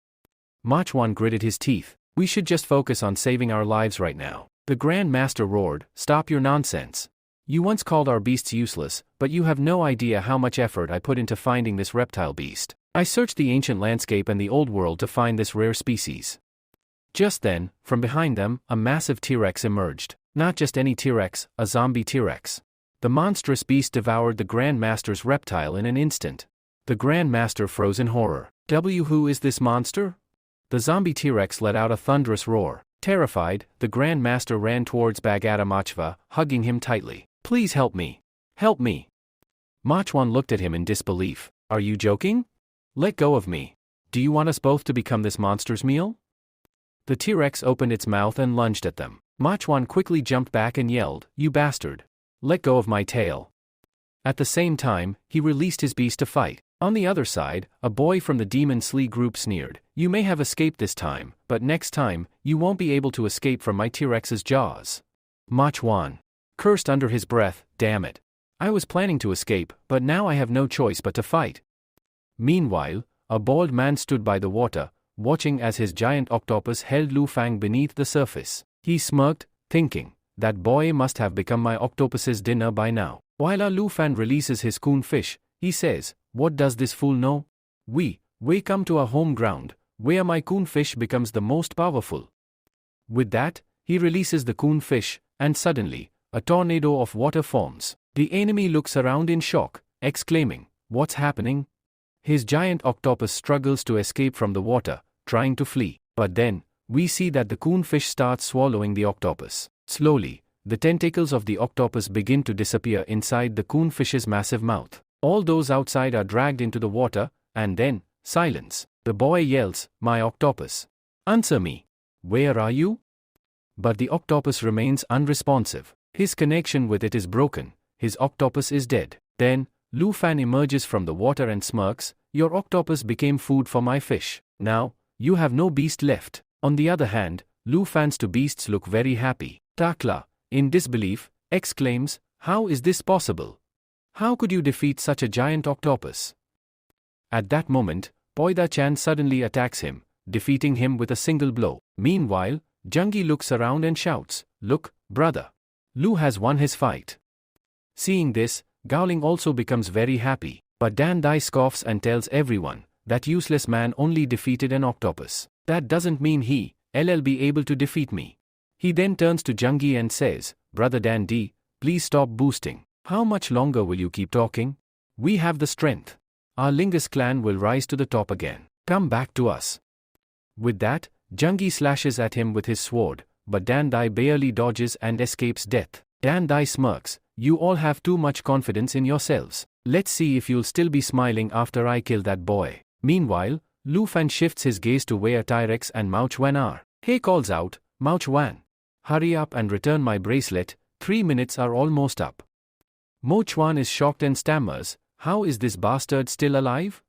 Machwan gritted his teeth. We should just focus on saving our lives right now. The Grand Master roared, stop your nonsense. You once called our beasts useless, but you have no idea how much effort I put into finding this reptile beast. I searched the ancient landscape and the old world to find this rare species. Just then, from behind them, a massive T-Rex emerged. Not just any T-Rex, a zombie T-Rex. The monstrous beast devoured the Grand Master's reptile in an instant. The Grand Master froze in horror. Who is this monster? The zombie T-Rex let out a thunderous roar. Terrified, the Grand Master ran towards Bagata Machva, hugging him tightly. Please help me. Help me. Machwan looked at him in disbelief. Are you joking? Let go of me. Do you want us both to become this monster's meal? The T-Rex opened its mouth and lunged at them. Machwan quickly jumped back and yelled, you bastard. Let go of my tail. At the same time, he released his beast to fight. On the other side, a boy from the Demon Slee group sneered, you may have escaped this time, but next time, you won't be able to escape from my T-Rex's jaws. Machwan cursed under his breath, damn it. I was planning to escape, but now I have no choice but to fight. Meanwhile, a bald man stood by the water, watching as his giant octopus held Lu Fang beneath the surface. He smirked, thinking, that boy must have become my octopus's dinner by now. While Lu Fang releases his coon fish, he says, what does this fool know? We come to a home ground, where my coon fish becomes the most powerful. With that, he releases the coon fish, and suddenly, a tornado of water forms. The enemy looks around in shock, exclaiming, what's happening? His giant octopus struggles to escape from the water, trying to flee. But then, we see that the coon fish starts swallowing the octopus. Slowly, the tentacles of the octopus begin to disappear inside the coon fish's massive mouth. All those outside are dragged into the water, and then, silence. The boy yells, my octopus. Answer me. Where are you? But the octopus remains unresponsive. His connection with it is broken. His octopus is dead. Then, Lu Fan emerges from the water and smirks, your octopus became food for my fish. Now, you have no beast left. On the other hand, Lu Fan's two beasts look very happy. Takla, in disbelief, exclaims, how is this possible? How could you defeat such a giant octopus? At that moment, Poida-chan suddenly attacks him, defeating him with a single blow. Meanwhile, Jungi looks around and shouts, look, brother. Lu has won his fight. Seeing this, Gowling also becomes very happy, but Dan Dai scoffs and tells everyone, that useless man only defeated an octopus. That doesn't mean he'll be able to defeat me. He then turns to Jungi and says, Brother Dan D, please stop boosting. How much longer will you keep talking? We have the strength. Our Lingus clan will rise to the top again. Come back to us. With that, Jungi slashes at him with his sword, but Dan Dai barely dodges and escapes death. Dan Dai smirks, you all have too much confidence in yourselves. Let's see if you'll still be smiling after I kill that boy. Meanwhile, Lu Fan shifts his gaze to where Tyrex and Mao Chuan are. He calls out, Mao Chuan, hurry up and return my bracelet, 3 minutes are almost up. Mo Chuan is shocked and stammers, how is this bastard still alive?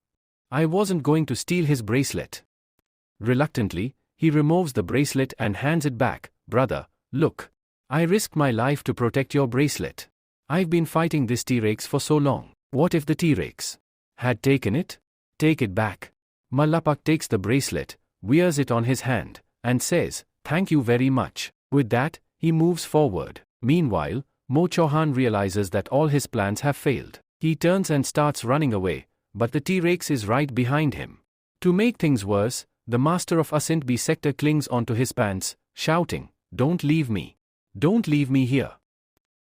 I wasn't going to steal his bracelet. Reluctantly, he removes the bracelet and hands it back. Brother, look. I risked my life to protect your bracelet. I've been fighting this T-Rex for so long. What if the T-Rex had taken it? Take it back. Malapak takes the bracelet, wears it on his hand, and says, thank you very much. With that, he moves forward. Meanwhile, Mo Chauhan realizes that all his plans have failed. He turns and starts running away, but the T-Rex is right behind him. To make things worse, the master of Ascent B sector clings onto his pants, shouting, don't leave me. Don't leave me here.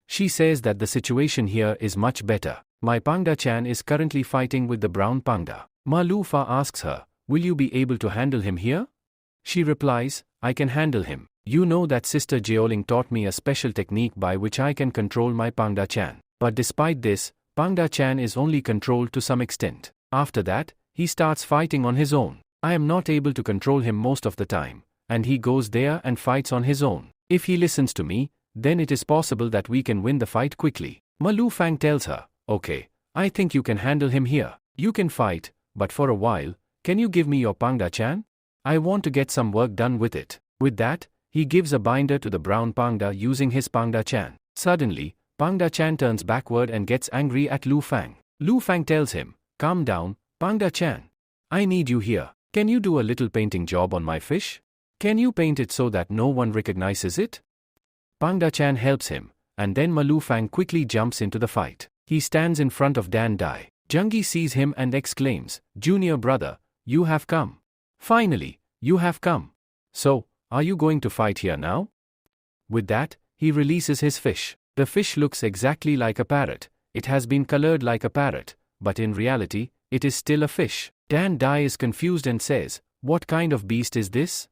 She says that the situation here is much better. My Pangda Chan is currently fighting with the brown Pangda. Ma Lu Fa asks her, will you be able to handle him here? She replies, I can handle him. You know that Sister Jeoling taught me a special technique by which I can control my Pangda Chan. But despite this, Pangda Chan is only controlled to some extent. After that, he starts fighting on his own. I am not able to control him most of the time, and he goes there and fights on his own. If he listens to me, then it is possible that we can win the fight quickly. Ma Lu Fang tells her, okay, I think you can handle him here. You can fight, but for a while, can you give me your Pangda Chan? I want to get some work done with it. With that, he gives a binder to the brown Pangda using his Pangda Chan. Suddenly, Pangda Chan turns backward and gets angry at Lu Fang. Lu Fang tells him, calm down, Pangda Chan. I need you here. Can you do a little painting job on my fish? Can you paint it so that no one recognizes it? Pangda Chan helps him, and then Ma Lu Fang quickly jumps into the fight. He stands in front of Dan Dai. Jungi sees him and exclaims, Junior brother, you have come. Finally, you have come. So, are you going to fight here now? With that, he releases his fish. The fish looks exactly like a parrot. It has been colored like a parrot, but in reality, it is still a fish. Dan Dai is confused and says, what kind of beast is this?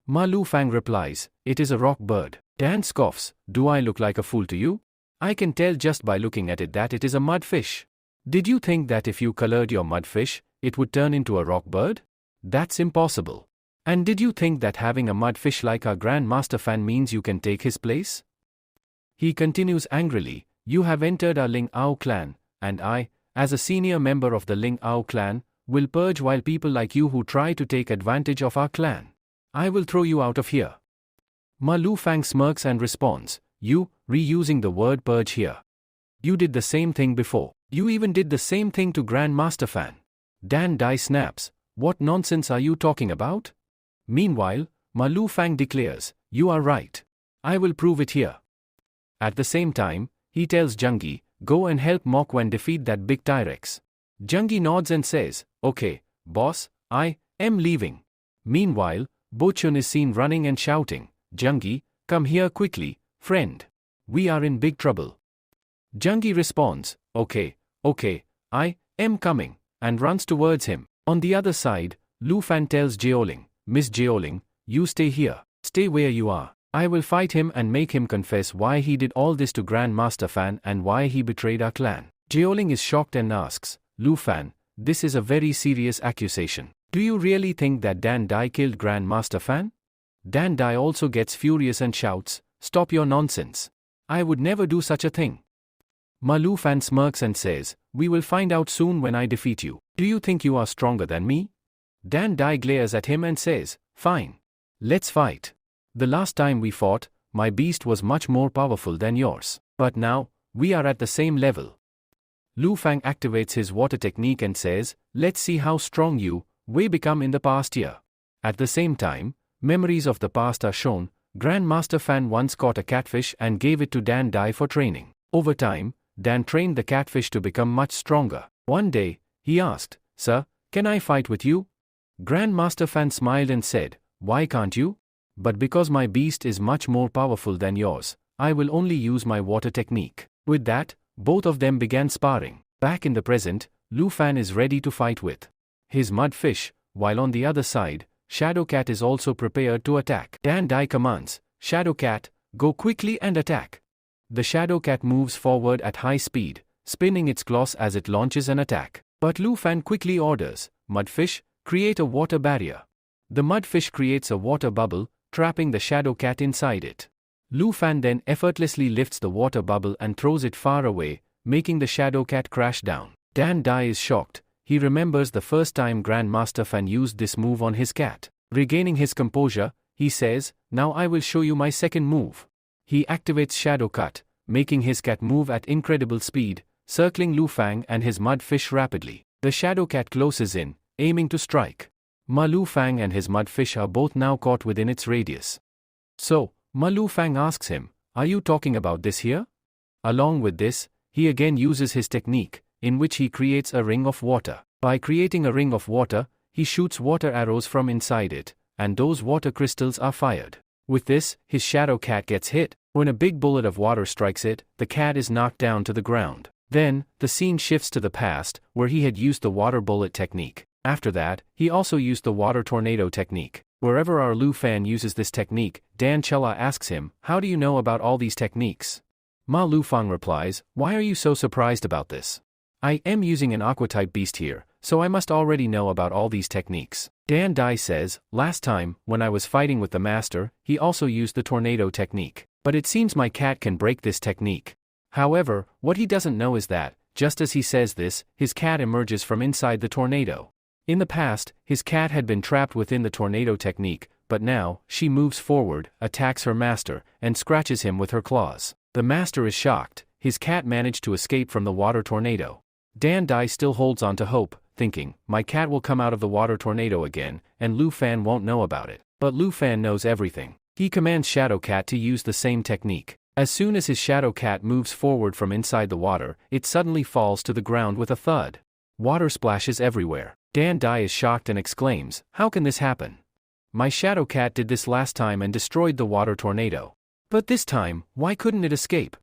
Ma Lu Fang replies, it is a rock bird. Dan scoffs, do I look like a fool to you? I can tell just by looking at it that it is a mudfish. Did you think that if you colored your mudfish, it would turn into a rock bird? That's impossible. And did you think that having a mudfish like our Grand Master Fan means you can take his place? He continues angrily, you have entered our Ling Ao clan, and I, as a senior member of the Ling Ao clan, will purge while people like you who try to take advantage of our clan. I will throw you out of here. Ma Lu Fang smirks and responds, you, reusing the word purge here. You did the same thing before. You even did the same thing to Grand Master Fan. Dan Dai snaps, what nonsense are you talking about? Meanwhile, Ma Lu Fang declares, you are right. I will prove it here. At the same time, he tells Jungi, go and help Mokwen defeat that big T-Rex. Jungi nods and says, okay, boss, I am leaving. Meanwhile, Bo Chun is seen running and shouting, Jungi, come here quickly, friend. We are in big trouble. Jungi responds, okay, I am coming, and runs towards him. On the other side, Lu Fan tells Jeoling, Miss Jeoling, you stay here, stay where you are. I will fight him and make him confess why he did all this to Grand Master Fan and why he betrayed our clan. Jeoling is shocked and asks, Lu Fan, this is a very serious accusation. Do you really think that Dan Dai killed Grand Master Fan? Dan Dai also gets furious and shouts, stop your nonsense. I would never do such a thing. Ma Lu Fan smirks and says, we will find out soon when I defeat you. Do you think you are stronger than me? Dan Dai glares at him and says, fine. Let's fight. The last time we fought, my beast was much more powerful than yours. But now, we are at the same level. Lu Fang activates his water technique and says, let's see how strong you will become in the past year. At the same time, memories of the past are shown. Grand Master Fan once caught a catfish and gave it to Dan Dai for training. Over time, Dan trained the catfish to become much stronger. One day, he asked, sir, Can I fight with you? Grandmaster Fan smiled and said, why can't you? But because my beast is much more powerful than yours, I will only use my water technique. With that, both of them began sparring. Back in the present, Lu Fan is ready to fight with his mudfish, while on the other side, Shadow Cat is also prepared to attack. Dan Dai commands, Shadow Cat, go quickly and attack. The Shadow Cat moves forward at high speed, spinning its claws as it launches an attack. But Lu Fan quickly orders, Mudfish, create a water barrier. The mudfish creates a water bubble, trapping the Shadow Cat inside it. Lu Fan then effortlessly lifts the water bubble and throws it far away, making the Shadow Cat crash down. Dan Dai is shocked. He remembers the first time Grandmaster Fan used this move on his cat. Regaining his composure, he says, now I will show you my second move. He activates Shadow Cut, making his cat move at incredible speed, circling Lu Fang and his mudfish rapidly. The Shadow Cat closes in, aiming to strike. Lu Fang and his mudfish are both now caught within its radius. So, Lu Fang asks him, are you talking about this here? Along with this, he again uses his technique, in which he creates a ring of water. By creating a ring of water, he shoots water arrows from inside it, and those water crystals are fired. With this, his Shadow Cat gets hit. When a big bullet of water strikes it, the cat is knocked down to the ground. Then, the scene shifts to the past, where he had used the water bullet technique. After that, he also used the water tornado technique. Wherever our Lu Fan uses this technique, Dan Chella asks him, how do you know about all these techniques? Lu Fang replies, why are you so surprised about this? I am using an aqua-type beast here, so I must already know about all these techniques. Dan Dai says, last time, when I was fighting with the master, he also used the tornado technique. But it seems my cat can break this technique. However, what he doesn't know is that, just as he says this, his cat emerges from inside the tornado. In the past, his cat had been trapped within the tornado technique, but now, she moves forward, attacks her master, and scratches him with her claws. The master is shocked. His cat managed to escape from the water tornado. Dan Dai still holds on to hope, thinking, my cat will come out of the water tornado again, and Lu Fan won't know about it. But Lu Fan knows everything. He commands Shadow Cat to use the same technique. As soon as his Shadow Cat moves forward from inside the water, it suddenly falls to the ground with a thud. Water splashes everywhere. Dan Dai is shocked and exclaims, how can this happen? My Shadow Cat did this last time and destroyed the water tornado. But this time, why couldn't it escape?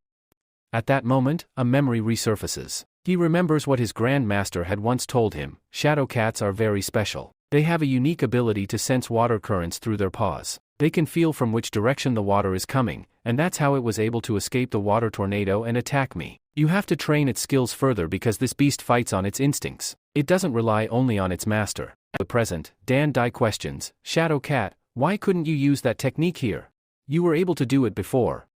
At that moment, a memory resurfaces. He remembers what his Grandmaster had once told him, Shadow Cats are very special. They have a unique ability to sense water currents through their paws. They can feel from which direction the water is coming, and that's how it was able to escape the water tornado and attack me. You have to train its skills further because this beast fights on its instincts. It doesn't rely only on its master. At the present, Dan Dai questions, Shadow Cat, why couldn't you use that technique here? You were able to do it before.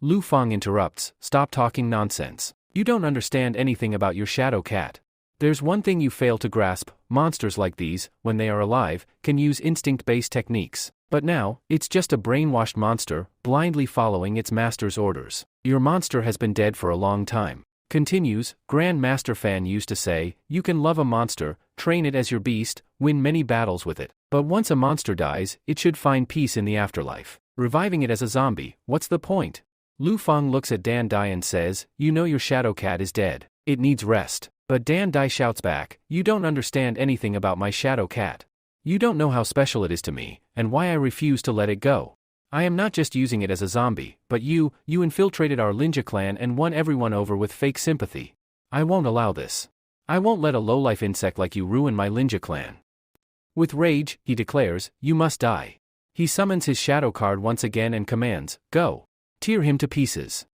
Lu Fang interrupts, stop talking nonsense. You don't understand anything about your Shadow Cat. There's one thing you fail to grasp, monsters like these, when they are alive, can use instinct-based techniques. But now, it's just a brainwashed monster, blindly following its master's orders. Your monster has been dead for a long time. Continues, Grandmaster Fan used to say, you can love a monster, train it as your beast, win many battles with it. But once a monster dies, it should find peace in the afterlife. Reviving it as a zombie, what's the point? Lu Fang looks at Dan Dai and says, you know your Shadow Cat is dead. It needs rest. But Dan Dai shouts back, you don't understand anything about my Shadow Cat. You don't know how special it is to me, and why I refuse to let it go. I am not just using it as a zombie, but you infiltrated our Ninja clan and won everyone over with fake sympathy. I won't allow this. I won't let a lowlife insect like you ruin my Ninja clan. With rage, he declares, you must die. He summons his shadow card once again and commands, go. Tear him to pieces.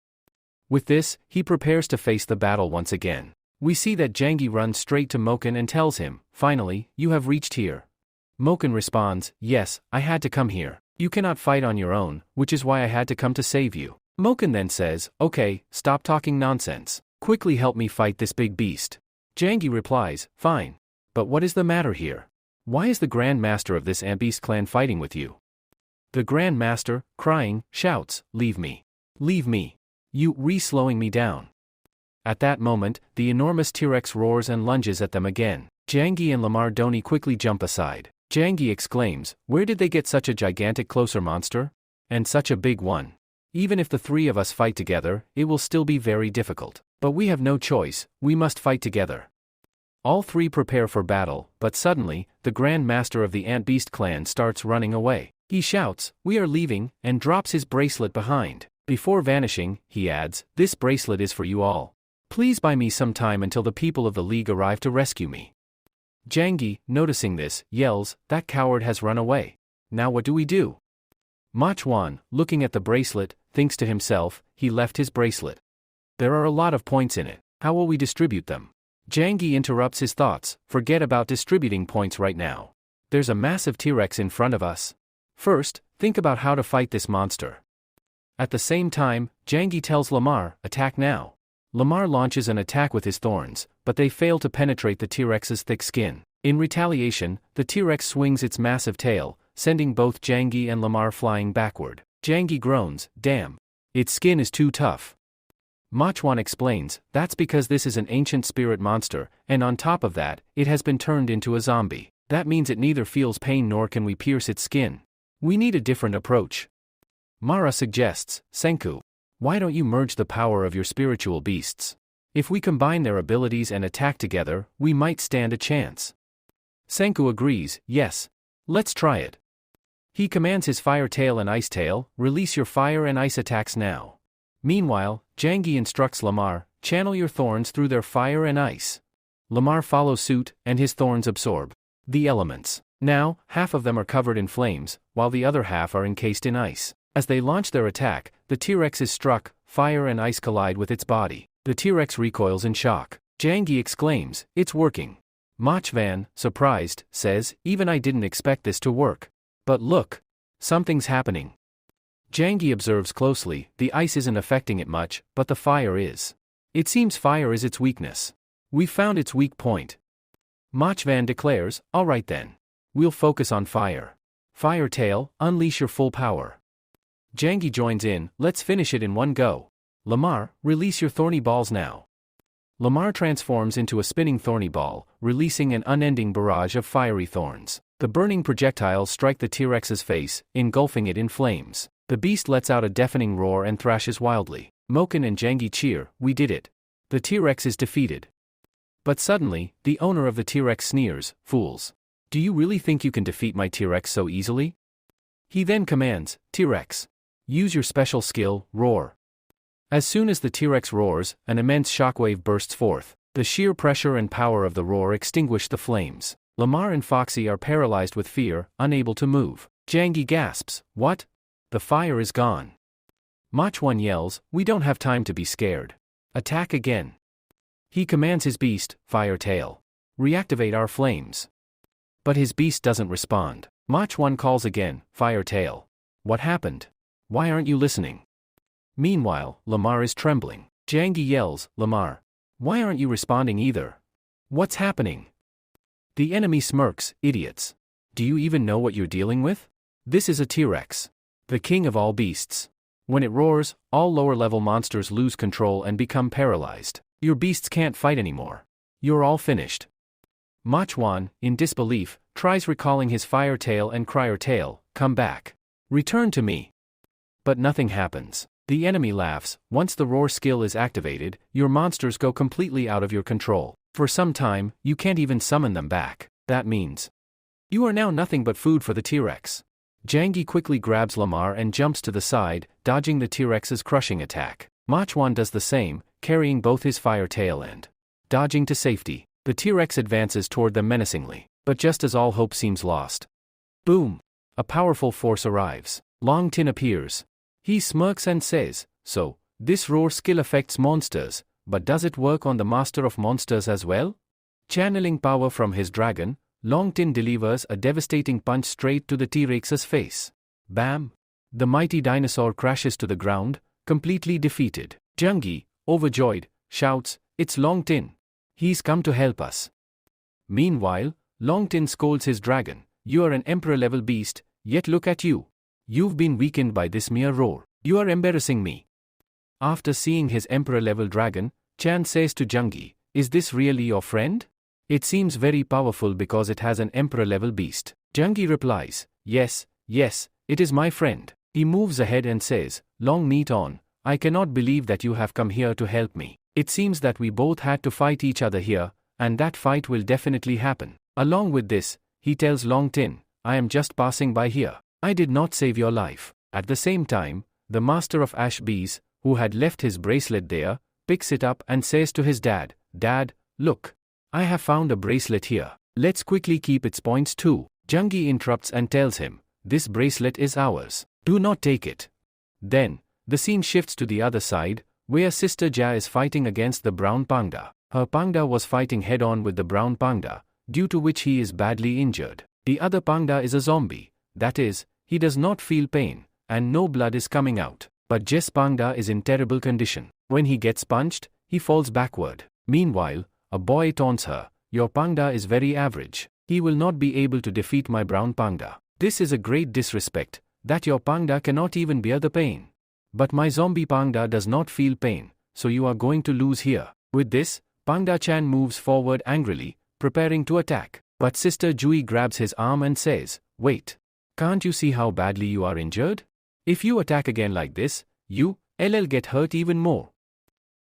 With this, he prepares to face the battle once again. We see that Jangi runs straight to Moken and tells him, finally, you have reached here. Moken responds, yes, I had to come here. You cannot fight on your own, which is why I had to come to save you. Moken then says, okay, stop talking nonsense. Quickly help me fight this big beast. Jangi replies, fine. But what is the matter here? Why is the Grand Master of this Beast clan fighting with you? The Grand Master, crying, shouts, leave me. Leave me. You slowing me down. At that moment, the enormous T-Rex roars and lunges at them again. Jangi and Lamar Doni quickly jump aside. Jangi exclaims, where did they get such a gigantic closer monster? And such a big one. Even if the three of us fight together, it will still be very difficult. But we have no choice, we must fight together. All three prepare for battle, but suddenly, the Grand Master of the Ant Beast clan starts running away. He shouts, "We are leaving," and drops his bracelet behind. Before vanishing, he adds, "This bracelet is for you all. Please buy me some time until the people of the League arrive to rescue me." Jangi, noticing this, yells, "That coward has run away. Now what do we do?" Machwan, looking at the bracelet, thinks to himself, he left his bracelet. There are a lot of points in it. How will we distribute them? Jangi interrupts his thoughts, "Forget about distributing points right now. There's a massive T-Rex in front of us. First, think about how to fight this monster." At the same time, Jangi tells Lamar, "Attack now." Lamar launches an attack with his thorns, but they fail to penetrate the T-Rex's thick skin. In retaliation, the T-Rex swings its massive tail, sending both Jangi and Lamar flying backward. Jangi groans, "Damn. Its skin is too tough." Machwan explains, "That's because this is an ancient spirit monster, and on top of that, it has been turned into a zombie. That means it neither feels pain nor can we pierce its skin. We need a different approach." Mara suggests, "Senku, why don't you merge the power of your spiritual beasts? If we combine their abilities and attack together, we might stand a chance." Senku agrees, "Yes. Let's try it." He commands his Fire Tail and Ice Tail, "Release your fire and ice attacks now." Meanwhile, Jangi instructs Lamar, "Channel your thorns through their fire and ice." Lamar follows suit, and his thorns absorb the elements. Now, half of them are covered in flames, while the other half are encased in ice. As they launch their attack, the T-Rex is struck, fire and ice collide with its body. The T-Rex recoils in shock. Jangi exclaims, "It's working." Machvan, surprised, says, "Even I didn't expect this to work. But look. Something's happening." Jangi observes closely, the ice isn't affecting it much, but the fire is. It seems fire is its weakness. We've found its weak point. Machvan declares, "All right then. We'll focus on fire. Fire Tail, unleash your full power." Jangi joins in, "Let's finish it in one go. Lamar, release your thorny balls now." Lamar transforms into a spinning thorny ball, releasing an unending barrage of fiery thorns. The burning projectiles strike the T-Rex's face, engulfing it in flames. The beast lets out a deafening roar and thrashes wildly. Moken and Jangi cheer, "We did it. The T-Rex is defeated." But suddenly, the owner of the T-Rex sneers, "Fools. Do you really think you can defeat my T-Rex so easily?" He then commands, "T-Rex. Use your special skill, roar." As soon as the T-Rex roars, an immense shockwave bursts forth. The sheer pressure and power of the roar extinguish the flames. Lamar and Foxy are paralyzed with fear, unable to move. Jangi gasps, "What? The fire is gone." Machwan yells, "We don't have time to be scared. Attack again." He commands his beast, Fire Tail, "Reactivate our flames." But his beast doesn't respond. Machwan calls again, "Fire Tail. What happened? Why aren't you listening?" Meanwhile, Lamar is trembling. Jangi yells, "Lamar, why aren't you responding either? What's happening?" The enemy smirks, "Idiots. Do you even know what you're dealing with? This is a T-Rex. The king of all beasts. When it roars, all lower-level monsters lose control and become paralyzed. Your beasts can't fight anymore. You're all finished." Machwan, in disbelief, tries recalling his Fire Tail and Crier Tail, "Come back. Return to me." But nothing happens. The enemy laughs, "Once the roar skill is activated, your monsters go completely out of your control. For some time, you can't even summon them back. That means you are now nothing but food for the T-Rex." Jangi quickly grabs Lamar and jumps to the side, dodging the T-Rex's crushing attack. Machwan does the same, carrying both his Fire Tail and dodging to safety. The T-Rex advances toward them menacingly. But just as all hope seems lost, boom! A powerful force arrives. Long Tin appears. He smirks and says, "So, this roar skill affects monsters, but does it work on the master of monsters as well?" Channeling power from his dragon, Long Tin delivers a devastating punch straight to the T-Rex's face. Bam! The mighty dinosaur crashes to the ground, completely defeated. Jangi, overjoyed, shouts, "It's Long Tin. He's come to help us." Meanwhile, Long Tin scolds his dragon, "You are an emperor-level beast, yet look at you. You've been weakened by this mere roar. You are embarrassing me." After seeing his emperor-level dragon, Chan says to Jangi, "Is this really your friend? It seems very powerful because it has an emperor-level beast." Jangi replies, Yes, it is my friend." He moves ahead and says, "Long meet on, I cannot believe that you have come here to help me. It seems that we both had to fight each other here, and that fight will definitely happen. Along with this, he tells Long Tin, I am just passing by here. I did not save your life. At the same time, the master of Ash Bees, who had left his bracelet there, picks it up and says to his dad, Dad, look. I have found a bracelet here. Let's quickly keep its points too. Jungi interrupts and tells him, this bracelet is ours. Do not take it. Then, the scene shifts to the other side, where Sister Ja is fighting against the brown panda. Her panda was fighting head-on with the brown panda, due to which he is badly injured. The other panda is a zombie, that is, he does not feel pain, and no blood is coming out. But Jess panda is in terrible condition. When he gets punched, he falls backward. Meanwhile, a boy taunts her, your panda is very average. He will not be able to defeat my brown panda. This is a great disrespect, that your panda cannot even bear the pain. But my zombie panda does not feel pain, so you are going to lose here. With this, Panda-chan moves forward angrily, preparing to attack. But Sister Jui grabs his arm and says, wait. Can't you see how badly you are injured? If you attack again like this, you'll get hurt even more.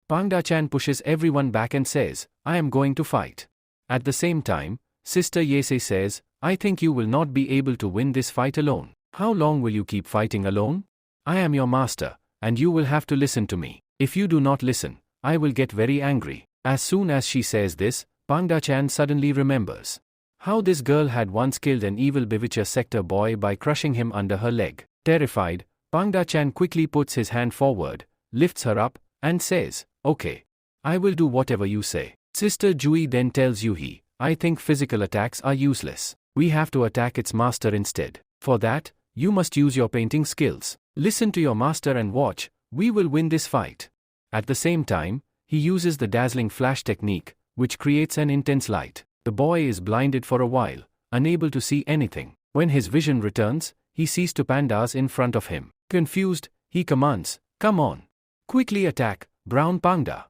Panda-chan pushes everyone back and says, I am going to fight. At the same time, Sister Yesei says, I think you will not be able to win this fight alone. How long will you keep fighting alone? I am your master, and you will have to listen to me. If you do not listen, I will get very angry. As soon as she says this, Panda-chan suddenly remembers how this girl had once killed an evil Bewitcher sector boy by crushing him under her leg. Terrified, Panda-chan quickly puts his hand forward, lifts her up, and says, okay. I will do whatever you say. Sister Jui then tells Yuhi, I think physical attacks are useless. We have to attack its master instead. For that, you must use your painting skills. Listen to your master and watch, we will win this fight. At the same time, he uses the dazzling flash technique, which creates an intense light. The boy is blinded for a while, unable to see anything. When his vision returns, he sees two pandas in front of him. Confused, he commands, come on. Quickly attack, brown panda.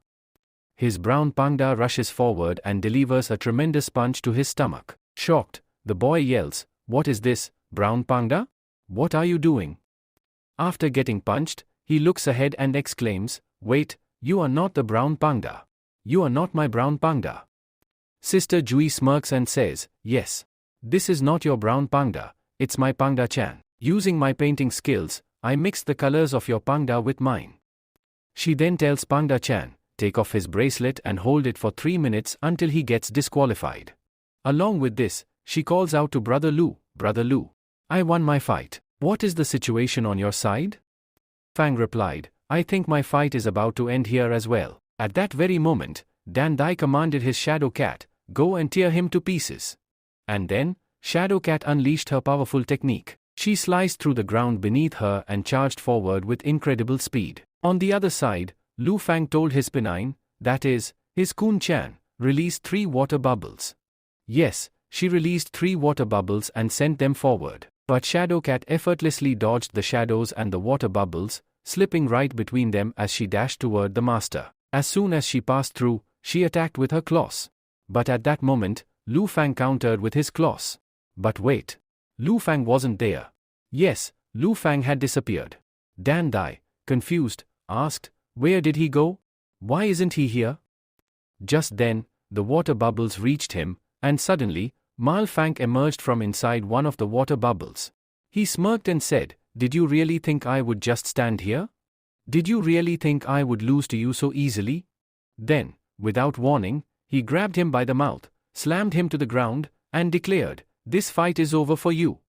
His brown panda rushes forward and delivers a tremendous punch to his stomach. Shocked, the boy yells, what is this, brown panda? What are you doing? After getting punched, he looks ahead and exclaims, wait, you are not the brown panda. You are not my brown panda. Sister Jui smirks and says, yes. This is not your brown panda, it's my Panda-chan. Using my painting skills, I mixed the colors of your panda with mine. She then tells Panda-chan, take off his bracelet and hold it for 3 minutes until he gets disqualified. Along with this, she calls out to Brother Lu, I won my fight. What is the situation on your side? Fang replied, I think my fight is about to end here as well. At that very moment, Dan Dai commanded his Shadow Cat, go and tear him to pieces. And then, Shadow Cat unleashed her powerful technique. She sliced through the ground beneath her and charged forward with incredible speed. On the other side, Lu Fang told his Pinine, that is, his Kun-chan, release 3 water bubbles. Yes, she released 3 water bubbles and sent them forward. But Shadow Cat effortlessly dodged the shadows and the water bubbles, slipping right between them as she dashed toward the master. As soon as she passed through, she attacked with her claws. But at that moment, Lu Fang countered with his claws. But wait. Lu Fang wasn't there. Yes, Lu Fang had disappeared. Dan Dai, confused, asked, where did he go? Why isn't he here? Just then, the water bubbles reached him, and suddenly, Mal Fang emerged from inside one of the water bubbles. He smirked and said, did you really think I would just stand here? Did you really think I would lose to you so easily? Then, without warning, he grabbed him by the mouth, slammed him to the ground, and declared, this fight is over for you.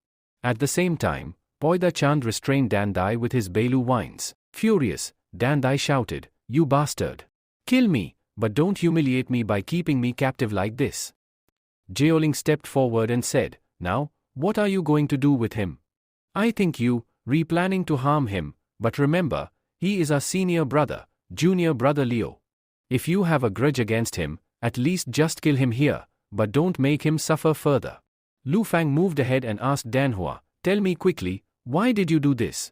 At the same time, Poida Chand restrained Dan Dai with his Bailu whines. Furious, Dan Dai shouted, you bastard. Kill me, but don't humiliate me by keeping me captive like this. Jeoling stepped forward and said, now, what are you going to do with him? I think you, planning to harm him, but remember, he is our senior brother, junior brother Leo. If you have a grudge against him, at least just kill him here, but don't make him suffer further. Lu Fang moved ahead and asked Danhua, tell me quickly, why did you do this?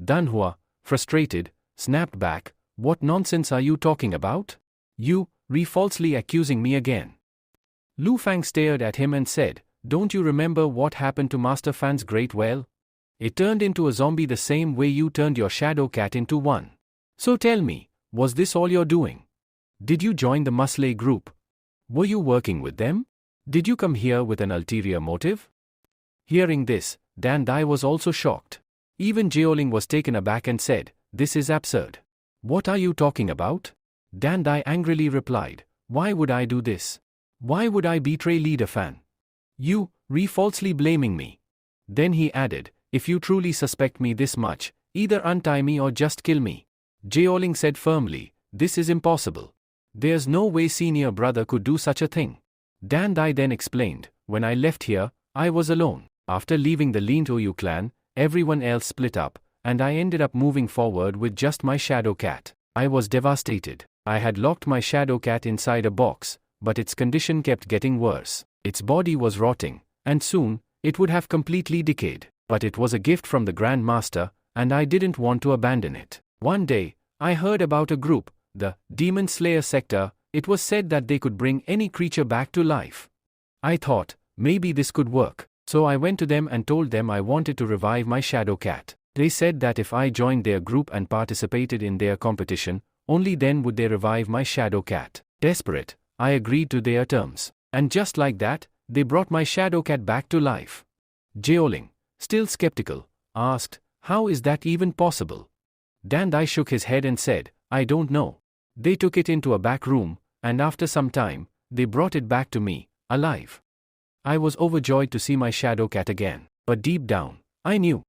Danhua, frustrated, snapped back, what nonsense are you talking about? You, falsely accusing me again. Lu Fang stared at him and said, don't you remember what happened to Master Fan's great whale? It turned into a zombie the same way you turned your Shadow Cat into one. So tell me, was this all you're doing? Did you join the Musley group? Were you working with them? Did you come here with an ulterior motive? Hearing this, Dan Dai was also shocked. Even Jeoling was taken aback and said, "This is absurd. What are you talking about?" Dan Dai angrily replied, "Why would I do this? Why would I betray Leader Fan? You, falsely blaming me." Then he added, "If you truly suspect me this much, either untie me or just kill me." Jeoling said firmly, "This is impossible. There's no way senior brother could do such a thing." Dan Dai then explained, "When I left here, I was alone. After leaving the Lin Toyu clan, everyone else split up, and I ended up moving forward with just my shadow cat. I was devastated. I had locked my shadow cat inside a box, but its condition kept getting worse. Its body was rotting, and soon, it would have completely decayed. But it was a gift from the Grand Master, and I didn't want to abandon it. One day, I heard about a group, the Demon Slayer sector. It was said that they could bring any creature back to life. I thought, maybe this could work. So I went to them and told them I wanted to revive my shadow cat. They said that if I joined their group and participated in their competition, only then would they revive my shadow cat. Desperate, I agreed to their terms. And just like that, they brought my shadow cat back to life." Jeoling, still skeptical, asked, "How is that even possible?" Dan Dai shook his head and said, "I don't know. They took it into a back room, and after some time, they brought it back to me, alive. I was overjoyed to see my shadow cat again, but deep down, I knew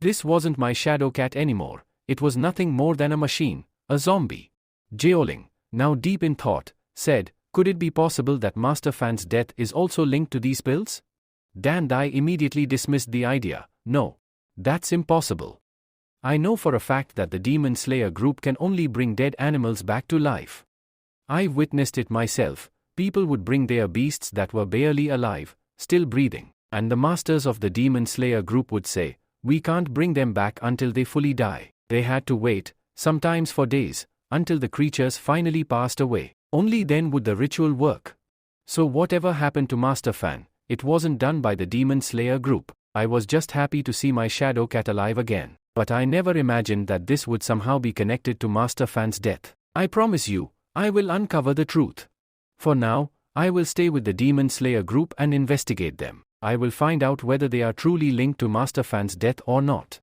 this wasn't my shadow cat anymore. It was nothing more than a machine, a zombie." Jeoling, now deep in thought, said, "Could it be possible that Master Fan's death is also linked to these pills?" Dan Dai immediately dismissed the idea. "No. That's impossible. I know for a fact that the Demon Slayer group can only bring dead animals back to life. I've witnessed it myself. People would bring their beasts that were barely alive, still breathing, and the masters of the Demon Slayer group would say, 'We can't bring them back until they fully die.' They had to wait, sometimes for days, until the creatures finally passed away. Only then would the ritual work. So whatever happened to Master Fan, it wasn't done by the Demon Slayer group. I was just happy to see my shadow cat alive again. But I never imagined that this would somehow be connected to Master Fan's death. I promise you, I will uncover the truth. For now, I will stay with the Demon Slayer group and investigate them. I will find out whether they are truly linked to Master Fan's death or not."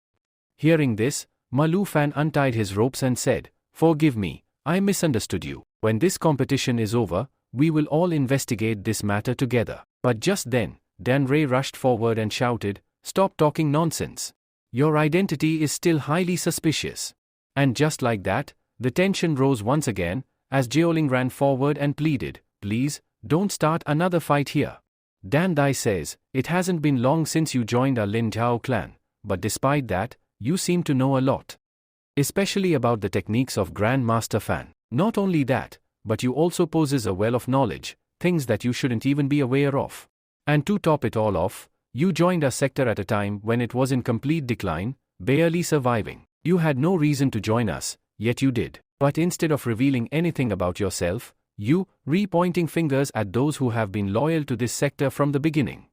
Hearing this, Ma Lu Fan untied his ropes and said, "Forgive me, I misunderstood you. When this competition is over, we will all investigate this matter together." But just then, Dan Ray rushed forward and shouted, "Stop talking nonsense. Your identity is still highly suspicious." And just like that, the tension rose once again, as Jeoling ran forward and pleaded, "Please, don't start another fight here. Dan Dai says, it hasn't been long since you joined our Lin Jiao clan, but despite that, you seem to know a lot. Especially about the techniques of Grand Master Fan. Not only that, but you also possess a well of knowledge, things that you shouldn't even be aware of. And to top it all off, you joined our sector at a time when it was in complete decline, barely surviving. You had no reason to join us, yet you did. But instead of revealing anything about yourself, you, pointing fingers at those who have been loyal to this sector from the beginning."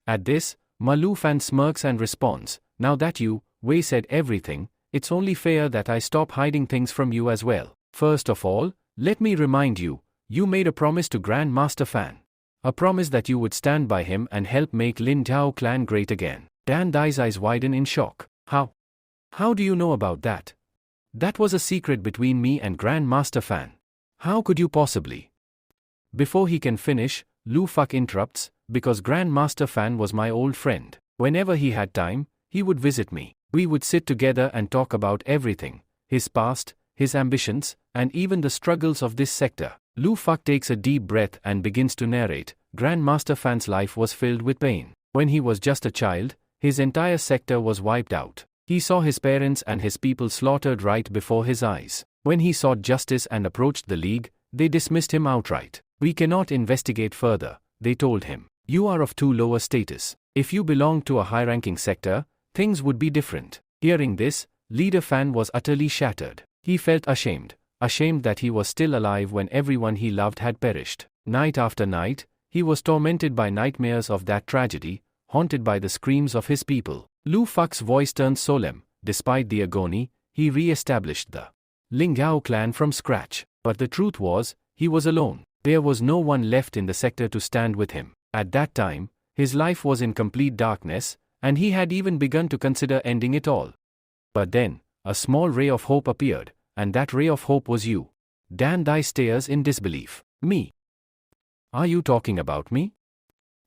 At this, Ma Lu Fan smirks and responds, "Now that you, Wei, said everything, it's only fair that I stop hiding things from you as well. First of all, let me remind you, you made a promise to Grand Master Fan. A promise that you would stand by him and help make Lin Jiao clan great again." Dan Dai's eyes widen in shock. How? How do you know about that? That was a secret between me and Grand Master Fan. How could you possibly? Before he can finish, Lu Fuk interrupts, "Because Grand Master Fan was my old friend. Whenever he had time, he would visit me. We would sit together and talk about everything, his past, his ambitions, and even the struggles of this sector." Lu Fuk takes a deep breath and begins to narrate. Grand Master Fan's life was filled with pain. When he was just a child, his entire sector was wiped out. He saw his parents and his people slaughtered right before his eyes. When he sought justice and approached the League, they dismissed him outright. "We cannot investigate further," they told him. "You are of too low a status. If you belonged to a high-ranking sector, things would be different." Hearing this, Leader Fan was utterly shattered. He felt ashamed that he was still alive when everyone he loved had perished. Night after night, he was tormented by nightmares of that tragedy, haunted by the screams of his people. Lu Fuk's voice turned solemn. Despite the agony, he re-established the Ling Gao clan from scratch. But the truth was, he was alone. There was no one left in the sector to stand with him. At that time, his life was in complete darkness, and he had even begun to consider ending it all. But then, a small ray of hope appeared, and that ray of hope was you. Dan Dai stares in disbelief. Me? Are you talking about me?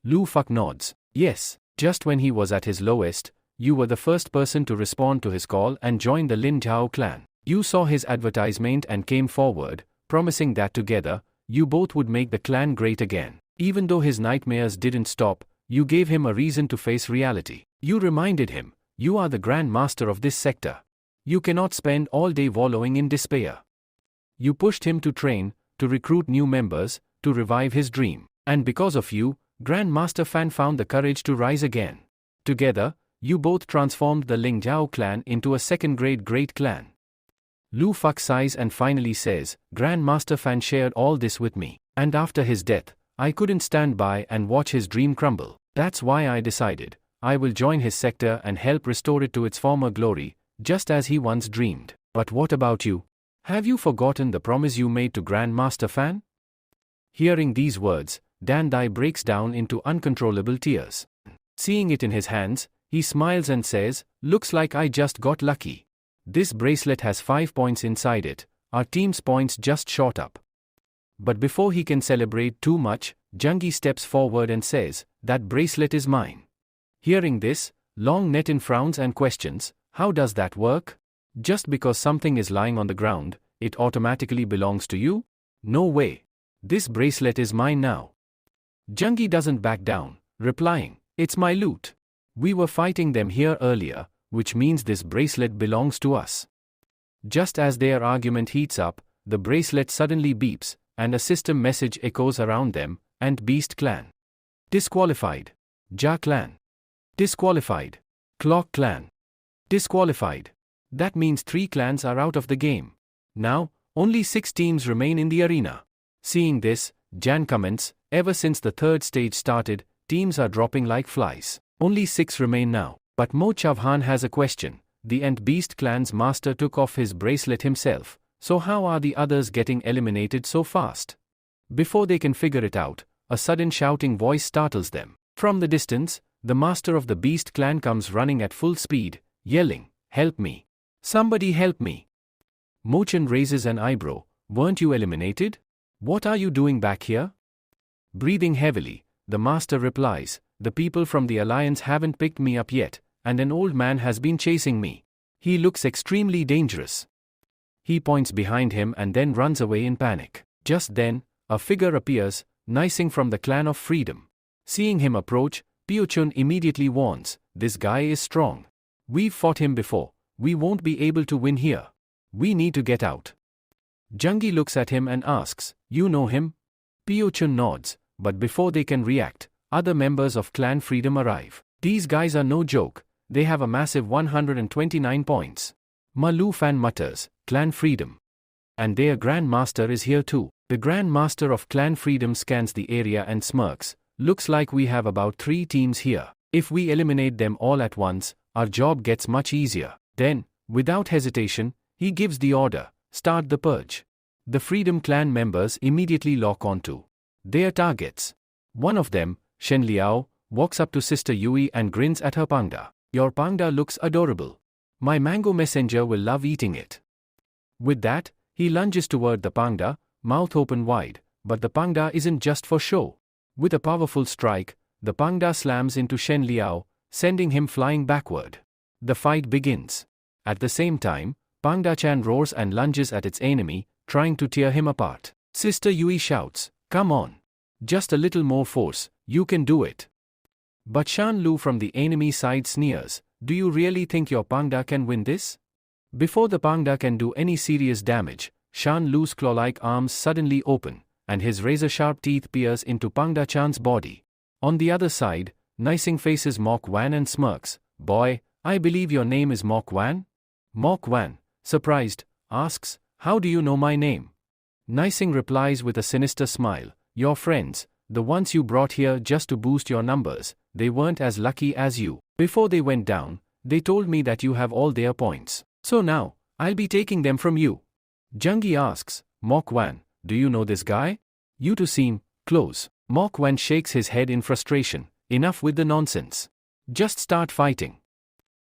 Lu Fuk nods. Yes, just when he was at his lowest, you were the first person to respond to his call and join the Lin Jiao clan. You saw his advertisement and came forward, promising that together, you both would make the clan great again. Even though his nightmares didn't stop, you gave him a reason to face reality. You reminded him, you are the Grand Master of this sector. You cannot spend all day wallowing in despair. You pushed him to train, to recruit new members, to revive his dream. And because of you, Grand Master Fan found the courage to rise again. Together, you both transformed the Ling Jiao clan into a second-grade great clan. Lu Fuk sighs and finally says, Grand Master Fan shared all this with me, and after his death, I couldn't stand by and watch his dream crumble. That's why I decided, I will join his sector and help restore it to its former glory, just as he once dreamed. But what about you? Have you forgotten the promise you made to Grand Master Fan? Hearing these words, Dan Dai breaks down into uncontrollable tears. Seeing it in his hands, he smiles and says, looks like I just got lucky. This bracelet has 5 points inside it, our team's points just shot up. But before he can celebrate too much, Jungi steps forward and says, that bracelet is mine. Hearing this, Long Netin frowns and questions, how does that work? Just because something is lying on the ground, it automatically belongs to you? No way. This bracelet is mine now. Jungi doesn't back down, replying, it's my loot. We were fighting them here earlier, which means this bracelet belongs to us. Just as their argument heats up, the bracelet suddenly beeps, and a system message echoes around them, and Beast Clan. Disqualified. Ja Clan. Disqualified. Clock Clan. Disqualified. That means 3 clans are out of the game. Now, only 6 teams remain in the arena. Seeing this, Jan comments, ever since the 3rd stage started, teams are dropping like flies. Only 6 remain now. But Mo Chavhan has a question. The Ant Beast clan's master took off his bracelet himself, so how are the others getting eliminated so fast? Before they can figure it out, a sudden shouting voice startles them. From the distance, the master of the Beast clan comes running at full speed, yelling, help me. Somebody help me. Mochan raises an eyebrow, weren't you eliminated? What are you doing back here? Breathing heavily, the master replies, the people from the alliance haven't picked me up yet, and an old man has been chasing me. He looks extremely dangerous. He points behind him and then runs away in panic. Just then, a figure appears, Nising from the Clan of Freedom. Seeing him approach, Piochun immediately warns, this guy is strong. We've fought him before, we won't be able to win here. We need to get out. Jungi looks at him and asks, you know him? Piochun nods, but before they can react, other members of Clan Freedom arrive. These guys are no joke, they have a massive 129 points. Ma Lu Fan mutters, Clan Freedom. And their Grand Master is here too. The Grand Master of Clan Freedom scans the area and smirks, looks like we have about 3 teams here. If we eliminate them all at once, our job gets much easier. Then, without hesitation, he gives the order, start the purge. The Freedom Clan members immediately lock onto their targets. One of them, Shen Liao, walks up to Sister Yui and grins at her pangda. Your pangda looks adorable. My mango messenger will love eating it. With that, he lunges toward the pangda, mouth open wide, but the pangda isn't just for show. With a powerful strike, the pangda slams into Shen Liao, sending him flying backward. The fight begins. At the same time, Pangda-chan roars and lunges at its enemy, trying to tear him apart. Sister Yui shouts, come on. Just a little more force, you can do it. But Shan Lu from the enemy side sneers, do you really think your Pangda can win this? Before the Pangda can do any serious damage, Shan Lu's claw-like arms suddenly open, and his razor-sharp teeth pierce into Pangda-chan's body. On the other side, Nising faces Mok Wan and smirks, boy, I believe your name is Mok Wan? Mok Wan, surprised, asks, how do you know my name? Nising replies with a sinister smile, your friends, the ones you brought here just to boost your numbers, they weren't as lucky as you. Before they went down, they told me that you have all their points. So now, I'll be taking them from you. Jungi asks, Mok Wan, do you know this guy? You two seem close. Mok Wen shakes his head in frustration. Enough with the nonsense. Just start fighting.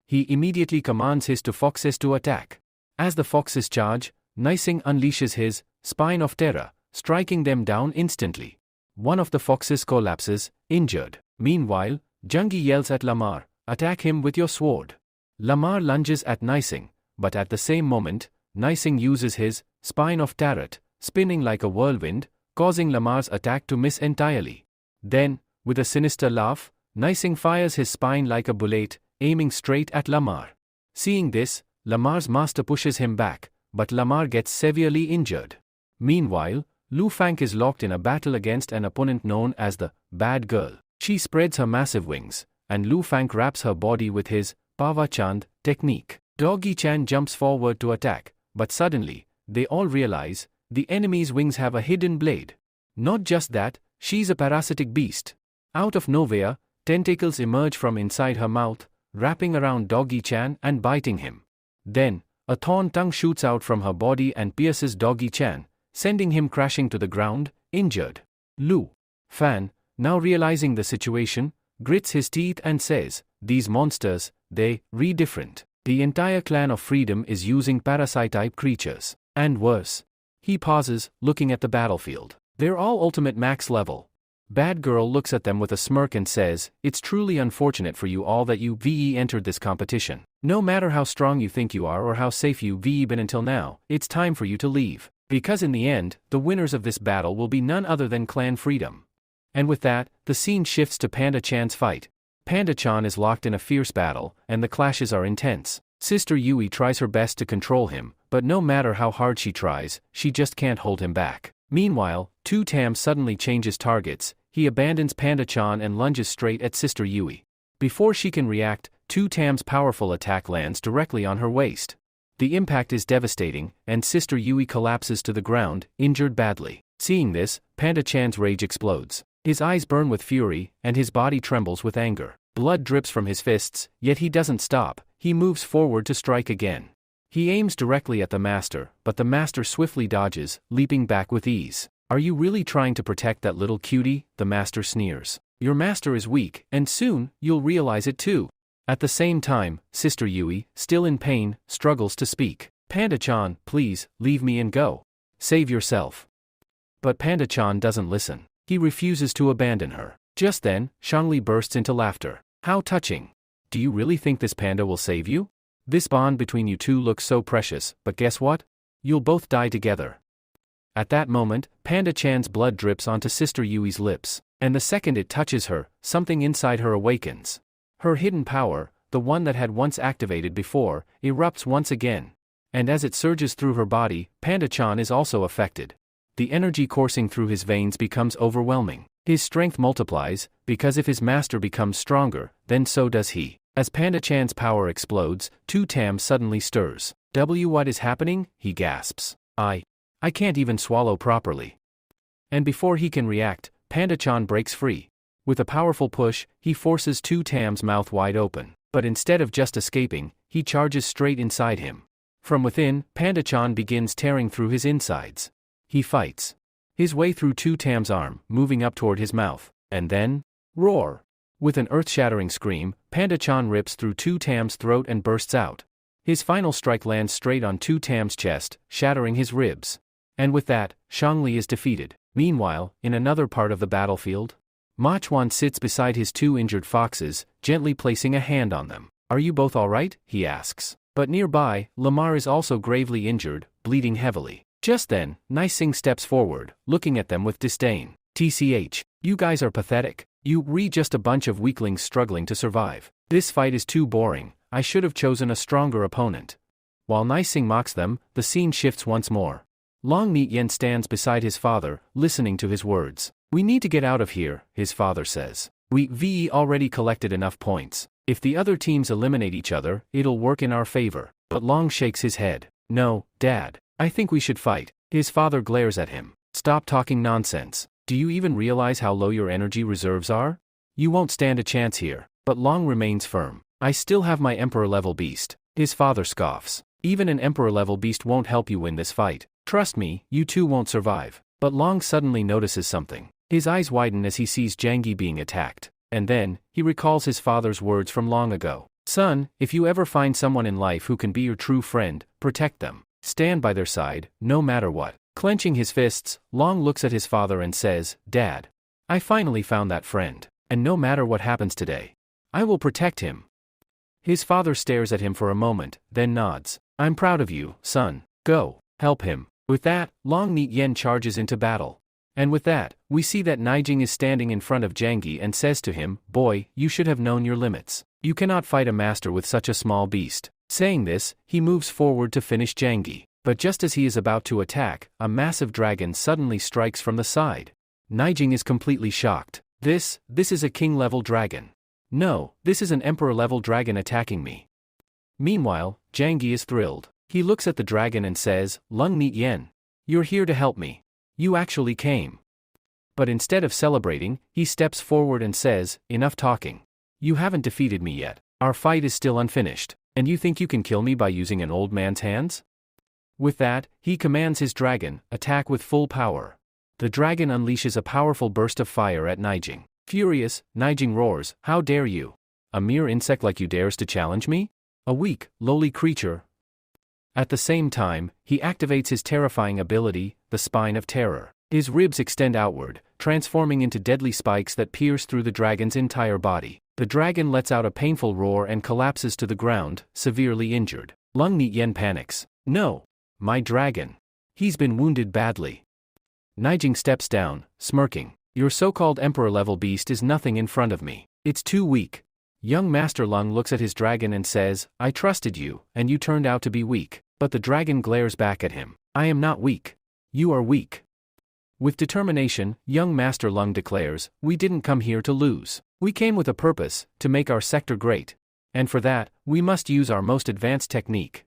He immediately commands his two foxes to attack. As the foxes charge, Nising unleashes his spine of terror, striking them down instantly. One of the foxes collapses, injured. Meanwhile, Jungi yells at Lamar, "Attack him with your sword." Lamar lunges at Nising, but at the same moment, Nising uses his spine of tarot, spinning like a whirlwind, causing Lamar's attack to miss entirely. Then, with a sinister laugh, Nising fires his spine like a bullet, aiming straight at Lamar. Seeing this, Lamar's master pushes him back, but Lamar gets severely injured. Meanwhile, Lu Fang is locked in a battle against an opponent known as the Bad Girl. She spreads her massive wings, and Lu Fang wraps her body with his Pava Chand technique. Doggy Chan jumps forward to attack, but suddenly, they all realize the enemy's wings have a hidden blade. Not just that, she's a parasitic beast. Out of nowhere, tentacles emerge from inside her mouth, wrapping around Doggy Chan and biting him. Then, a thorn tongue shoots out from her body and pierces Doggy Chan, sending him crashing to the ground, injured. Lu Fan, now realizing the situation, grits his teeth and says, "These monsters, they different. The entire clan of Freedom is using parasite-type creatures. And worse." He pauses, looking at the battlefield. They're all ultimate max level. Bad Girl looks at them with a smirk and says, "It's truly unfortunate for you all that you entered this competition. No matter how strong you think you are or how safe you've been until now, it's time for you to leave. Because in the end, the winners of this battle will be none other than Clan Freedom." And with that, the scene shifts to Panda Chan's fight. Panda Chan is locked in a fierce battle, and the clashes are intense. Sister Yui tries her best to control him, but no matter how hard she tries, she just can't hold him back. Meanwhile, Tu Tam suddenly changes targets. He abandons Panda Chan and lunges straight at Sister Yui. Before she can react, Tu Tam's powerful attack lands directly on her waist. The impact is devastating, and Sister Yui collapses to the ground, injured badly. Seeing this, Panda Chan's rage explodes. His eyes burn with fury, and his body trembles with anger. Blood drips from his fists, yet he doesn't stop. He moves forward to strike again. He aims directly at the master, but the master swiftly dodges, leaping back with ease. "Are you really trying to protect that little cutie?" the master sneers. "Your master is weak, and soon, you'll realize it too." At the same time, Sister Yui, still in pain, struggles to speak. "Panda-chan, please, leave me and go. Save yourself." But Panda-chan doesn't listen. He refuses to abandon her. Just then, Shangli bursts into laughter. "How touching. Do you really think this panda will save you? This bond between you two looks so precious, but guess what? You'll both die together." At that moment, Panda Chan's blood drips onto Sister Yui's lips, and the second it touches her, something inside her awakens. Her hidden power, the one that had once activated before, erupts once again. And as it surges through her body, Panda Chan is also affected. The energy coursing through his veins becomes overwhelming. His strength multiplies, because if his master becomes stronger, then so does he. As Panda Chan's power explodes, Tu Tam suddenly stirs. What is happening?" he gasps. I can't even swallow properly." And before he can react, Panda Chan breaks free. With a powerful push, he forces Tu Tam's mouth wide open. But instead of just escaping, he charges straight inside him. From within, Panda Chan begins tearing through his insides. He fights his way through Tu Tam's arm, moving up toward his mouth, and then, roar! With an earth-shattering scream, Panda Chan rips through Tu Tam's throat and bursts out. His final strike lands straight on Tu Tam's chest, shattering his ribs. And with that, Shangli is defeated. Meanwhile, in another part of the battlefield, Ma Chuan sits beside his two injured foxes, gently placing a hand on them. "Are you both alright?" he asks. But nearby, Lamar is also gravely injured, bleeding heavily. Just then, Nising steps forward, looking at them with disdain. "TCH, you guys are pathetic. You just a bunch of weaklings struggling to survive. This fight is too boring. I should have chosen a stronger opponent." While Nising mocks them, the scene shifts once more. Long Meat Yen stands beside his father, listening to his words. "We need to get out of here," his father says. "We already collected enough points. If the other teams eliminate each other, it'll work in our favor." But Long shakes his head. "No, Dad. I think we should fight." His father glares at him. "Stop talking nonsense. Do you even realize how low your energy reserves are? You won't stand a chance here." But Long remains firm. "I still have my Emperor-level beast." His father scoffs. "Even an Emperor-level beast won't help you win this fight. Trust me, you two won't survive." But Long suddenly notices something. His eyes widen as he sees Jangi being attacked. And then, he recalls his father's words from long ago. Son, if you ever find someone in life who can be your true friend, protect them. Stand by their side, no matter what. Clenching his fists, Long looks at his father and says, Dad, I finally found that friend. And no matter what happens today, I will protect him. His father stares at him for a moment, then nods. I'm proud of you, son. Go, help him. With that, Long Neat Yen charges into battle. And with that, we see that Naijing is standing in front of Jangi and says to him, Boy, you should have known your limits. You cannot fight a master with such a small beast. Saying this, he moves forward to finish Jangi. But just as he is about to attack, a massive dragon suddenly strikes from the side. Naijing is completely shocked. This is a king-level dragon. No, this is an emperor-level dragon attacking me. Meanwhile, Jangi is thrilled. He looks at the dragon and says, Lung Neat Yen, you're here to help me. You actually came. But instead of celebrating, he steps forward and says, Enough talking. You haven't defeated me yet. Our fight is still unfinished. And you think you can kill me by using an old man's hands? With that, he commands his dragon, attack with full power. The dragon unleashes a powerful burst of fire at Naijing. Furious, Naijing roars, How dare you? A mere insect like you dares to challenge me? A weak, lowly creature. At the same time, he activates his terrifying ability, the Spine of Terror. His ribs extend outward, transforming into deadly spikes that pierce through the dragon's entire body. The dragon lets out a painful roar and collapses to the ground, severely injured. Lung Neat Yen panics. No! My dragon. He's been wounded badly. Naijing steps down, smirking. Your so-called emperor-level beast is nothing in front of me. It's too weak. Young Master Lung looks at his dragon and says, I trusted you, and you turned out to be weak. But the dragon glares back at him. I am not weak. You are weak. With determination, young Master Lung declares, We didn't come here to lose. We came with a purpose, to make our sector great. And for that, we must use our most advanced technique.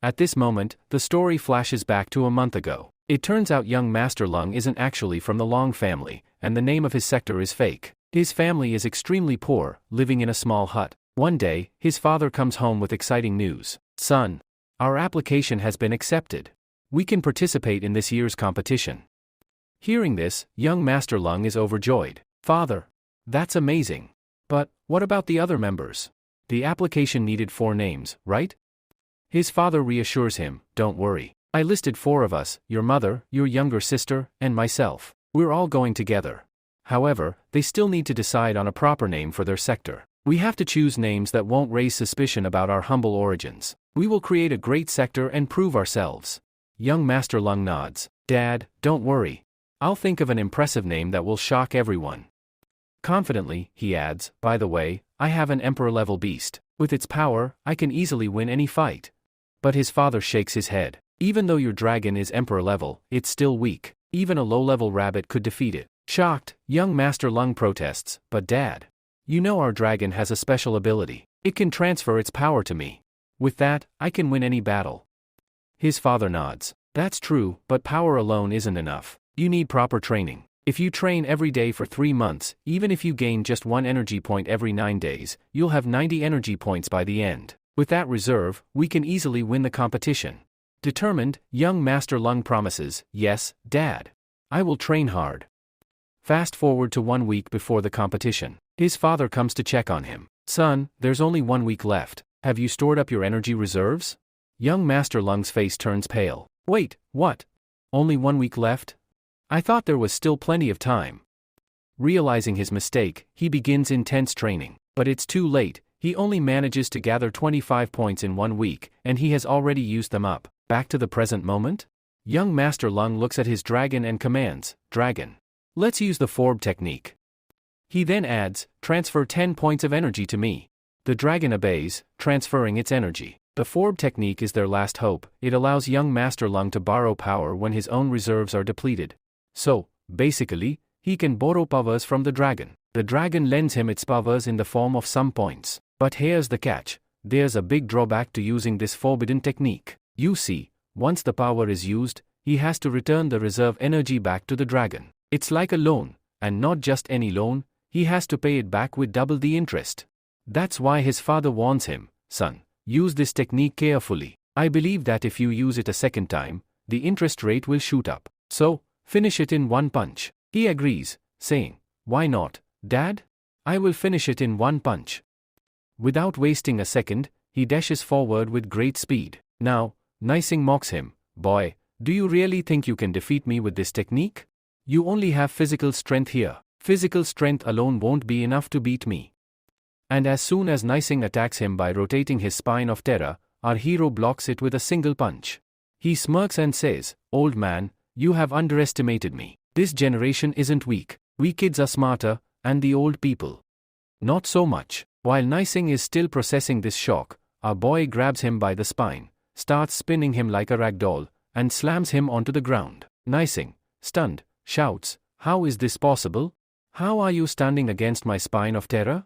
At this moment, the story flashes back to a month ago. It turns out young Master Lung isn't actually from the Long family, and the name of his sector is fake. His family is extremely poor, living in a small hut. One day, his father comes home with exciting news. Son, our application has been accepted. We can participate in this year's competition. Hearing this, young Master Lung is overjoyed. Father, that's amazing. But, what about the other members? The application needed 4 names, right? His father reassures him, Don't worry. I listed 4 of us, your mother, your younger sister, and myself. We're all going together. However, they still need to decide on a proper name for their sector. We have to choose names that won't raise suspicion about our humble origins. We will create a great sector and prove ourselves. Young Master Lung nods. Dad, don't worry. I'll think of an impressive name that will shock everyone. Confidently, he adds, By the way, I have an emperor-level beast. With its power, I can easily win any fight. But his father shakes his head. Even though your dragon is emperor-level, it's still weak. Even a low-level rabbit could defeat it. Shocked, young Master Lung protests, But Dad, you know our dragon has a special ability. It can transfer its power to me. With that, I can win any battle. His father nods. That's true, but power alone isn't enough. You need proper training. If you train every day for 3 months, even if you gain just 1 energy point every 9 days, you'll have 90 energy points by the end. With that reserve, we can easily win the competition. Determined, young Master Lung promises, Yes, Dad. I will train hard. Fast forward to 1 week before the competition. His father comes to check on him. Son, there's only 1 week left. Have you stored up your energy reserves? Young Master Lung's face turns pale. Wait, what? Only 1 week left? I thought there was still plenty of time. Realizing his mistake, he begins intense training. But it's too late, he only manages to gather 25 points in 1 week, and he has already used them up. Back to the present moment? Young Master Lung looks at his dragon and commands, Dragon. Let's use the Forb technique. He then adds, Transfer 10 points of energy to me. The dragon obeys, transferring its energy. The Forb technique is their last hope. It allows young Master Lung to borrow power when his own reserves are depleted. So, basically, he can borrow powers from the dragon. The dragon lends him its powers in the form of some points. But here's the catch. There's a big drawback to using this forbidden technique. You see, once the power is used, he has to return the reserve energy back to the dragon. It's like a loan, and not just any loan, he has to pay it back with double the interest. That's why his father warns him, Son, use this technique carefully. I believe that if you use it a second time, the interest rate will shoot up. So, Finish it in one punch. He agrees, saying, "Why not, Dad? I will finish it in one punch." Without wasting a second, he dashes forward with great speed. Now, Nising mocks him, "Boy, do you really think you can defeat me with this technique? You only have physical strength here. Physical strength alone won't be enough to beat me." And as soon as Nising attacks him by rotating his spine of terror, our hero blocks it with a single punch. He smirks and says, "Old man, you have underestimated me. This generation isn't weak. We kids are smarter, and the old people not so much." While Nising is still processing this shock, our boy grabs him by the spine, starts spinning him like a rag doll, and slams him onto the ground. Nising, stunned, shouts, "How is this possible? How are you standing against my spine of terror?"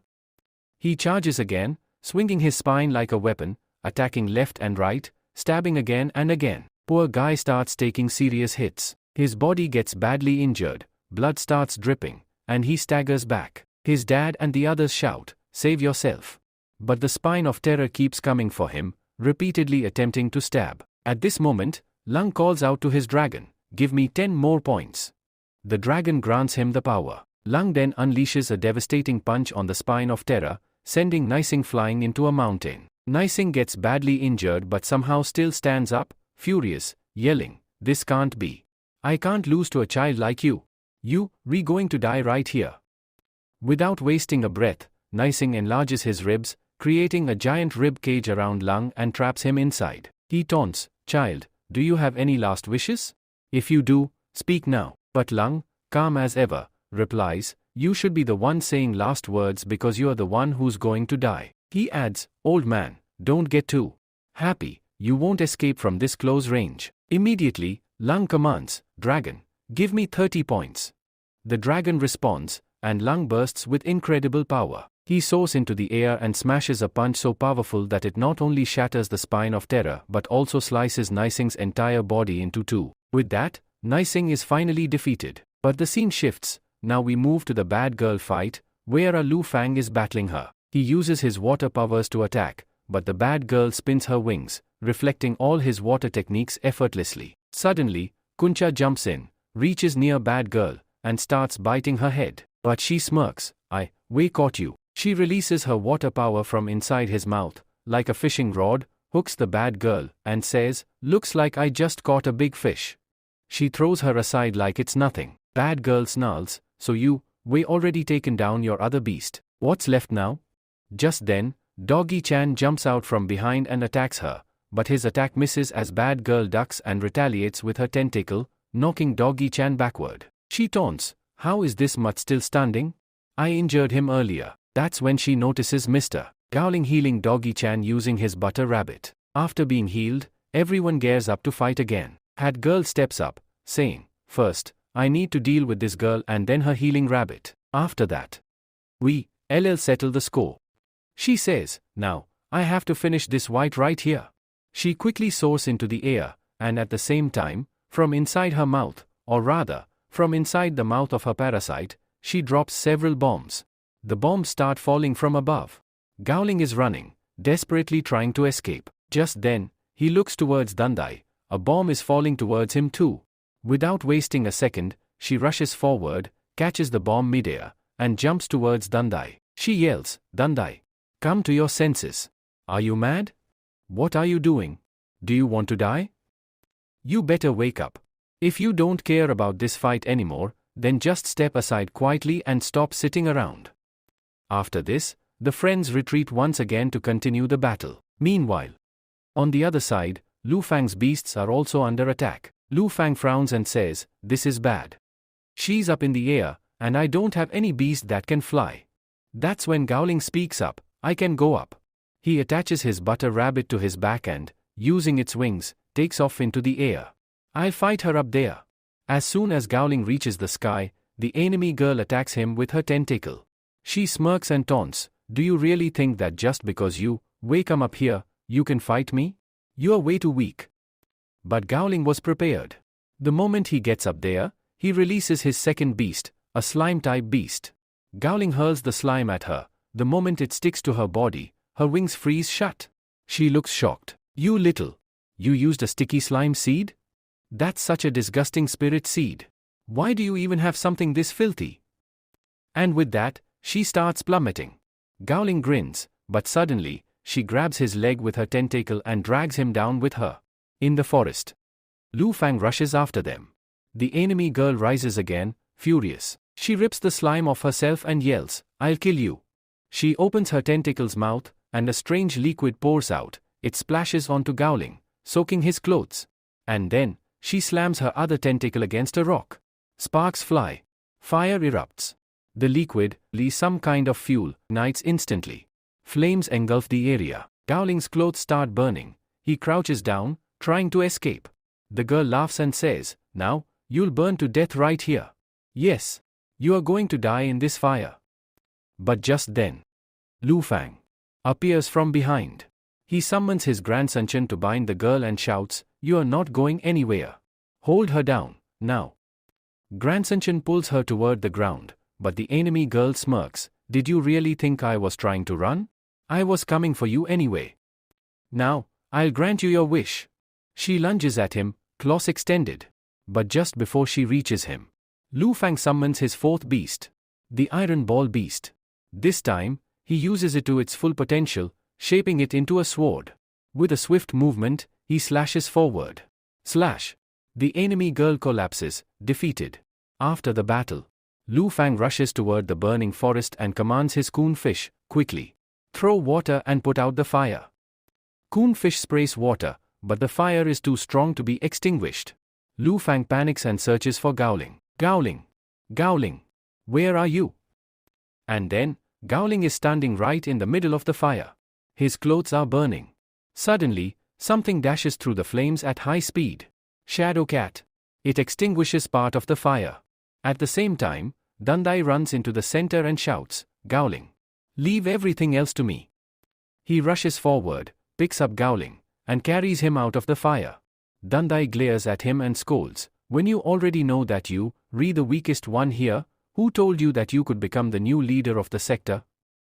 He charges again, swinging his spine like a weapon, attacking left and right, stabbing again and again. Poor guy starts taking serious hits. His body gets badly injured, blood starts dripping, and he staggers back. His dad and the others shout, "Save yourself." But the spine of terror keeps coming for him, repeatedly attempting to stab. At this moment, Lung calls out to his dragon, "Give me 10 more points." The dragon grants him the power. Lung then unleashes a devastating punch on the spine of terror, sending Nising flying into a mountain. Nising gets badly injured but somehow still stands up, furious, yelling, "This can't be. I can't lose to a child like you. We're going to die right here." Without wasting a breath, Nising enlarges his ribs, creating a giant rib cage around Lung and traps him inside. He taunts, "Child, do you have any last wishes? If you do, speak now." But Lung, calm as ever, replies, "You should be the one saying last words because you are the one who's going to die." He adds, "Old man, don't get too happy, you won't escape from this close range." Immediately, Lung commands, "Dragon, give me 30 points." The dragon responds, and Lung bursts with incredible power. He soars into the air and smashes a punch so powerful that it not only shatters the spine of terror but also slices Nising's entire body into two. With that, Nising is finally defeated. But the scene shifts. Now we move to the bad girl fight, where a Lu Fang is battling her. He uses his water powers to attack, but the bad girl spins her wings, reflecting all his water techniques effortlessly. Suddenly, Kuncha jumps in, reaches near bad girl, and starts biting her head. But she smirks, "We caught you." She releases her water power from inside his mouth, like a fishing rod, hooks the bad girl, and says, "Looks like I just caught a big fish." She throws her aside like it's nothing. Bad girl snarls, "So we already taken down your other beast. What's left now?" Just then, Doggy-chan jumps out from behind and attacks her, but his attack misses as bad girl ducks and retaliates with her tentacle, knocking Doggy-chan backward. She taunts, "How is this mutt still standing? I injured him earlier." That's when she notices Mr. Gowling healing Doggy-chan using his butter rabbit. After being healed, everyone gears up to fight again. Had girl steps up, saying, "First, I need to deal with this girl and then her healing rabbit. After that, we'll settle the score." She says, "Now, I have to finish this fight right here." She quickly soars into the air, and at the same time, from inside her mouth, or rather, from inside the mouth of her parasite, she drops several bombs. The bombs start falling from above. Gowling is running, desperately trying to escape. Just then, he looks towards Dandai. A bomb is falling towards him too. Without wasting a second, she rushes forward, catches the bomb midair, and jumps towards Dandai. She yells, "Dandai, come to your senses. Are you mad? What are you doing? Do you want to die? You better wake up. If you don't care about this fight anymore, then just step aside quietly and stop sitting around." After this, the friends retreat once again to continue the battle. Meanwhile, on the other side, Lu Fang's beasts are also under attack. Lu Fang frowns and says, "This is bad. She's up in the air, and I don't have any beast that can fly." That's when Gowling speaks up, "I can go up." He attaches his butter rabbit to his back and, using its wings, takes off into the air. "I'll fight her up there." As soon as Gowling reaches the sky, the enemy girl attacks him with her tentacle. She smirks and taunts, "Do you really think that just because we come up here, you can fight me? You're way too weak." But Gowling was prepared. The moment he gets up there, he releases his second beast, a slime-type beast. Gowling hurls the slime at her. The moment it sticks to her body, her wings freeze shut. She looks shocked. You used a sticky slime seed? That's such a disgusting spirit seed. Why do you even have something this filthy? And with that, she starts plummeting. Gowling grins, but suddenly, she grabs his leg with her tentacle and drags him down with her. In the forest, Lu Fang rushes after them. The enemy girl rises again, furious. She rips the slime off herself and yells, "I'll kill you." She opens her tentacle's mouth, and a strange liquid pours out. It splashes onto Gowling, soaking his clothes. And then, she slams her other tentacle against a rock. Sparks fly. Fire erupts. The liquid, some kind of fuel, ignites instantly. Flames engulf the area. Gowling's clothes start burning. He crouches down, trying to escape. The girl laughs and says, "Now, you'll burn to death right here. Yes, you are going to die in this fire." But just then, Lu Fang appears from behind. He summons his grandson Chen to bind the girl and shouts, "You are not going anywhere. Hold her down, now." Grandson Chen pulls her toward the ground, but the enemy girl smirks. "Did you really think I was trying to run? I was coming for you anyway. Now, I'll grant you your wish." She lunges at him, claws extended. But just before she reaches him, Lu Fang summons his fourth beast, the Iron Ball Beast. This time, he uses it to its full potential, shaping it into a sword. With a swift movement, he slashes forward. Slash! The enemy girl collapses, defeated. After the battle, Lu Fang rushes toward the burning forest and commands his coon fish, "Quickly, throw water and put out the fire." Coon fish sprays water, but the fire is too strong to be extinguished. Lu Fang panics and searches for Gowling. "Gowling! Gowling! Where are you?" And then, Gowling is standing right in the middle of the fire. His clothes are burning. Suddenly, something dashes through the flames at high speed. Shadow Cat. It extinguishes part of the fire. At the same time, Dandai runs into the center and shouts, "Gowling! Leave everything else to me." He rushes forward, picks up Gowling, and carries him out of the fire. Dandai glares at him and scolds, "When you already know that you, the weakest one here, who told you that you could become the new leader of the sector?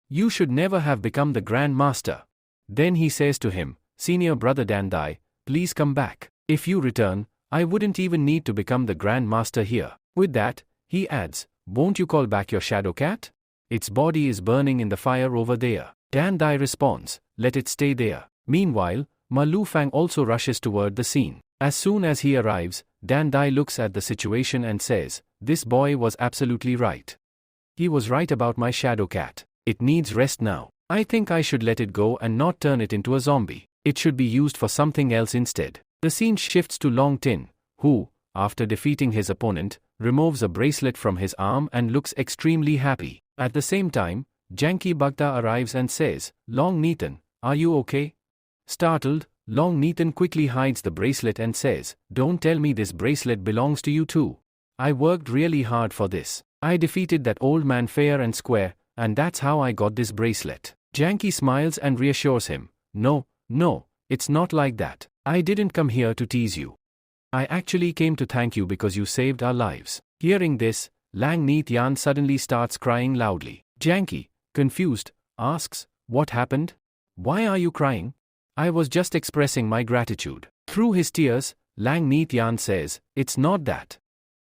You should never have become the Grand Master." Then he says to him, "Senior brother Dandai, please come back. If you return, I wouldn't even need to become the Grand Master here." With that, he adds, "Won't you call back your Shadow Cat? Its body is burning in the fire over there." Dandai responds, "Let it stay there." Meanwhile, Lu Fang also rushes toward the scene. As soon as he arrives, Dandai looks at the situation and says, "This boy was absolutely right. He was right about my Shadow Cat. It needs rest now. I think I should let it go and not turn it into a zombie. It should be used for something else instead." The scene shifts to Long Tin, who, after defeating his opponent, removes a bracelet from his arm and looks extremely happy. At the same time, Janki Bhagta arrives and says, "Long Neetan, are you okay?" Startled, Long Neetan quickly hides the bracelet and says, "Don't tell me this bracelet belongs to you too. I worked really hard for this. I defeated that old man fair and square, and that's how I got this bracelet." Janki smiles and reassures him, No, it's not like that. I didn't come here to tease you. I actually came to thank you because you saved our lives." Hearing this, Lang Neet Yan suddenly starts crying loudly. Janki, confused, asks, "What happened? Why are you crying?" "I was just expressing my gratitude." Through his tears, Lang Neet Yan says, "It's not that.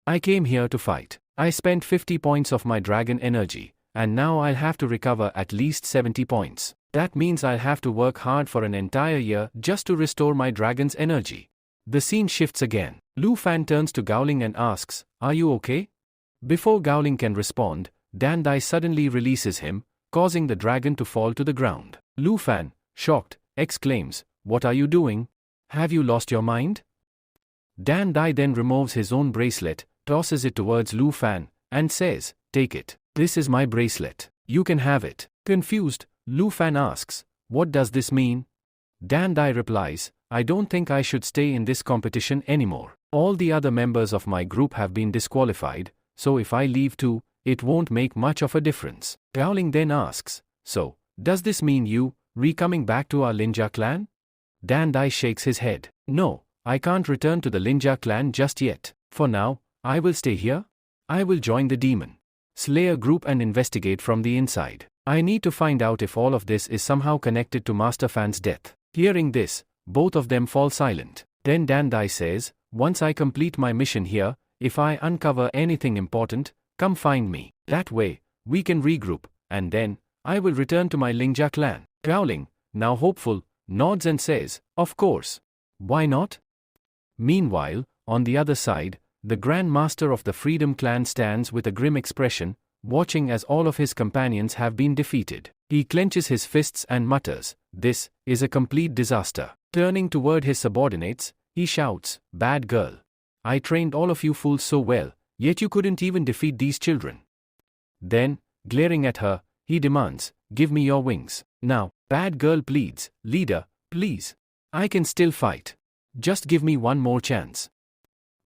I came here to fight. I spent 50 points of my dragon energy, and now I'll have to recover at least 70 points. That means I'll have to work hard for an entire year just to restore my dragon's energy." The scene shifts again. Lu Fan turns to Gowling and asks, "Are you okay?" Before Gowling can respond, Dandai suddenly releases him, causing the dragon to fall to the ground. Lu Fan, shocked, exclaims, "What are you doing? Have you lost your mind?" Dandai then removes his own bracelet, tosses it towards Lu Fan, and says, "Take it. This is my bracelet. You can have it." Confused, Lu Fan asks, "What does this mean?" Dandai replies, "I don't think I should stay in this competition anymore. All the other members of my group have been disqualified, so if I leave too, it won't make much of a difference." Gowling then asks, "So, does this mean you, coming back to our Linja clan?" Dandai shakes his head. "No, I can't return to the Linja clan just yet. For now, I will stay here. I will join the Demon Slayer group and investigate from the inside. I need to find out if all of this is somehow connected to Master Fan's death." Hearing this, both of them fall silent. Then Dandai says, "Once I complete my mission here, If I uncover anything important, come find me. That way, we can regroup, and then, I will return to my Lingja clan. Growling, now hopeful, nods and says, of course. Why not? Meanwhile, on the other side, the Grand Master of the Freedom Clan stands with a grim expression, watching as all of his companions have been defeated. He clenches his fists and mutters, this is a complete disaster. Turning toward his subordinates, he shouts, bad girl. I trained all of you fools so well, yet you couldn't even defeat these children. Then, glaring at her, he demands, give me your wings. Now, bad girl pleads, leader, please. I can still fight. Just give me one more chance.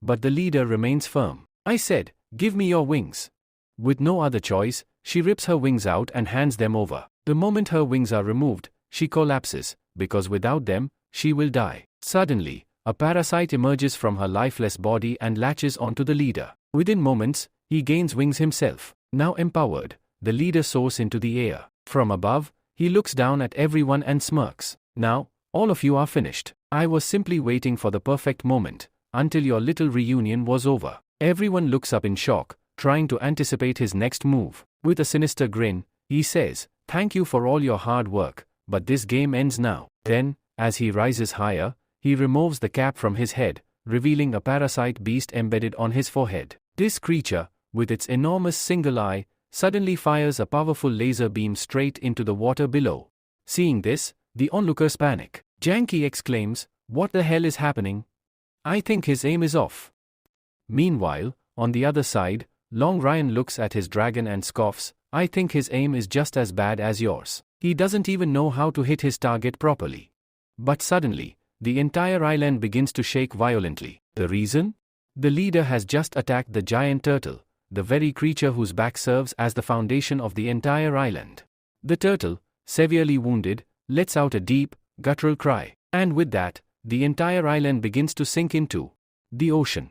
But the leader remains firm. I said, give me your wings. With no other choice, she rips her wings out and hands them over. The moment her wings are removed, she collapses, because without them, she will die. Suddenly, a parasite emerges from her lifeless body and latches onto the leader. Within moments, he gains wings himself. Now empowered, the leader soars into the air. From above, he looks down at everyone and smirks. Now, all of you are finished. I was simply waiting for the perfect moment, until your little reunion was over. Everyone looks up in shock, trying to anticipate his next move. With a sinister grin, he says, thank you for all your hard work, but this game ends now. Then, as he rises higher, he removes the cap from his head, revealing a parasite beast embedded on his forehead. This creature, with its enormous single eye, suddenly fires a powerful laser beam straight into the water below. Seeing this, the onlookers panic. Janky exclaims, what the hell is happening? I think his aim is off. Meanwhile, on the other side, Long Ryan looks at his dragon and scoffs, I think his aim is just as bad as yours. He doesn't even know how to hit his target properly. But suddenly, the entire island begins to shake violently. The reason? The leader has just attacked the giant turtle, the very creature whose back serves as the foundation of the entire island. The turtle, severely wounded, lets out a deep, guttural cry, and with that, the entire island begins to sink into the ocean.